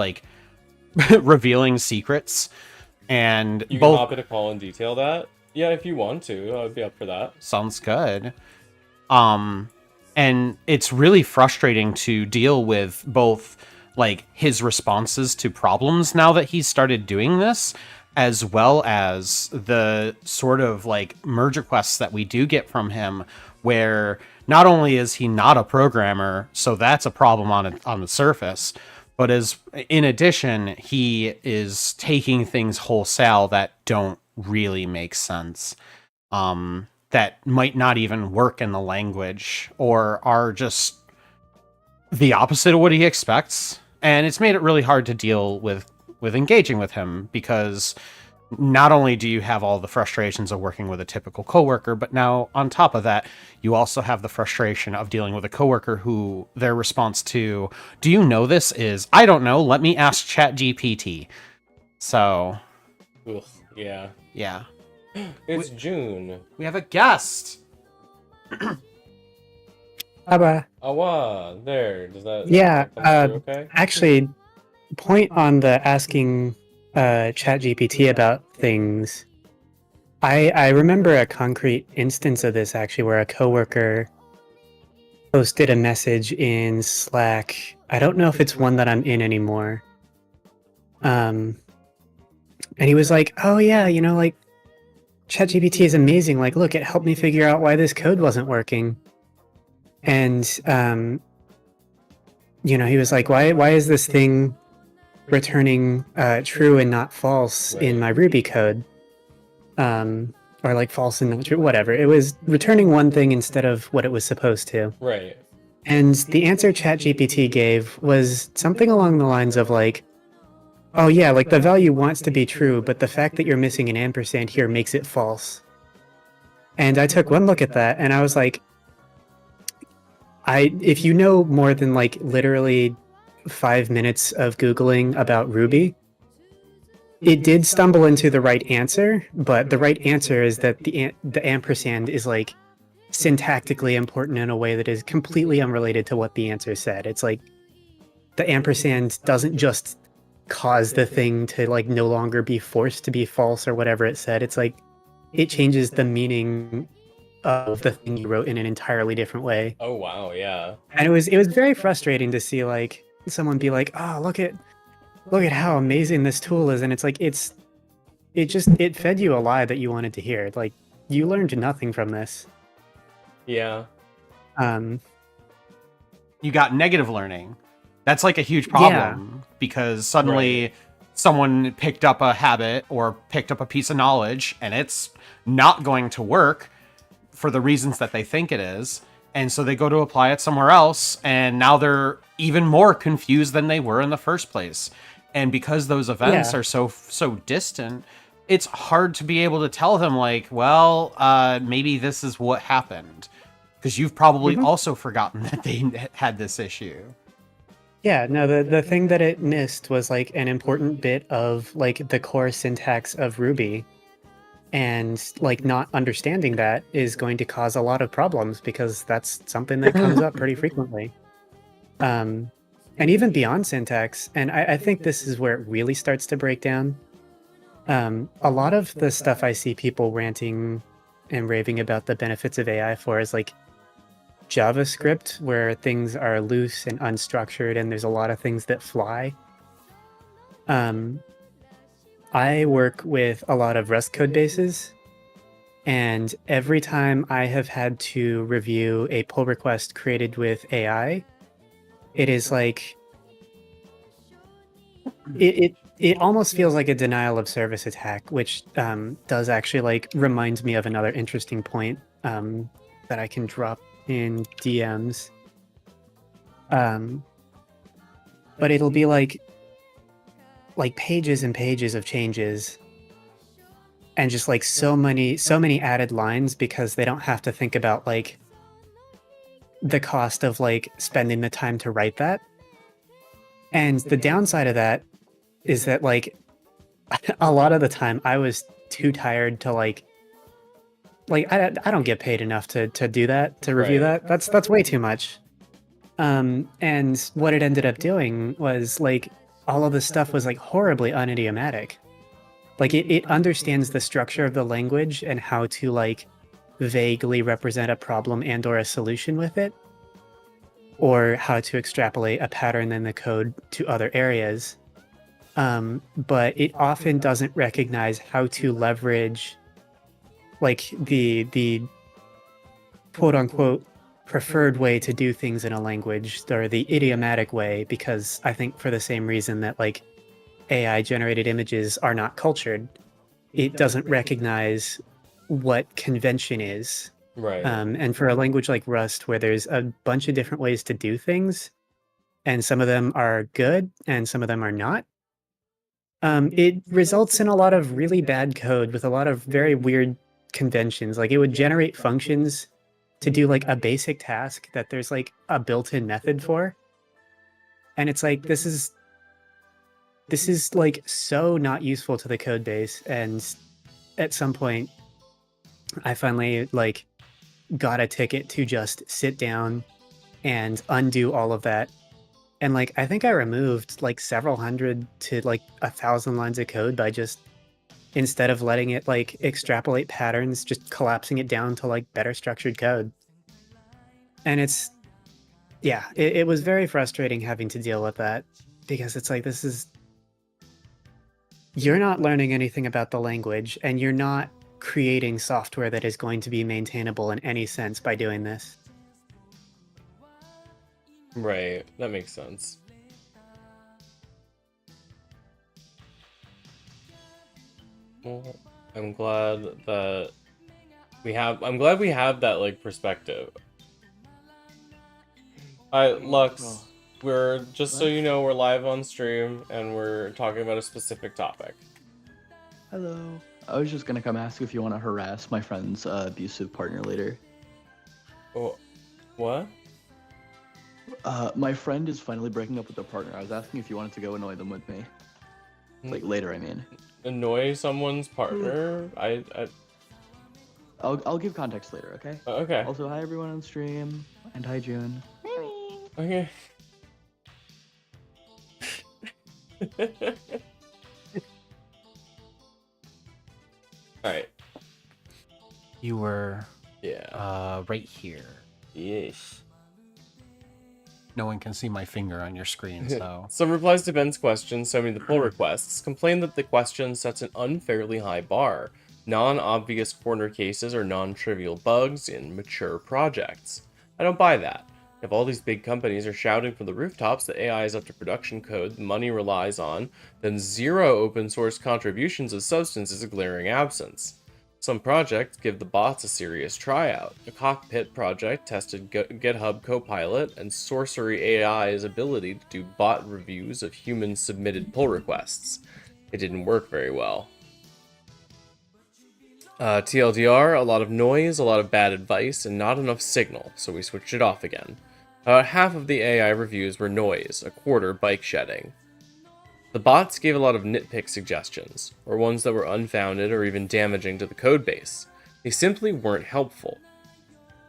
revealing secrets. And you can hop in a call and detail that. Yeah, if you want to, I'd be up for that. Sounds good. And it's really frustrating to deal with both his responses to problems now that he's started doing this, as well as the sort of merge requests that we do get from him, where not only is he not a programmer, so that's a problem on the surface, but in addition, he is taking things wholesale that don't really make sense, that might not even work in the language, or are just the opposite of what he expects. And it's made it really hard to deal with engaging with him, because not only do you have all the frustrations of working with a typical coworker, but now on top of that, you also have the frustration of dealing with a coworker who their response to, "Do you know this?" is, "I don't know, let me ask ChatGPT." So, ugh, yeah. Yeah. It's June. We have a guest. Awa, there. Does that Yeah, come through okay? actually, point on the asking ChatGPT about things. I remember a concrete instance of this, actually, where a coworker posted a message in Slack. I don't know if it's one that I'm in anymore. And he was like, "Oh yeah, ChatGPT is amazing. Like, look, it helped me figure out why this code wasn't working. And, you know, he was like, why is this thing returning true and not false in my Ruby code? Or like false and not true, whatever. It was returning one thing instead of what it was supposed to. Right. And the answer ChatGPT gave was something along the lines of like, oh yeah, like the value wants to be true, but the fact that you're missing an ampersand here makes it false. And I took one look at that and I was like, if you know more than like literally 5 minutes of Googling about Ruby, it did stumble into the right answer, but the right answer is that the ampersand is like syntactically important in a way that is completely unrelated to what the answer said. It's like the ampersand doesn't just cause the thing to like no longer be forced to be false or whatever it said. It's like it changes the meaning of the thing you wrote in an entirely different way. Oh wow, yeah. And it was very frustrating to see like someone be like, oh, look at how amazing this tool is, and it's like it fed you a lie that you wanted to hear. Like you learned nothing from this. Yeah. You got negative learning. That's like a huge problem because suddenly someone picked up a habit or picked up a piece of knowledge and it's not going to work for the reasons that they think it is. And so they go to apply it somewhere else and now they're even more confused than they were in the first place. And because those events are so distant, it's hard to be able to tell them like, well, maybe this is what happened. Because you've probably also forgotten that they had this issue. Yeah, no, the thing that it missed was like an important bit of like the core syntax of Ruby. And like not understanding that is going to cause a lot of problems because that's something that comes up pretty frequently. And even beyond syntax, and I think this is where it really starts to break down. A lot of the stuff I see people ranting and raving about the benefits of AI for is like JavaScript, where things are loose and unstructured and there's a lot of things that fly. I work with a lot of Rust code bases, and every time I have had to review a pull request created with AI, it is like it almost feels like a denial of service attack, which does actually like remind me of another interesting point that I can drop in DMs. But it'll be like pages and pages of changes and just like so many added lines because they don't have to think about like the cost of like spending the time to write that. And the downside of that is that like a lot of the time I was too tired to like I don't get paid enough to do that, to review that. That's way too much. And what it ended up doing was like all of the stuff was like horribly unidiomatic. Like it understands the structure of the language and how to like vaguely represent a problem and or a solution with it, or how to extrapolate a pattern in the code to other areas. But it often doesn't recognize how to leverage like the quote unquote preferred way to do things in a language, or the idiomatic way, because I think for the same reason that like AI generated images are not cultured, it doesn't recognize what convention is. Right. And for a language like Rust, where there's a bunch of different ways to do things, and some of them are good and some of them are not, it results in a lot of really bad code with a lot of very weird conventions. Like it would generate functions to do like a basic task that there's like a built-in method for. And it's like, this is like so not useful to the code base. And at some point I finally like got a ticket to just sit down and undo all of that. And like, I think I removed like several hundred to like 1,000 lines of code by just, instead of letting it like extrapolate patterns, just collapsing it down to like better structured code. And it's, yeah, it was very frustrating having to deal with that, because it's like, you're not learning anything about the language, and you're not creating software that is going to be maintainable in any sense by doing this. Right, that makes sense. Well, I'm glad that I'm glad we have that like perspective. Lux, we're just so you know, we're live on stream and we're talking about a specific topic. Hello. I was just gonna come ask if you want to harass my friend's abusive partner later. Oh, what? My friend is finally breaking up with their partner. I was asking if you wanted to go annoy them with me. Like later, I mean. Annoy someone's partner? I'll give context later, okay? Okay. Also, hi everyone on stream, and hi June. Okay. Alright. You were yeah right here. Yes. No one can see my finger on your screen, so. Some replies to Ben's question, sending the pull requests, complain that the question sets an unfairly high bar. Non-obvious corner cases or non-trivial bugs in mature projects. I don't buy that. If all these big companies are shouting from the rooftops that AI is up to production code the money relies on, then zero open source contributions of substance is a glaring absence. Some projects give the bots a serious tryout. A Cockpit project tested GitHub Copilot and Sorcery AI's ability to do bot reviews of human-submitted pull requests. It didn't work very well. TLDR, a lot of noise, a lot of bad advice, and not enough signal, so we switched it off again. About half of the AI reviews were noise, a quarter bike shedding. The bots gave a lot of nitpick suggestions, or ones that were unfounded or even damaging to the codebase. They simply weren't helpful.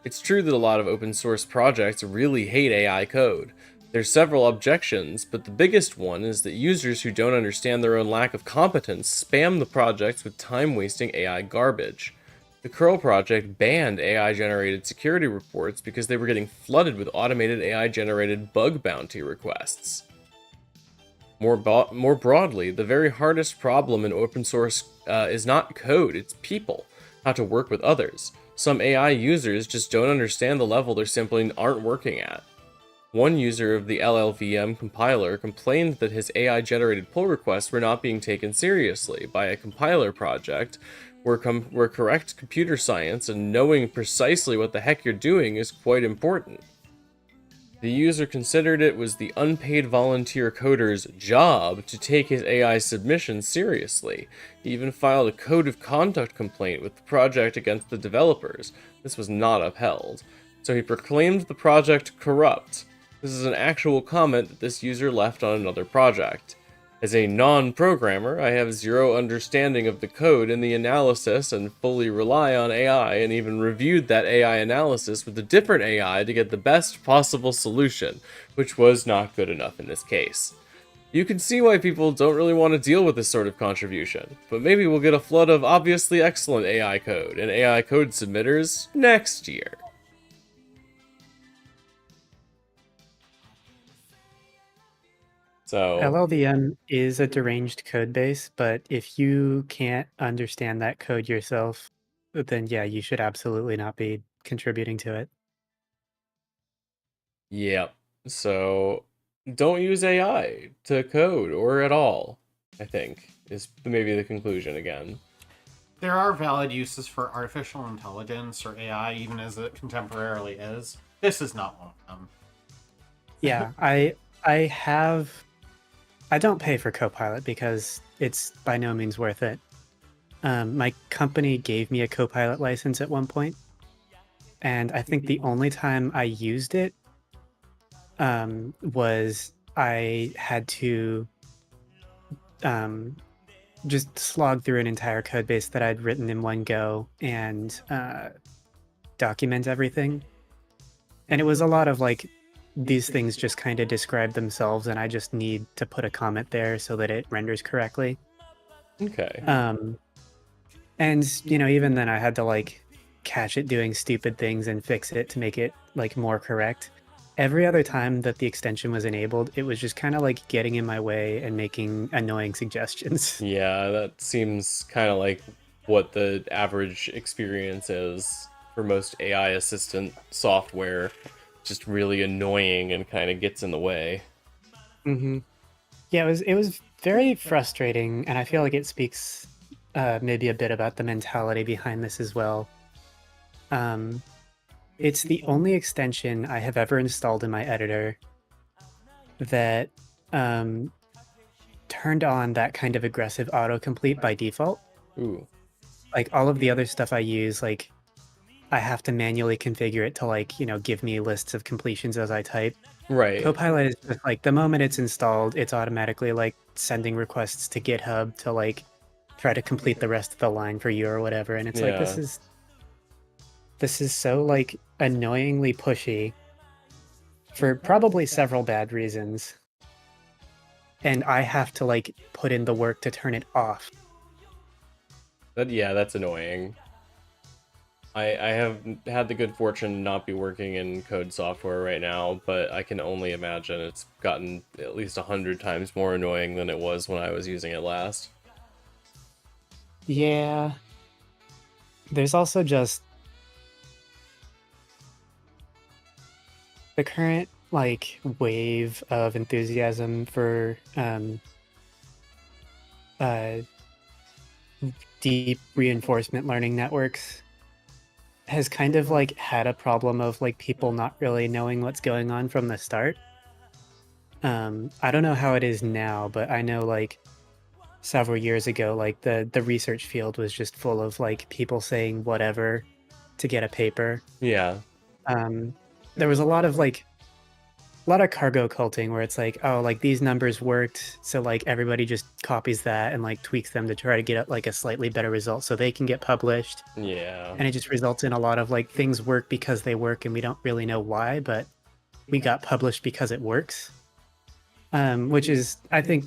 It's true that a lot of open source projects really hate AI code. There's several objections, but the biggest one is that users who don't understand their own lack of competence spam the projects with time-wasting AI garbage. The curl project banned AI-generated security reports because they were getting flooded with automated AI-generated bug bounty requests. More broadly, the very hardest problem in open source is not code, it's people, how to work with others. Some AI users just don't understand the level they're simply aren't working at. One user of the LLVM compiler complained that his AI-generated pull requests were not being taken seriously by a compiler project where correct computer science and knowing precisely what the heck you're doing is quite important. The user considered it was the unpaid volunteer coder's job to take his AI submissions seriously. He even filed a code of conduct complaint with the project against the developers. This was not upheld. So he proclaimed the project corrupt. This is an actual comment that this user left on another project. As a non-programmer, I have zero understanding of the code and the analysis and fully rely on AI, and even reviewed that AI analysis with a different AI to get the best possible solution, which was not good enough in this case. You can see why people don't really want to deal with this sort of contribution, but maybe we'll get a flood of obviously excellent AI code and AI code submitters next year. So LLVM is a deranged code base, but if you can't understand that code yourself, then yeah, you should absolutely not be contributing to it. Yep. So don't use AI to code or at all, I think, is maybe the conclusion again. There are valid uses for artificial intelligence or AI, even as it contemporarily is. This is not one of them. Yeah, I don't pay for Copilot because it's by no means worth it. My company gave me a Copilot license at one point, and I think the only time I used it was I had to just slog through an entire code base that I'd written in one go and document everything. And it was a lot of like, these things just kind of describe themselves and I just need to put a comment there so that it renders correctly. Okay. And, you know, even then I had to like catch it doing stupid things and fix it to make it like more correct. Every other time that the extension was enabled, it was just kind of like getting in my way and making annoying suggestions. Yeah, that seems kind of like what the average experience is for most AI assistant software. Just really annoying and kind of gets in the way. Mm-hmm. Yeah, it was very frustrating, and I feel like it speaks maybe a bit about the mentality behind this as well. It's the only extension I have ever installed in my editor that turned on that kind of aggressive autocomplete by default. Ooh. Like all of the other stuff I use, like I have to manually configure it to like, give me lists of completions as I type. Right. Copilot is just like the moment it's installed, it's automatically like sending requests to GitHub to like try to complete the rest of the line for you or whatever. And it's like, this is so like annoyingly pushy for probably several bad reasons. And I have to like put in the work to turn it off. That's annoying. I have had the good fortune to not be working in code software right now, but I can only imagine it's gotten at least 100 times more annoying than it was when I was using it last. Yeah. There's also just the current like wave of enthusiasm for deep reinforcement learning networks has kind of like had a problem of like people not really knowing what's going on from the start. I don't know how it is now, but I know like several years ago, like the research field was just full of like people saying whatever to get a paper. Yeah. There was a lot of cargo culting where it's like, oh, like these numbers worked, so like everybody just copies that and like tweaks them to try to get like a slightly better result so they can get published. Yeah. And it just results in a lot of like things work because they work and we don't really know why, but we got published because it works. Which is, I think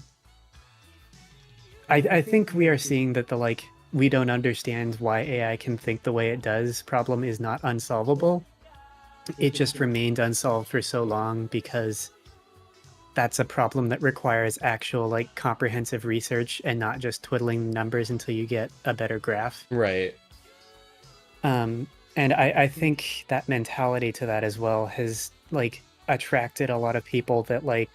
we are seeing that the like we don't understand why AI can think the way it does problem is not unsolvable. It just remained unsolved for so long because that's a problem that requires actual like comprehensive research and not just twiddling numbers until you get a better graph. Right. And I think that mentality to that as well has like attracted a lot of people that like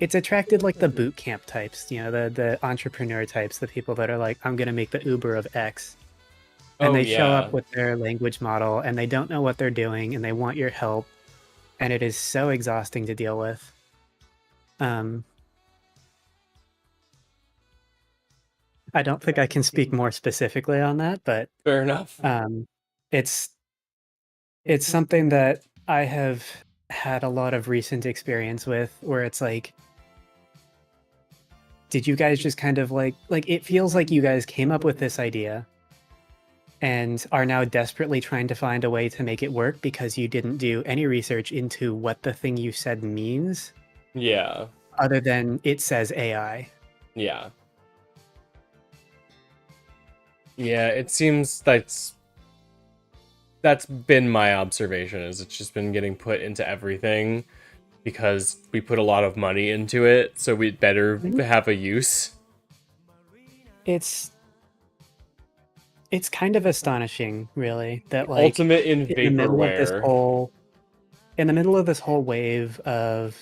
it's attracted like the boot camp types, the entrepreneur types, the people that are like, I'm gonna make the Uber of X. And they show up with their language model and they don't know what they're doing and they want your help. And it is so exhausting to deal with. I don't think I can speak more specifically on that, but fair enough. It's something that I have had a lot of recent experience with where it's like, did you guys just kind of like it feels like you guys came up with this idea and are now desperately trying to find a way to make it work because you didn't do any research into what the thing you said means. Yeah. Other than it says AI. Yeah. Yeah, it seems that's been my observation, is it's just been getting put into everything because we put a lot of money into it, so we'd better have a use. It's kind of astonishing, really, that like ultimate in vaporware. In the middle of this whole wave of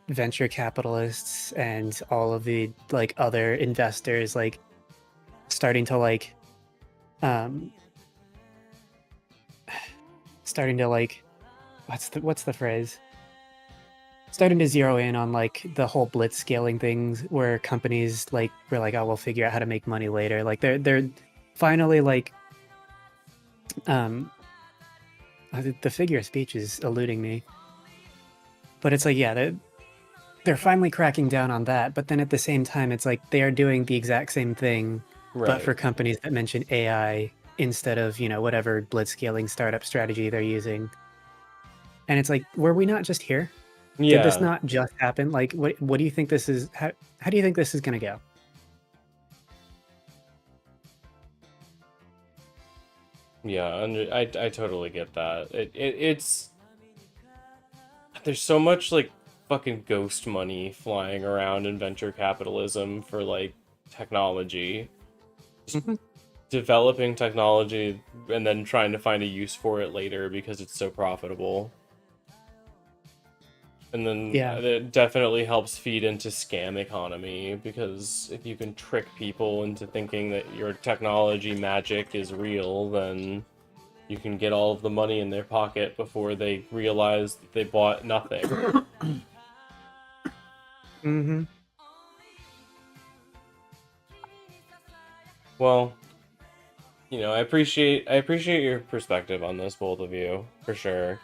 venture capitalists and all of the like other investors like starting to like what's the phrase? Starting to zero in on like the whole blitz scaling things where companies like were like, oh, we'll figure out how to make money later. Like they're finally like the figure of speech is eluding me. But it's like, yeah, they're finally cracking down on that. But then at the same time, it's like they are doing the exact same thing, but for companies that mention AI instead of, whatever blitz scaling startup strategy they're using. And it's like, were we not just here? Yeah. Did this not just happen? Like, what do you think this is? How do you think this is going to go? Yeah, I totally get that. It's there's so much like fucking ghost money flying around in venture capitalism for like technology. developing technology and then trying to find a use for it later because it's so profitable. And then it definitely helps feed into scam economy, because if you can trick people into thinking that your technology magic is real, then you can get all of the money in their pocket before they realize that they bought nothing. Mm-hmm. Well, you know, I appreciate your perspective on this, both of you, for sure.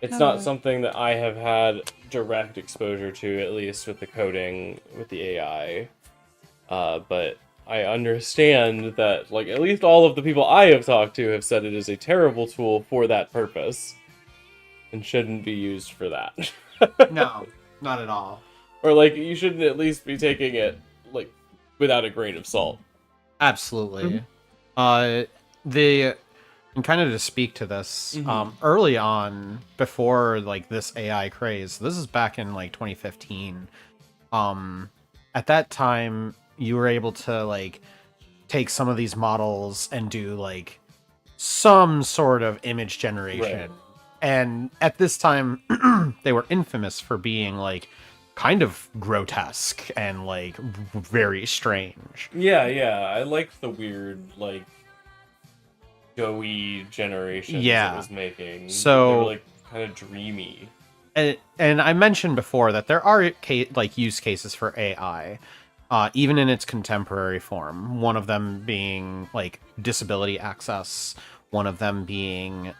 It's not something that I have had direct exposure to, at least with the coding, with the AI. But I understand that, like, at least all of the people I have talked to have said it is a terrible tool for that purpose. And shouldn't be used for that. No, not at all. Or, like, you shouldn't at least be taking it, like, without a grain of salt. Absolutely. And kind of to speak to this, early on, before like this AI craze, this is back in like 2015. At that time, you were able to like take some of these models and do like some sort of image generation. Right. And at this time, they were infamous for being like kind of grotesque and like very strange. Yeah, I liked the weird like Joey generations it was making. So they were like kind of dreamy. And I mentioned before that there are like use cases for AI, even in its contemporary form. One of them being like disability access. One of them being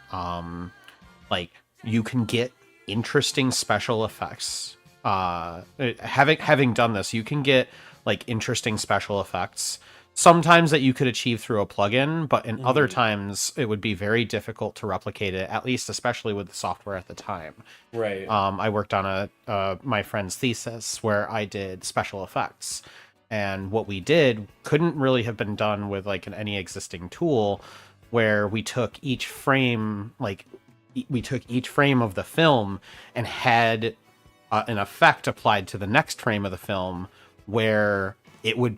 like you can get interesting special effects. Having done this, you can get like interesting special effects. Sometimes that you could achieve through a plugin, but in other times it would be very difficult to replicate it, at least especially with the software at the time. Right. I worked on my friend's thesis where I did special effects. And what we did couldn't really have been done with like any existing tool, where we took each frame, like we took each frame of the film and had an effect applied to the next frame of the film where it would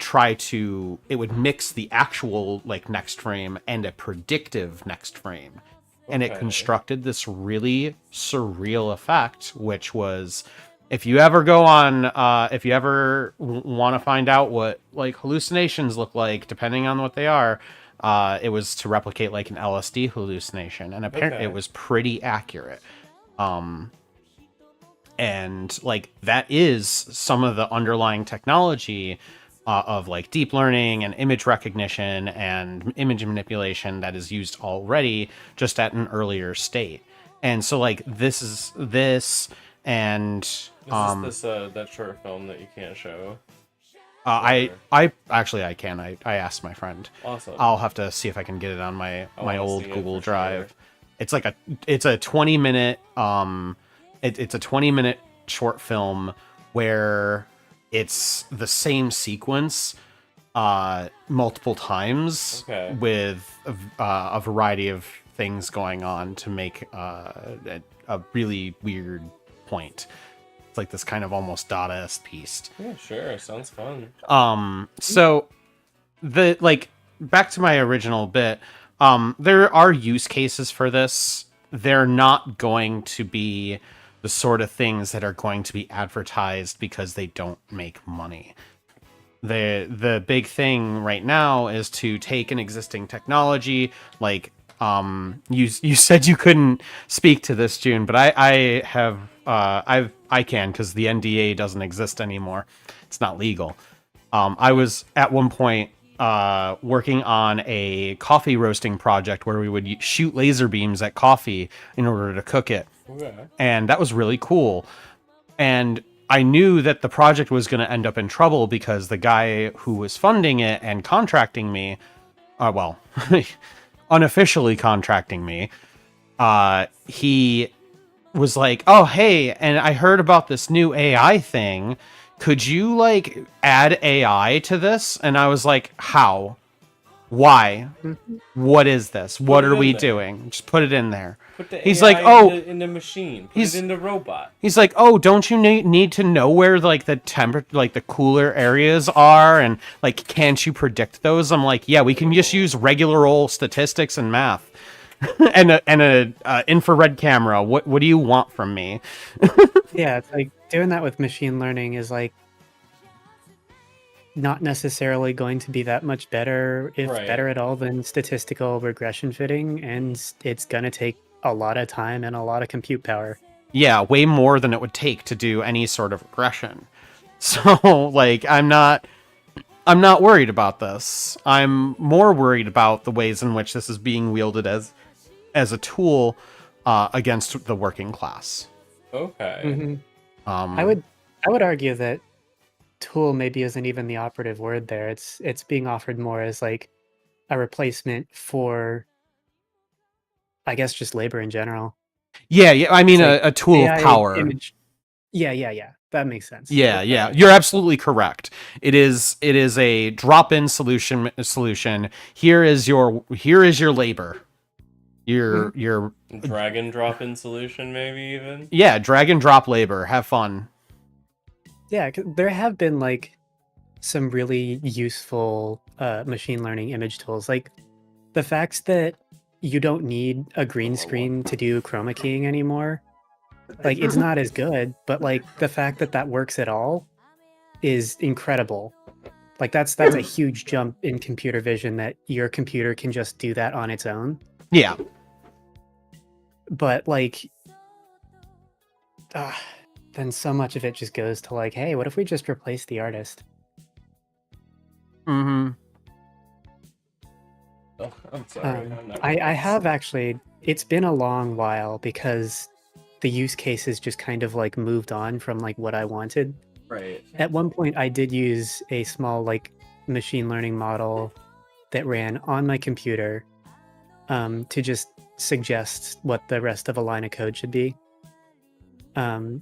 mix the actual like next frame and a predictive next frame. Okay. And it constructed this really surreal effect, which was, if you ever want to find out what like hallucinations look like, depending on what they are, it was to replicate like an LSD hallucination. And apparently it was pretty accurate. And like that is some of the underlying technology of like deep learning and image recognition and image manipulation that is used already, just at an earlier state. And so like this and that short film that you can't show. I can. I asked my friend. Awesome. I'll have to see if I can get it on my old Google Drive. Sure. It's a 20-minute it's a 20-minute short film where it's the same sequence multiple times with a variety of things going on to make a really weird point. It's like this kind of almost Dadaist piece. Yeah, sure. Sounds fun. So the like back to my original bit, there are use cases for this. They're not going to be the sort of things that are going to be advertised because they don't make money. The big thing right now is to take an existing technology, like you said you couldn't speak to this, June, but I can, because the NDA doesn't exist anymore. It's not legal. I was at one point working on a coffee roasting project where we would shoot laser beams at coffee in order to cook it. Okay. And that was really cool. And I knew that the project was going to end up in trouble because the guy who was funding it and contracting me, unofficially contracting me, he was like, oh, hey, and I heard about this new AI thing. Could you like add AI to this? And I was like, how? Why? Mhm. What is this? What Put it are in we there. doing? Just put it in there. Put the He's AI like, oh, in the machine. Put he's- it in the robot. He's like, oh, don't you need to know where like the like the cooler areas are, and like, can't you predict those? I'm like, yeah, we can just use regular old statistics and math, and a infrared camera. What do you want from me? Yeah, it's like doing that with machine learning is like not necessarily going to be that much better, if Right. better at all, than statistical regression fitting, and it's gonna take a lot of time and a lot of compute power. Yeah, way more than it would take to do any sort of regression. So, like, I'm not worried about this. I'm more worried about the ways in which this is being wielded as a tool against the working class. Okay. Mhm. Um, I would argue that tool maybe isn't even the operative word there. It's being offered more as like a replacement for, I guess, just labor in general. Yeah, I mean, It's like a tool AI of power. image. Yeah. That makes sense. Yeah, you're absolutely correct. It is a drop-in solution. Here is your labor. Your Drag and drop in solution, maybe even. yeah, drag and drop labor. Have fun. Yeah, 'cause there have been like some really useful machine learning image tools, like the fact that you don't need a green screen to do chroma keying anymore. Like, it's not as good, but like the fact that that works at all is incredible. Like that's a huge jump in computer vision, that your computer can just do that on its own. Yeah. But like, then so much of it just goes to like, hey, what if we just replace the artist? Mm-hmm. Oh, I'm sorry. I have actually, it's been a long while because the use cases just kind of like moved on from like what I wanted. Right. At one point I did use a small like machine learning model that ran on my computer to just suggest what the rest of a line of code should be. And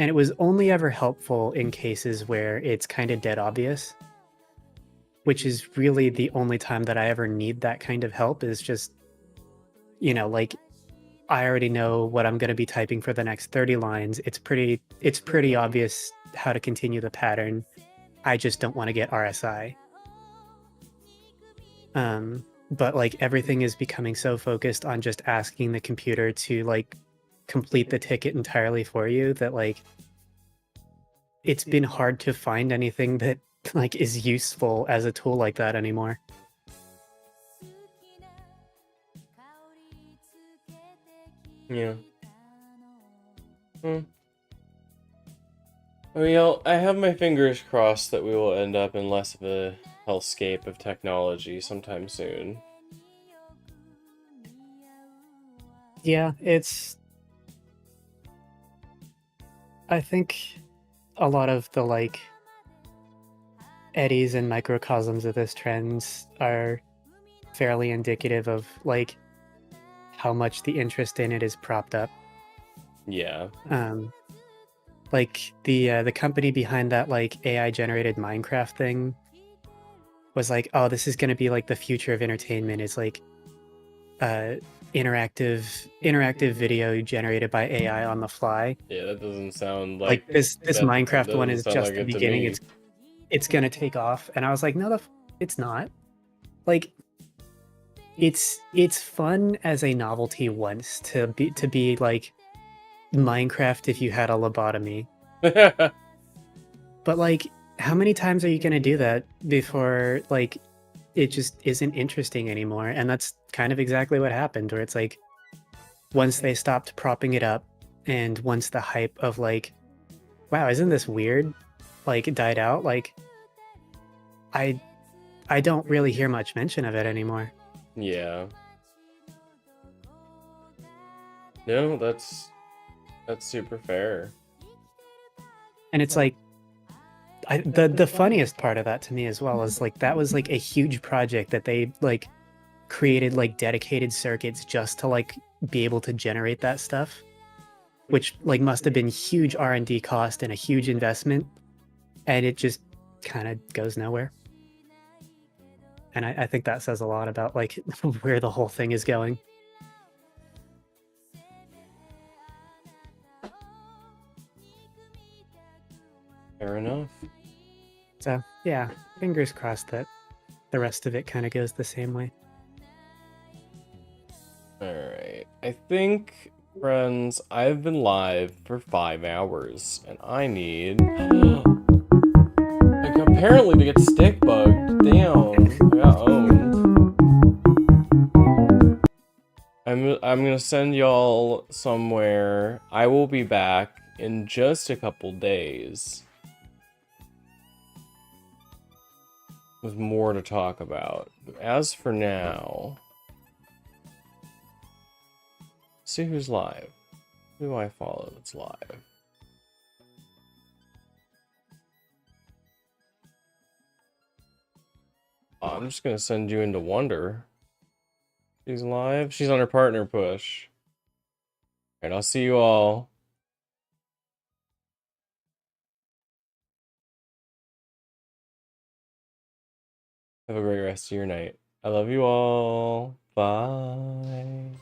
it was only ever helpful in cases where it's kind of dead obvious, which is really the only time that I ever need that kind of help, is just, like, I already know what I'm going to be typing for the next 30 lines. It's pretty obvious how to continue the pattern. I just don't want to get RSI. But like everything is becoming so focused on just asking the computer to like complete the ticket entirely for you that like it's been hard to find anything that like is useful as a tool like that anymore. Yeah. Well, I have my fingers crossed that we will end up in less of a hellscape of technology sometime soon. Yeah, I think a lot of the like eddies and microcosms of this trends are fairly indicative of like how much the interest in it is propped up. Yeah. Like the company behind that like AI generated Minecraft thing was like, oh, this is going to be like the future of entertainment. It's like interactive video generated by AI on the fly. Yeah, that doesn't sound like this that Minecraft one doesn't is sound just like the it to beginning. me. It's gonna take off, and I was like, no, it's not. Like, it's fun as a novelty once to be like Minecraft if you had a lobotomy. But like, how many times are you gonna do that before like it just isn't interesting anymore? And that's kind of exactly what happened, where it's like once they stopped propping it up and once the hype of like, wow, isn't this weird, like it died out, like I don't really hear much mention of it anymore. Yeah. No, that's super fair. And it's like the funniest part of that to me as well is like that was like a huge project that they like created like dedicated circuits just to like be able to generate that stuff, which like must have been huge R&D cost and a huge investment, and it just kind of goes nowhere. And I think that says a lot about like where the whole thing is going. Fair enough. So yeah, fingers crossed that the rest of it kind of goes the same way. Alright. I think, friends, I've been live for 5 hours, and I need... like, apparently to get stick bugged. Damn. I got owned. I'm gonna send y'all somewhere. I will be back in just a couple days with more to talk about. As for now... see who's live. Who do I follow that's live? Oh, I'm just gonna send you into Wonder. She's live. She's on her partner push. Alright, I'll see you all. Have a great rest of your night. I love you all. Bye.